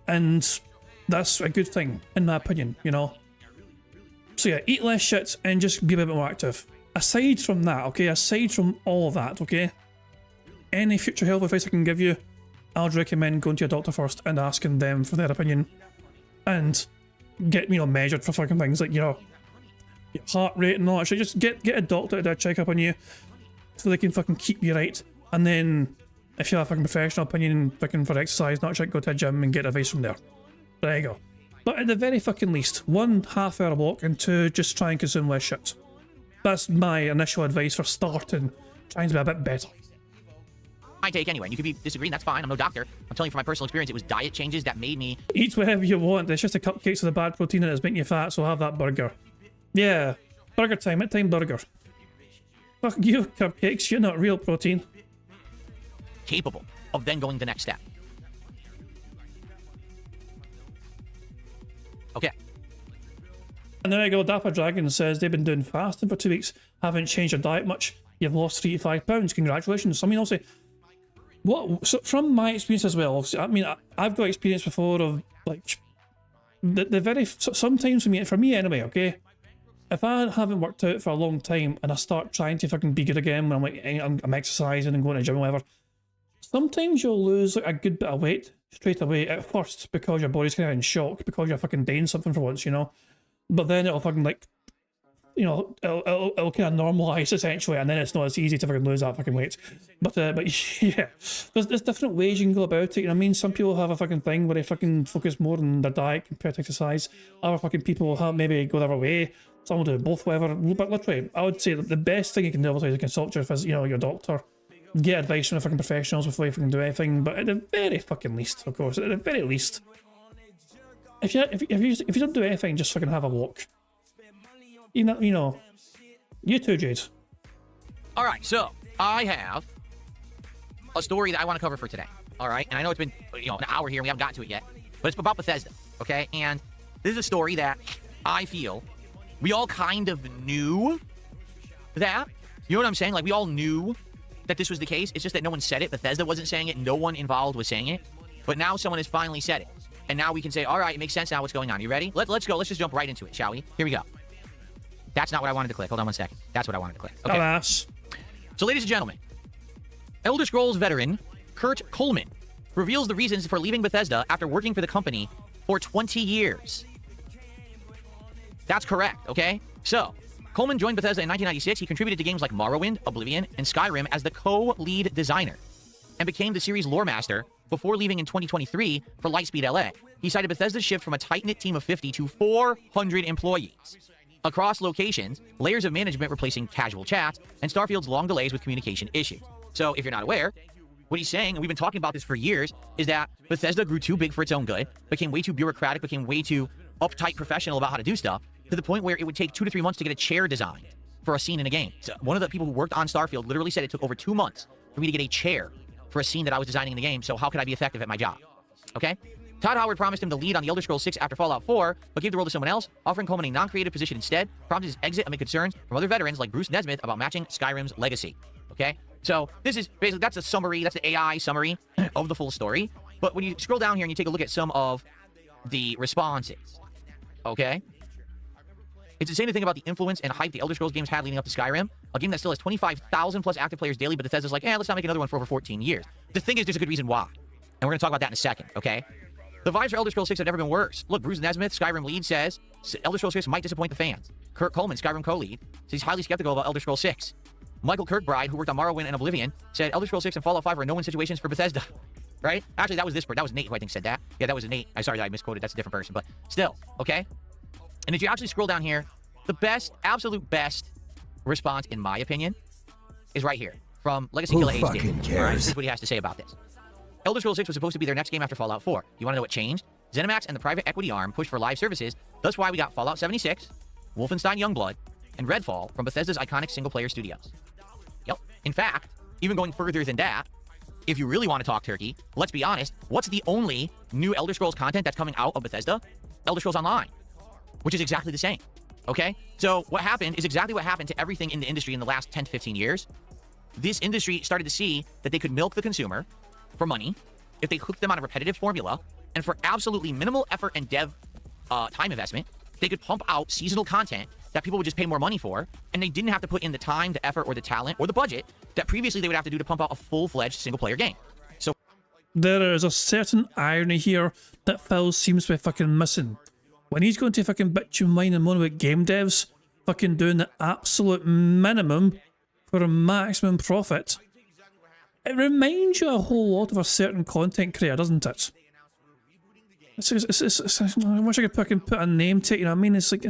Speaker 1: And that's a good thing, in my opinion, you know? So yeah, eat less shit and just be a bit more active. Aside from that, okay, aside from all of that, okay, any future health advice I can give you, I would recommend going to your doctor first and asking them for their opinion. And get, measured for fucking things like, your heart rate and all that shit. Just get a doctor to do a checkup on you, so they can fucking keep you right. And then, if you have a fucking professional opinion fucking for exercise, not shit, go to a gym and get advice from there. There you go. But at the very fucking least, 1 half-hour walk, and 2, just try and consume less shit. That's my initial advice for starting, trying to be a bit better.
Speaker 2: My take anyway, and you could be disagreeing, that's fine, I'm no doctor. I'm telling you from my personal experience, it was diet changes that made me...
Speaker 1: Eat whatever you want, it's just a cupcakes with a bad protein and it's making you fat, so have that burger. Yeah, burger time, burger. Fuck you, cupcakes, you're not real protein.
Speaker 2: Capable of then going the next step. Okay.
Speaker 1: And there you go, Dapper Dragon says they've been doing fasting for 2 weeks, haven't changed their diet much, you've lost 3 to 5 pounds, congratulations. I mean, also, so from my experience as well, I mean, I've got experience before of, like, sometimes for me anyway, okay? If I haven't worked out for a long time and I start trying to fucking be good again when I'm like, I'm exercising and going to the gym or whatever, sometimes you'll lose like a good bit of weight straight away at first because your body's kind of in shock because you're fucking doing something for once, But then it'll fucking like, it'll kind of normalise essentially, and then it's not as easy to fucking lose that fucking weight. But yeah, there's different ways you can go about it. I mean, some people have a fucking thing where they fucking focus more on their diet compared to exercise. Other fucking people have maybe go their way. Some will do both, whatever. But literally, I would say that the best thing you can do is consult your doctor, get advice from the fucking professionals before you fucking do anything. But at the very fucking least, of course, at the very least, if you don't do anything, just fucking have a walk. You too, Jade.
Speaker 2: All right, so I have a story that I want to cover for today. All right, and I know it's been an hour here and we haven't gotten to it yet, but it's about Bethesda. Okay, and this is a story that I feel we all kind of knew that. You know what I'm saying? Like, we all knew that this was the case. It's just that no one said it. Bethesda wasn't saying it. No one involved was saying it. But now someone has finally said it. And now we can say, all right, it makes sense now what's going on. You ready? Let's go. Let's just jump right into it, shall we? Here we go. That's not what I wanted to click. Hold on one second. That's what I wanted to click. Okay.
Speaker 1: Alas.
Speaker 2: So, ladies and gentlemen, Elder Scrolls veteran Kurt Coleman reveals the reasons for leaving Bethesda after working for the company for 20 years. That's correct, okay? So, Coleman joined Bethesda in 1996. He contributed to games like Morrowind, Oblivion, and Skyrim as the co-lead designer and became the series lore master before leaving in 2023 for Lightspeed LA. He cited Bethesda's shift from a tight-knit team of 50 to 400 employees across locations, layers of management replacing casual chats, and Starfield's long delays with communication issues. So, if you're not aware, what he's saying, and we've been talking about this for years, is that Bethesda grew too big for its own good, became way too bureaucratic, became way too uptight professional about how to do stuff, to the point where it would take 2 to 3 months to get a chair designed for a scene in a game. So one of the people who worked on Starfield literally said it took over 2 months for me to get a chair for a scene that I was designing in the game, so how could I be effective at my job? Okay? Todd Howard promised him the lead on the Elder Scrolls 6 after Fallout 4, but gave the role to someone else, offering Coleman a non-creative position instead, prompted his exit amid concerns from other veterans like Bruce Nesmith about matching Skyrim's legacy. Okay? So this is basically, that's a summary, that's the AI summary of the full story. But when you scroll down here and you take a look at some of the responses, okay? It's insane to think about the influence and hype the Elder Scrolls games had leading up to Skyrim, a game that still has 25,000 plus active players daily, but Bethesda's like, let's not make another one for over 14 years. The thing is, there's a good reason why. And we're going to talk about that in a second, okay? The vibes for Elder Scrolls 6 have never been worse. Look, Bruce Nesmith, Skyrim lead, says Elder Scrolls 6 might disappoint the fans. Kurt Coleman, Skyrim co-lead, says he's highly skeptical about Elder Scrolls 6. Michael Kirkbride, who worked on Morrowind and Oblivion, said Elder Scrolls 6 and Fallout 5 are no-win situations for Bethesda. Right? Actually, that was Nate who I think said that. Yeah, that was Nate. I'm sorry that I misquoted. That's a different person, but still, okay? And if you actually scroll down here, the best, absolute best response, in my opinion, is right here from Legacy Killer Age Game. Right, this is what he has to say about this. Elder Scrolls 6 was supposed to be their next game after Fallout 4. You want to know what changed? ZeniMax and the private equity arm pushed for live services. That's why we got Fallout 76, Wolfenstein Youngblood, and Redfall from Bethesda's iconic single-player studios. Yep. In fact, even going further than that, if you really want to talk turkey, let's be honest, what's the only new Elder Scrolls content that's coming out of Bethesda? Elder Scrolls Online, which is exactly the same. Okay? So what happened is exactly what happened to everything in the industry in the last 10 to 15 years. This industry started to see that they could milk the consumer for money if they hooked them on a repetitive formula, and for absolutely minimal effort and dev time investment, they could pump out seasonal content that people would just pay more money for, and they didn't have to put in the time, the effort, or the talent, or the budget that previously they would have to do to pump out a full-fledged single-player game. So
Speaker 1: there is a certain irony here that Phil seems to be fucking missing. When he's going to fucking bitch and whine and moan about game devs fucking doing the absolute minimum for a maximum profit, it reminds you a whole lot of a certain content creator, doesn't it? I wish I could fucking put a name to it, you know what I mean? It's like,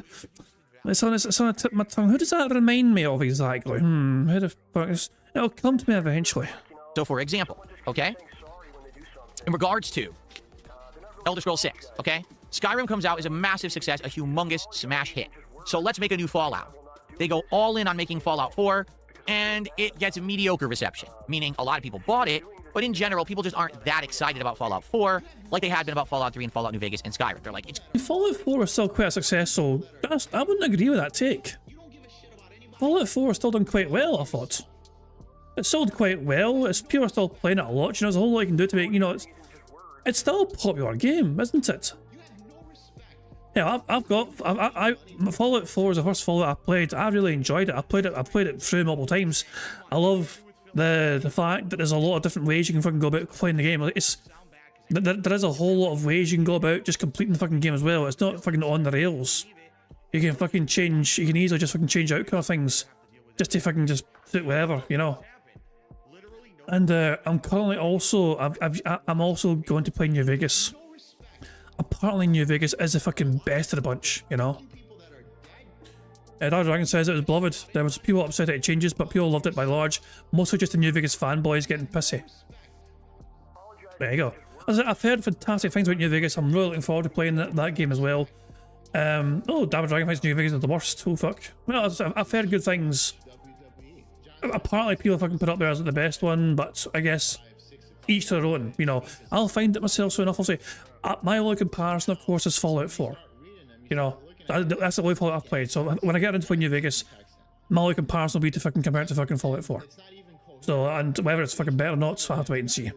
Speaker 1: it's on the tip of my tongue. Who does that remind me of exactly? Who the fuck is... It'll come to me eventually.
Speaker 2: So for example, okay? In regards to Elder Scrolls 6, okay? Skyrim comes out as a massive success, a humongous smash hit. So let's make a new Fallout. They go all in on making Fallout 4, and it gets a mediocre reception, meaning a lot of people bought it, but in general, people just aren't that excited about Fallout 4 like they had been about Fallout 3 and Fallout New Vegas and Skyrim. They're like, it's...
Speaker 1: Fallout 4 was still quite a success, so I wouldn't agree with that take. Fallout 4 still done quite well, I thought. It sold quite well, it's people are still playing it a lot, you know, there's a whole lot you can do to make, you know, it's still a popular game, isn't it? Yeah, Fallout 4 is the first Fallout I played. I really enjoyed it. I played it through multiple times. I love the fact that there's a lot of different ways you can fucking go about playing the game. Like there is a whole lot of ways you can go about just completing the fucking game as well. It's not fucking on the rails. You can fucking change. You can easily just fucking change outcome of things, just to fucking just suit whatever, you know. And I'm currently also I'm also going to play New Vegas. Apparently New Vegas is the fucking best of the bunch, you know. Dark Dragon says it was beloved. There was people upset at it changes, but people loved it by large. Mostly just the New Vegas fanboys getting pissy. There you go. I've heard fantastic things about New Vegas. I'm really looking forward to playing that game as well. Oh, Damage Dragonflight's New Vegas is the worst. Oh fuck. Well, I've heard good things. Apparently people fucking put up there as the best one, but I guess each to their own, you know. I'll find it myself soon enough. I'll say, my only comparison, of course, is Fallout 4. You know, that's the only Fallout I've played. So when I get into New Vegas, my only comparison will be to fucking compare it to fucking Fallout 4. So, and whether it's fucking better or not, so I'll have to wait and see.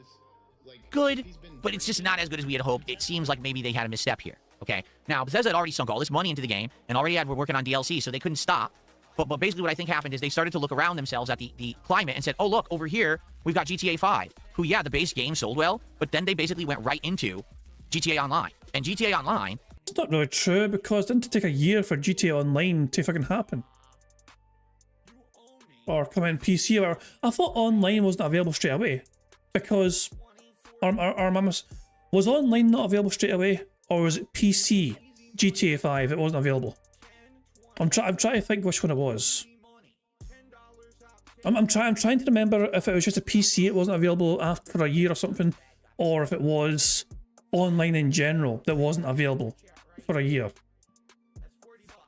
Speaker 2: Good, but it's just not as good as we had hoped. It seems like maybe they had a misstep here. Okay, now Bethesda had already sunk all this money into the game and already were working on DLC, so they couldn't stop. But basically what I think happened is they started to look around themselves at the climate and said, oh look, over here we've got GTA 5, who yeah, the base game sold well, but then they basically went right into GTA Online. And GTA Online...
Speaker 1: It's not really true, because didn't it take a year for GTA Online to fucking happen? Or come in PC, or I thought Online wasn't available straight away. Because... was Online not available straight away? Or was it PC, GTA 5, it wasn't available? I'm trying to think which one it was. I'm trying to remember if it was just a PC it wasn't available after a year or something, or if it was Online in general that wasn't available for a year.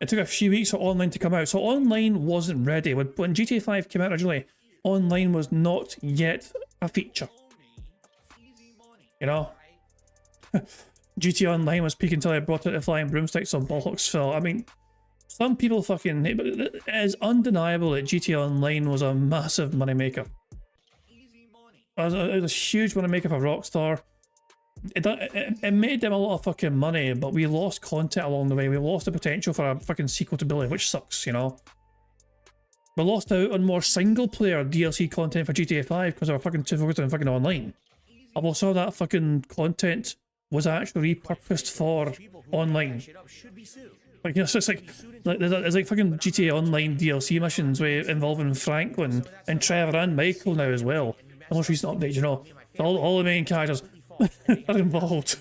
Speaker 1: It took a few weeks for Online to come out, so Online wasn't ready. When GTA 5 came out originally, Online was not yet a feature. You know? GTA Online was peak until I brought it to Flying Broomsticks on Bollocks Phil. I mean, some people fucking... It is undeniable that GTA Online was a massive moneymaker. It was a huge moneymaker for Rockstar. It made them a lot of fucking money, but we lost content along the way. We lost the potential for a fucking sequel to Billy, which sucks, you know? We lost out on more single-player DLC content for GTA 5 because they were fucking too focused on fucking online. Although some of that fucking content was actually repurposed for online. Like, you know, so it's like there's like fucking GTA Online DLC missions involving Franklin and Trevor and Michael now as well. The most recent update, you know, all the main characters are involved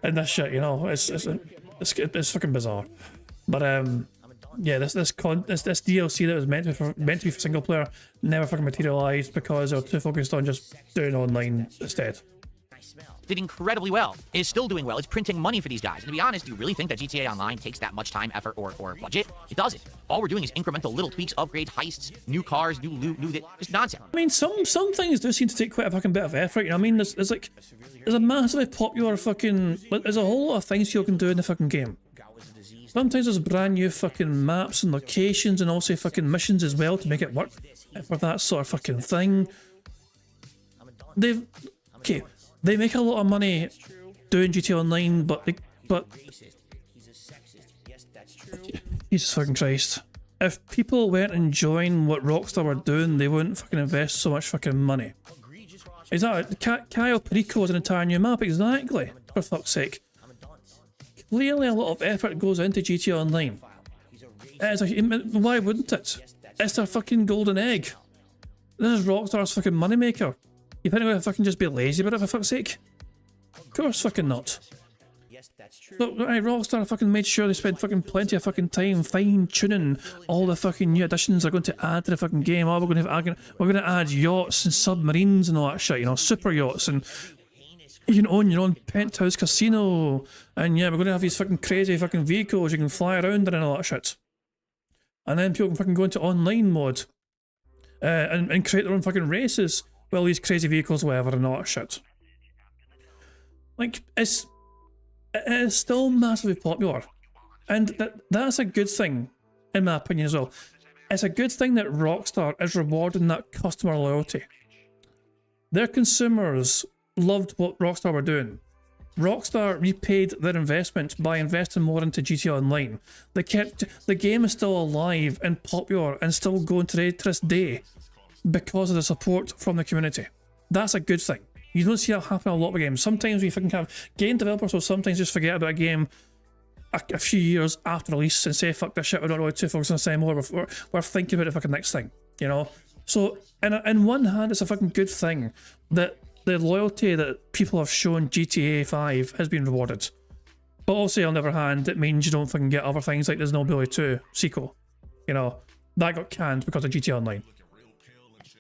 Speaker 1: in this shit. You know, it's fucking bizarre. But yeah, this DLC that was meant to be for single player never fucking materialized because they were too focused on just doing online instead.
Speaker 2: Did incredibly well, is still doing well, it's printing money for these guys. And to be honest, do you really think that GTA Online takes that much time, effort, or budget? It doesn't. All we're doing is incremental little tweaks, upgrades, heists, new cars, new loot, just nonsense.
Speaker 1: I mean, some things do seem to take quite a fucking bit of effort, you know what I mean? There's a massively popular fucking... There's a whole lot of things people can do in the fucking game. Sometimes there's brand new fucking maps and locations and also fucking missions as well to make it work for that sort of fucking thing. They make a lot of money doing GTA Online, but Jesus fucking Christ. If people weren't enjoying what Rockstar were doing, they wouldn't fucking invest so much fucking money. Exactly. Cayo Perico is an entire new map, exactly. For fuck's sake. Clearly a lot of effort goes into GTA Online. Why wouldn't it? It's their fucking golden egg. This is Rockstar's fucking moneymaker. You think they're gonna fucking just be lazy about it, for fuck's sake? Of course fucking not. Look, right, Rockstar fucking made sure they spent fucking plenty of fucking time fine-tuning all the fucking new additions they're going to add to the fucking game. Oh, we're gonna add yachts and submarines and all that shit, you know, super yachts, and you can own your own penthouse casino, and yeah, we're gonna have these fucking crazy fucking vehicles you can fly around in and all that shit. And then people can fucking go into online mode and create their own fucking races. Well, these crazy vehicles, whatever, and all that shit. Like, it is still massively popular. And that's a good thing, in my opinion as well. It's a good thing that Rockstar is rewarding that customer loyalty. Their consumers loved what Rockstar were doing. Rockstar repaid their investment by investing more into GTA Online. The game is still alive and popular and still going to this day because of the support from the community. That's a good thing. You don't see that happen a lot with games. Sometimes we fucking have game developers will sometimes just forget about a game a few years after release and say, fuck this shit, we're not really too focused on this anymore, we're thinking about the fucking next thing, you know? So, in one hand, it's a fucking good thing that the loyalty that people have shown GTA 5 has been rewarded. But also, on the other hand, it means you don't fucking get other things like there's no Billy 2 sequel. You know, that got canned because of GTA Online.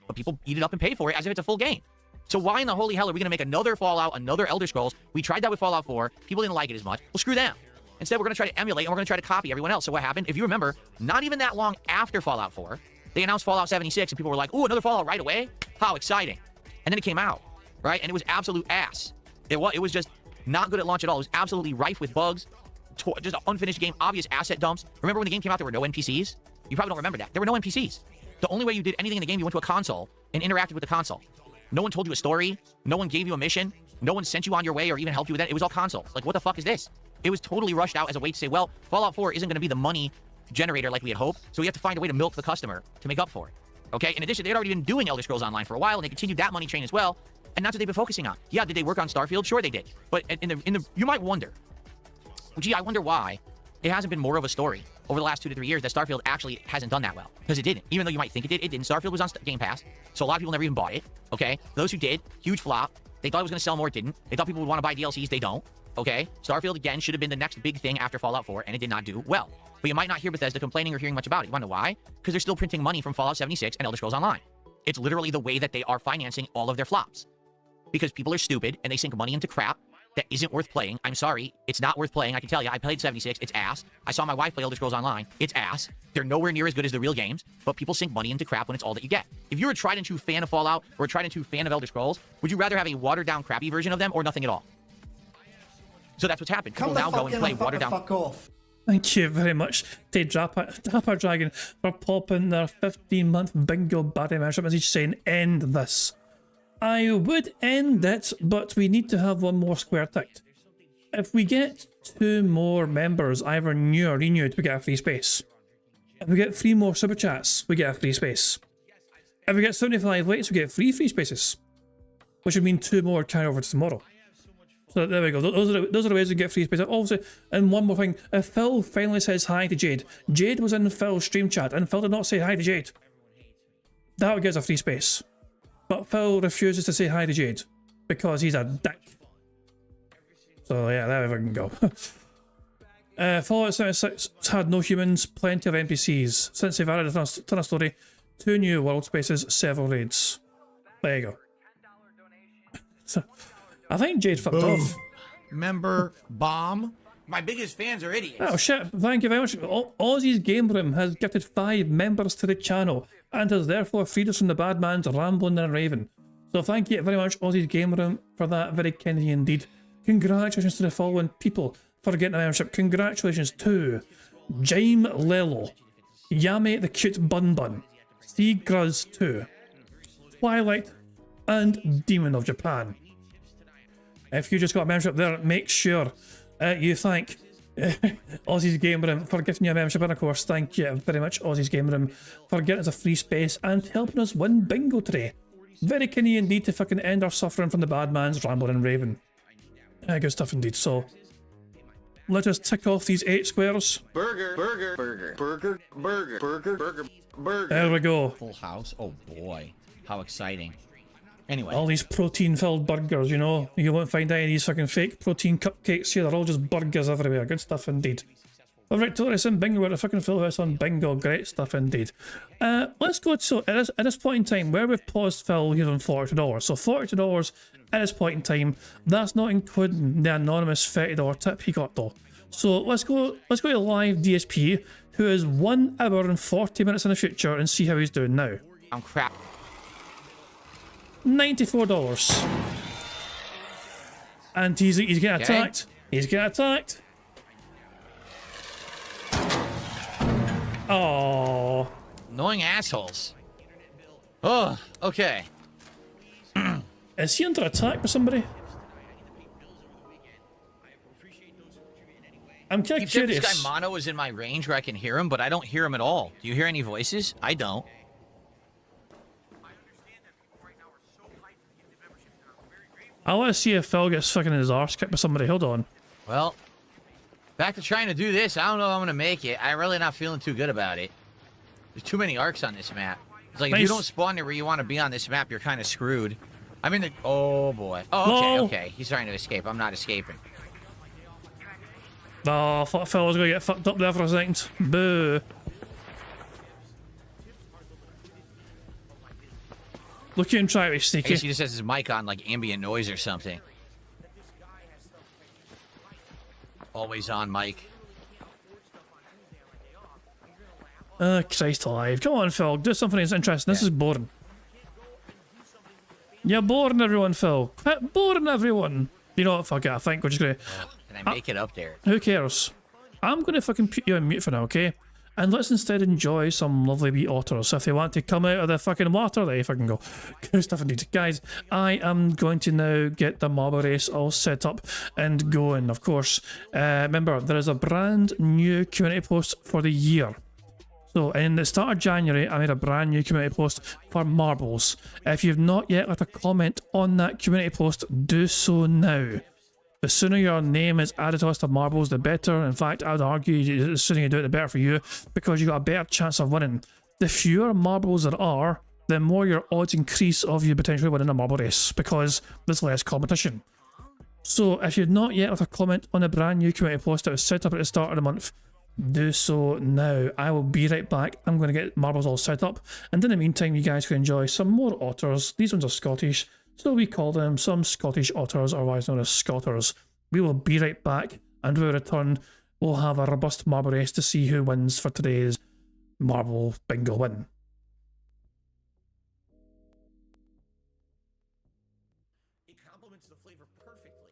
Speaker 2: But people eat it up and pay for it as if it's a full game. So why in the holy hell are we going to make another Fallout, another Elder Scrolls? We tried that with Fallout 4. People didn't like it as much. Well, screw them. Instead, we're going to try to emulate and we're going to try to copy everyone else. So what happened? If you remember, not even that long after Fallout 4, they announced Fallout 76 and people were like, ooh, another Fallout right away? How exciting. And then it came out, right? And it was absolute ass. It was just not good at launch at all. It was absolutely rife with bugs, just an unfinished game, obvious asset dumps. Remember when the game came out, there were no NPCs? You probably don't remember that. There were no NPCs. The only way you did anything in the game, you went to a console and interacted with the console. No one told you a story. No one gave you a mission. No one sent you on your way or even helped you with that. It was all console. Like, what the fuck is this? It was totally rushed out as a way to say, well, Fallout 4 isn't going to be the money generator like we had hoped, so we have to find a way to milk the customer to make up for it. Okay? In addition, they had already been doing Elder Scrolls Online for a while, and they continued that money train as well, and that's what they've been focusing on. Yeah, did they work on Starfield? Sure they did. But you might wonder, gee, I wonder why it hasn't been more of a story over the last 2 to 3 years that Starfield actually hasn't done that well. Because it didn't. Even though you might think it didn't. Starfield was on Game Pass, so a lot of people never even bought it. Okay? Those who did, huge flop. They thought it was going to sell more, it didn't. They thought people would want to buy DLCs, they don't. Okay? Starfield, again, should have been the next big thing after Fallout 4, and it did not do well. But you might not hear Bethesda complaining or hearing much about it. You want to know why? Because they're still printing money from Fallout 76 and Elder Scrolls Online. It's literally the way that they are financing all of their flops. Because people are stupid, and they sink money into crap that isn't worth playing. I'm sorry, it's not worth playing. I can tell you, I played 76, it's ass. I saw my wife play Elder Scrolls Online, it's ass. They're nowhere near as good as the real games, but people sink money into crap when it's all that you get. If you're a tried and true fan of Fallout, or a tried and true fan of Elder Scrolls, would you rather have a watered down crappy version of them, or nothing at all? So that's what's happened. People now go and play watered down.
Speaker 7: Fuck off.
Speaker 1: Thank you very much to Dapper Dragon for popping their 15-month bingo Baddie membership message saying, end this. I would end it, but we need to have one more square ticked. If we get 2 more members, either new or renewed, we get a free space. If we get 3 more super chats, we get a free space. If we get 75 likes, we get free spaces. Which would mean 2 more carry over to tomorrow. So there we go. Those are the ways we get free spaces. Also, and one more thing. If Phil finally says hi to Jade. Jade was in Phil's stream chat and Phil did not say hi to Jade. That would give us a free space. But Phil refuses to say hi to Jade. Because he's a dick. So yeah, there we can go. Fallout 76 had no humans, plenty of NPCs. Since they've added a ton of story, 2 new world spaces, several raids. There you go. So, I think Jade fucked off.
Speaker 13: Member bomb.
Speaker 2: My biggest fans are idiots.
Speaker 1: Oh shit, thank you very much. Ozzy's Game Room has gifted 5 members to the channel and has therefore freed us from the bad man's rambling and raving. So thank you very much, Ozzy's Game Room, for that. Very kindly indeed. Congratulations to the following people for getting a membership. Congratulations to Jaime Lello, Yami the Cute Bun Bun, Seagruz 2, Twilight, and Demon of Japan. If you just got a membership there, make sure you thank Ozzy's Game Room for gifting you a membership, and of course thank you very much Ozzy's Game Room for getting us a free space and helping us win bingo today. Very kinny indeed to fucking end our suffering from the bad man's rambling and raving. Good stuff indeed. So let us tick off these 8 squares.
Speaker 10: Burger, burger, burger, burger, burger, burger, burger, burger.
Speaker 1: There we go.
Speaker 2: Full house. Oh boy, how exciting. Anyway,
Speaker 1: all these protein-filled burgers, you know. You won't find any of these fucking fake protein cupcakes here. They're all just burgers everywhere. Good stuff indeed. All right, Victorious and Bingo, we're at a fucking full house on Bingo. Great stuff indeed. Let's go to, at this point in time, where we've paused Phil here on $40. So $40 at this point in time, that's not including the anonymous $30 tip he got though. So let's go to live DSP, who is 1 hour and 40 minutes in the future, and see how he's doing now.
Speaker 2: I'm crap.
Speaker 1: $94. And he's getting attacked. He's getting attacked. Oh,
Speaker 2: annoying assholes. Oh, okay.
Speaker 1: Is he under attack by somebody? I'm kind of curious.
Speaker 2: This guy Mono is in my range where I can hear him, but I don't hear him at all. Do you hear any voices? I don't.
Speaker 1: I want to see if Phil gets fucking his arse kicked by somebody. Hold on.
Speaker 2: Well, back to trying to do this. I don't know if I'm going to make it. I'm really not feeling too good about it. There's too many arcs on this map. It's like, nice. If you don't spawn there where you want to be on this map, you're kind of screwed. I'm in the... Oh, boy. Oh, okay, okay. He's trying to escape. I'm not escaping.
Speaker 1: Oh, I thought Phil was going to get fucked up there for a second. Boo. Look at him try to be sneaky.
Speaker 2: I guess he just has his mic on like ambient noise or something. Always on, Mike.
Speaker 1: Christ alive. Come on, Phil. Do something that's interesting. This is boring. You're boring everyone, Phil. Quit boring everyone. You know what? Fuck it. I think we're just gonna...
Speaker 2: Can I make it up there?
Speaker 1: Who cares? I'm gonna fucking put you on mute for now, okay? And let's instead enjoy some lovely wee otters. If they want to come out of the fucking water, they fucking go. Good stuff indeed. Guys, I am going to now get the marble race all set up and going, of course. Remember, there is a brand new community post for the year. So, in the start of January, I made a brand new community post for marbles. If you've not yet left a comment on that community post, do so now. The sooner your name is added to us to marbles, the better. In fact, I would argue the sooner you do it, the better for you, because you got a better chance of winning. The fewer marbles there are, the more your odds increase of you potentially winning a marble race, because there's less competition. So, if you've not yet left a comment on the brand new community post that was set up at the start of the month, do so now. I will be right back. I'm going to get marbles all set up, and in the meantime you guys can enjoy some more otters. These ones are Scottish, so we call them some Scottish otters, otherwise known as Scotters. We will be right back, and when we return we'll have a robust marble race to see who wins for today's marble bingo win.
Speaker 2: It complements the flavor perfectly,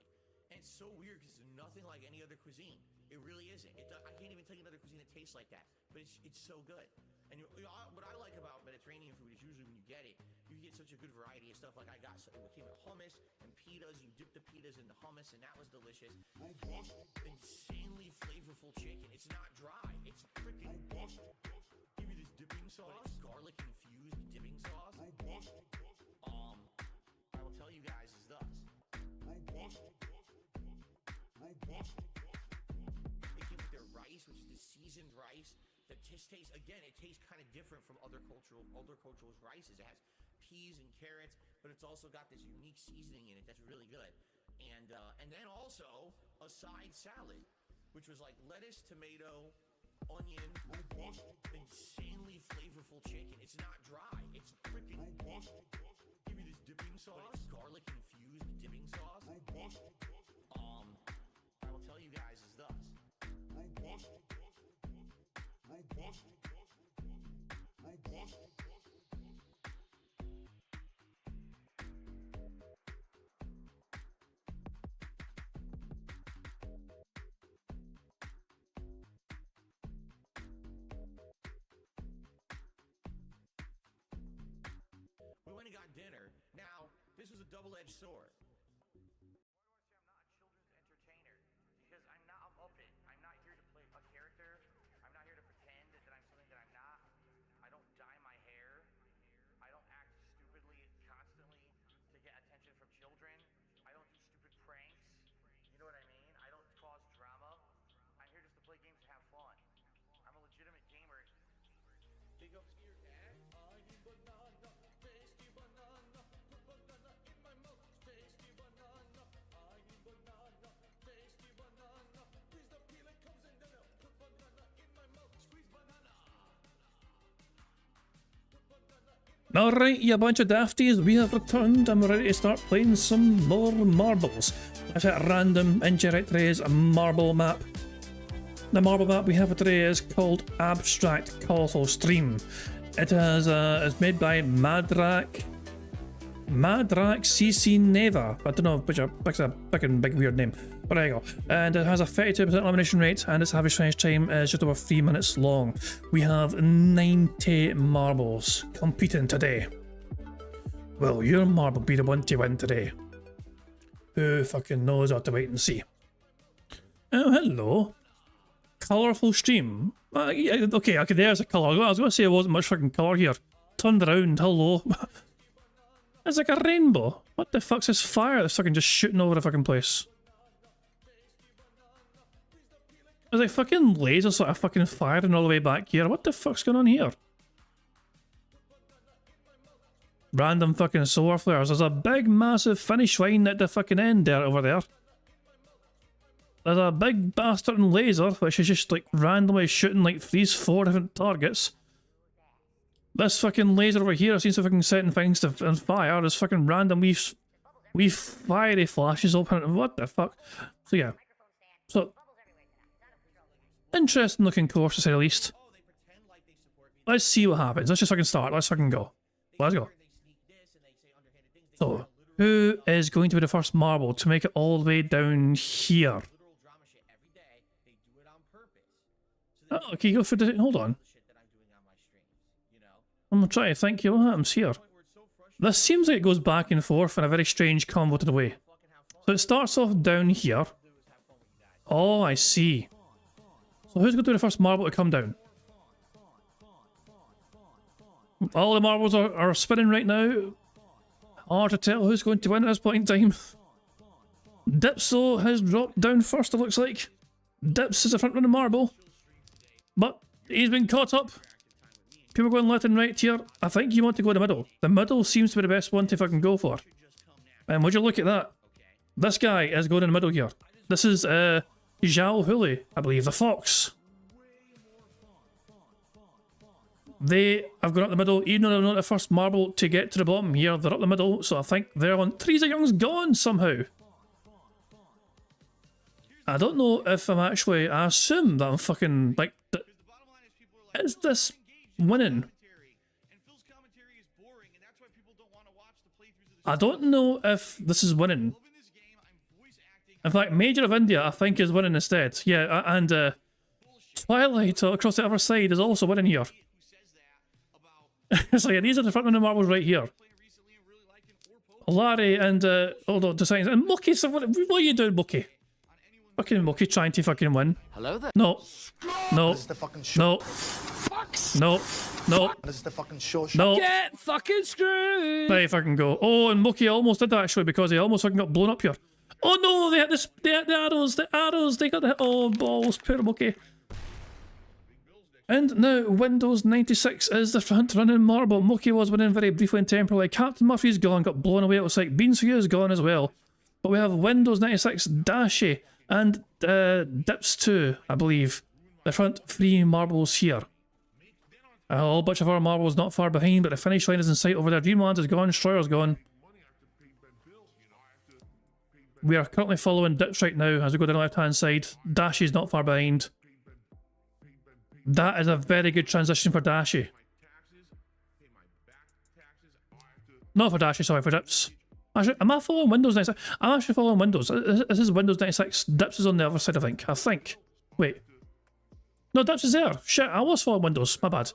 Speaker 2: and it's so weird because it's nothing like any other cuisine. It really isn't. I can't even tell you another cuisine that tastes like that, but it's so good. And what I like about Mediterranean food is usually when you get it, you get such a good variety of stuff. Like I got, it came with hummus and pitas. You dip the pitas in the hummus, and that was delicious. Robust, insanely flavorful chicken. It's not dry. It's freaking robust. Give you this dipping sauce, garlic infused dipping sauce. Robust. I will tell you guys is thus. Robust. Robust. Rice, which is the seasoned rice that tastes again, it tastes kind of different from other cultural rices. It has peas and carrots, but it's also got this unique seasoning in it that's really good. And then also a side salad, which was like lettuce, tomato, onion, robust, insanely flavorful chicken. It's not dry. It's freaking robust. Give you this dipping sauce, garlic infused dipping sauce. Robust. I will tell you guys is thus. Robust. Robust. Robust. We went and got dinner. Now, this was a double-edged sword.
Speaker 1: Alright, you bunch of dafties, we have returned and we're ready to start playing some more marbles. I've hit a random indirect raise marble map. The marble map we have for today is called Abstract Colourful Stream. It is made by Madrak CC Neva. I don't know, which is a fucking big weird name. But there you go. And it has a 32% elimination rate, and its average finish time is just over 3 minutes long. We have 90 marbles competing today. Will your marble be the one to win today? Who fucking knows? I'll have to wait and see. Oh, hello. Colourful stream. Yeah, okay, there's a colour. I was going to say there wasn't much fucking colour here. Turned around, hello. It's like a rainbow. What the fuck's this fire that's fucking just shooting over the fucking place? There's like fucking lasers sort of fucking firing all the way back here. What the fuck's going on here? Random fucking solar flares. There's a big massive finish line at the fucking end there over there. There's a big bastard laser which is just like randomly shooting like these 4 different targets. This fucking laser over here seems to fucking setting things on fire. There's fucking random wee fiery flashes open. What the fuck? So yeah. So Interesting looking course, to say the least. Let's see what happens. Let's just fucking start. Let's fucking go. Let's go. So, who is going to be the first marble to make it all the way down here? Oh, okay, go for the... Hold on. I'm gonna try to think what happens here. This seems like it goes back and forth in a very strange convoluted way. So it starts off down here. Oh, I see. So who's going to be the first marble to come down? All the marbles are spinning right now. Hard to tell who's going to win at this point in time. Dipso has dropped down first, it looks like. Dips is the front running marble. But he's been caught up. People going left and right here. I think you want to go in the middle. The middle seems to be the best one to fucking go for. And would you look at that? This guy is going in the middle here. This is Zhao Huli, I believe, the fox. They have gone up the middle, even though they're not the first marble to get to the bottom here. They're up the middle, so I think they're on. Teresa Young's gone somehow. I don't know if I'm actually... I assume that I'm fucking, like... Is this winning? I don't know if this is winning. In fact, Major of India, I think, is winning instead. Yeah, and Twilight across the other side is also winning here. So yeah, these are the front running marbles right here. Larry and, hold on, to and Mookie, so what are you doing, Mookie? Fucking Mookie trying to fucking win.
Speaker 10: Hello there.
Speaker 1: No. No.
Speaker 7: This is the fucking show.
Speaker 1: No. No.
Speaker 7: This is the fucking show.
Speaker 1: No.
Speaker 12: Get fucking screwed!
Speaker 1: There you fucking go. Oh, and Mookie almost did that actually because he almost fucking got blown up here. Oh no, they had this, they had the arrows, they got the, oh balls, poor Mookie. And now Windows 96 is the front running marble. Mookie was winning very briefly and temporarily. Captain Murphy's gone, got blown away, it looks like. Beans for You is gone as well. But we have Windows 96, Dashi, and Dips 2, I believe. The front three marbles here. A whole bunch of our marbles not far behind, but the finish line is in sight over there. Dreamland is gone, Schroyer's gone. We are currently following Dips right now as we go down the left hand side. Dashi's not far behind. That is a very good transition for Dashi. Not for Dashi, sorry, for Dips. Actually, am I following Windows 96? I'm actually following Windows. This is Windows 96. Dips is on the other side, I think. Wait. No, Dips is there. Shit, I was following Windows. My bad.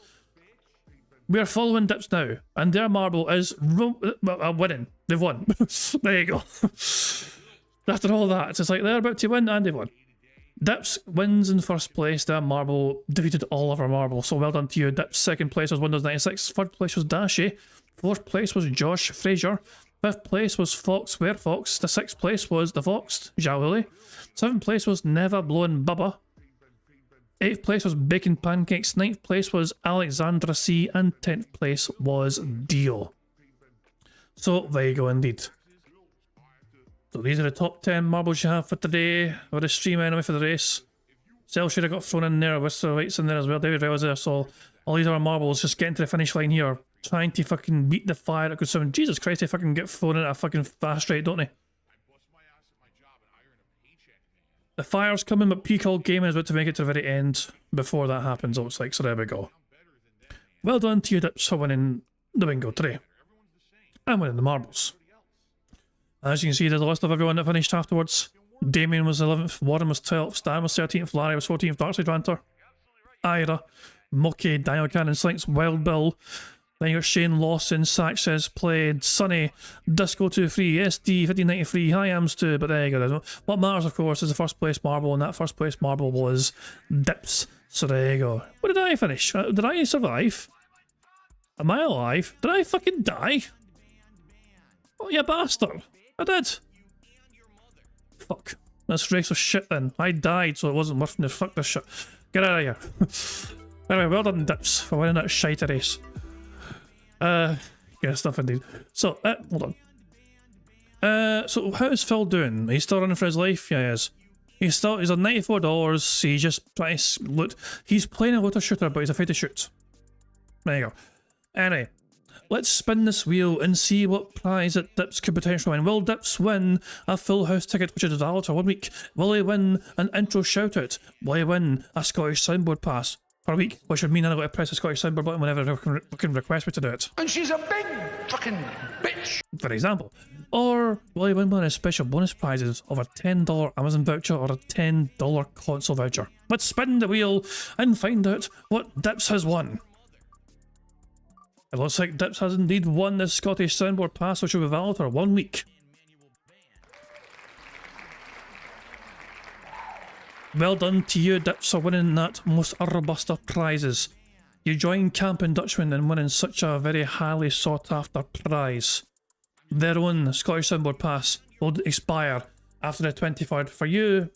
Speaker 1: We are following Dips now. And their marble is winning. They've won. There you go. After all that, it's just like they're about to win and they've won. Dips wins in first place. Their marble defeated all of our marbles. So well done to you. Dips second place was Windows 96. Third place was Dashi. Fourth place was Josh Fraser. Fifth place was Fox Where Fox. The sixth place was The Fox, Zhao Huli. Seventh place was Never Blowing Bubba. Eighth place was Bacon Pancakes. Ninth place was Alexandra C. And 10th place was Dio. So there you go indeed. So these are the top 10 marbles you have for today. For the stream anyway for the race. Cell should have got thrown in there. Whistler White's in there as well. David Ray was there. So all these are marbles just getting to the finish line here. Trying to fucking beat the fire that could summon. Jesus Christ, they fucking get thrown in at a fucking fast rate, don't they? The fire's coming, but P-Call Gaming is about to make it to the very end before that happens, it looks like. So there we go. Well done to you, Dips, for winning the bingo today. And winning the marbles. As you can see, there's a list of everyone that finished afterwards. Damien was 11th, Warren was 12th, Stan was 13th, Larry was 14th, Darkside Ranter, Ira, Mookie, Daniel Cannon, Slinks, Wild Bill. Then you got Shane Lawson, Sack says played, Sunny, Disco 23, SD 1593, Hi Ams 2, but there you go. What matters, of course, is the first place marble, and that first place marble was Dips. So there you go. What did I finish? Did I survive? Am I alive? Did I fucking die? Oh, you bastard. I did. Fuck. This race was shit then. I died, so it wasn't worth it. Fuck this shit. Get out of here. Anyway, well done, Dips, for winning that shite race. Yeah, stuff indeed. So, hold on. So how's Phil doing? He's still running for his life? Yeah, he is. He's on $94. He just tries to loot. He's playing a looter shooter, but he's afraid to shoot. There you go. Anyway, Let's spin this wheel and see what prize that Dips could potentially win. Will Dips win a full house ticket, which is valid for 1 week? Will he win an intro shoutout? Will he win a Scottish soundboard pass for a week? Which would mean I've got to press the Scottish soundboard button whenever they can request me to do it.
Speaker 14: And she's a big fucking bitch.
Speaker 1: For example. Or will he win one of his special bonus prizes of a $10 Amazon voucher or a $10 console voucher? Let's spin the wheel and find out what Dips has won. It looks like Dips has indeed won the Scottish soundboard pass, which will be valid for 1 week. Well done to you, Dips, for winning that most robust of prizes. You joined Camping Dutchman in winning such a very highly sought after prize. Their own Scottish soundboard pass will expire after the 23rd. For you,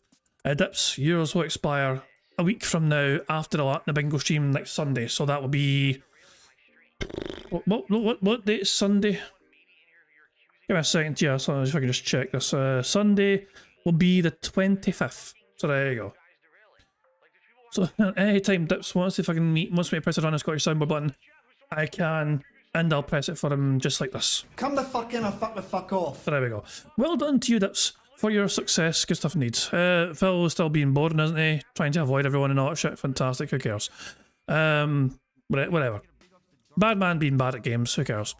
Speaker 1: Dips, yours will expire a week from now after the bingo stream next Sunday. So that will be... What date is Sunday? Give me a second here, so if I can just check this. Sunday will be the 25th. So there you go. So anytime Dips wants, if I can wants me to press it on the Scottish soundboard button, I can, and I'll press it for him just like this.
Speaker 7: Come the fuck in or fuck the fuck off.
Speaker 1: So there we go. Well done to you, Dips, for your success. Good stuff indeed. Phil's still being boring, isn't he? Trying to avoid everyone and all that shit. Fantastic. Who cares? Whatever. Bad man being bad at games. Who cares?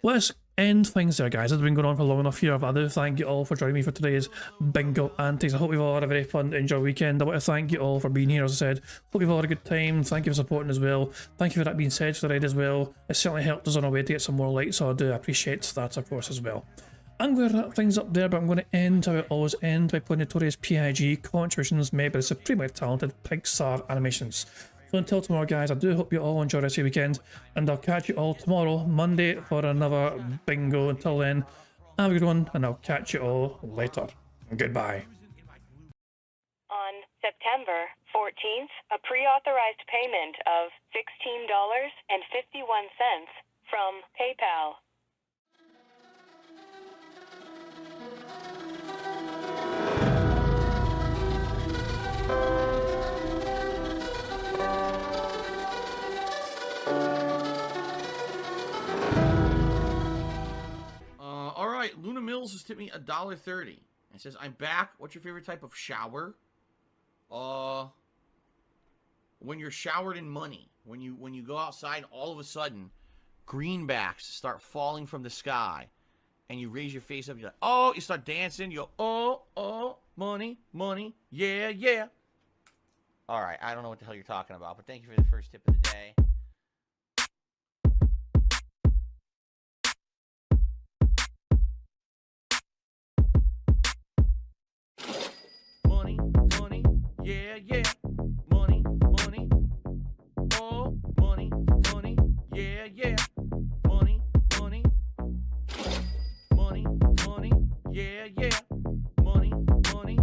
Speaker 1: Let's end things there, guys. It's been going on for long enough here. I do thank you all for joining me for today's bingo antics. I hope you've all had a very fun, enjoy weekend. I want to thank you all for being here, as I said. Hope you've all had a good time. Thank you for supporting as well. Thank you for that being said for the raid as well. It certainly helped us on our way to get some more likes, so I do appreciate that, of course, as well. I'm going to wrap things up there, but I'm going to end how I always end by playing notorious PIG contributions made by the supremely talented Pixar Animations. So until tomorrow, guys, I do hope you all enjoy the rest of your weekend, and I'll catch you all tomorrow, Monday, for another bingo. Until then, have a good one, and I'll catch you all later. Goodbye.
Speaker 8: On September 14th, a pre-authorized payment of $16.51 from PayPal.
Speaker 2: Luna Mills has tipped me $1.30. It says, I'm back. What's your favorite type of shower? When you're showered in money. When you go outside, all of a sudden, greenbacks start falling from the sky. And you raise your face up, you're like, oh, you start dancing, you go, oh, money, money, yeah, yeah. Alright, I don't know what the hell you're talking about, but thank you for the first tip of the day. Money, money, yeah, yeah. Money, money, oh, money, money, yeah, yeah. Money, money, money, money, yeah, yeah. Money, money,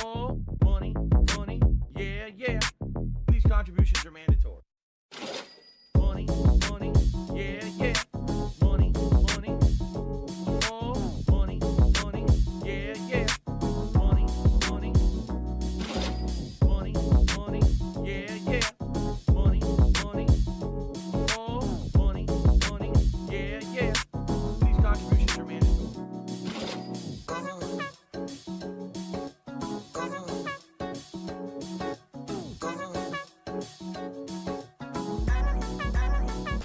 Speaker 2: oh, money, money, yeah, yeah. These contributions are mandatory. Money, money, yeah, yeah. Money, money, oh, money, money, yeah, yeah. Money, money, money, money, yeah, yeah. Money, money, oh, money, money, yeah, yeah. These contributions are mandatory.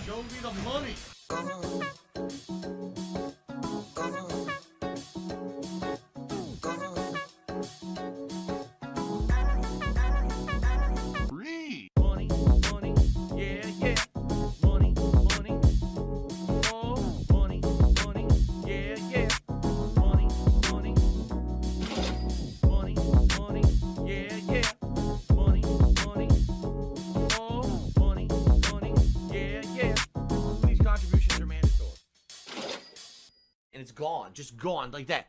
Speaker 2: Show me the money. Free. Money, money, yeah, yeah. Money, money, oh, money, money, yeah, yeah. Money, money, money, money, yeah, yeah. Money, money, oh, money, money, yeah, yeah. These contributions are mandatory. And it's gone, just gone like that.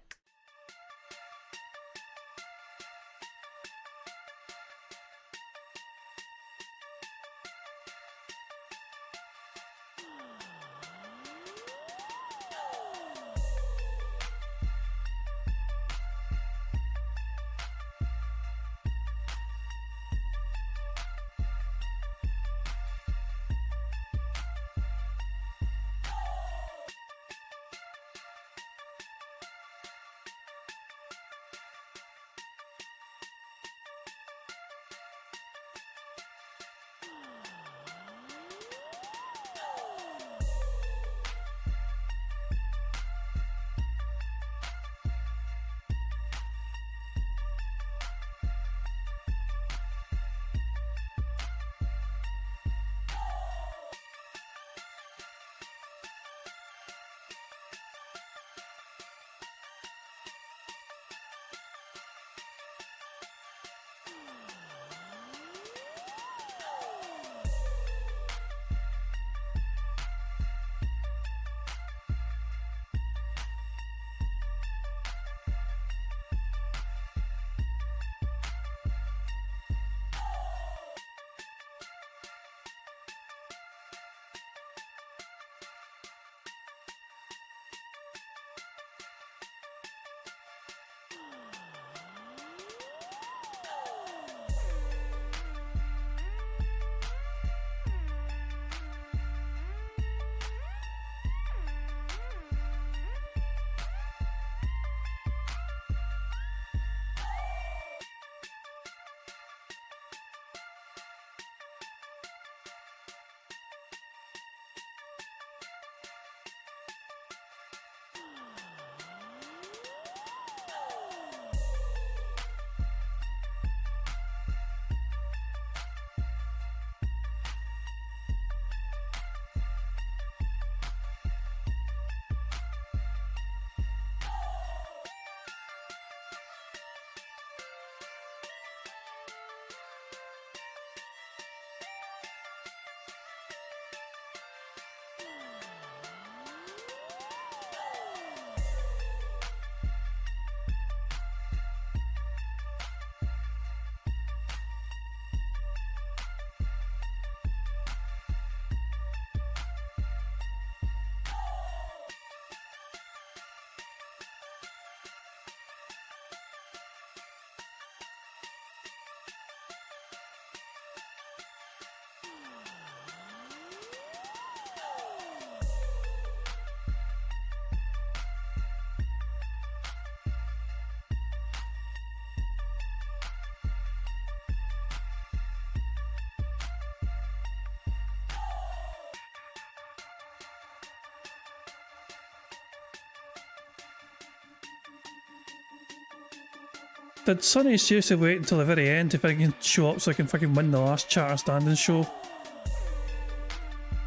Speaker 1: Did Sonny seriously wait until the very end to fucking show up so I can fucking win the last charter standing show?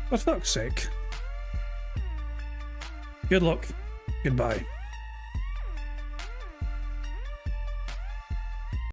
Speaker 1: For fuck's sake. Good luck. Goodbye.